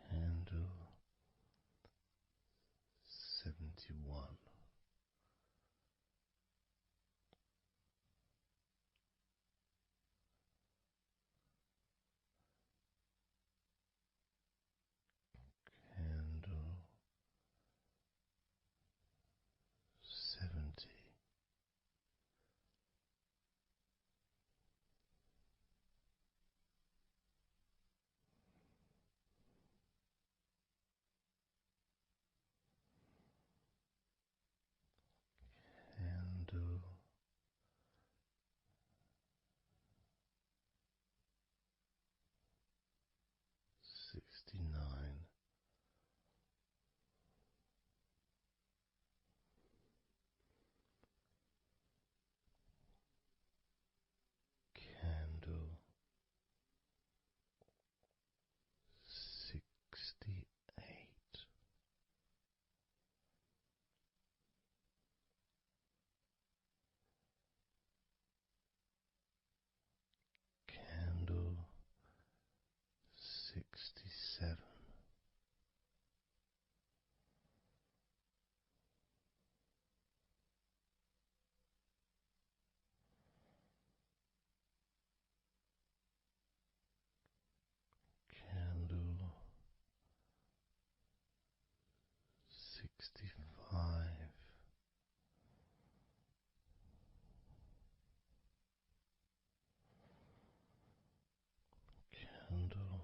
Candle 71. Candle 70. Candle 69. Candle 68. Candle 67. Candle 65. Candle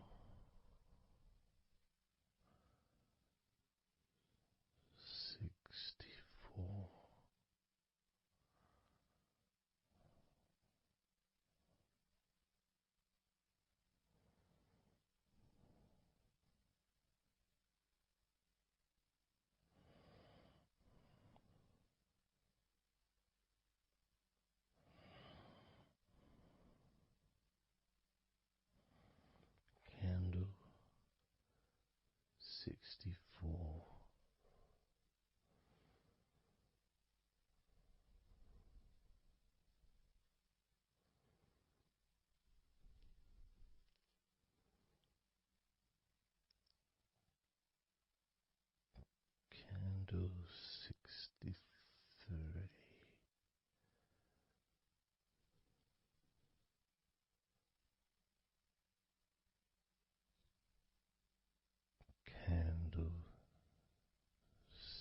64. candle 63, candle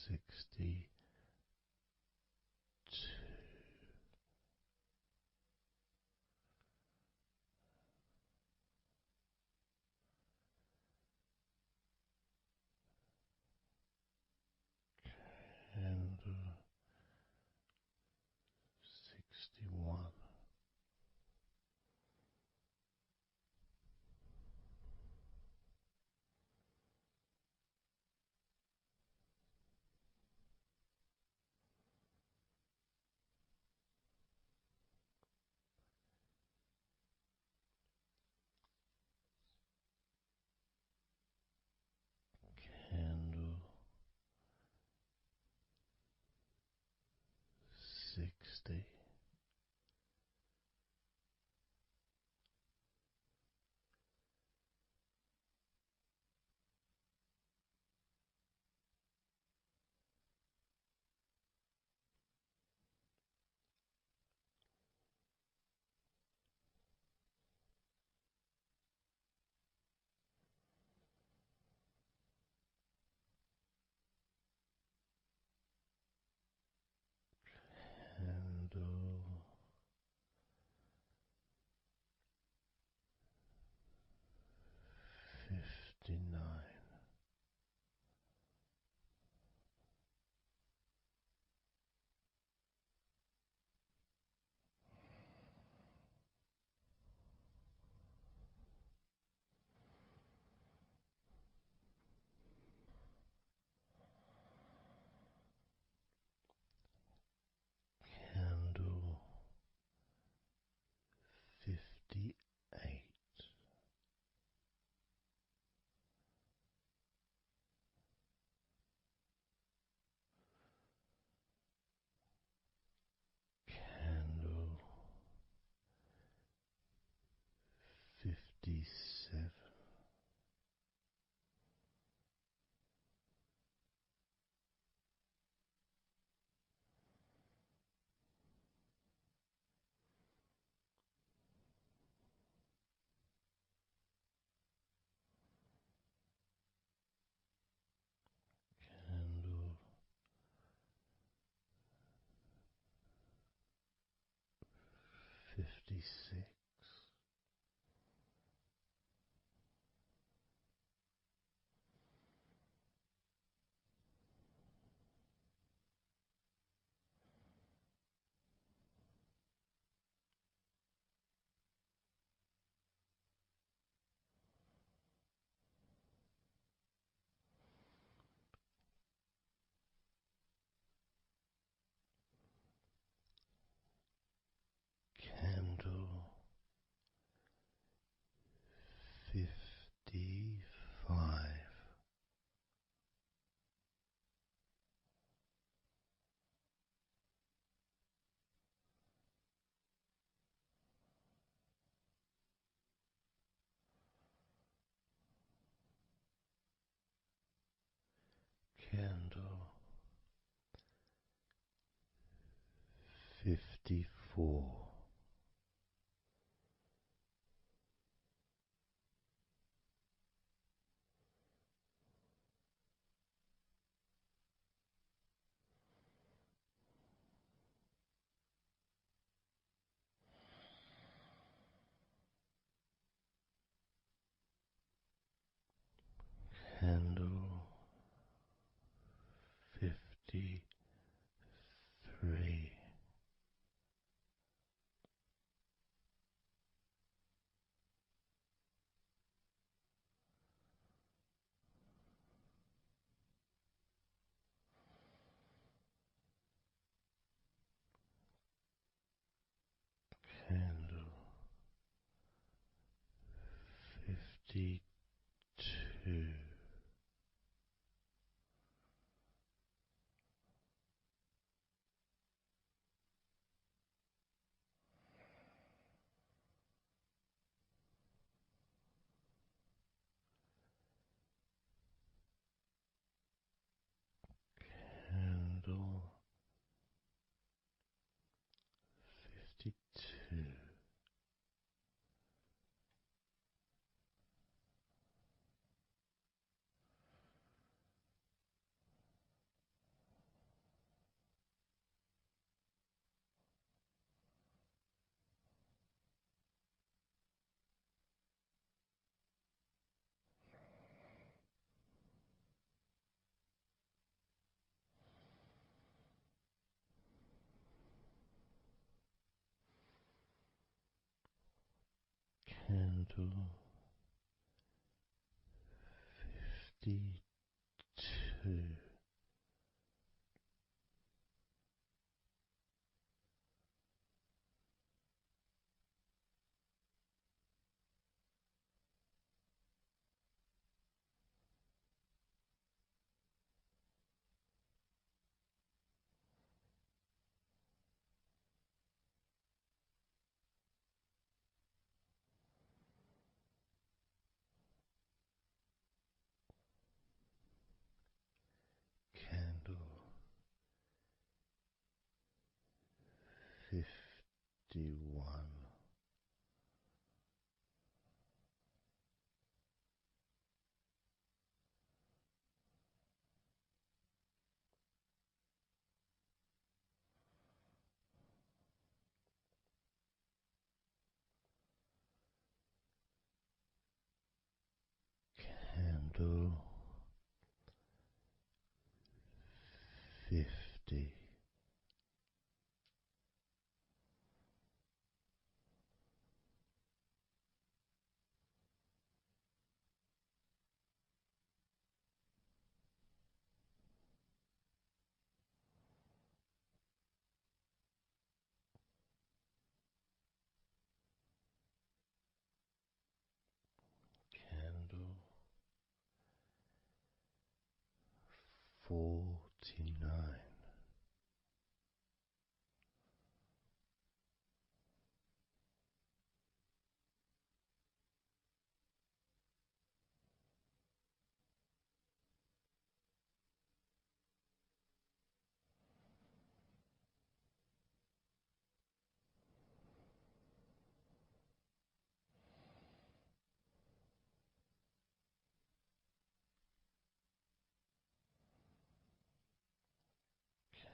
62, candle 61, candle 60, candle 59, candle 58, candle 57, candle 56, candle 55, candle 54, candle 53, candle 52, Candle 52. Candle 51. Candle 50. Candle 49.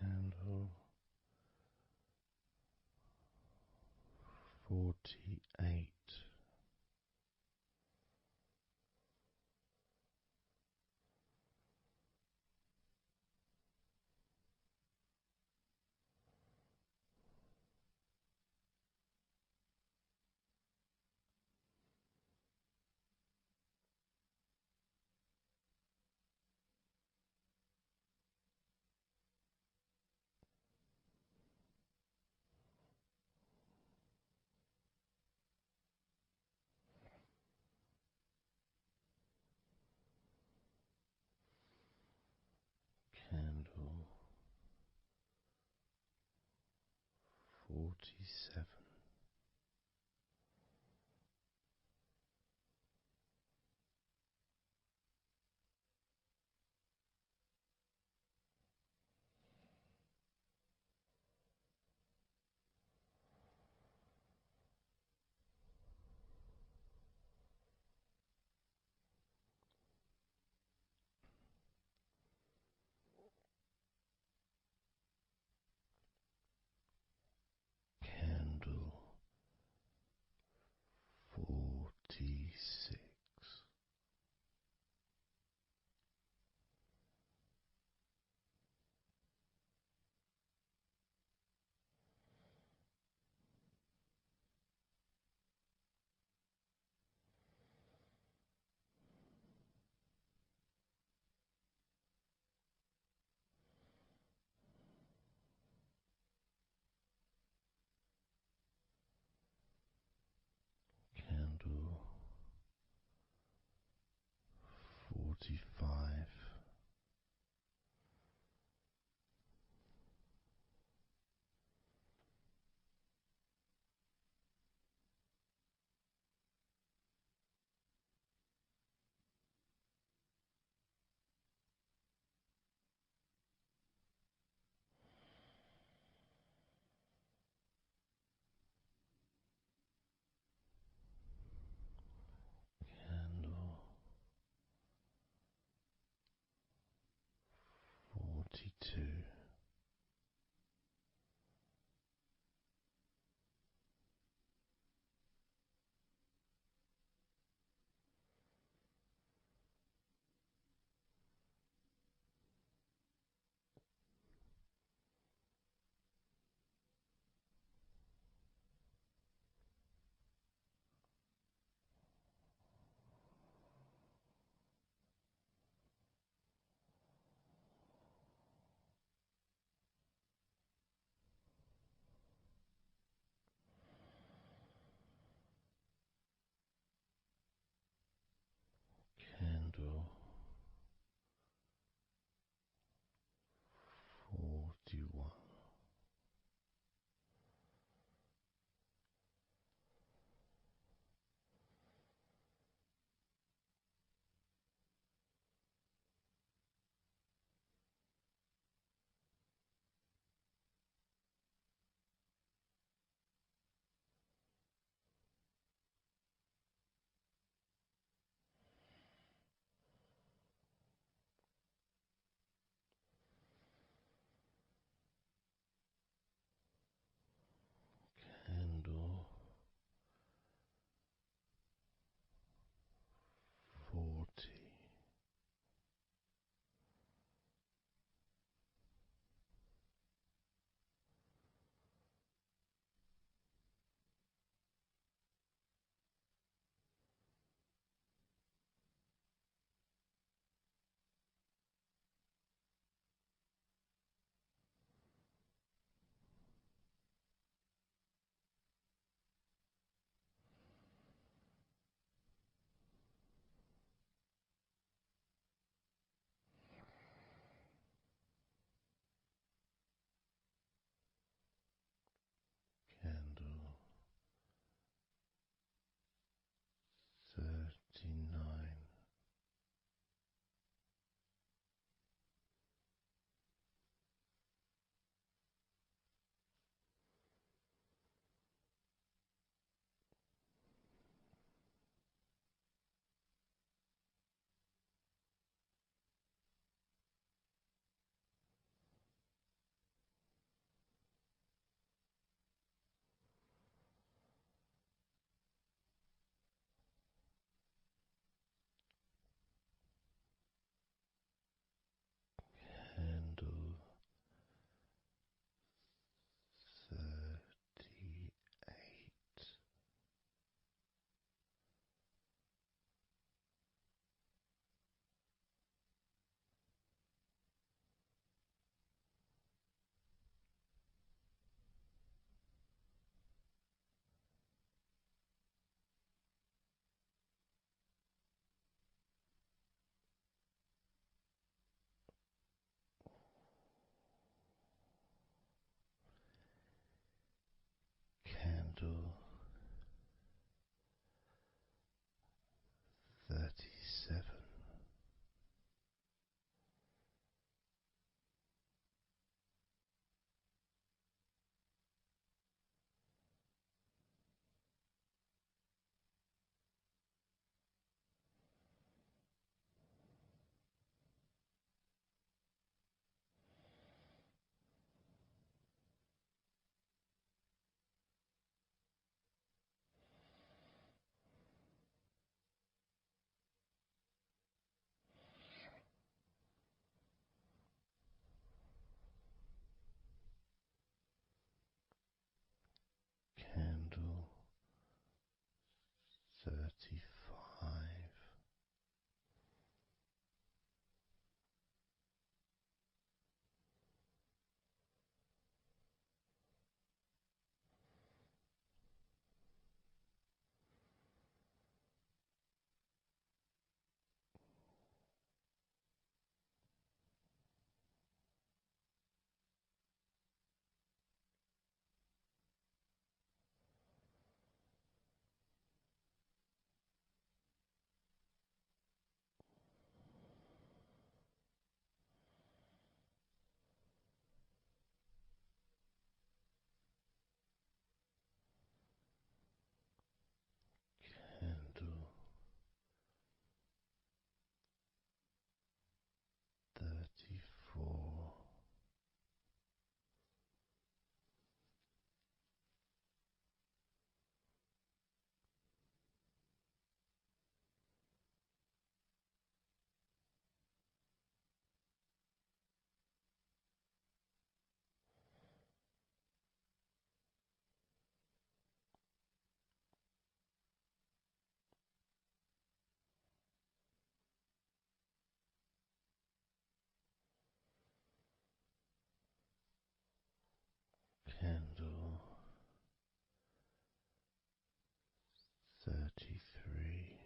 Candle 48. Candle 47. Candle 46. Candle 45. Candle 42. 35. Candle 34. Candle 33.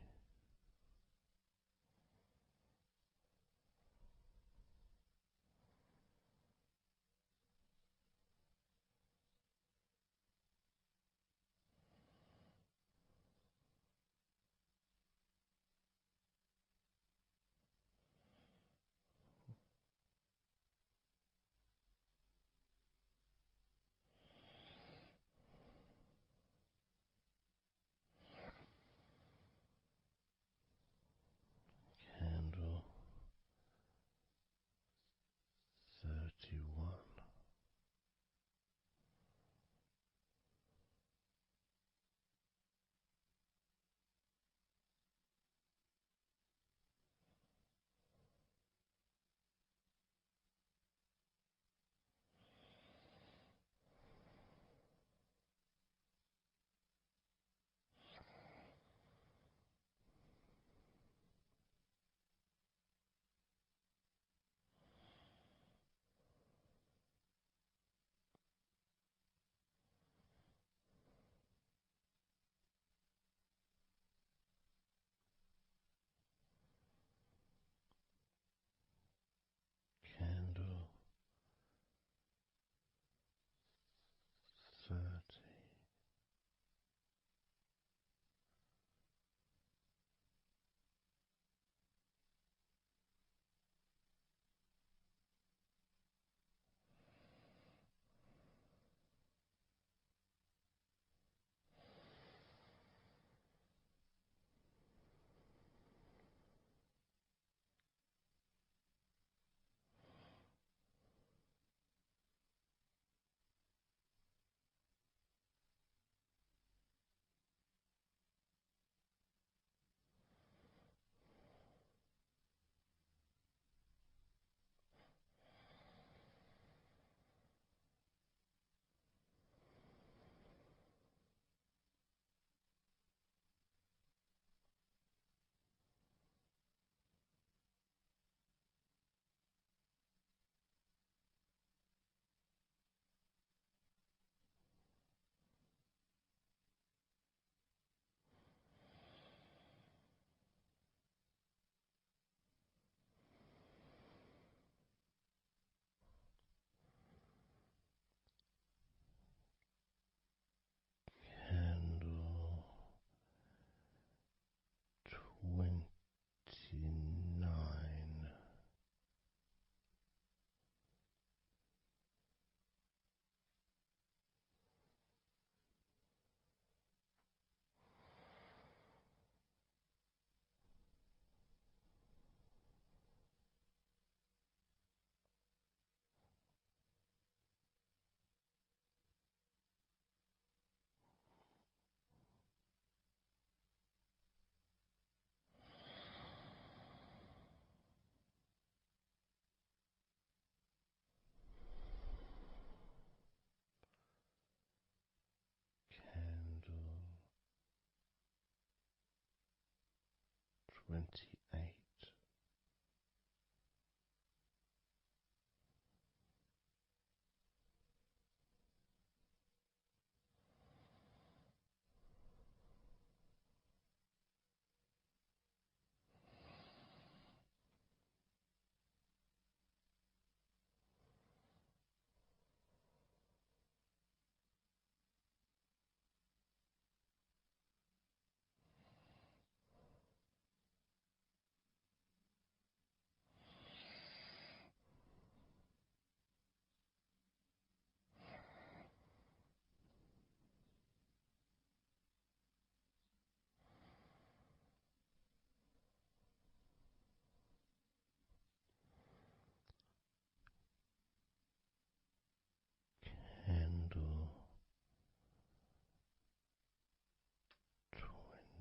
28. Candle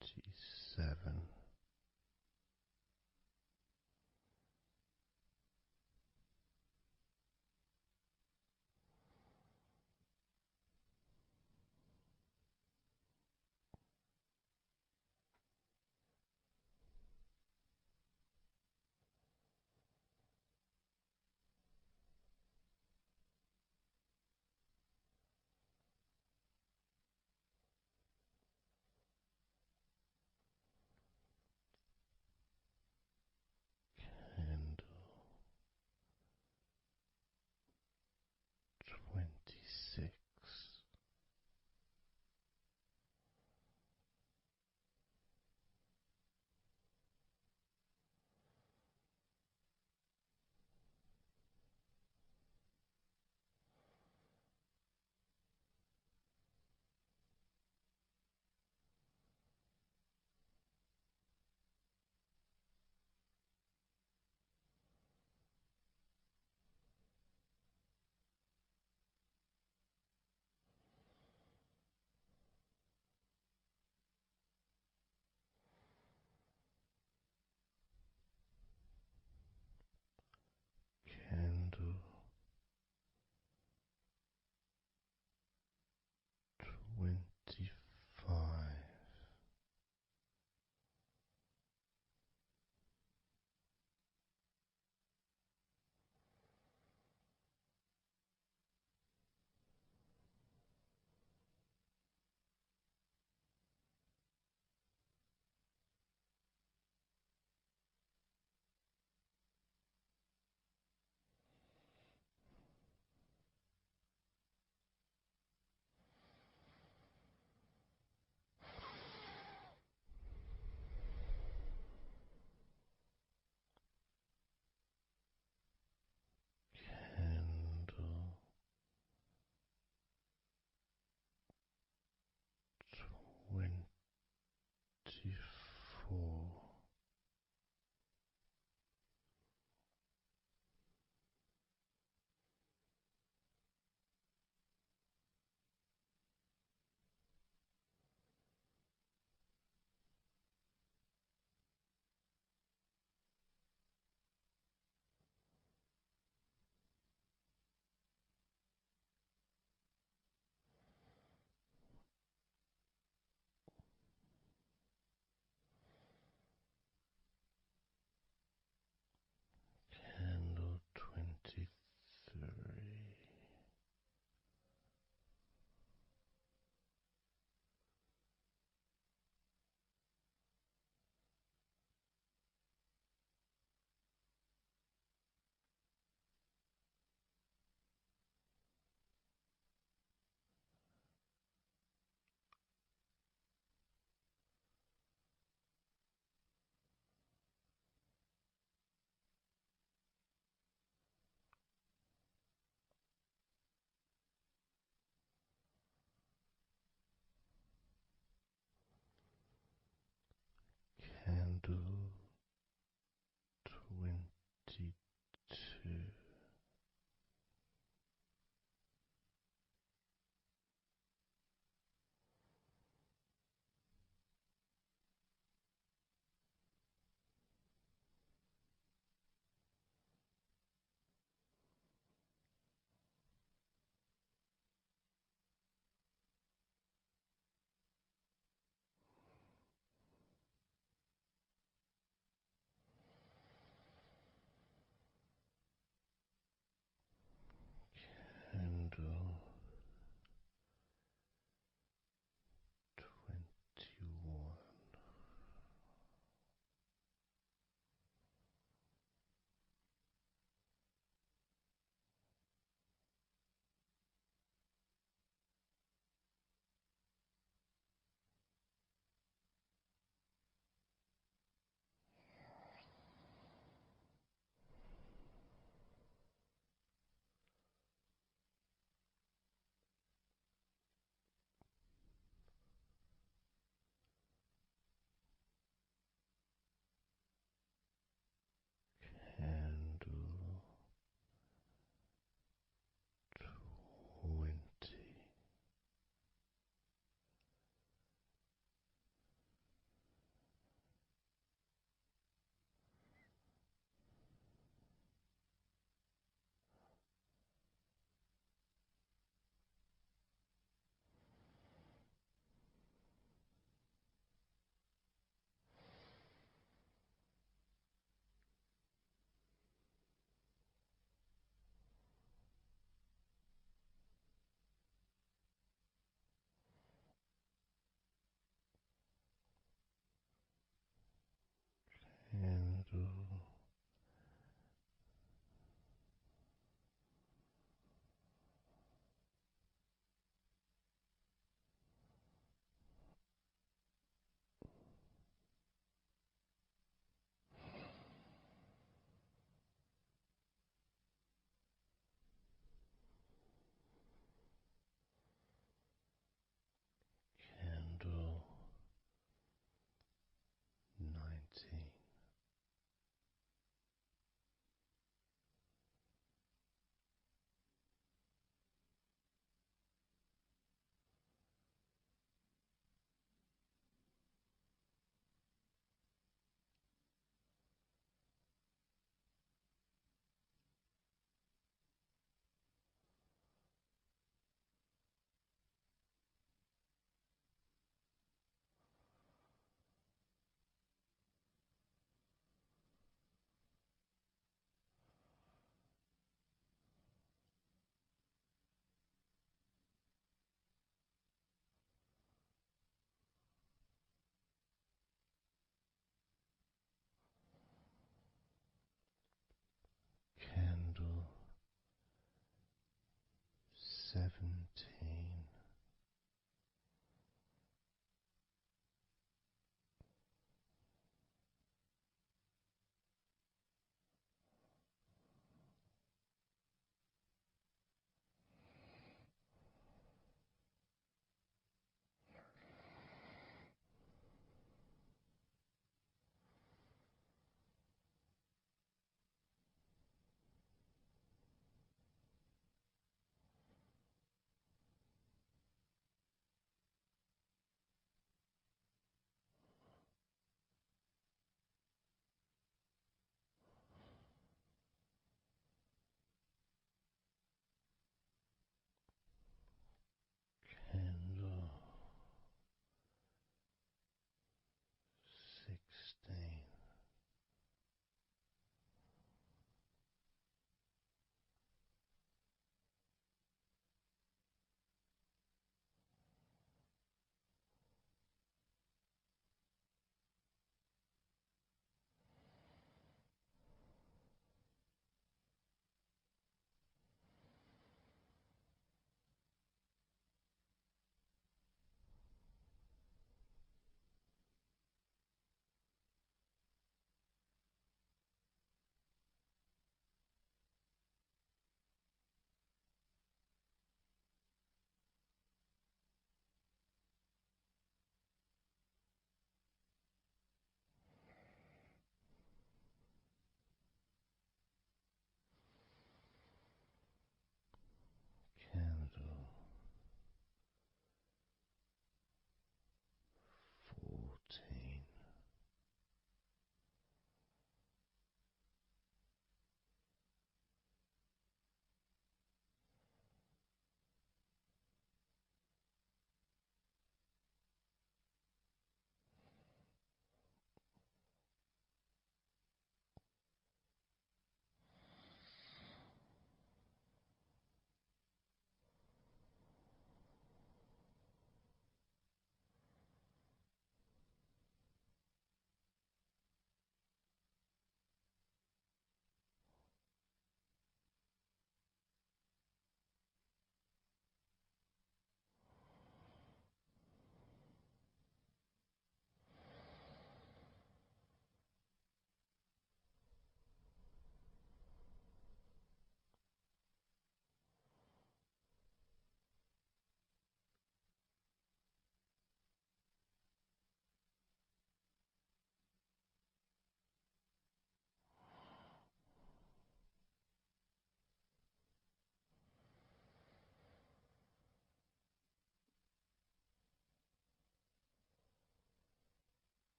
27. Candle 26. Candle 25.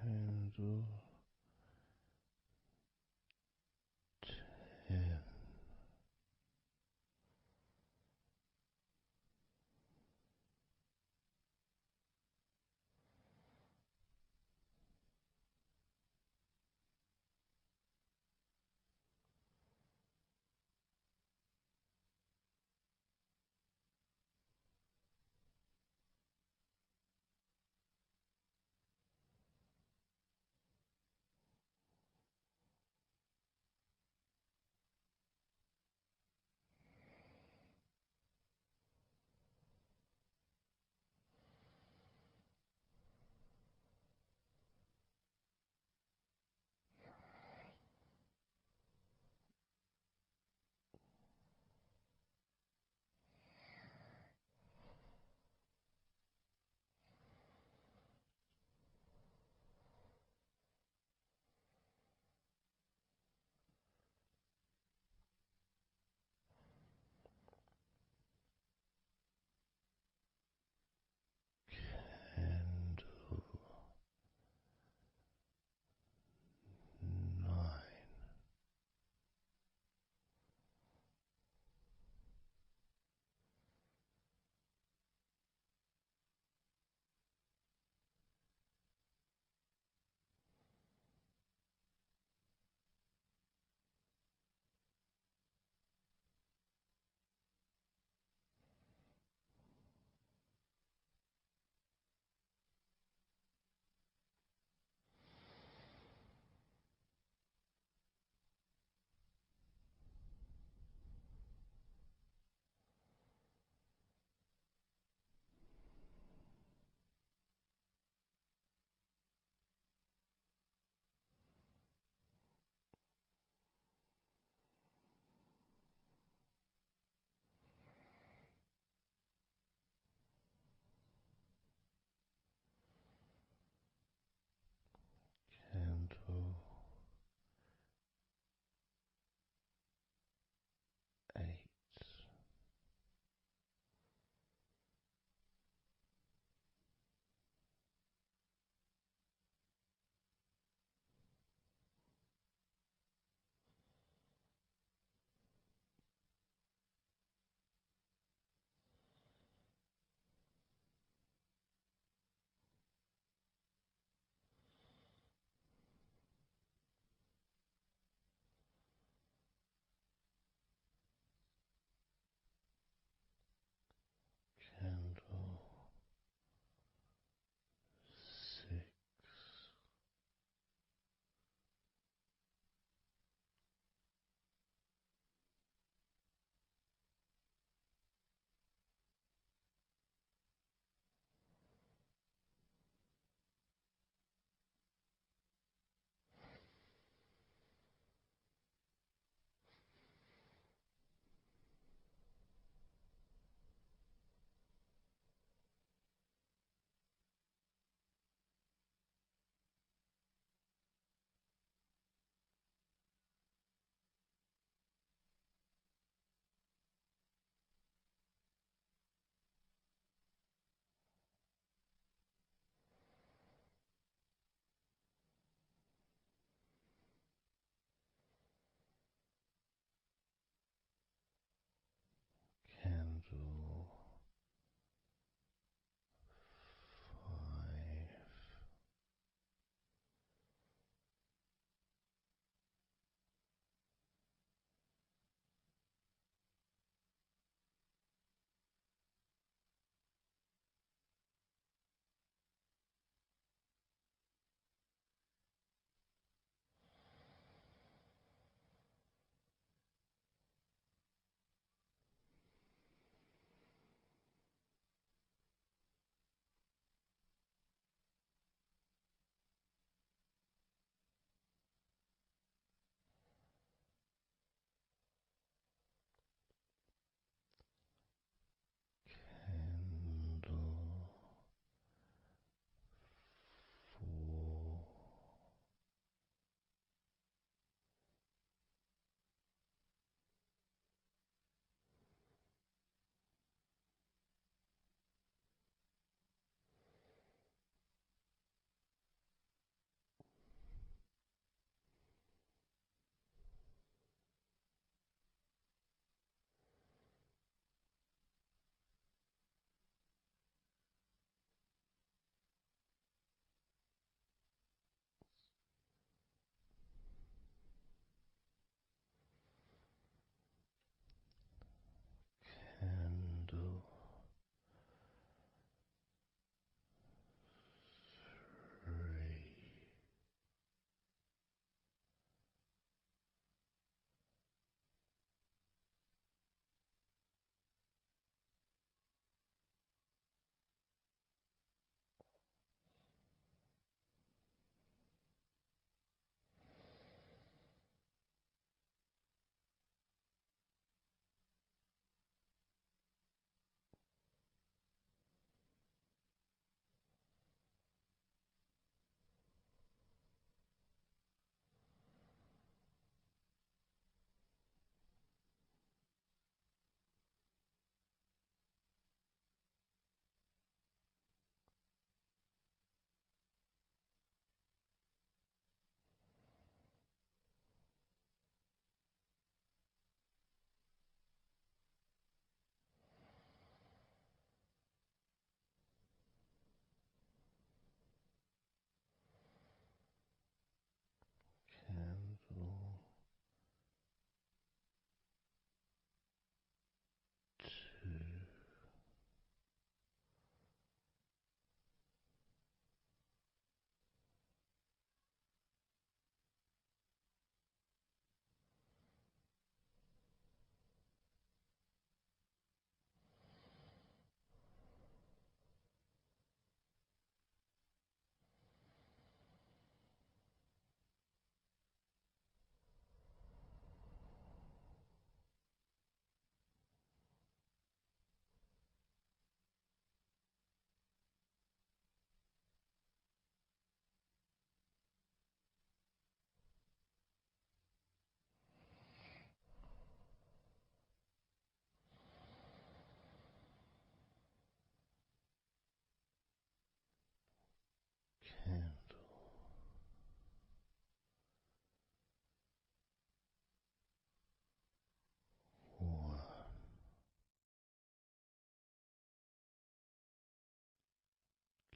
Candle 10.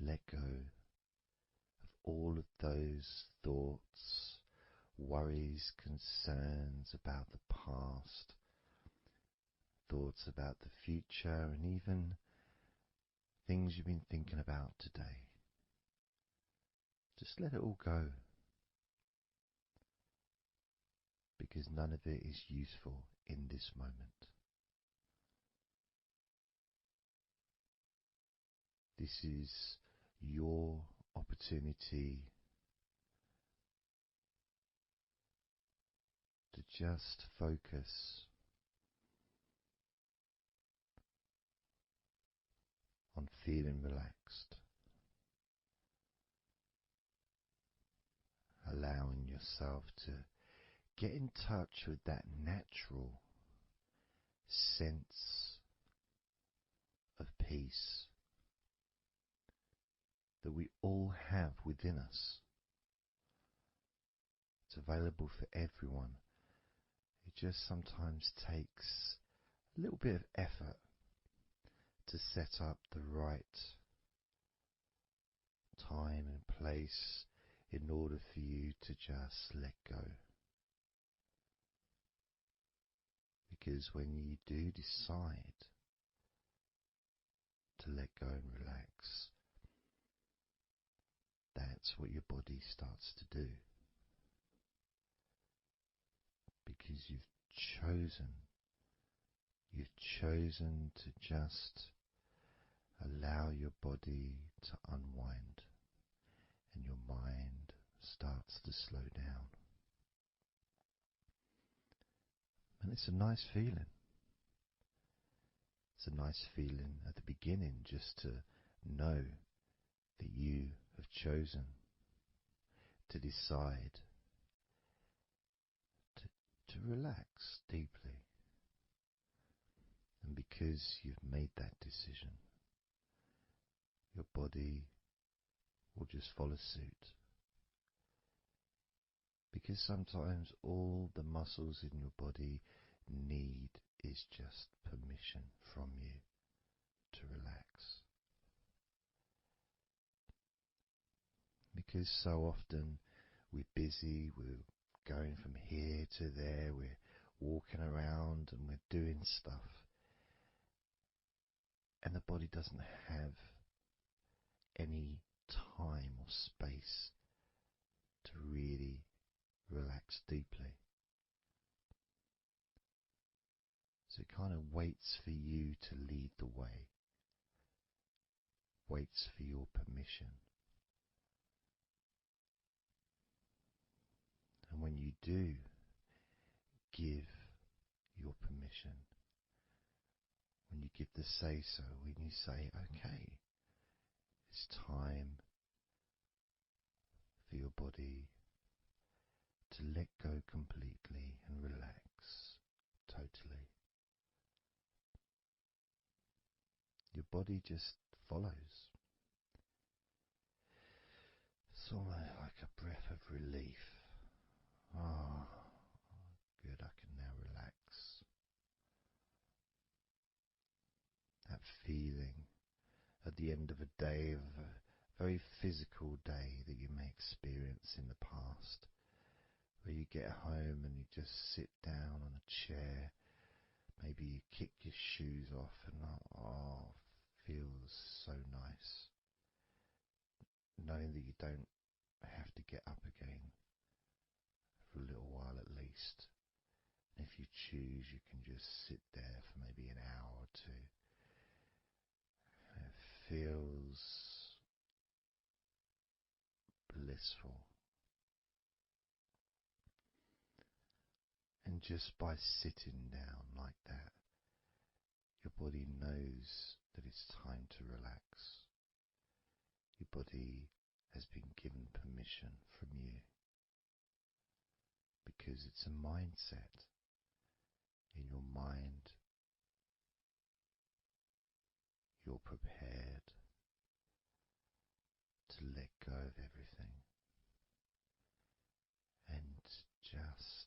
let go of all of those thoughts, worries, concerns about the past, thoughts about the future, and even things you've been thinking about today. Just let it all go, because none of it is useful in this moment. This is your opportunity to just focus on feeling relaxed, allowing yourself to get in touch with that natural sense of peace that we all have within us. It's available for everyone. It just sometimes takes a little bit of effort to set up the right time and place in order for you to just let go. Because when you do decide to let go and relax, that's what your body starts to do. Because you've chosen to just allow your body to unwind, and your mind starts to slow down. And it's a nice feeling. It's a nice feeling at the beginning just to know that you have chosen to decide to relax deeply. And because you've made that decision, your body will just follow suit. Because sometimes all the muscles in your body need is just permission from you to relax. Because so often we're busy, we're going from here to there, we're walking around and we're doing stuff, and the body doesn't have any time or space to really relax deeply. So it kind of waits for you to lead the way, waits for your permission. And when you do give your permission, when you give the say-so, when you say, okay, it's time for your body to let go completely and relax totally, your body just follows. It's almost like a breath of relief. Ah, good, I can now relax. That feeling at the end of a day, of a very physical day that you may experience in the past, where you get home and you just sit down on a chair, maybe you kick your shoes off and feels so nice. Knowing that you don't have to get up again for a little while at least. And if you choose, you can just sit there for maybe an hour or two. And it feels blissful. And just by sitting down like that, your body knows that it's time to relax. Your body has been given permission from you, because it's a mindset. In your mind, you're prepared to let go of everything and just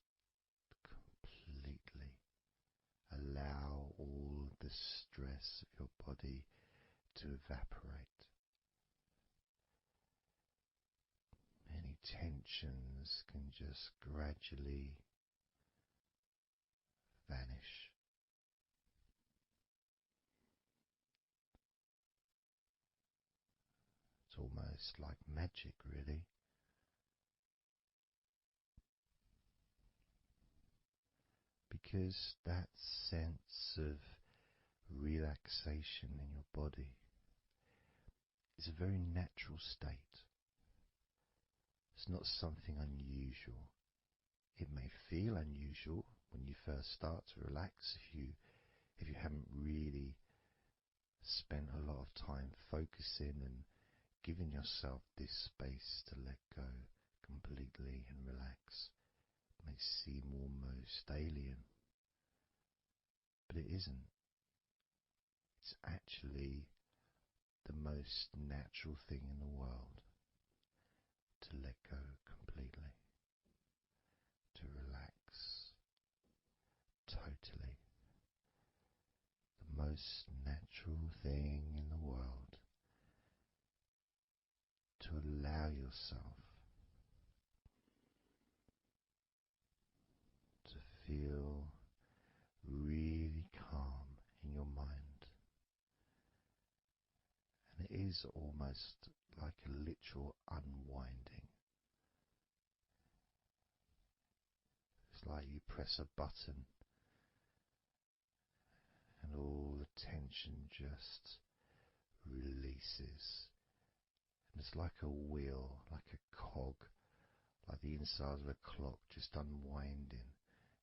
completely allow all the stress of your body to evaporate, tensions can just gradually vanish. It's almost like magic, really. Because that sense of relaxation in your body is a very natural state. It's not something unusual. It may feel unusual when you first start to relax if you haven't really spent a lot of time focusing and giving yourself this space to let go completely and relax. It may seem almost alien, but it isn't. It's actually the most natural thing in the world to let go completely, to relax totally. The most natural thing in the world to allow yourself to feel really calm in your mind. And it is almost like a literal unwinding. It's like you press a button and all the tension just releases. And it's like a wheel, like a cog, like the inside of a clock just unwinding.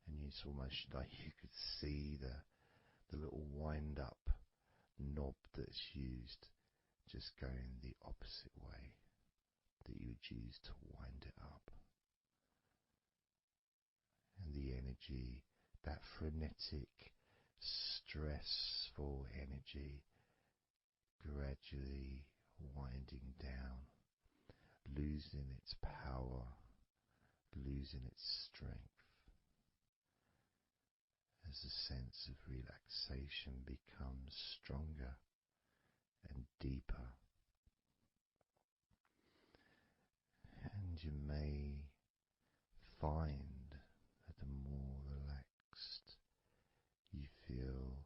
And it's almost like you could see the little wind up knob that's used just going the opposite way that you would use to wind it up. And the energy, that frenetic, stressful energy, gradually winding down, losing its power, losing its strength, as the sense of relaxation becomes stronger and deeper. And you may find that the more relaxed you feel,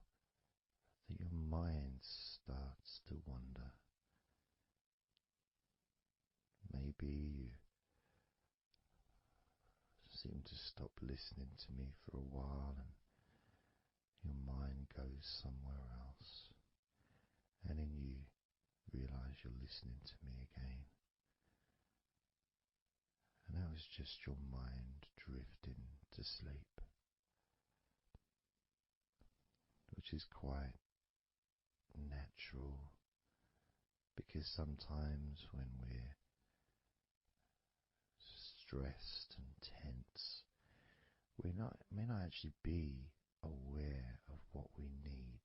that your mind starts to wander. Maybe you seem to stop listening to me for a while and your mind goes somewhere else, and then you realize you're listening to me again. And that was just your mind drifting to sleep, which is quite natural, because sometimes when we're stressed and tense, we may not actually be aware of what we need,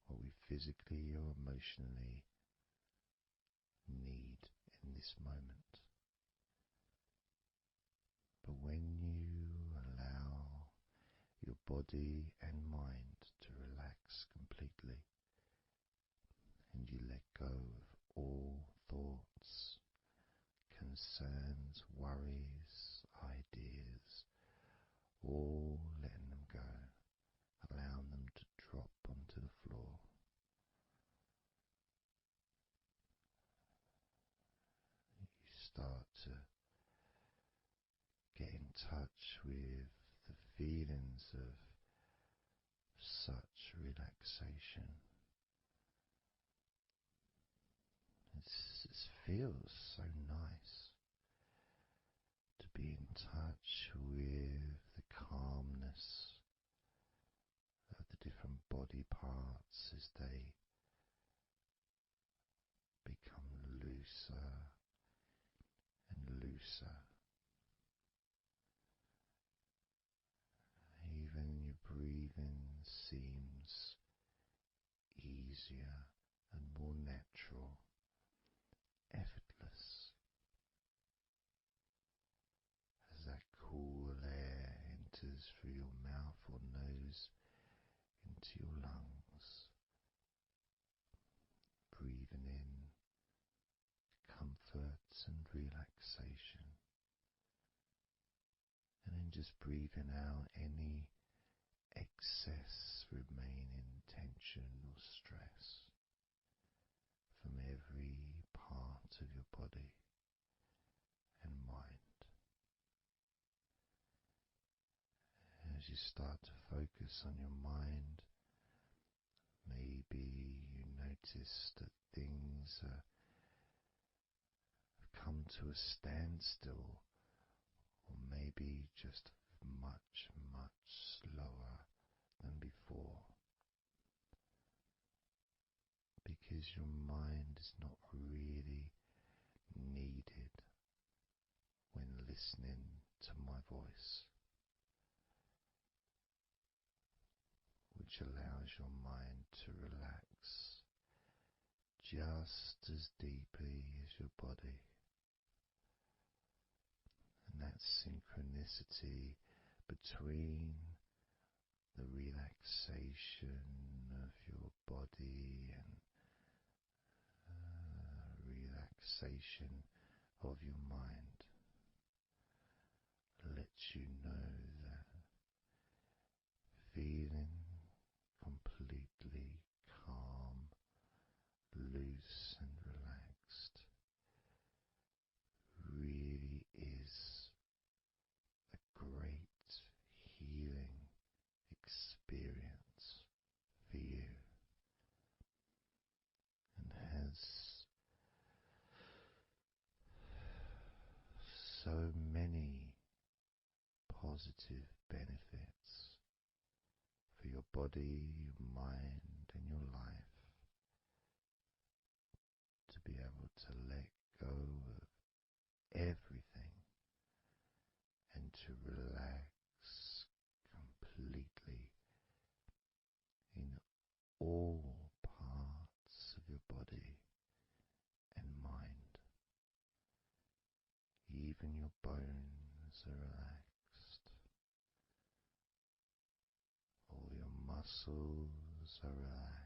what we physically or emotionally need in this moment. But when you allow your body and mind to relax completely, and you let go of all thoughts, concerns, worries, ideas, all letting them go, allowing them to drop onto the floor. You start to get in touch with the feelings of such relaxation. It feels so nice to be in touch with the calmness of the different body parts as they become looser and looser. Even your breathing seems easier and more natural, effortless, as that cool air enters through your mouth or nose into your lungs, breathing in comfort and relaxation, just breathing out any excess remaining tension or stress from every part of your body and mind. As you start to focus on your mind, maybe you notice that things have come to a standstill, or maybe just much, much slower than before, because your mind is not really needed when listening to my voice, which allows your mind to relax just as deeply as your body. And that synchronicity between the relaxation of your body and relaxation of your mind lets you know that feeling completely calm, loose and relaxed really is a great healing experience for you, and has so many positive benefits for your body, your mind, and your life, to be able to let go of everything and to relax completely in all parts of your body and mind. Even your bones are relaxed. All your muscles are relaxed.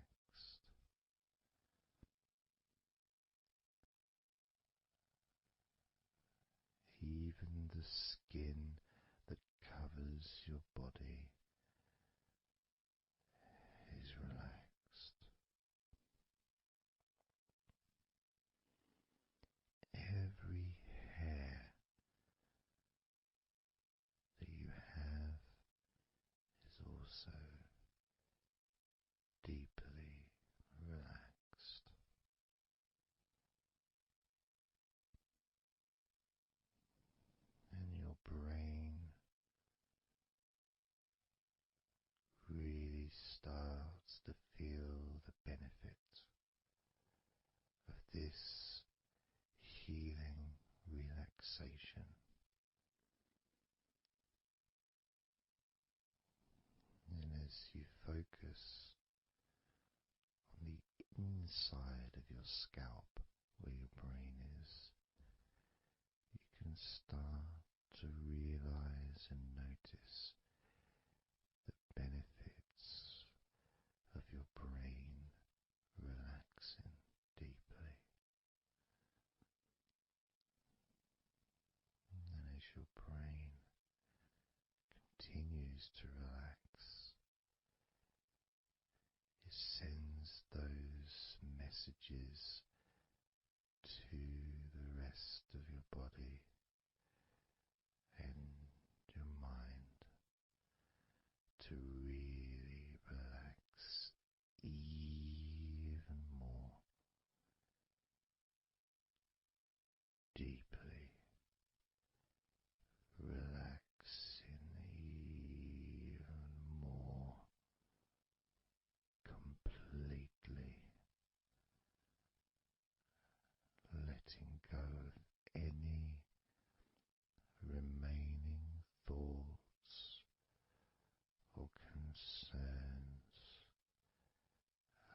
Even the skin that covers your body is relaxed. Every hair that you have is also deeply relaxed. And your brain really starts to feel the benefit of this healing relaxation. And as you focus on the inside of your scalp where your brain is, you can start to realize and notice the benefits of your brain relaxing deeply. And as your brain continues to relax, it sends those messages to the rest of your body and your mind to really relax even more deeply, relaxing even more completely, letting go of any remaining thoughts or concerns.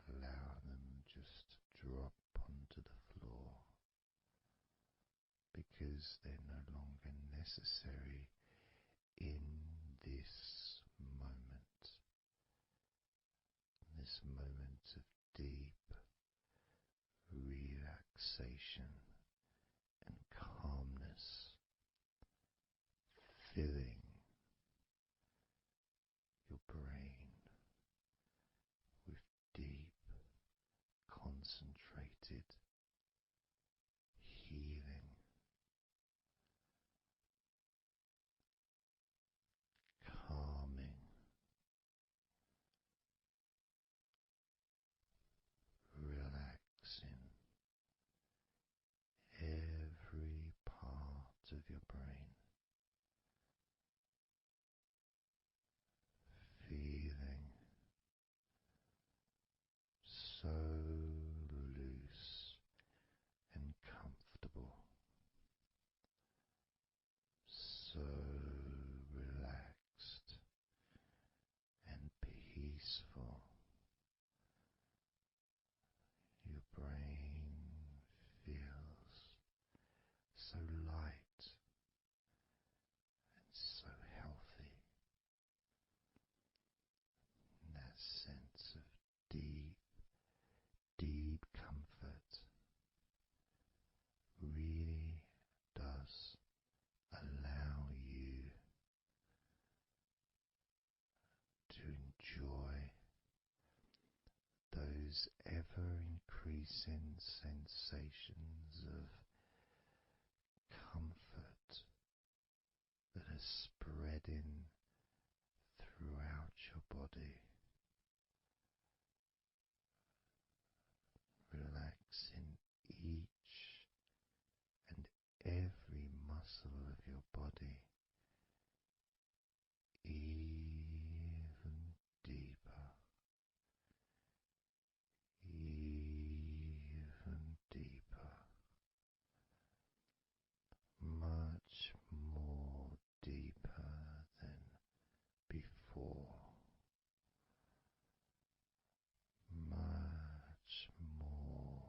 Allow them just to drop onto the floor, because they're no longer necessary in this moment. This moment of deep relaxation and calmness, filling concentrated healing, calming, relaxing every part of your brain, feeling so loose and comfortable, so relaxed and peaceful. Your brain feels so light and so healthy. And that sense of deep, deep comfort really does allow you to enjoy those ever increasing sensations of comfort that are spreading throughout your body, relaxing each and every muscle of your body even deeper, even deeper, much more deeper than before, much more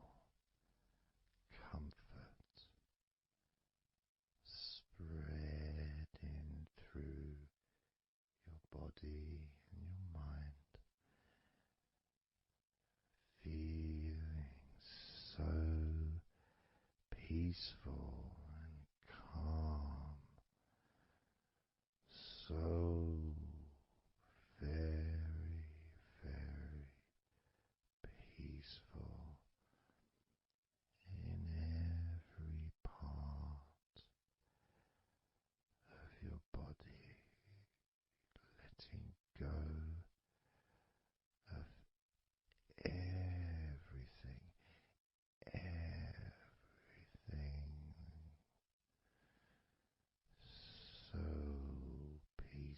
comfort spreading through your body and your mind, feeling so peaceful and calm, so very, very peaceful in every part of your body, letting go of everything, everything so peaceful,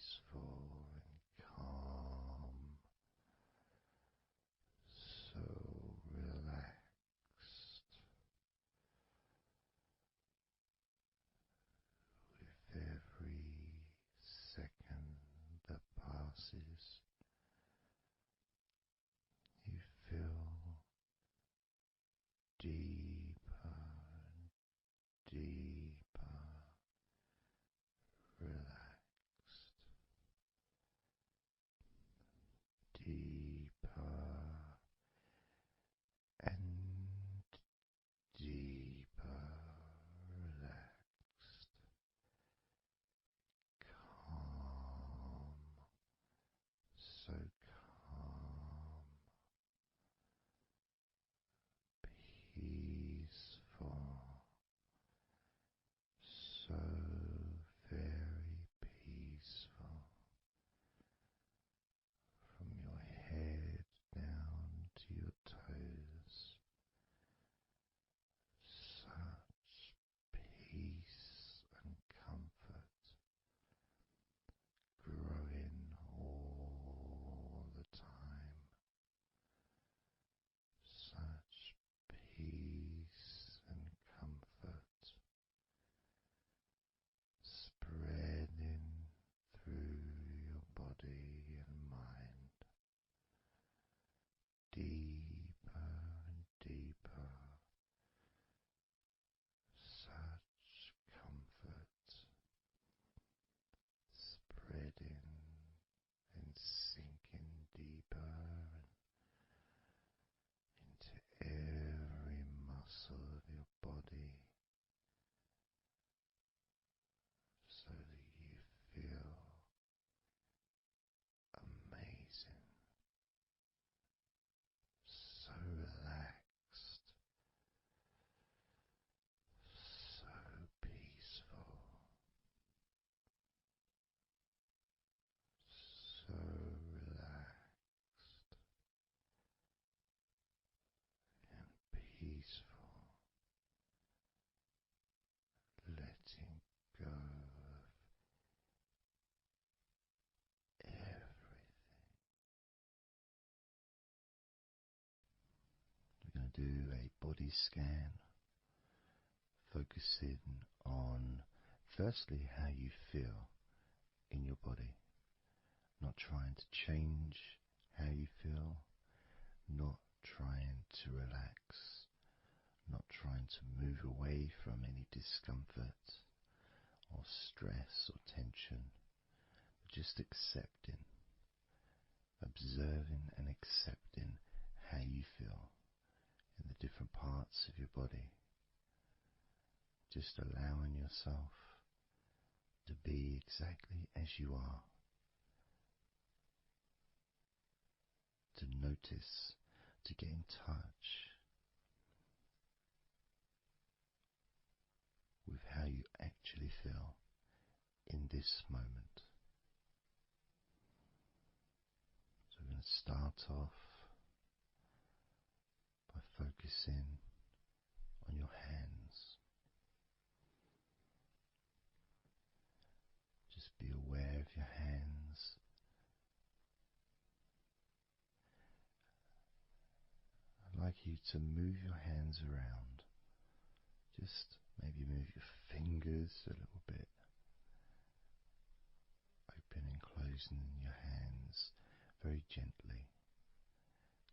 do a body scan, focusing on firstly how you feel in your body, not trying to change how you feel, not trying to relax, not trying to move away from any discomfort or stress or tension, but just accepting, observing and accepting how you feel in the different parts of your body. Just allowing yourself to be exactly as you are, to notice, to get in touch with how you actually feel in this moment. So we're going to start off by focusing on your hands. Just be aware of your hands. I'd like you to move your hands around. Just maybe move your fingers a little bit, open and closing your hands very gently,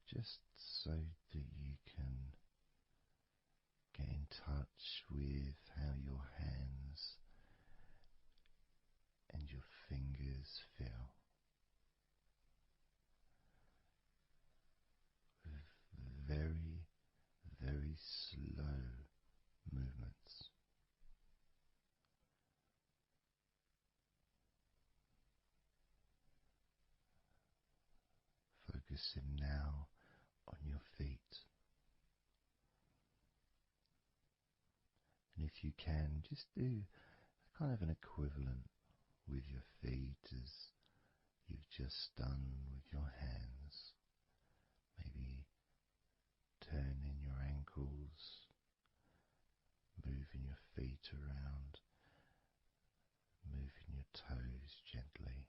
just so that you can get in touch with how your hands and your fingers feel, with very, very slow movements. Focusing now on your feet. And if you can, just do kind of an equivalent with your feet as you've just done with your hands. Maybe turning your ankles, moving your feet around, moving your toes gently,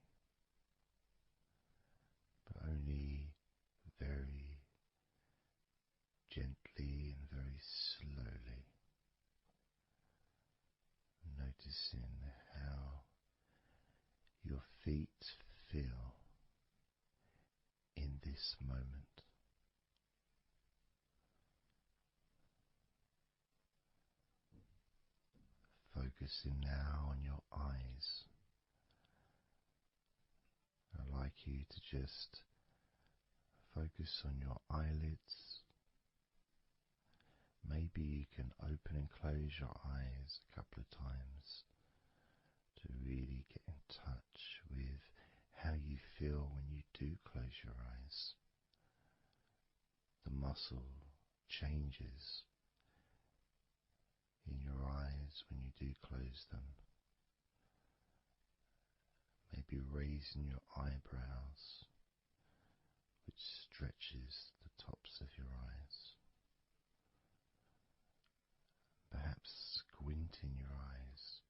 but only very gently and very slowly, noticing how your feet feel in this moment. Focusing now on your eyes. I'd like you to just focus on your eyelids. Maybe you can open and close your eyes a couple of times to really get in touch with how you feel when you do close your eyes. The muscle changes in your eyes when you do close them. Maybe raising your eyebrows, which stretches the tops of your eyes. Perhaps squinting your eyes,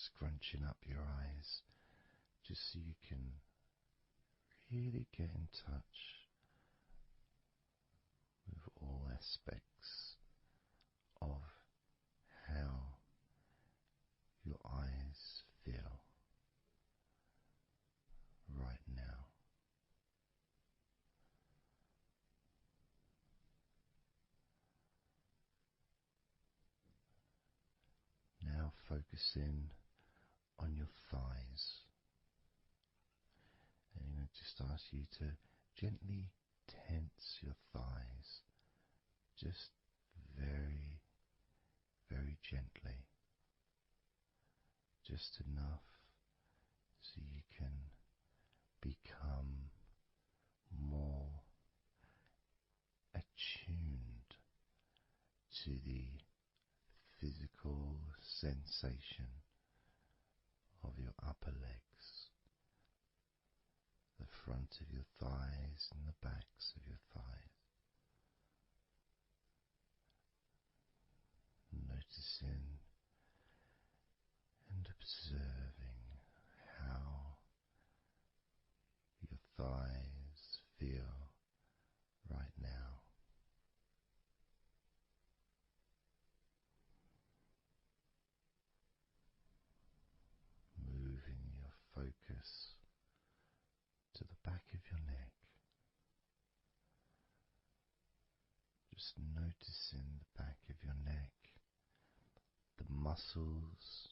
scrunching up your eyes, just so you can really get in touch with all aspects of how your eyes feel right now. Now focusing on your thighs. And I'm going to just ask you to gently tense your thighs, just very, very gently, just enough so you can become more attuned to the physical sensation of your upper legs, the front of your thighs and the backs of your thighs. Noticing and observing how your thighs feel just noticing the back of your neck, the muscles,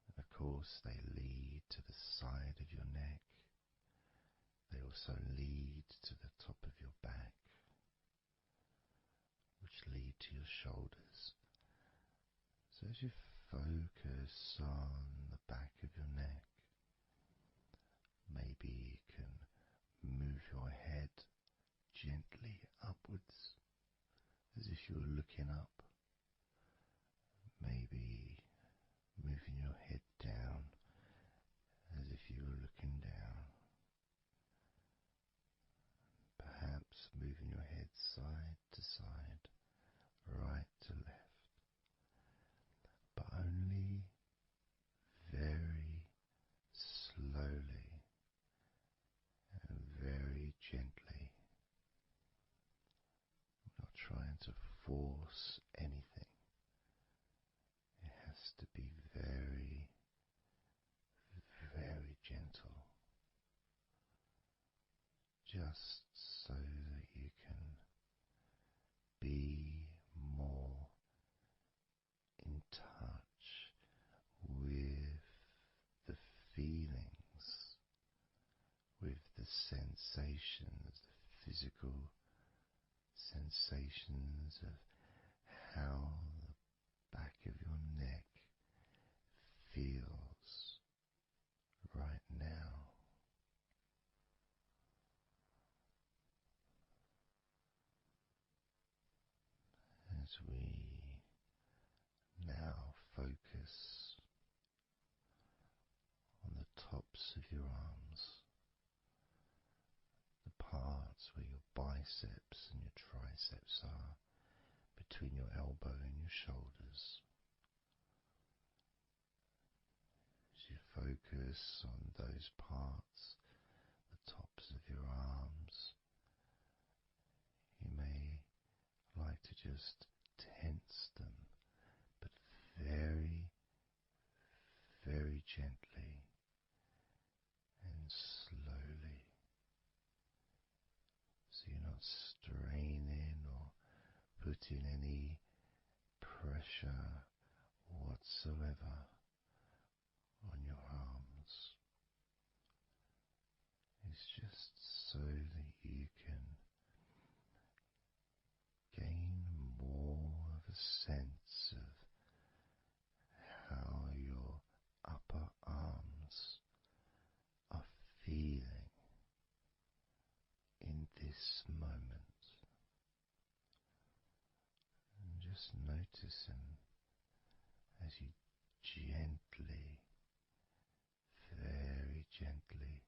and of course they lead to the side of your neck. They also lead to the top of your back, which lead to your shoulders. So as you focus on the back of your neck, maybe you can move your head gently upwards as if you were looking up. Maybe moving your head down as if you were looking down. Perhaps moving your head side to side, right to left, but only very slowly and very gently. Not trying to force anything. It has to be very, very gentle, just so that you can be more in touch with the feelings, with the sensations, the physical sensations of how the back of your neck feels right now. As we now focus on the tops of your arms, the parts where your biceps and your triceps are, between your elbow and your shoulders. As you focus on those parts, the tops of your arms, you may like to just tense them, but very, very gently and slowly, so you're not straining or putting any pressure whatsoever on your arms. It's just so that you can gain more of a sense of how your upper arms are feeling in this moment. And just noticing as you gently, very gently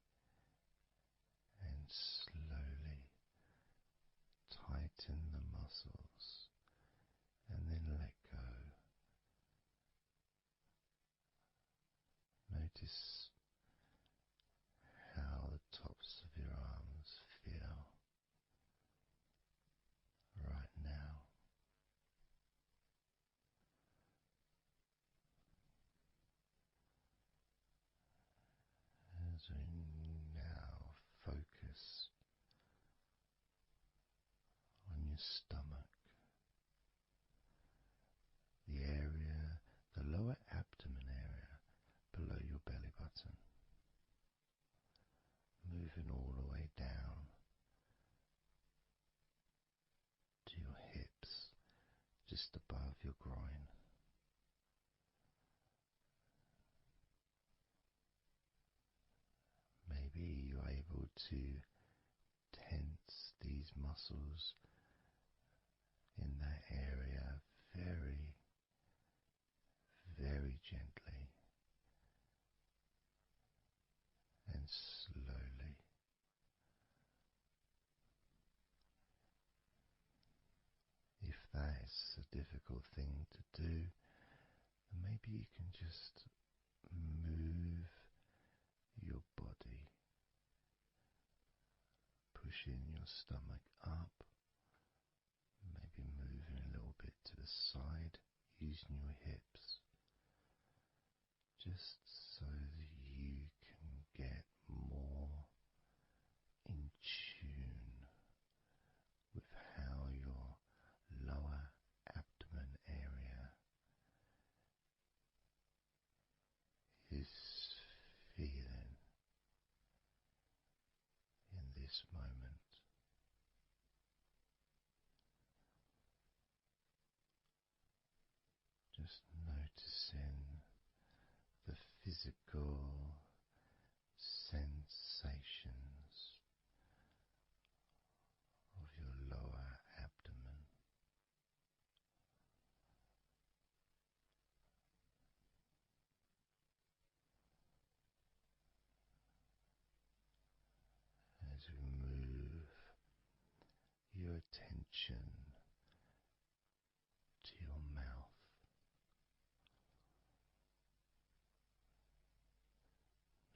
and slowly tighten the muscles and then let go. Notice how the tops of your arms feel right now. As we now focus on your stomach, the area, the lower abdomen area below your belly button, moving all the way down to your hips, just above your groin. Maybe you're able to tense these muscles in that area very, very gently and slowly. If that's a difficult thing to do, then maybe you can just move your body, pushing your stomach up, maybe moving a little bit to the side, using your hips, just so that you can get more in tune with how your this moment. Just noticing the physical sensations of your lower abdomen. As we move your attention to your mouth,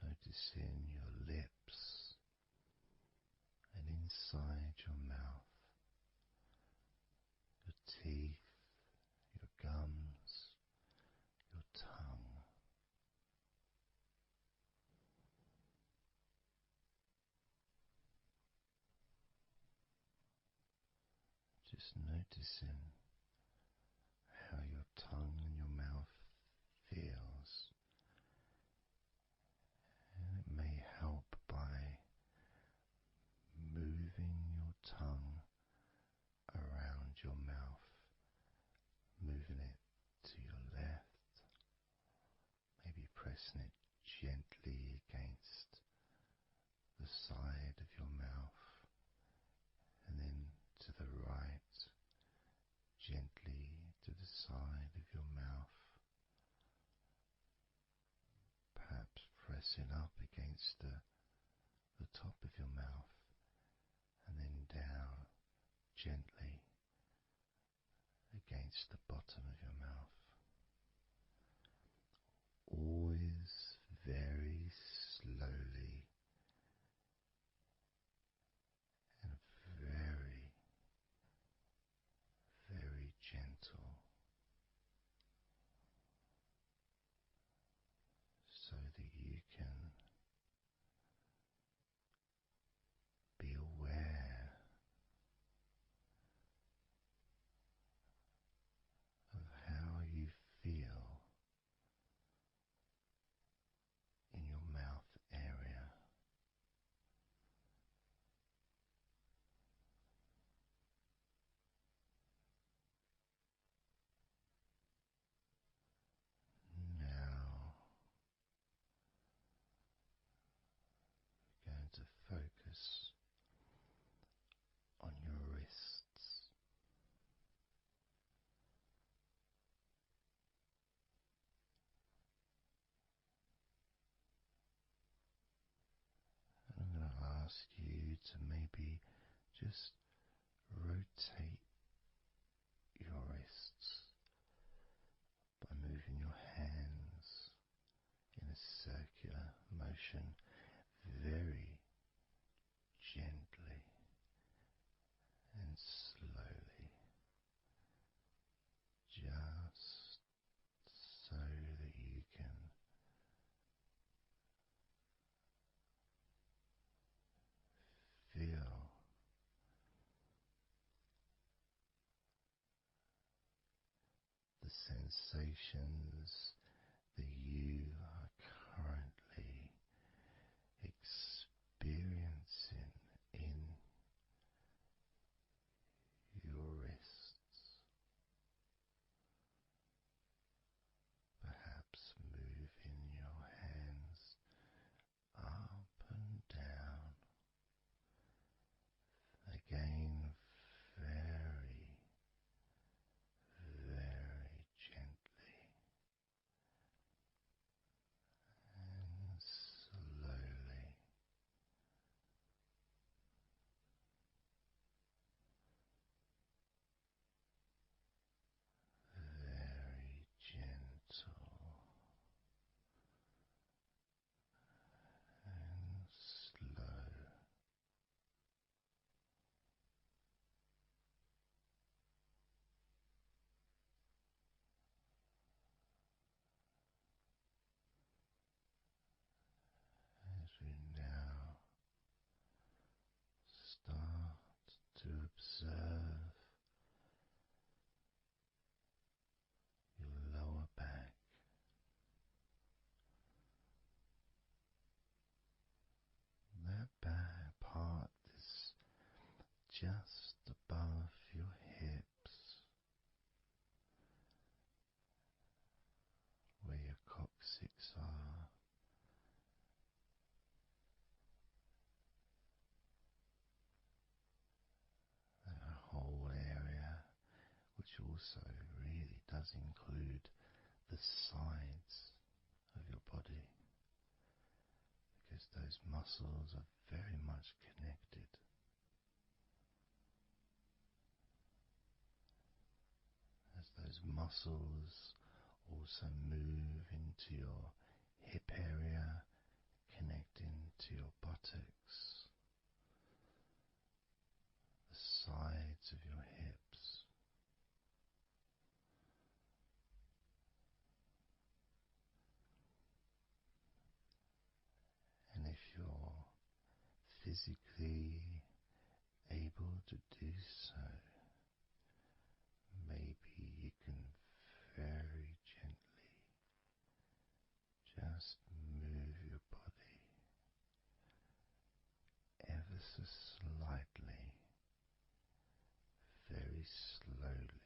noticing your lips and inside your mouth, your teeth, your gums, your tongue. Just noticing how your tongue and your mouth feels, and it may help by moving your tongue around your mouth, moving it to your left, maybe pressing it gently against the side of your mouth, and then to the right, gently to the side of your mouth, perhaps pressing up against the top of your mouth, and then down gently against the bottom of your mouth. Always very slowly and very, very gentle, so that you can be aware of how you feel in your mouth area. Now we're going to focus on your wrists. And I'm going to ask you to maybe just rotate your wrists by moving your hands in a circular motion very gently and slowly, just so that you can feel the sensations that you are currently experiencing in your wrists. Perhaps moving your hands up and down, again very, very gently, also really does include the sides of your body, because those muscles are very much connected. As those muscles also move into your hip area, connecting to your buttocks, the sides of your hips, and if you're physically able to do so, maybe you can very gently just move your body ever so slightly, very slowly,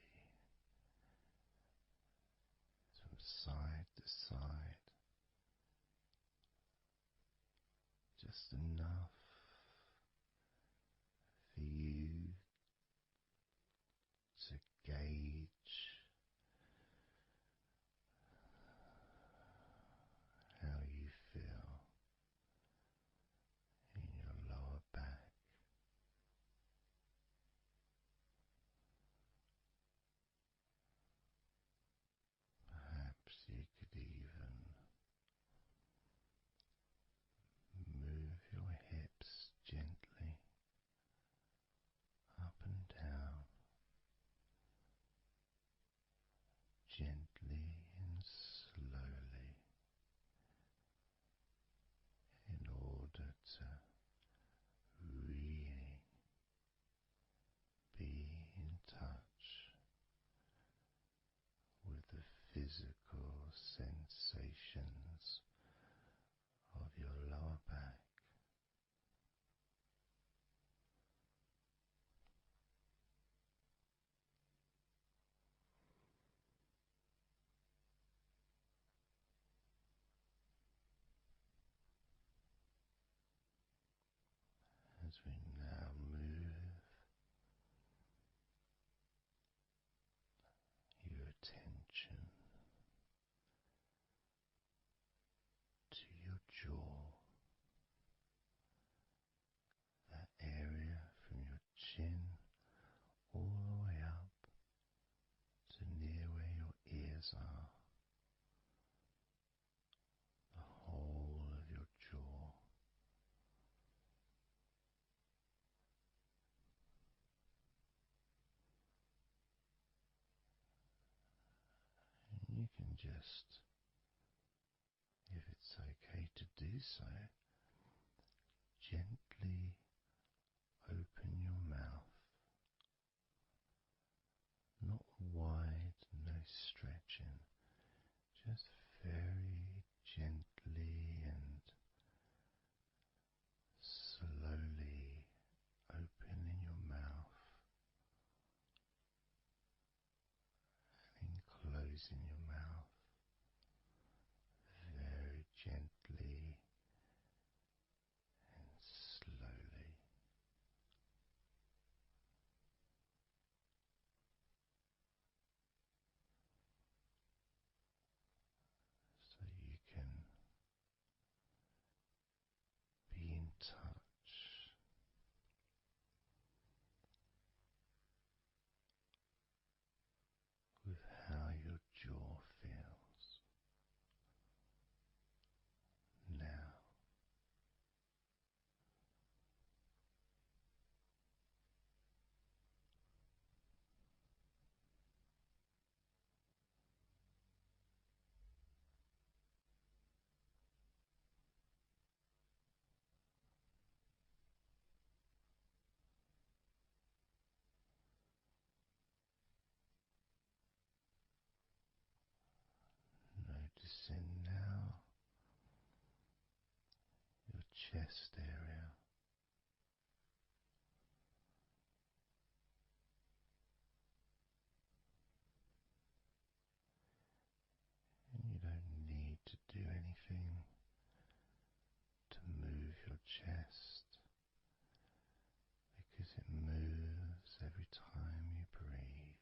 from side to side, just enough for you to gauge how you feel in your lower back. Perhaps you could even move your hips gently up and down, gently and slowly, in order to really be in touch with the physical sensations of your lower back. As we now move your attention to your jaw, that area from your chin all the way up to near where your ears are, the whole of your jaw. And you can just, if it's okay to do so, gently open your mouth, not wide, no stretching, just very gently and slowly opening your mouth and closing your mouth very gently and slowly. So you can be in touch with how your jaw feels now. Noticing now your chest area. And you don't need to do anything to move your chest, because it moves every time you breathe.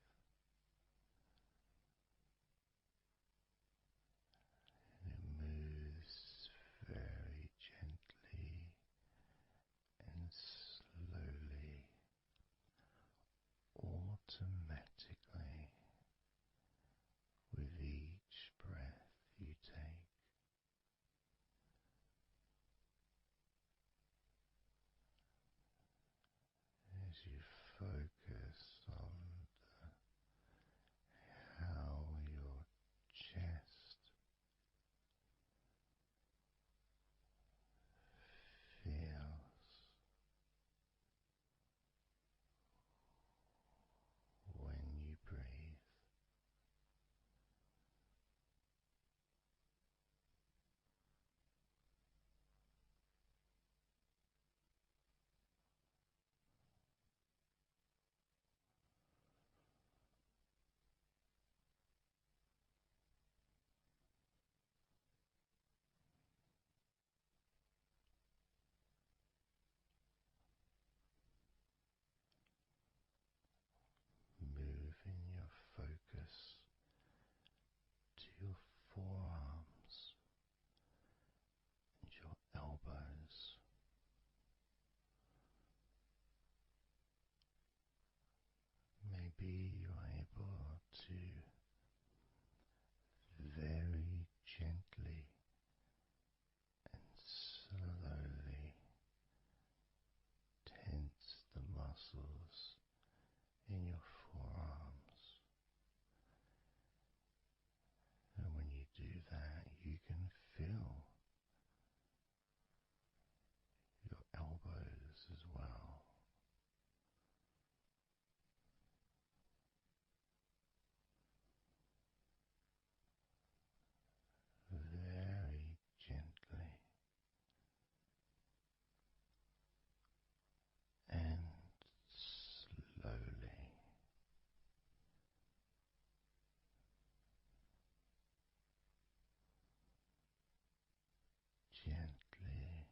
gently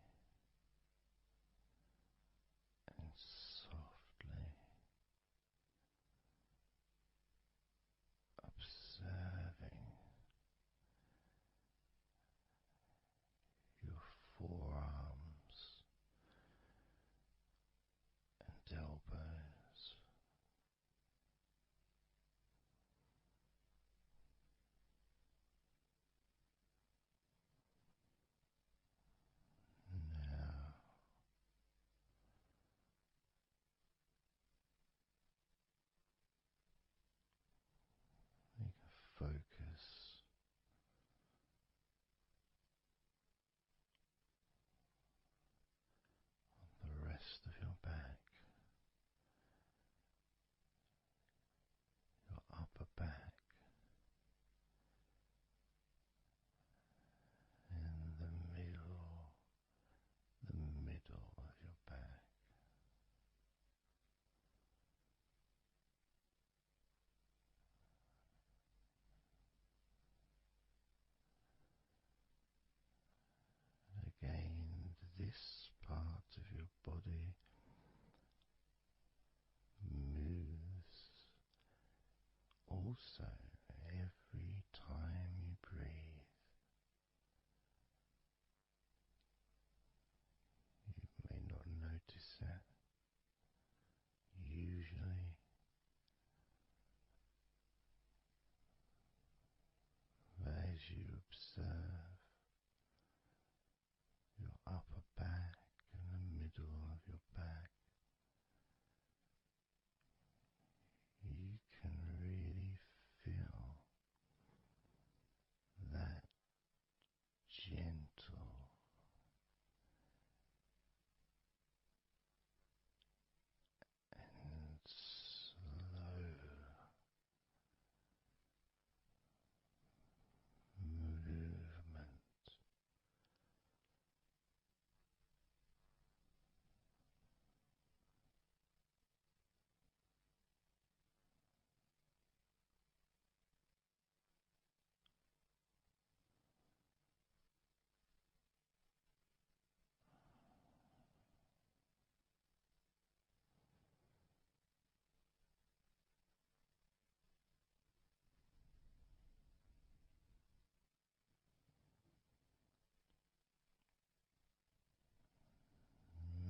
and softly observing your forearms and elbows. Now make a focus on the rest of your back, your upper back, and the middle of your back. Again, this part of your body moves also every time you breathe. You may not notice that usually, but as you observe your upper back and the middle of your back, you can really feel that gentle and slow movement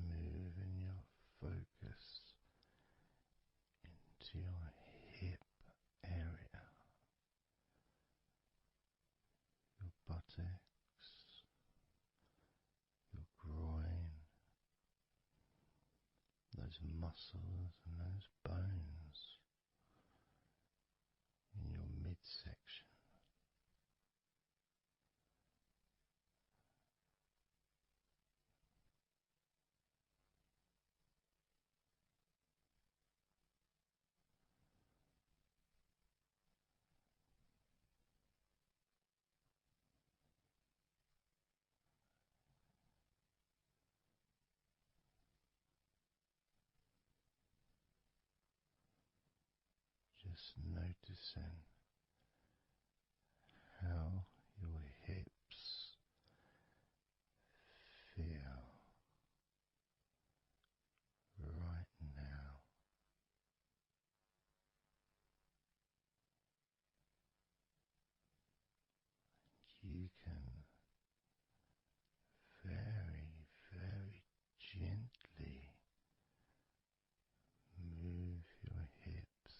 moving your focus into your hip area, your buttocks, your groin, those muscles and those bones in your midsection. Just noticing how your hips feel right now. You can very, very gently move your hips,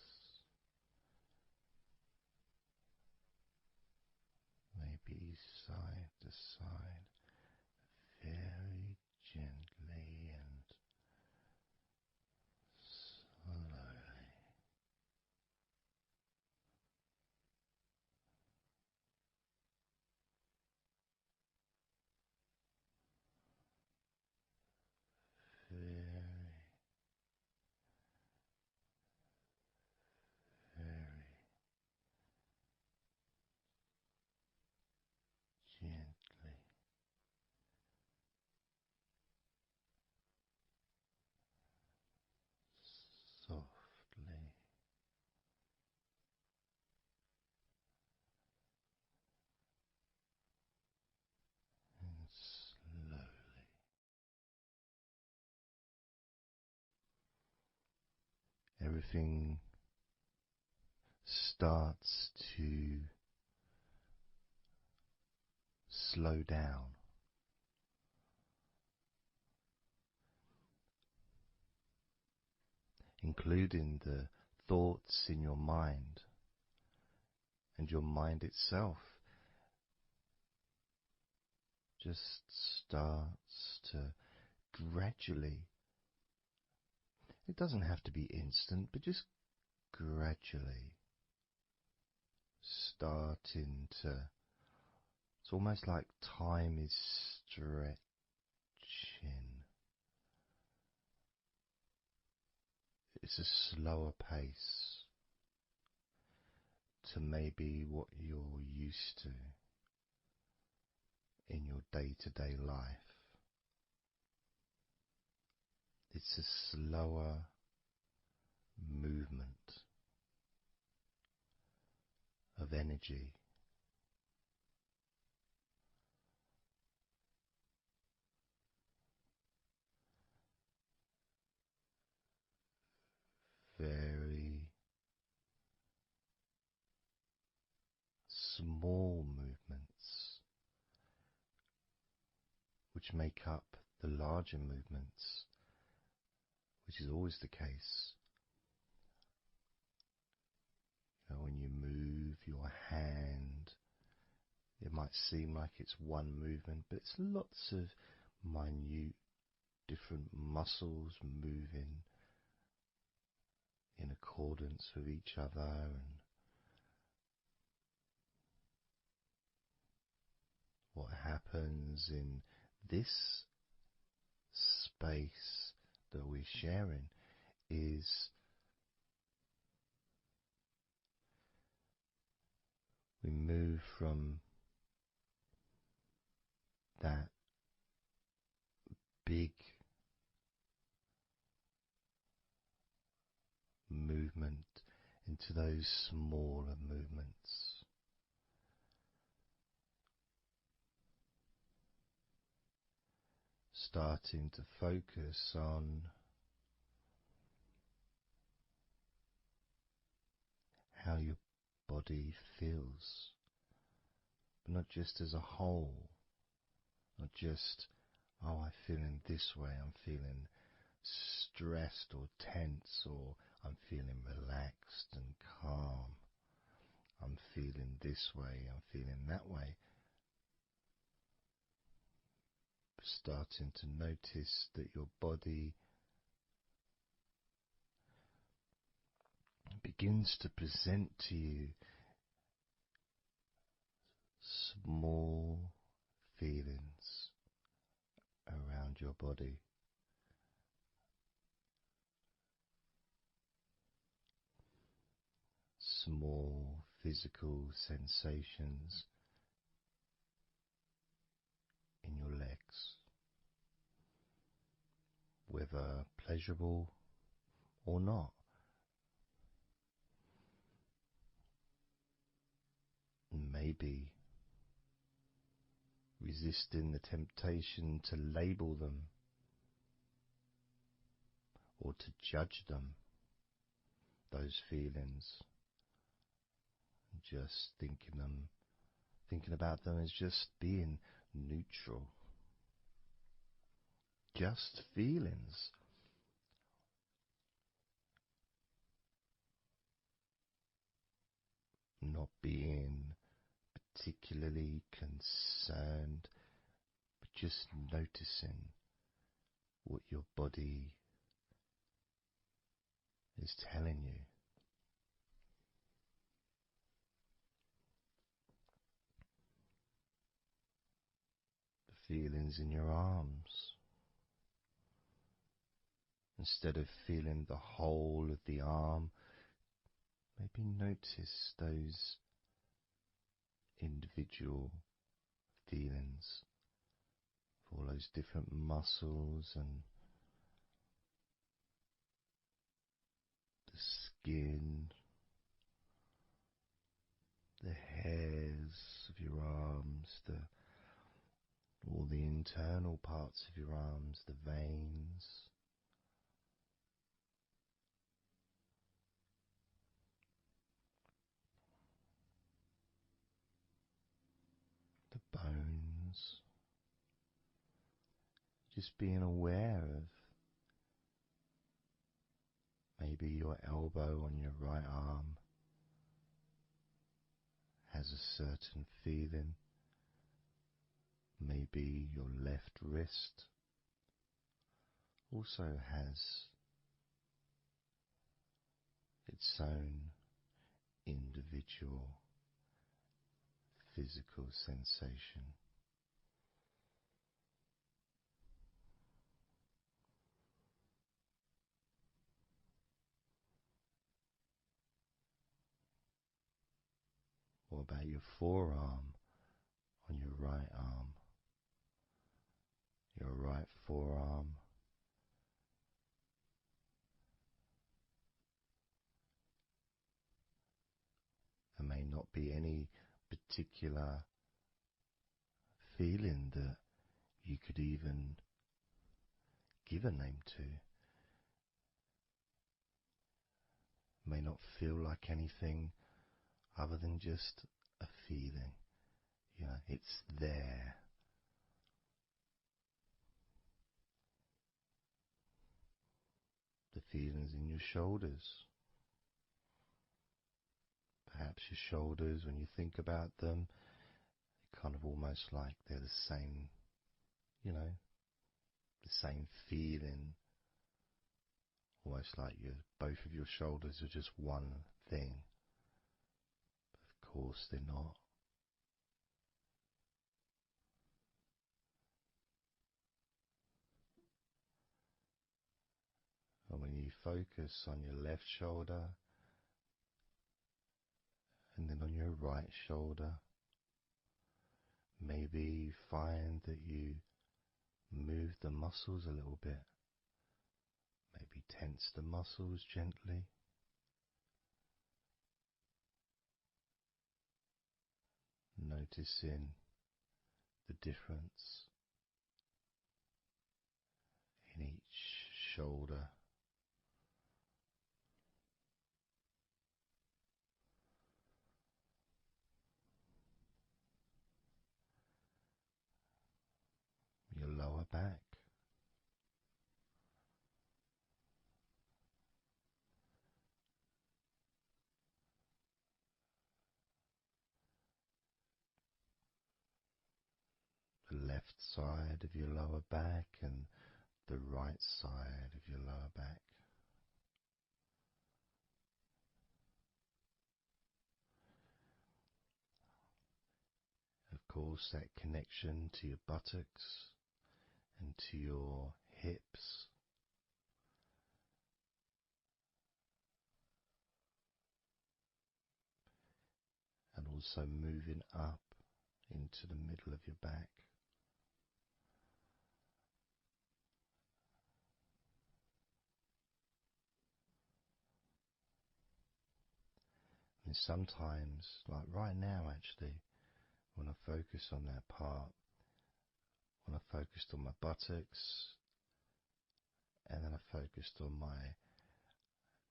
maybe side to side, very gently and slowly. Very, very everything starts to slow down, including the thoughts in your mind and your mind itself just starts to gradually, it doesn't have to be instant, but just gradually starting to, it's almost like time is stretching. It's a slower pace to maybe what you're used to in your day-to-day life. It's a slower movement of energy. Very small movements which make up the larger movements, which is always the case. You know, when you move your hand, it might seem like it's one movement, but it's lots of minute different muscles moving in accordance with each other, and what happens in this space that we're sharing is we move from that big movement into those smaller movements. Starting to focus on how your body feels, but not just as a whole, not just, oh, I'm feeling this way, I'm feeling stressed or tense, or I'm feeling relaxed and calm, I'm feeling this way, I'm feeling that way. Starting to notice that your body begins to present to you small feelings around your body. Small physical sensations in your legs, whether pleasurable or not. Maybe resisting the temptation to label them or to judge them, those feelings, just thinking about them as just being neutral, just feelings. Not being particularly concerned, but just noticing what your body is telling you. The feelings in your arms. Instead of feeling the whole of the arm, maybe notice those individual feelings of all those different muscles and the skin, the hairs of your arms, all the internal parts of your arms, the veins, bones. Just being aware of maybe your elbow on your right arm has a certain feeling. Maybe your left wrist also has its own individual physical sensation. What about your forearm on your right arm? Your right forearm. There may not be any particular feeling that you could even give a name to. May not feel like anything other than just a feeling. You know, it's there. The feelings in your shoulders. Perhaps your shoulders, when you think about them, kind of almost like they're the same, you know, the same feeling. Almost like both of your shoulders are just one thing. But of course they're not. And when you focus on your left shoulder and then on your right shoulder, maybe you find that you move the muscles a little bit. Maybe tense the muscles gently. Noticing the difference in each shoulder. Your lower back. The left side of your lower back and the right side of your lower back. Of course, that connection to your buttocks and to your hips. And also moving up into the middle of your back. And sometimes, like right now actually, when I focus on that part, when I focused on my buttocks, and then I focused on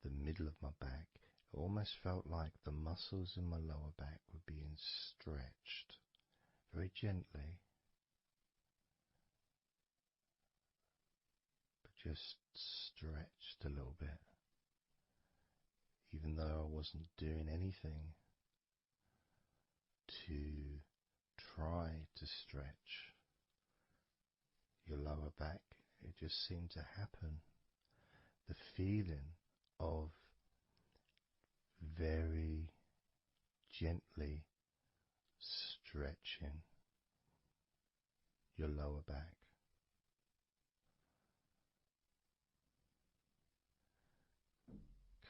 the middle of my back, it almost felt like the muscles in my lower back were being stretched very gently, but just stretched a little bit, even though I wasn't doing anything to try to stretch your lower back. It just seemed to happen. The feeling of very gently stretching your lower back.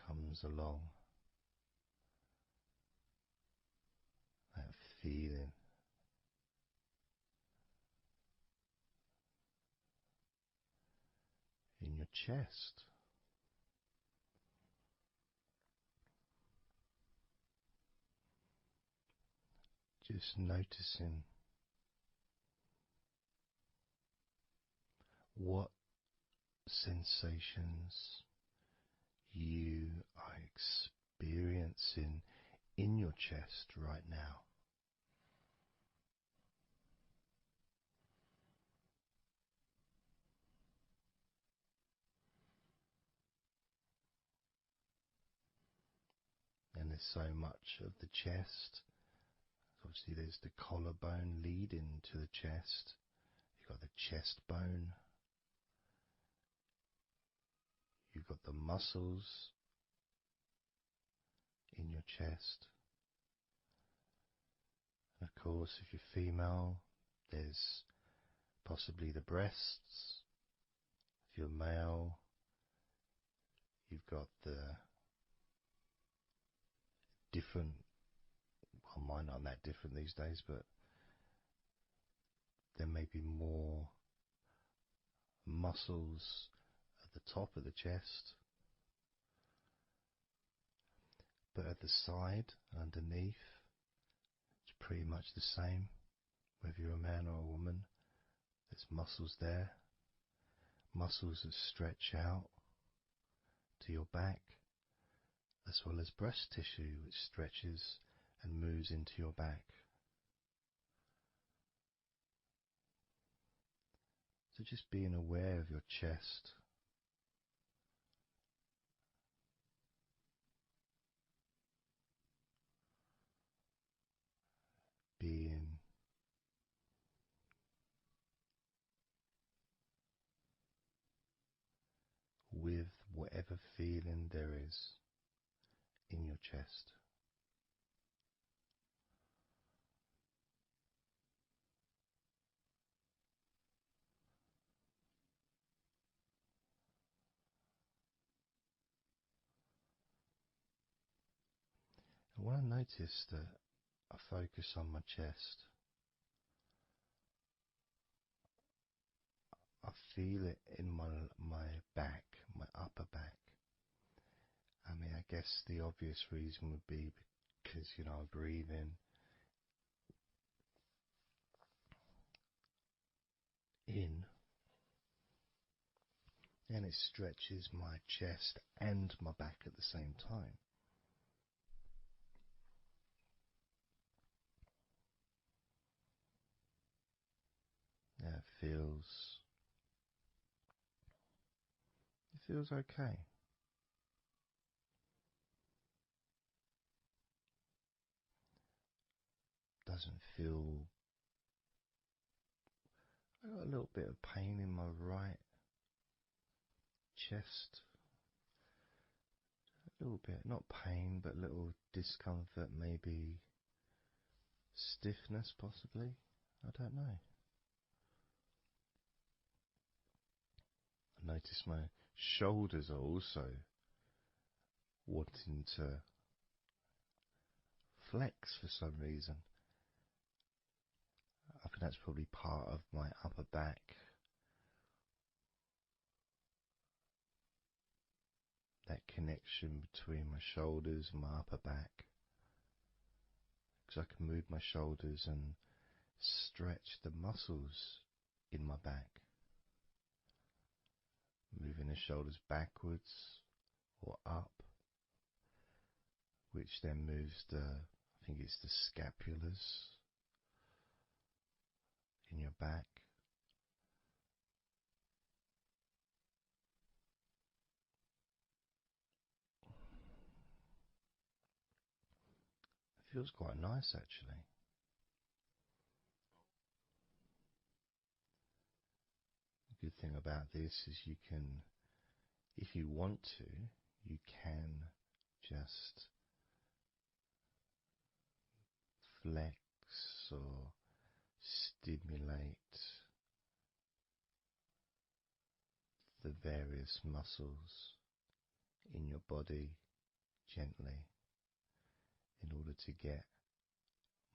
Comes along, that feeling in your chest. Just noticing what sensations you are experiencing in your chest right now. there's so much of the chest. Obviously there's the collarbone leading to the chest. You've got the chest bone. You've got the muscles in your chest. And of course, if you're female, there's possibly the breasts. If you're male, you've got the different, well, mine aren't that different these days, but there may be more muscles at the top of the chest, but at the side, underneath, it's pretty much the same. Whether you're a man or a woman, there's muscles there, muscles that stretch out to your back, as well as breast tissue which stretches and moves into your back. So just being aware of your chest. Being with whatever feeling there is in your chest. And when I notice that I focus on my chest, I feel it in my back, my upper back. I mean, I guess the obvious reason would be because, I breathe in, and it stretches my chest and my back at the same time. Yeah, it feels okay. Doesn't feel. I got a little bit of pain in my right chest. A little bit, not pain, but little discomfort, maybe stiffness, possibly. I don't know. I notice my shoulders are also wanting to flex for some reason. I think that's probably part of my upper back. That connection between my shoulders and my upper back. Because I can move my shoulders and stretch the muscles in my back. Moving the shoulders backwards or up, which then moves I think it's the scapulars in your back. It feels quite nice actually. The good thing about this is you can, if you want to, you can just flex or stimulate the various muscles in your body gently in order to get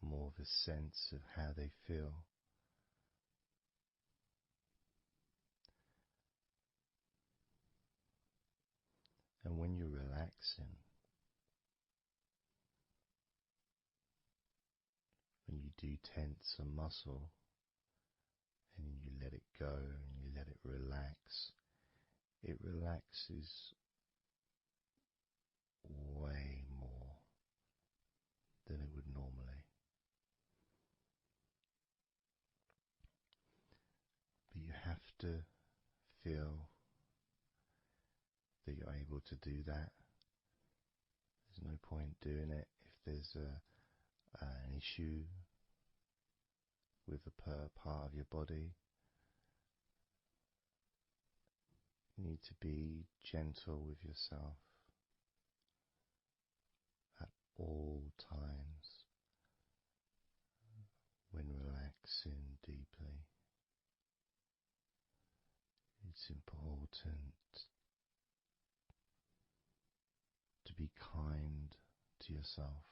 more of a sense of how they feel. And when you're relaxing, when you do tense a muscle and you let it go and you let it relax, it relaxes way more than it would normally. But you have to feel that you're able to do that. There's no point doing it if there's an issue with a part of your body. You need to be gentle with yourself at all times when relaxing deeply. It's important to be kind to yourself.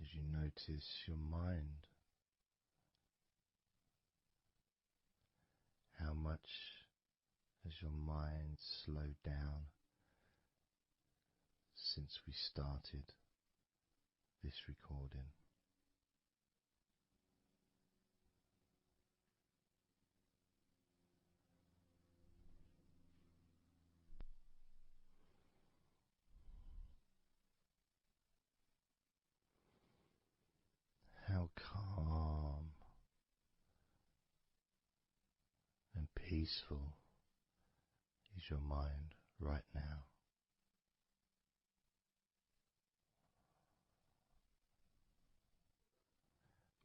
As you notice your mind, how much has your mind slowed down since we started this recording? How calm and peaceful is your mind right now?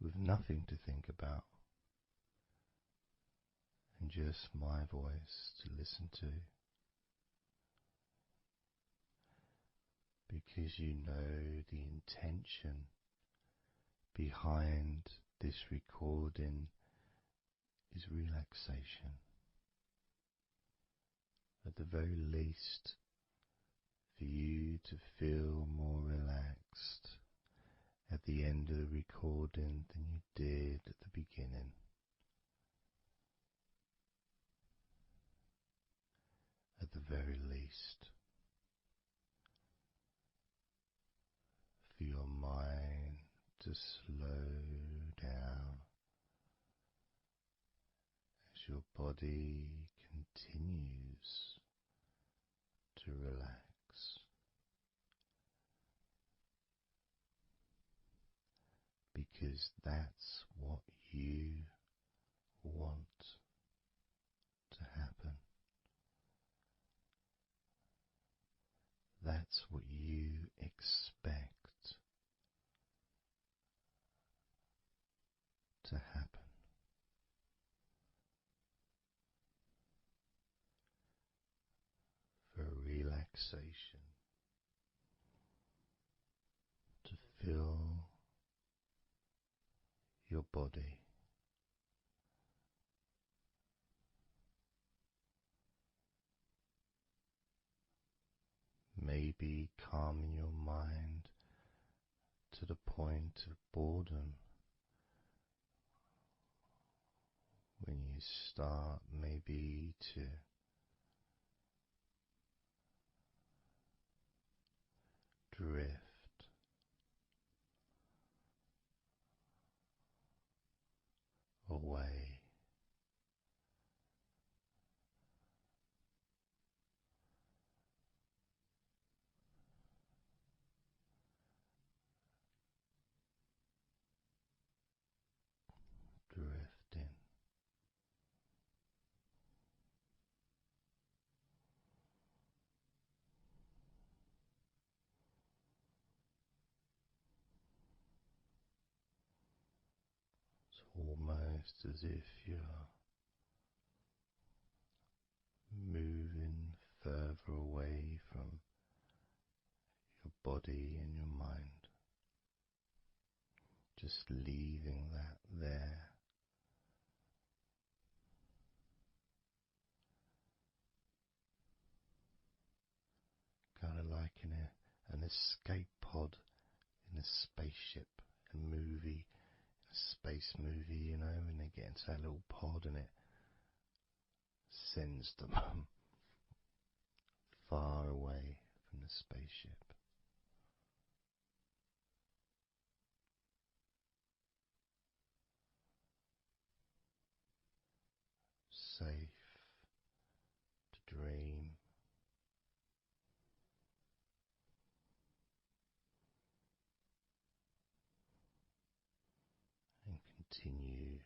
With nothing to think about and just my voice to listen to, because you know the intention behind this recording is relaxation. At the very least, for you to feel more relaxed at the end of the recording than you did at the beginning. At the very least, for your mind to slow down as your body continues to relax. Because that's what you want to happen. That's what you expect to happen. For relaxation to fill your body. Maybe calming your mind to the point of boredom when you start maybe to drift away. Drifting. It's almost as if you're moving further away from your body and your mind, just leaving that there. Kind of like in an escape pod in a spaceship, a movie, a space movie, you know, when they get into that little pod and it sends them far away from the spaceship. Safe to dream. And continue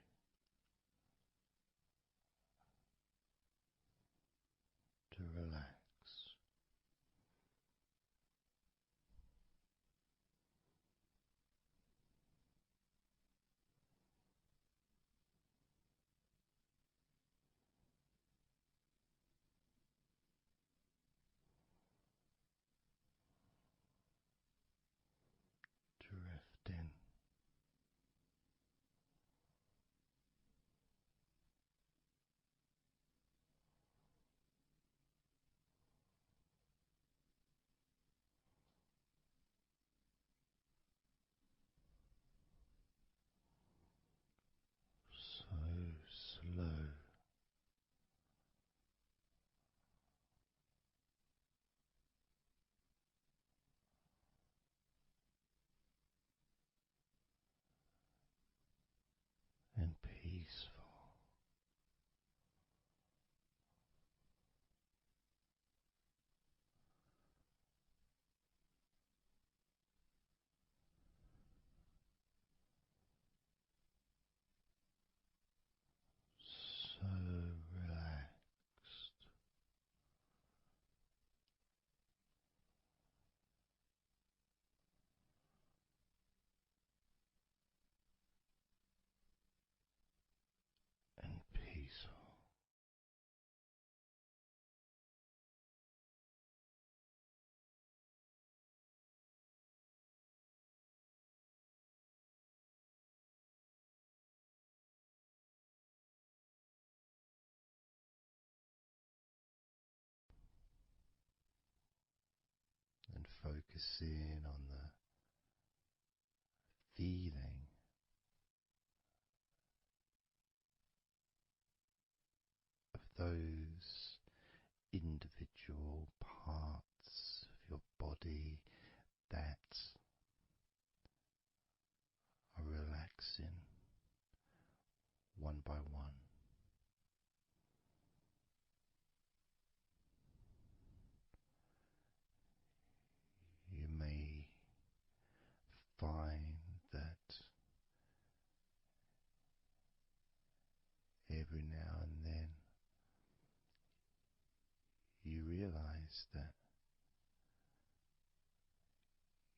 focusing on the feeling of those individual parts of your body that are relaxing one by one. You may find that every now and then you realize that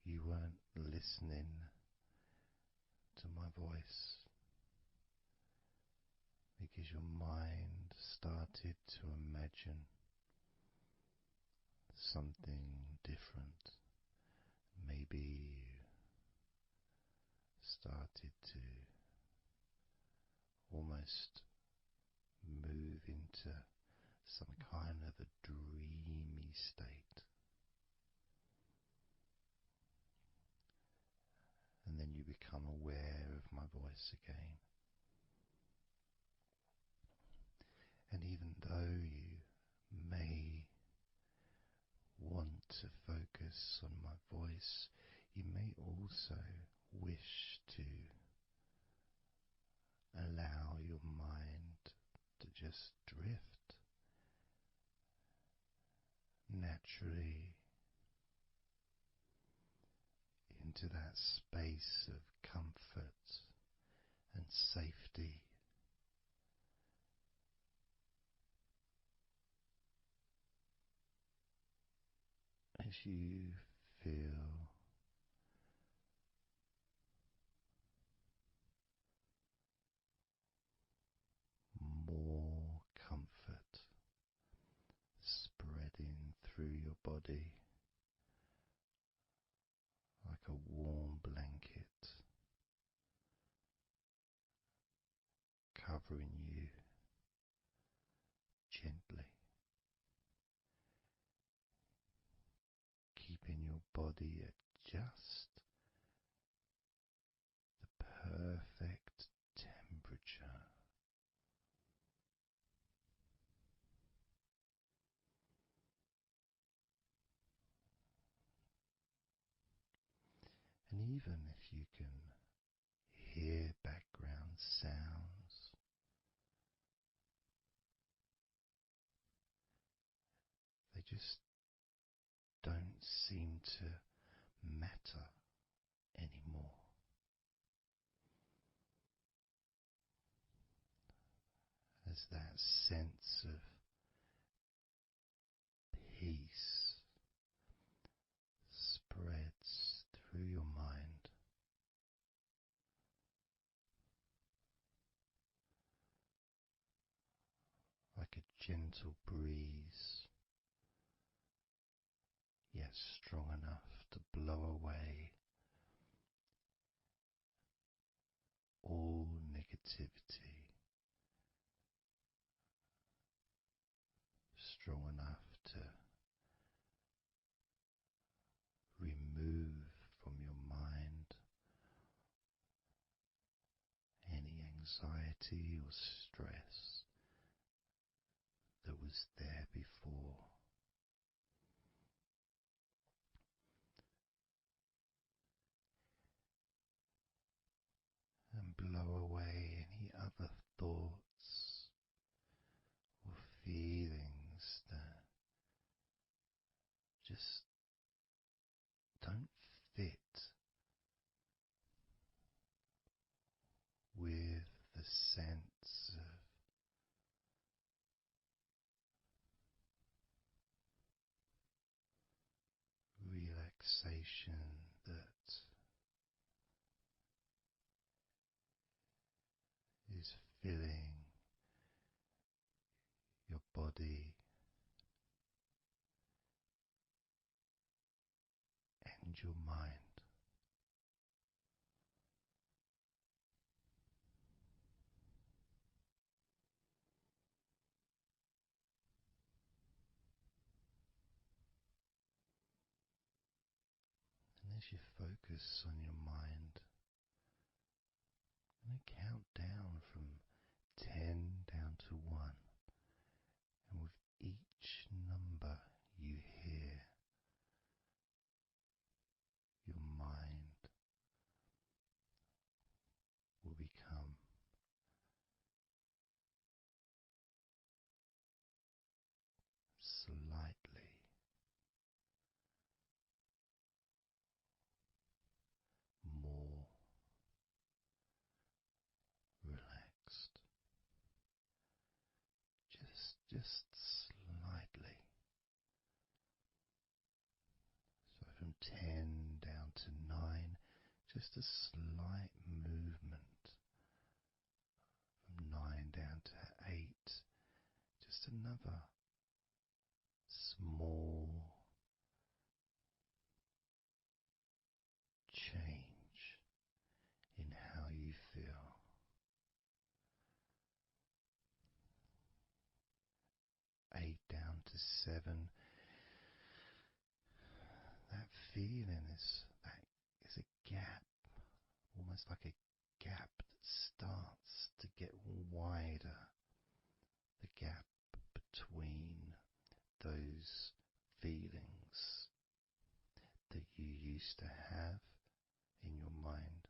you weren't listening to my voice because your mind started to imagine something different. Maybe you started to almost move into some kind of a dreamy state. And then you become aware of my voice again. And even though you may want to focus on my voice, you may also wish to allow your mind to just drift naturally into that space of comfort and safety. As you feel more comfort spreading through your body like a warm blanket, covering you gently, keeping your body at just the perfect temperature. And even if you can hear background sounds, they just don't seem to matter anymore. As that sense of peace spreads through your mind, like a gentle breeze, yet strong enough to blow away all negativity, strong enough to remove from your mind any anxiety or stress that was there before. And blow away any other thoughts or feelings that just don't fit with the sense of relaxation that is filling your body and your mind. as you focus on your mind, I'm going to count down from 10 down to 1, and with each number you hear, your mind will become slightly more relaxed, just slightly. So from 10 down to 9, just a slight movement. From 9 down to 8, just another small change in how you feel. 8 down to 7, that feeling is a gap, almost like a gap that starts to get wider, the gap between those feelings that you used to have in your mind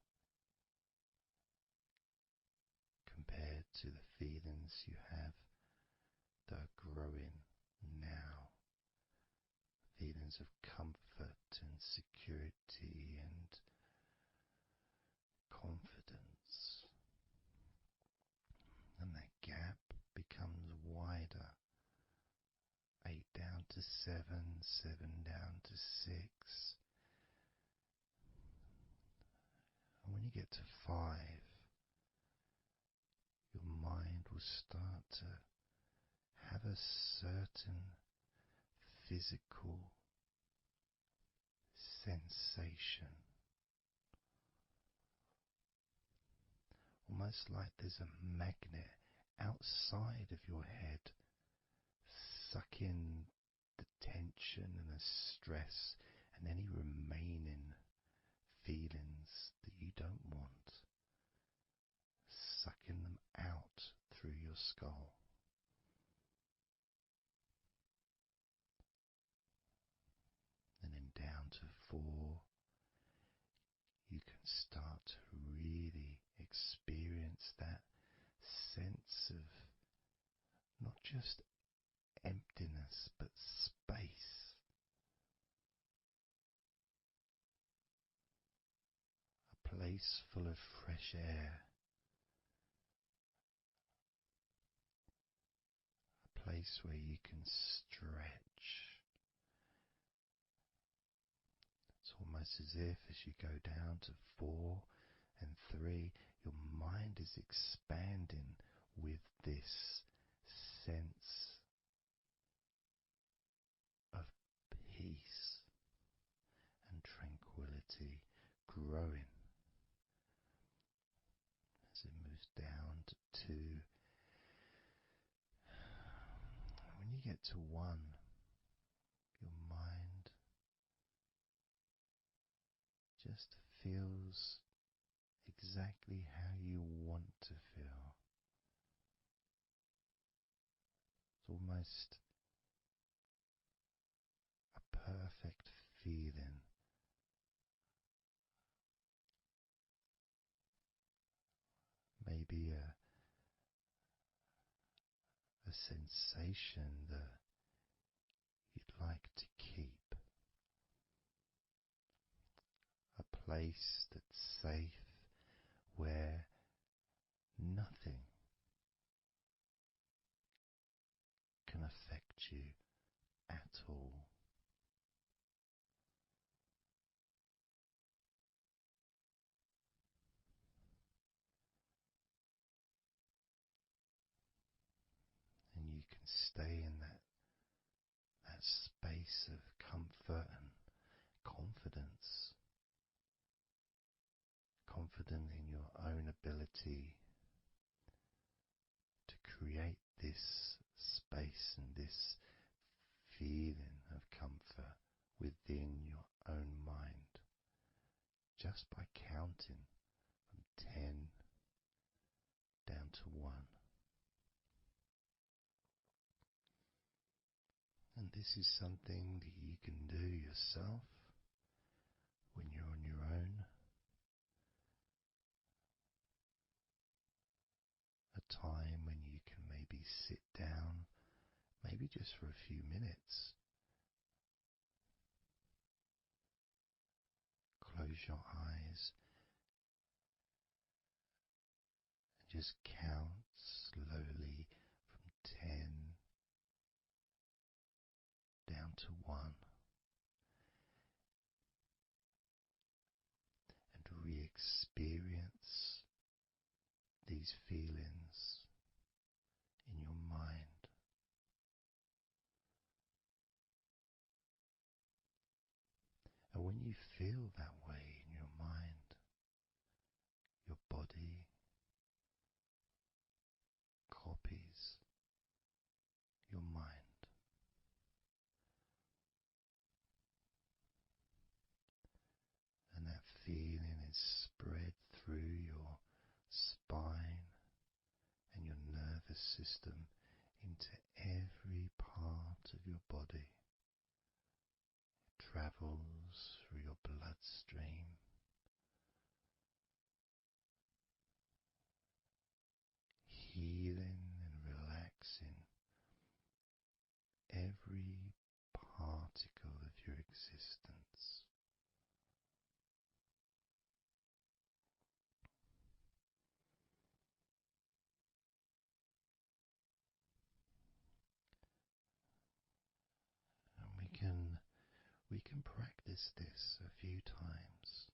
compared to the feelings you have that are growing now. Feelings of comfort and security and confidence. And that gap becomes wider. 8 down to 7, 7 down to 6. And when you get to 5, your mind will start to have a certain physical sensation, almost like there's a magnet outside of your head sucking the tension and the stress and any remaining feelings that you don't want, sucking them out through your skull. And then down to 4, you can start to really experience that sense of not just emptiness but space. A place full of fresh air. A place where you can stretch. It's almost as if as you go down to 4 and 3, your mind is expanding with this sense of peace and tranquility growing. As it moves down to 2, when you get to 1, your mind just feels exactly how you want to feel. It's almost a perfect feeling. Maybe a sensation that you'd like to keep. A place that's safe where nothing can affect you at all. And you can stay in that space of comfort and confidence. Confident in your own ability to create this space and this feeling of comfort within your own mind. just by counting from 10 down to 1. And this is something that you can do yourself when you're on your own. A time when you can maybe sit down, maybe just for a few minutes. Close your eyes and just count slowly from 10 down to 1. And re-experience these feelings in your mind. And when you feel that way in your mind, your body copies your mind. And that feeling is spread through your spine and your nervous system into every part of your body. It travels through your bloodstream, healing and relaxing every particle of your existence. And we can practice this a few times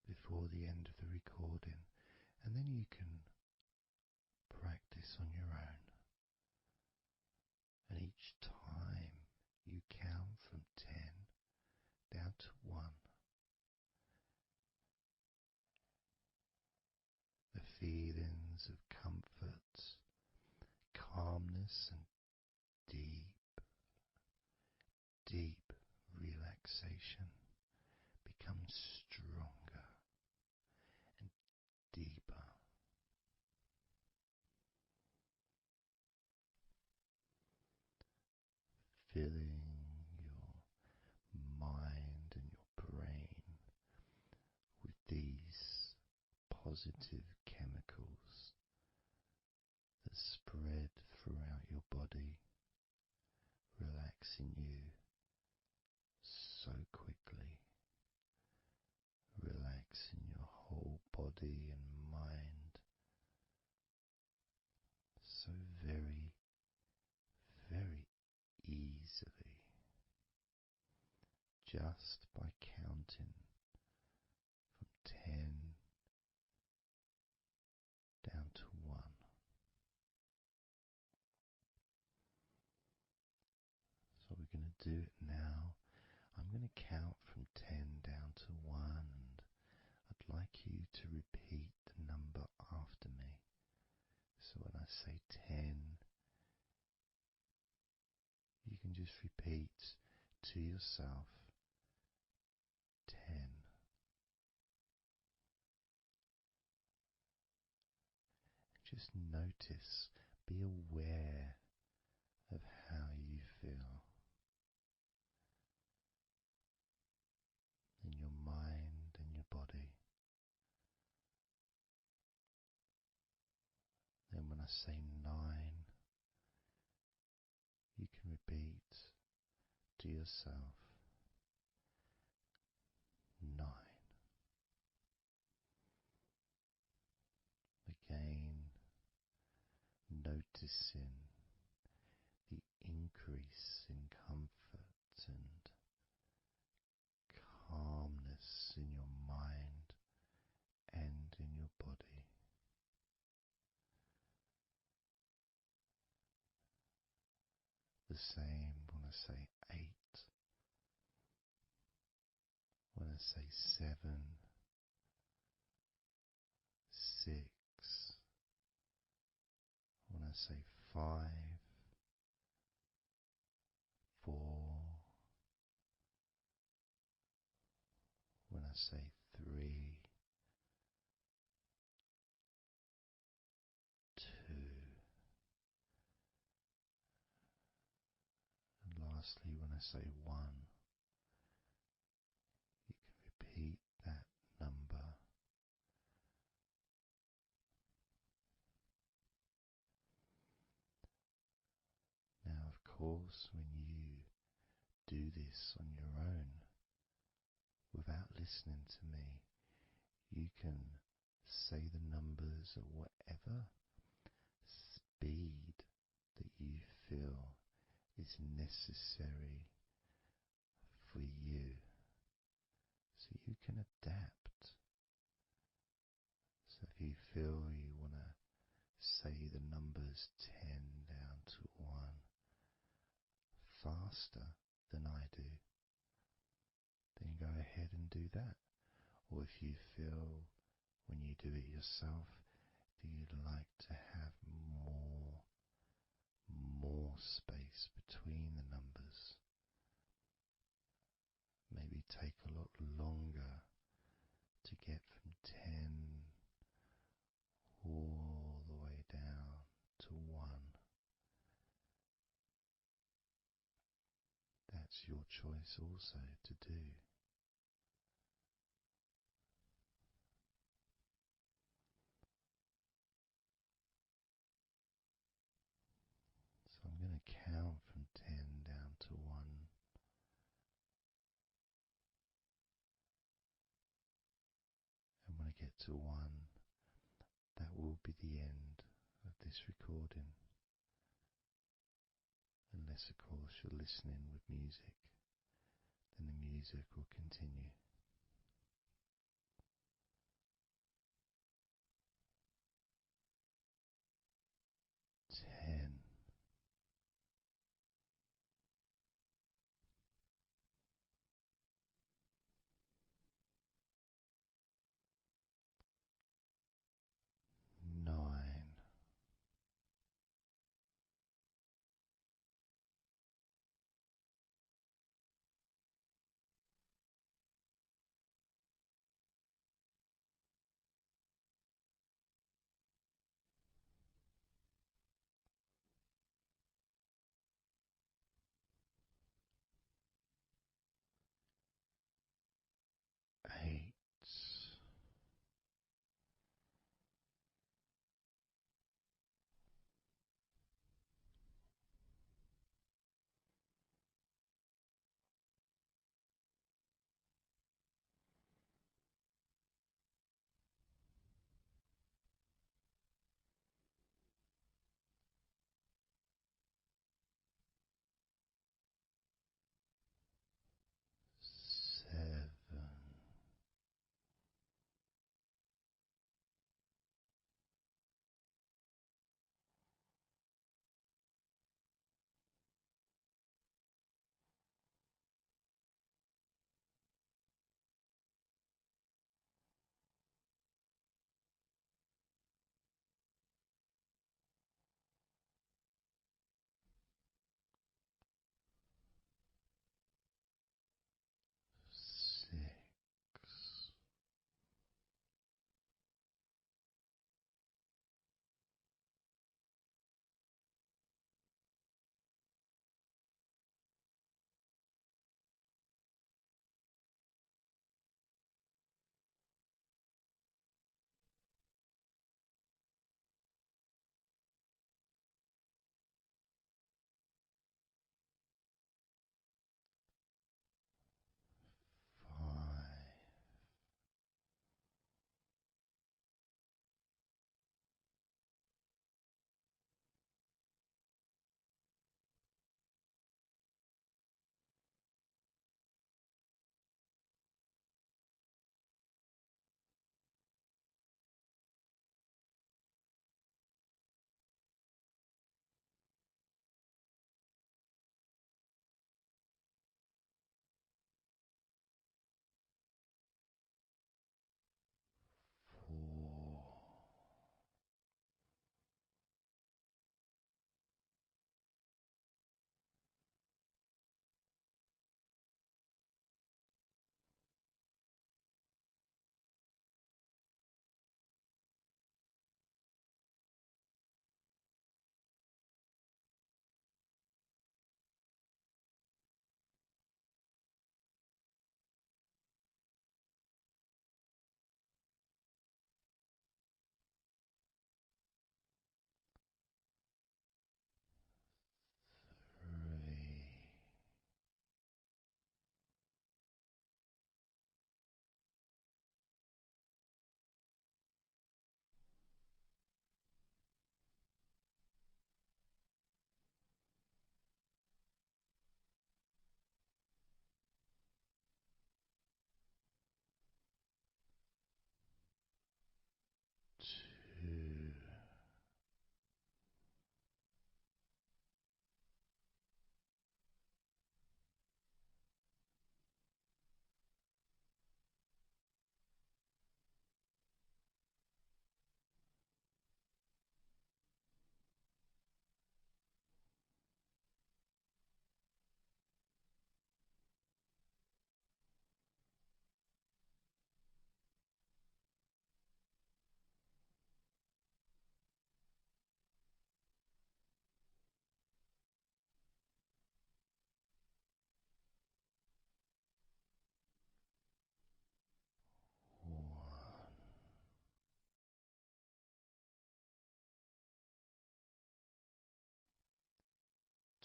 before the end of the recording, and then you can practice on your own. And each time you count from 10 down to 1, the feelings of comfort, calmness, and deep relaxation become stronger and deeper. Filling your mind and your brain with these positive chemicals that spread throughout your body, relaxing you so quickly, relaxing your whole body and mind so very, very easily, just by counting from 10 down to 1. So we're going to do it now. I'm going to count from 10 down to 1, and I'd like you to repeat the number after me. So when I say 10, you can just repeat to yourself 10. Just notice, be aware of how you feel in your mind and your body. Then when I say 9, you can repeat to yourself 9. Again, noticing the increase in comfort and calmness in your mind and in your body. The same when I say 8, when I say 7, 6, when I say 5, 4, I say 3, 2, and lastly, when I say 1, you can repeat that number. Now, of course, when you do this on your own, without listening to me, you can say the numbers at whatever speed that you feel is necessary for you, so you can adapt. So if you feel you want to say the numbers 10 down to 1 faster than I do, then go ahead and do that. Or if you feel when you do it yourself that you'd like to have more space between the numbers, maybe take a lot longer to get from 10 all the way down to 1. That's your choice also to do. So I'm going to count from 10 down to 1. And when I get to 1, that will be the end of this recording. Unless, of course, you're listening with music, then the music will continue. 10. Nine, 8,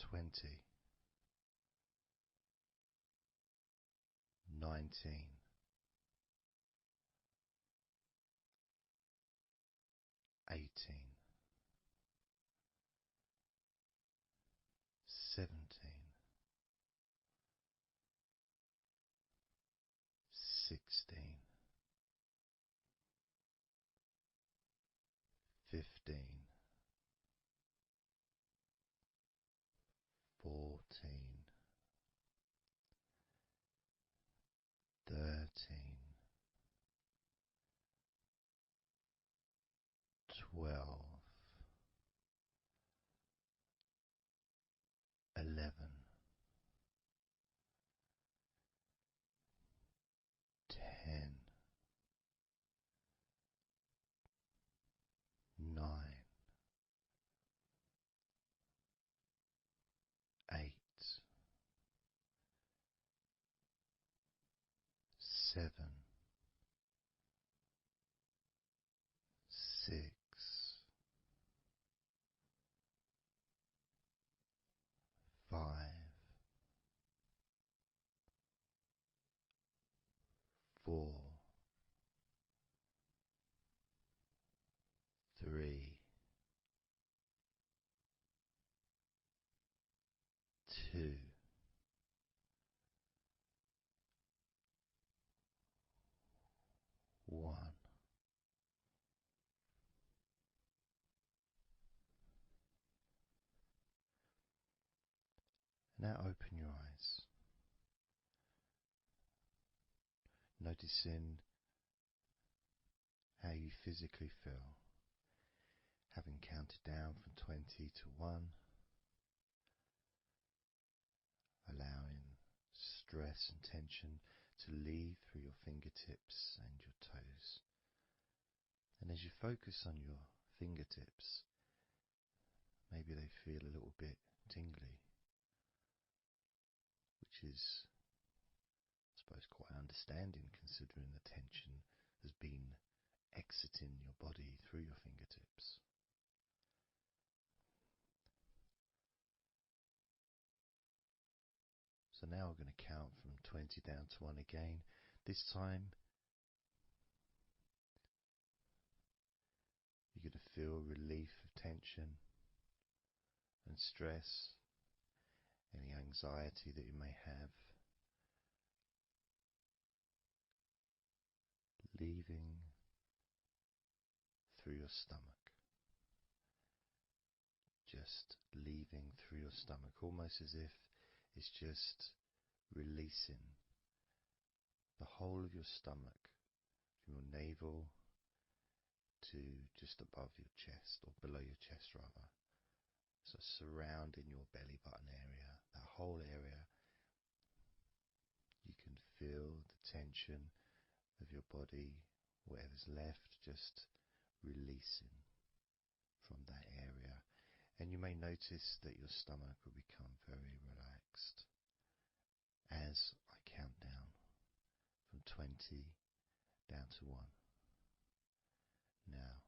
20, 19, 18, 17, 16, 15, 14, 13, 12, 11, 10, 9, 8, 7, 6, 5, 4, 3, 2, 1. Now open your eyes, noticing how you physically feel, having counted down from 20 to 1, allowing stress and tension to leave through your fingertips and your toes. And as you focus on your fingertips, maybe they feel a little bit tingly, which is, I suppose, quite understanding considering the tension has been exiting your body through your fingertips. So now we're going to count from 20 down to 1 again. This time you're going to feel relief of tension and stress, any anxiety that you may have, leaving through your stomach. Just leaving through your stomach, almost as if it's just releasing the whole of your stomach, from your navel to just above your chest, or below your chest rather. So surrounding your belly button area, that whole area, you can feel the tension of your body, whatever's left, just releasing from that area. And you may notice that your stomach will become very relaxed as I count down from 20 down to 1. Now,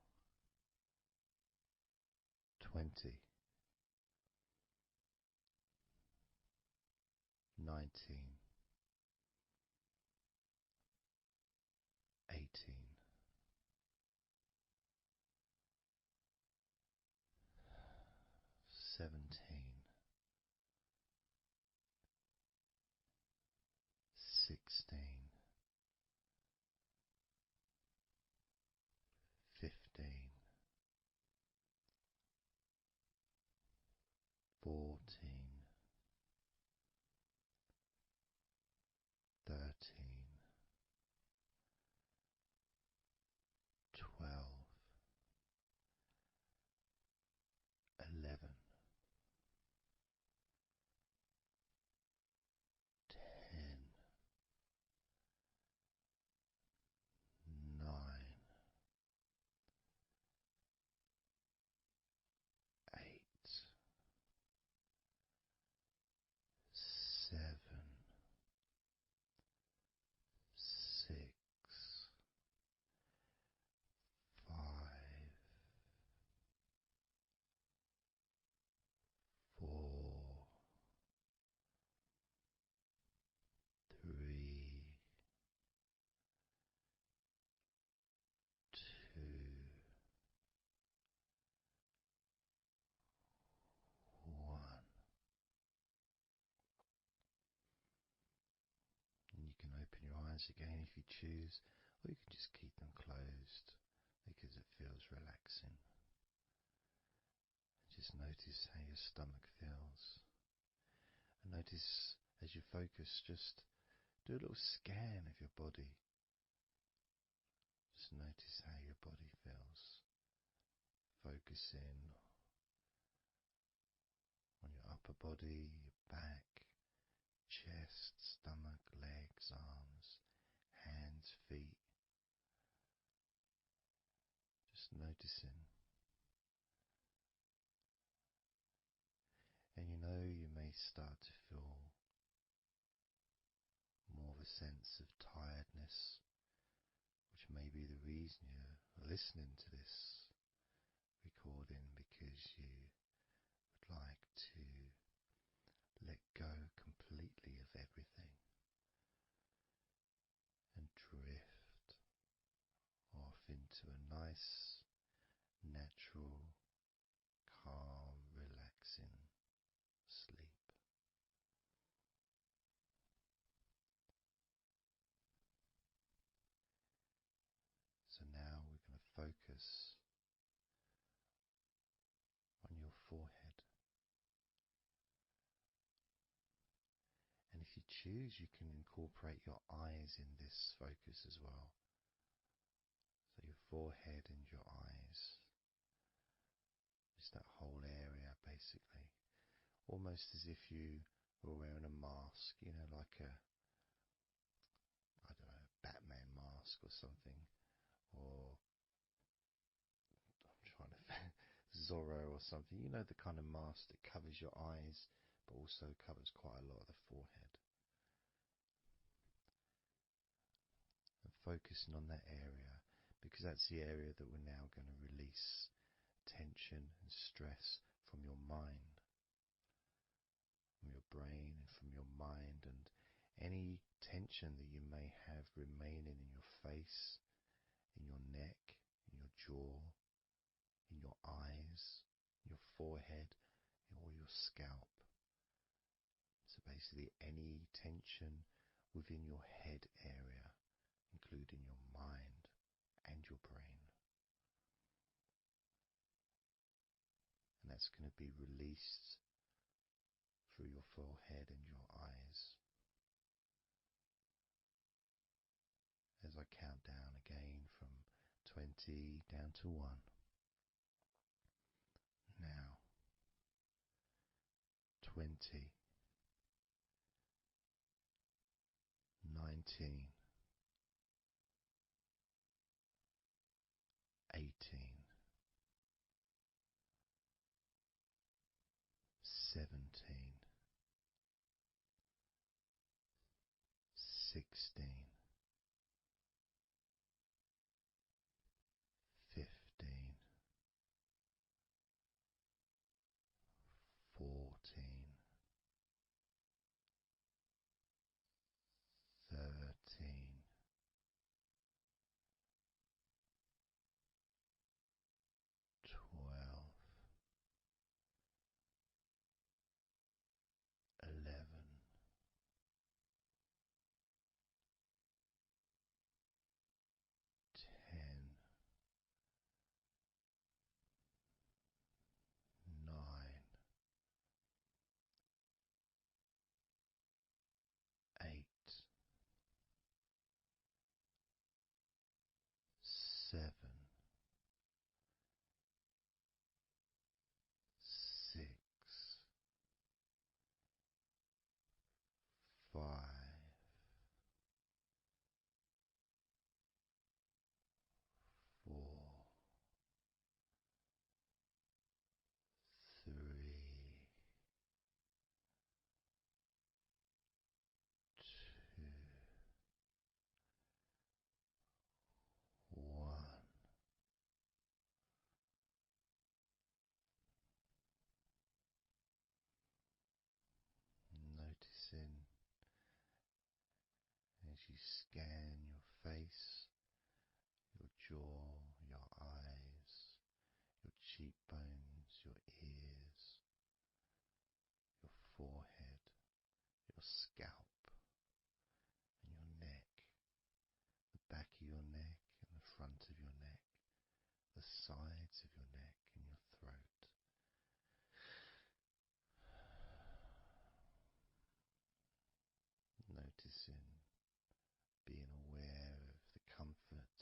20, 19, 18, 17, 16, 15, 14, eyes again if you choose, or you can just keep them closed because it feels relaxing. Just notice how your stomach feels. And notice as you focus, just do a little scan of your body. Just notice how your body feels. Focus in on your upper body, your back, chest, stomach, legs, arms, hands, feet. Just noticing. And you may start to feel more of a sense of tiredness, which may be the reason you're listening to this recording, because you would like to let go completely of everything and drift off into a nice, natural, calm, relaxing sleep. So now we're going to focus on your forehead. And if you choose, you can incorporate your eyes in this focus as well. So your forehead and your eyes. Just that whole area, basically. Almost as if you were wearing a mask, like a, I don't know, Batman mask or something. Or, I'm trying to Zorro or something. The kind of mask that covers your eyes, but also covers quite a lot of the forehead. And focusing on that area, because that's the area that we're now going to release tension and stress from your mind, from your brain and from your mind, and any tension that you may have remaining in your face, in your neck, in your jaw, in your eyes, your forehead, or your scalp. So basically any tension within your head area, including your mind and your brain. And that's going to be released through your forehead and your eyes. As I count down again from 20 down to 1. Now, 20, 19, 18, 17, 16, 15, 14, 13, 12, 11, 10, 9, 8, 7, 6, 5, 4, 3, 2, 1. Noticing as you scan your face, your jaw, your eyes, your cheekbones, your ears, your forehead, your scalp, and your neck, sides of your neck and your throat. Noticing, being aware of the comfort,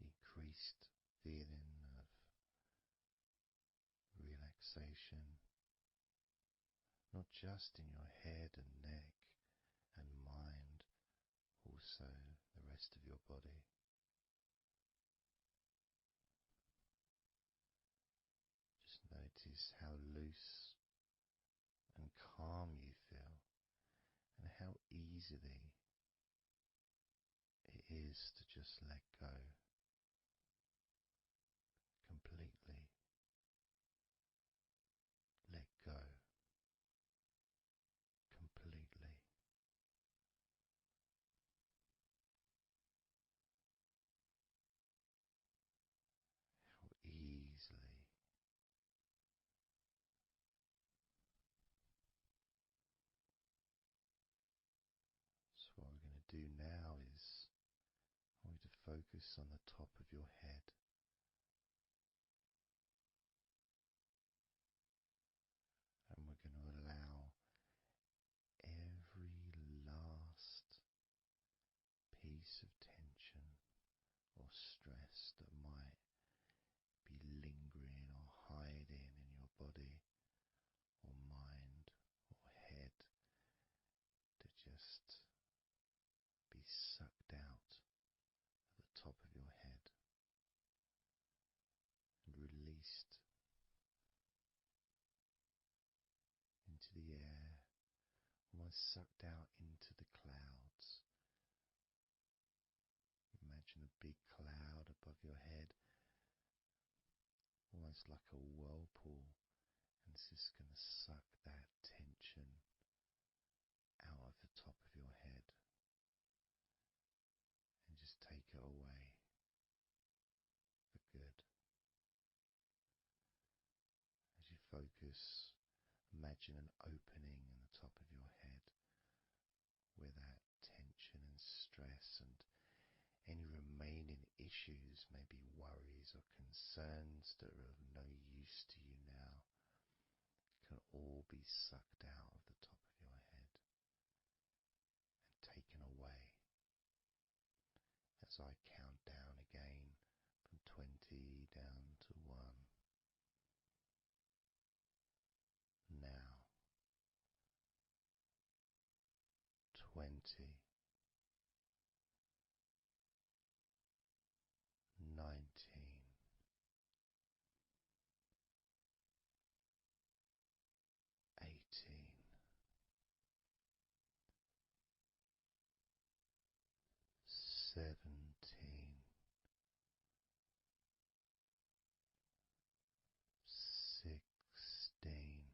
the increased feeling of relaxation, not just in your head and neck and mind, also the rest of your body. Just notice how loose and calm you feel, and how easily it is to just let go completely. Let go completely. How easily. So what we're going to do now is I want you to focus on the top of your head. And we're going to allow every last piece of tension or stress that might be lingering or hiding in your body or mind or head to just be sucked out at the top of your head and released into the air, almost sucked out into the clouds. Imagine a big cloud above your head, almost like a whirlpool, and it's just going to suck that tension out of the top of your head and just take it away for good. As you focus, imagine an opening in the top of your head where that tension and stress and any remaining issues, maybe worries or concerns that are of no use to you now, can all be sucked out of the top of your head and taken away. As I count down again from 20 down to 1. Now, 20, 19, 18, 17, 16, 15,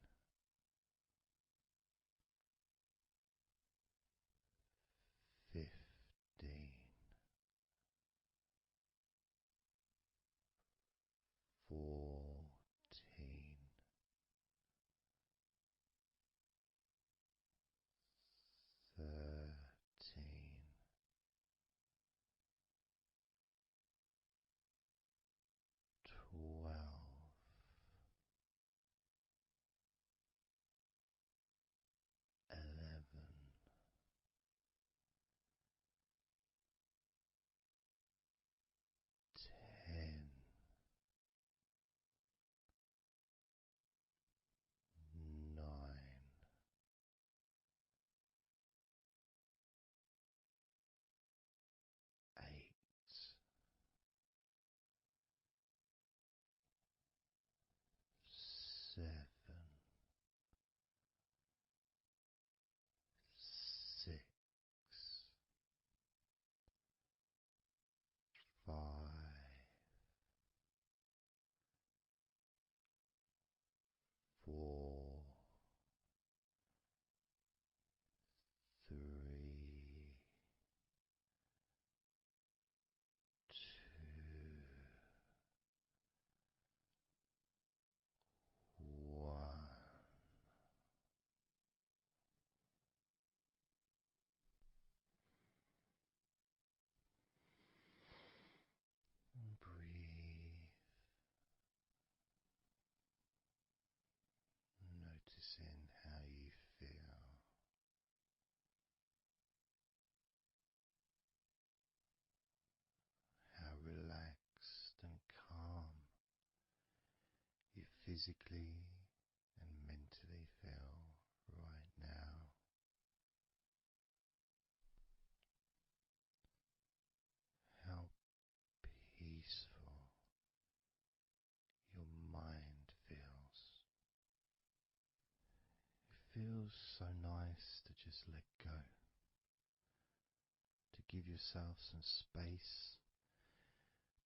physically and mentally feel right now. How peaceful your mind feels. It feels so nice to just let go, to give yourself some space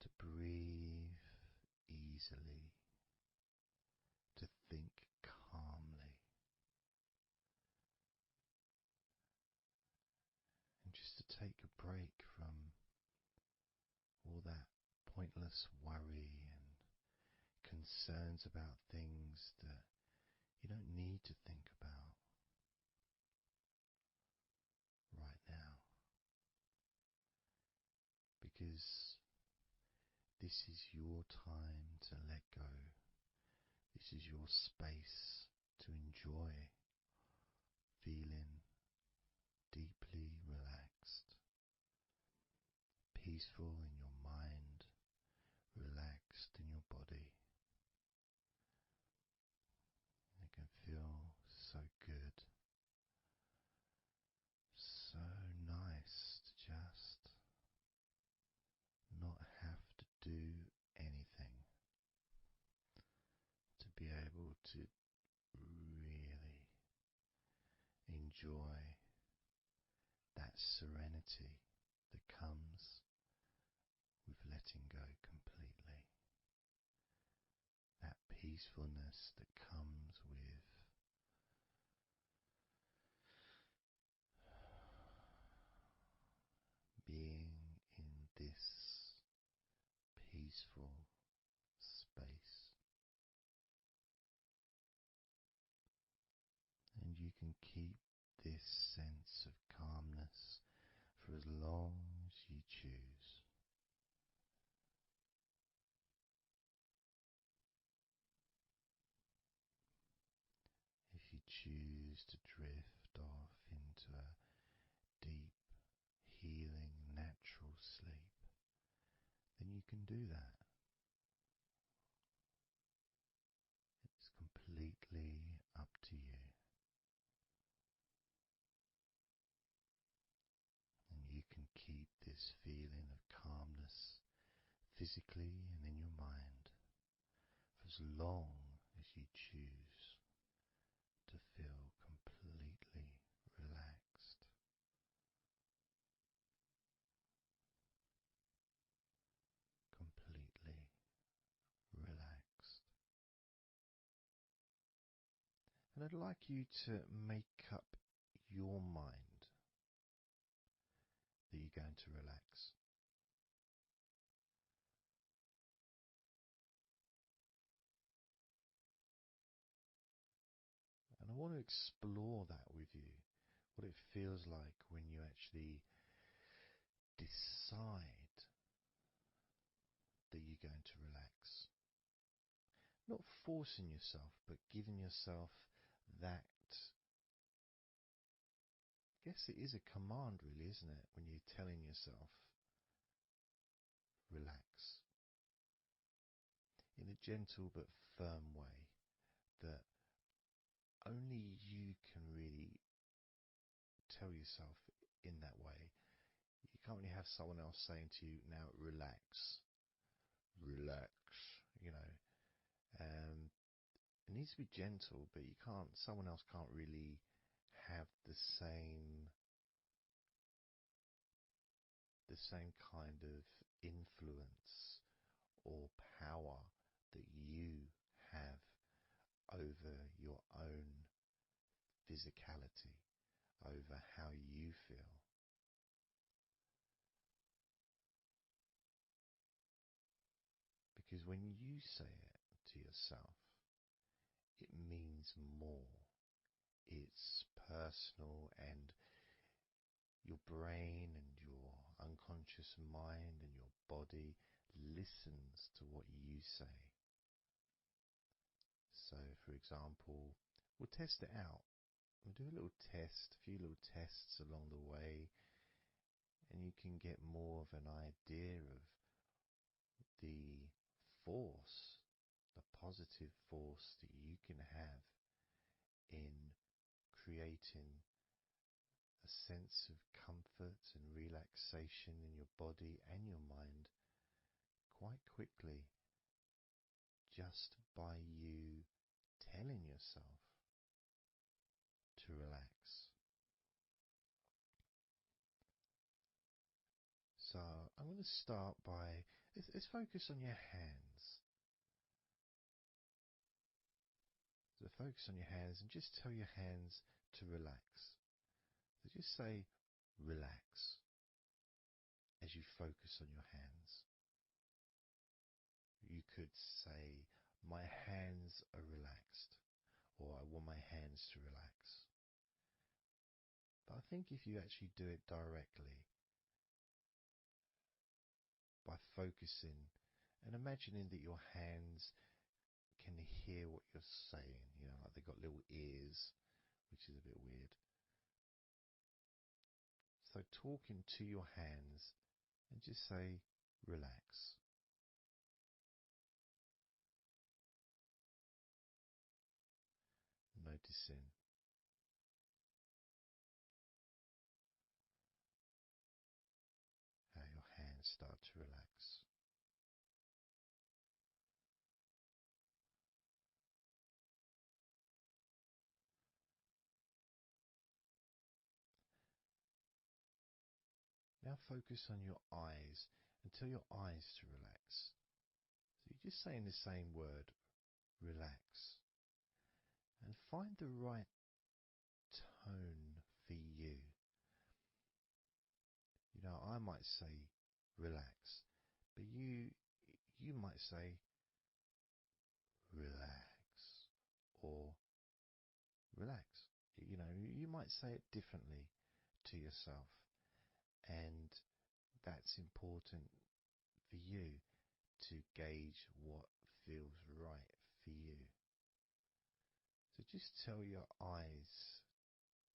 to breathe easily, to think calmly, and just to take a break from all that pointless worry and concerns about things that you don't need to think about right now, because this is your time to let go. This is your space to enjoy feeling deeply relaxed, peaceful in your mind, relaxed in your body. It can feel so good, so nice to just not have to do anything, to be able to really enjoy that serenity that comes with letting go completely, that peacefulness that comes with being in this peaceful space. And you can keep this sense of calmness for as long as you choose. If you choose to drift off into a deep, healing, natural sleep, then you can do that. It's completely up to you. And you can keep this feeling of calmness physically and in your mind for as long as you choose to feel completely relaxed. Completely relaxed. And I'd like you to make up your mind that you're going to relax. And I want to explore that with you, what it feels like when you actually decide that you're going to relax. Not forcing yourself, but giving yourself that. I guess it is a command, really, isn't it? When you're telling yourself, relax. In a gentle but firm way that only you can really tell yourself in that way. You can't really have someone else saying to you, now relax, relax, you know. It needs to be gentle, but someone else can't really have the same kind of influence or power that you have over your own physicality, over how you feel. Because when you say it to yourself, it means more. It's personal, and your brain and your unconscious mind and your body listens to what you say. So, for example, we'll test it out. We'll do a little test, a few little tests along the way, and you can get more of an idea of the force the positive force that you can have in creating a sense of comfort and relaxation in your body and your mind quite quickly, just by you telling yourself to relax. So I'm going to start by, let's focus on your hands. So focus on your hands and just tell your hands to relax. So just say relax as you focus on your hands. You could say, my hands are relaxed, or I want my hands to relax. But I think if you actually do it directly, by focusing and imagining that your hands can hear what you're saying, like they've got little ears, which is a bit weird. So talking to your hands and just say, relax. Noticing how your hands start to relax. Now focus on your eyes and tell your eyes to relax. So you're just saying the same word, relax. And find the right tone for you. I might say relax, but you might say relax or relax. You might say it differently to yourself, and that's important for you to gauge what feels right for you. So just tell your eyes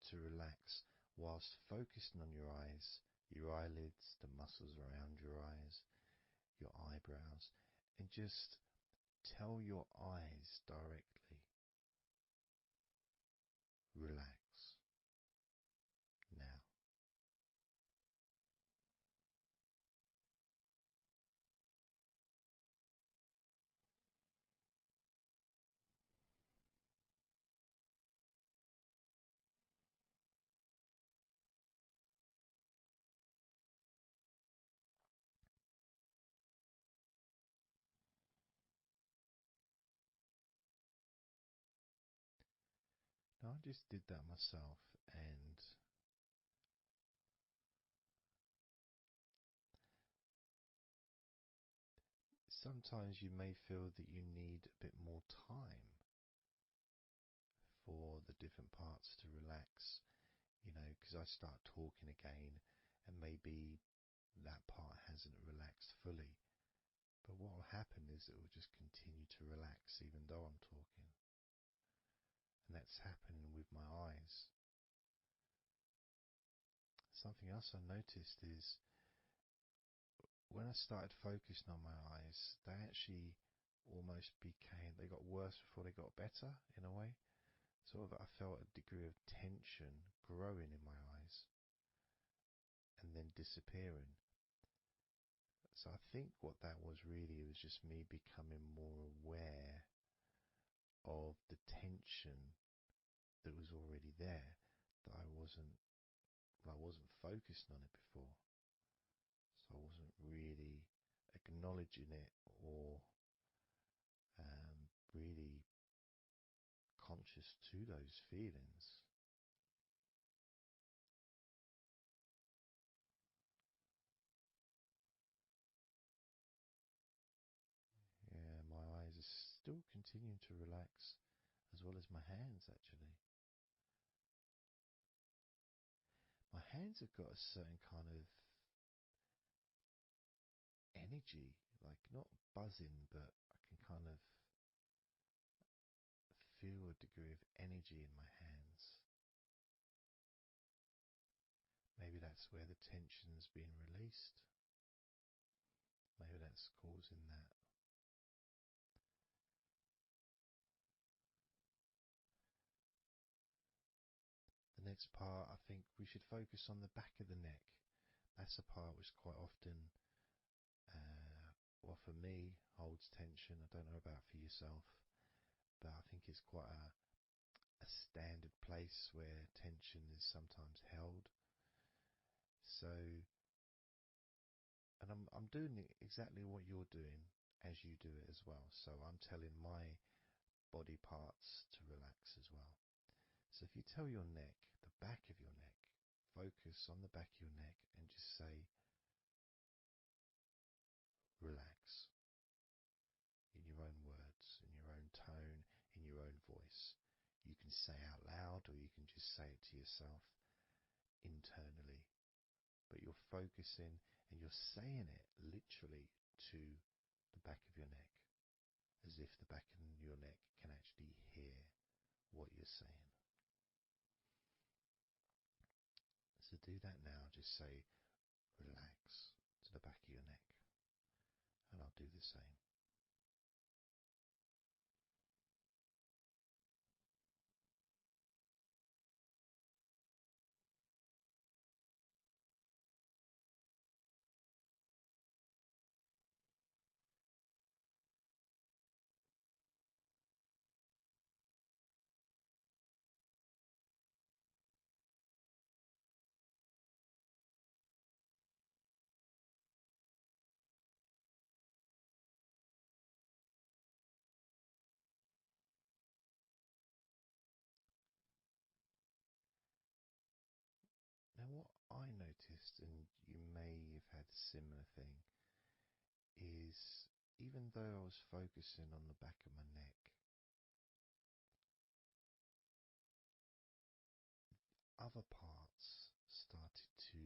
to relax whilst focusing on your eyes, your eyelids, the muscles around your eyes, your eyebrows, and just tell your eyes directly, relax now. Now I just did that myself, and sometimes you may feel that you need a bit more time for the different parts to relax, because I start talking again and maybe that part hasn't relaxed fully. But what will happen is it will just continue to relax even though I'm talking. And that's happening with my eyes. Something else I noticed is when I started focusing on my eyes, they actually they got worse before they got better in a way. Sort of I felt a degree of tension growing in my eyes and then disappearing. So I think what that was really was just me becoming more aware of the tension that was already there, that I wasn't focused on it before. So I wasn't really acknowledging it or really conscious to those feelings. Yeah, my eyes are still continuing to relax, as well as my hands actually. My hands have got a certain kind of energy, like not buzzing, but I can kind of feel a degree of energy in my hands. Maybe that's where the tension's being released. Maybe that's causing that. next part, I think we should focus on the back of the neck. That's a part which quite often, well, for me, holds tension. I don't know about for yourself, but I think it's quite a standard place where tension is sometimes held. So, and I'm doing exactly what you're doing as you do it as well. So I'm telling my body parts to relax as well. So if you tell your neck, the back of your neck, focus on the back of your neck and just say, relax, in your own words, in your own tone, in your own voice. You can say out loud or you can just say it to yourself internally. But you're focusing and you're saying it literally to the back of your neck, as if the back of your neck can actually hear what you're saying. So do that now. Just say relax to the back of your neck, and I'll do the same. Now what I noticed, and you may have had a similar thing, is even though I was focusing on the back of my neck, other parts started to,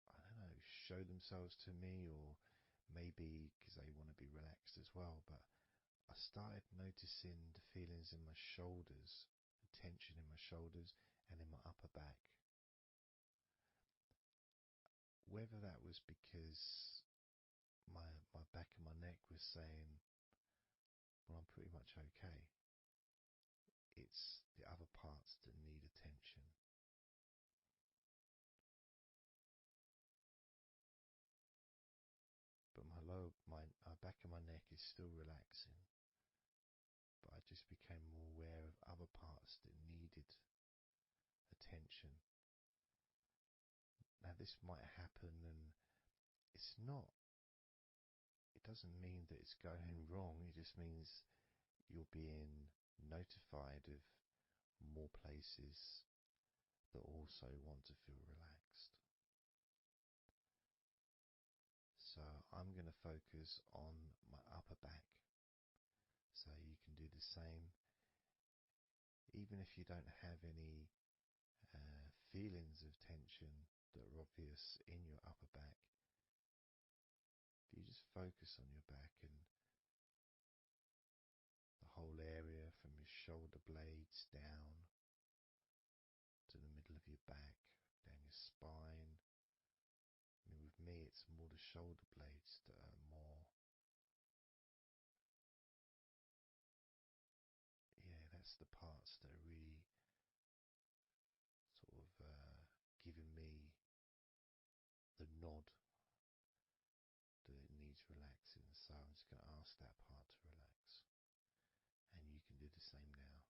I don't know, show themselves to me, or maybe because they want to be relaxed as well, but I started noticing the feelings in my shoulders, the tension in my shoulders and in my upper back. Whether that was because my back of my neck was saying, well, I'm pretty much okay. It's the other parts that need attention. But my back of my neck is still relaxing. But I just became more aware of other parts that needed attention. Now this might happen, and it's not. It doesn't mean that it's going wrong. It just means you're being notified of more places that also want to feel relaxed. So I'm going to focus on my upper back. So you can do the same. Even if you don't have any feelings of tension that are obvious in your upper back, if you just focus on your back and the whole area from your shoulder blades down to the middle of your back, down your spine. I mean, with me, it's more the shoulder blades that are more, yeah, that's the parts that are really sort of giving me the nod that it needs relaxing. So I'm just going to ask that part to relax. And you can do the same now.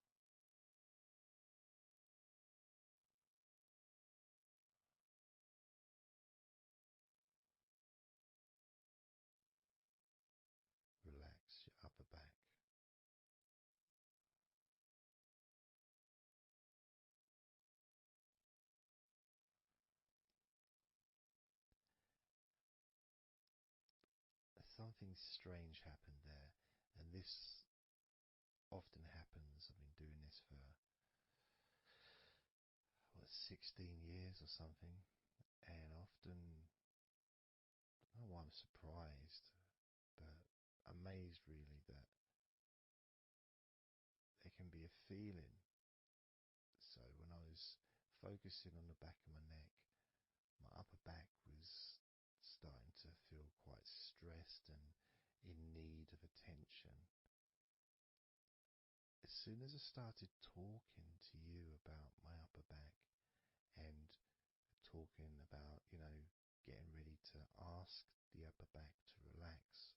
Relax your upper back. Something strange happened there, and this often happens. I've been doing this for 16 years or something, and often, I don't know why I'm surprised, but amazed really that there can be a feeling. So when I was focusing on the back of my neck, my upper back was starting to feel quite stressed and in need of attention. as soon as I started talking to you about my upper back and talking about, getting ready to ask the upper back to relax,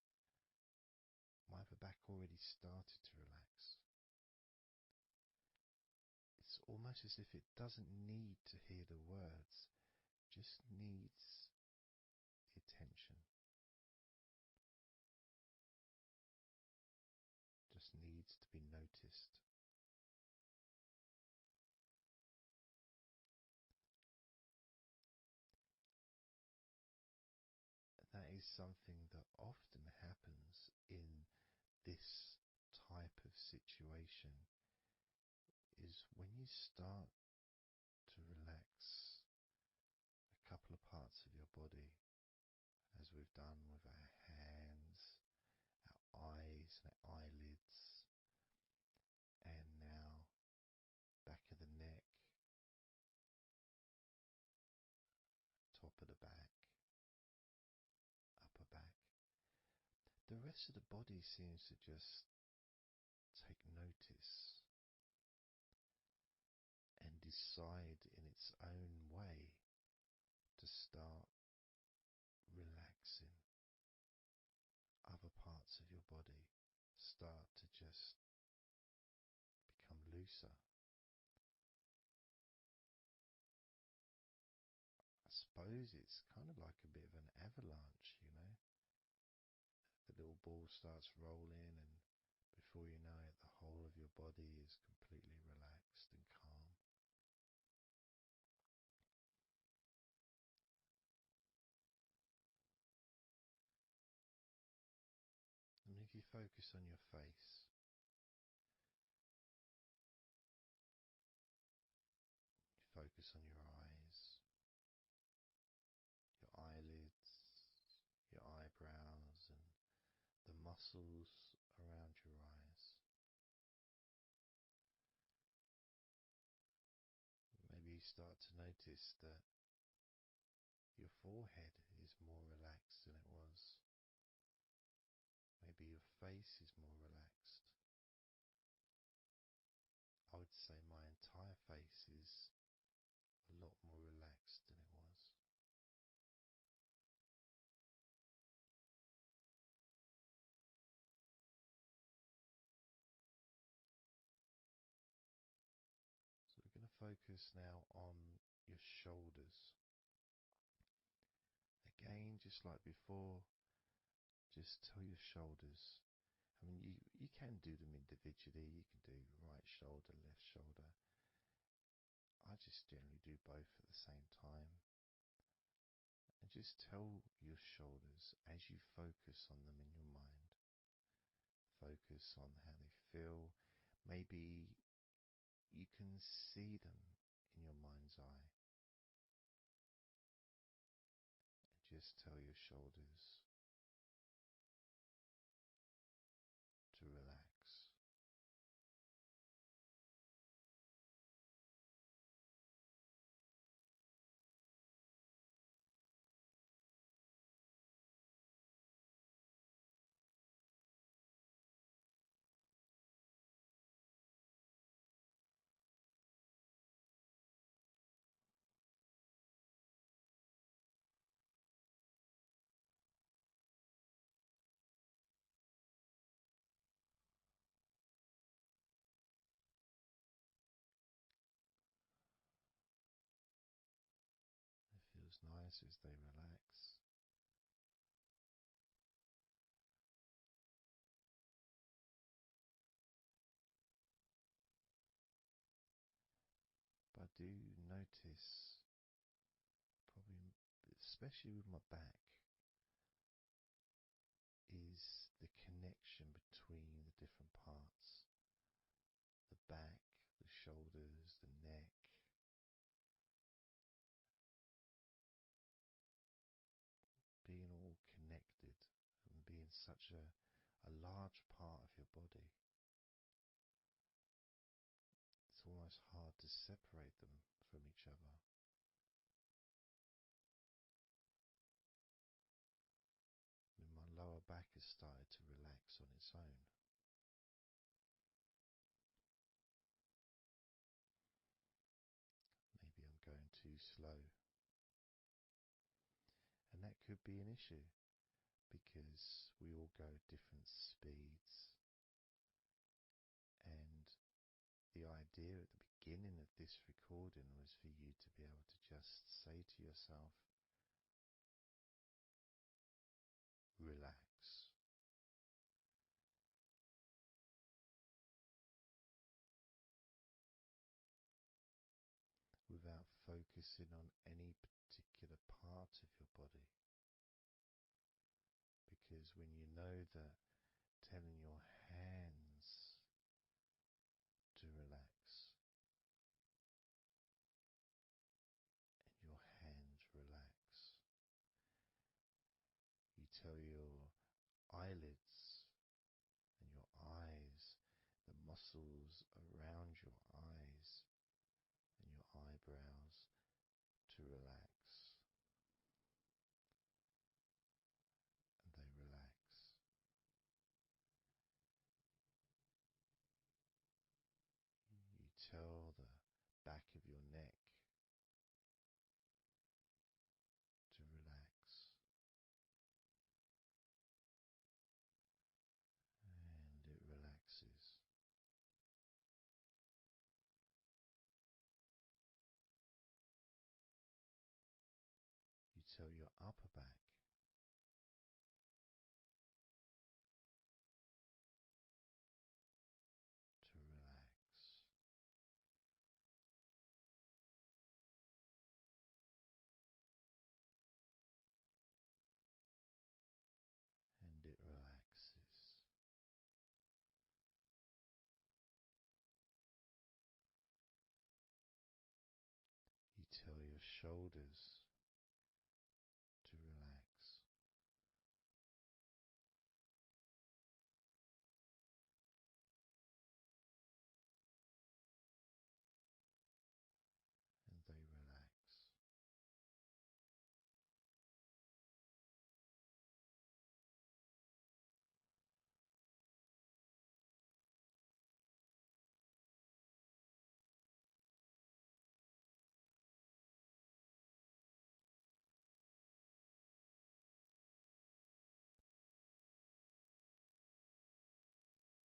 my upper back already started to relax. It's almost as if it doesn't need to hear the words, just needs the attention, just needs to be noticed. That is something that often happens in this type of situation, is when you start to relax a couple of parts of your body, as we've done with our hands, our eyes and our eyelids, and now back of the neck, top of the back, upper back. The rest of the body seems to just take notice and decide in its own way to start relaxing. Other parts of your body start to just become looser. I suppose it's kind of like a bit of an avalanche, The little ball starts rolling, and before you know it, the whole of your body is completely relaxed and calm. And if you focus on your face, you focus on your eyes, your eyelids, your eyebrows, and the muscles around your eyes. Maybe you start to notice that your forehead is more relaxed than it was. Maybe your face is more relaxed. I would say my entire face is a lot more relaxed than it was. So we're going to focus now on your shoulders. Again, just like before, just tell your shoulders. I mean, you can do them individually. You can do right shoulder, left shoulder. I just generally do both at the same time. And just tell your shoulders as you focus on them in your mind. Focus on how they feel. Maybe you can see them in your mind's eye. And just tell your shoulders to relax. It feels nice as they relax. But I do notice, probably especially with my back, is the connection between the different parts. The back, the shoulders, the neck. Being all connected and being such a large part of your body. It's almost hard to separate them from each other. And my lower back has started to relax on its own. slow. And that could be an issue because we all go at different speeds. And the idea at the beginning of this recording was for you to be able to just say to yourself, relax. Without focusing on any particular part of your body. Because when you know that telling your hands to relax, and your hands relax, you tell your eyelids and your eyes, the muscles around your eyes and your eyebrows to relax, and they relax. You tell the back of your neck to relax, and it relaxes. You tell your upper back to relax, and it relaxes. You tell your shoulders to relax, and they relax.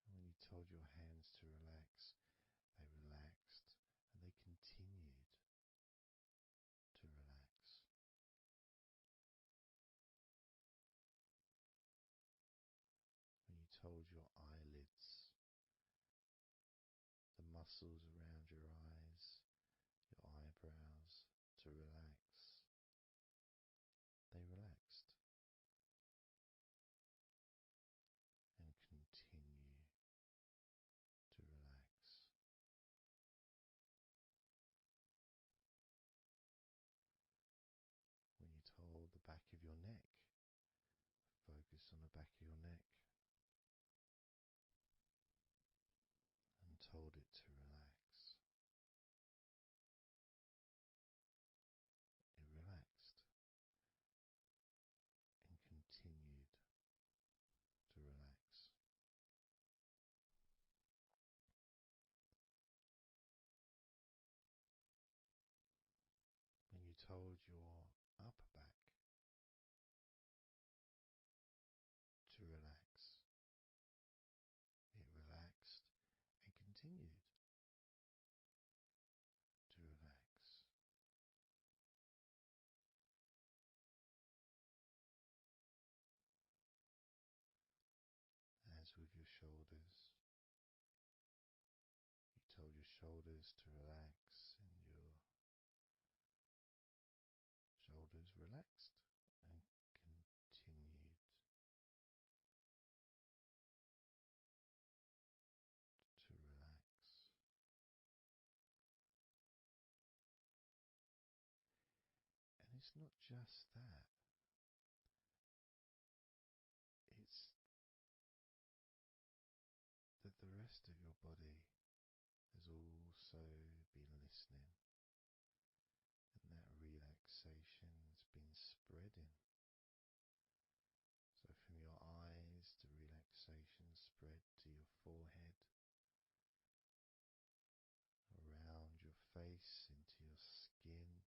And when you told your hands to relax, they relaxed and they continued to relax. When you told your eyelids, the muscles around your eyes, your eyebrows to relax, they relaxed and continue to relax. When you told the back of your neck, focus on the back of your neck, and told it to relax. It relaxed and continued to relax. When you told your upper back to relax, it relaxed and continued to relax. As with your shoulders, you told your shoulders to relax, and your shoulders relaxed and continued to relax. And it's not just that, it's that the rest of your body has also been listening, and that relaxation has been spreading. So from your eyes, the relaxation spread to your forehead, around your face, into your skin,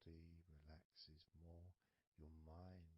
body relaxes more, your mind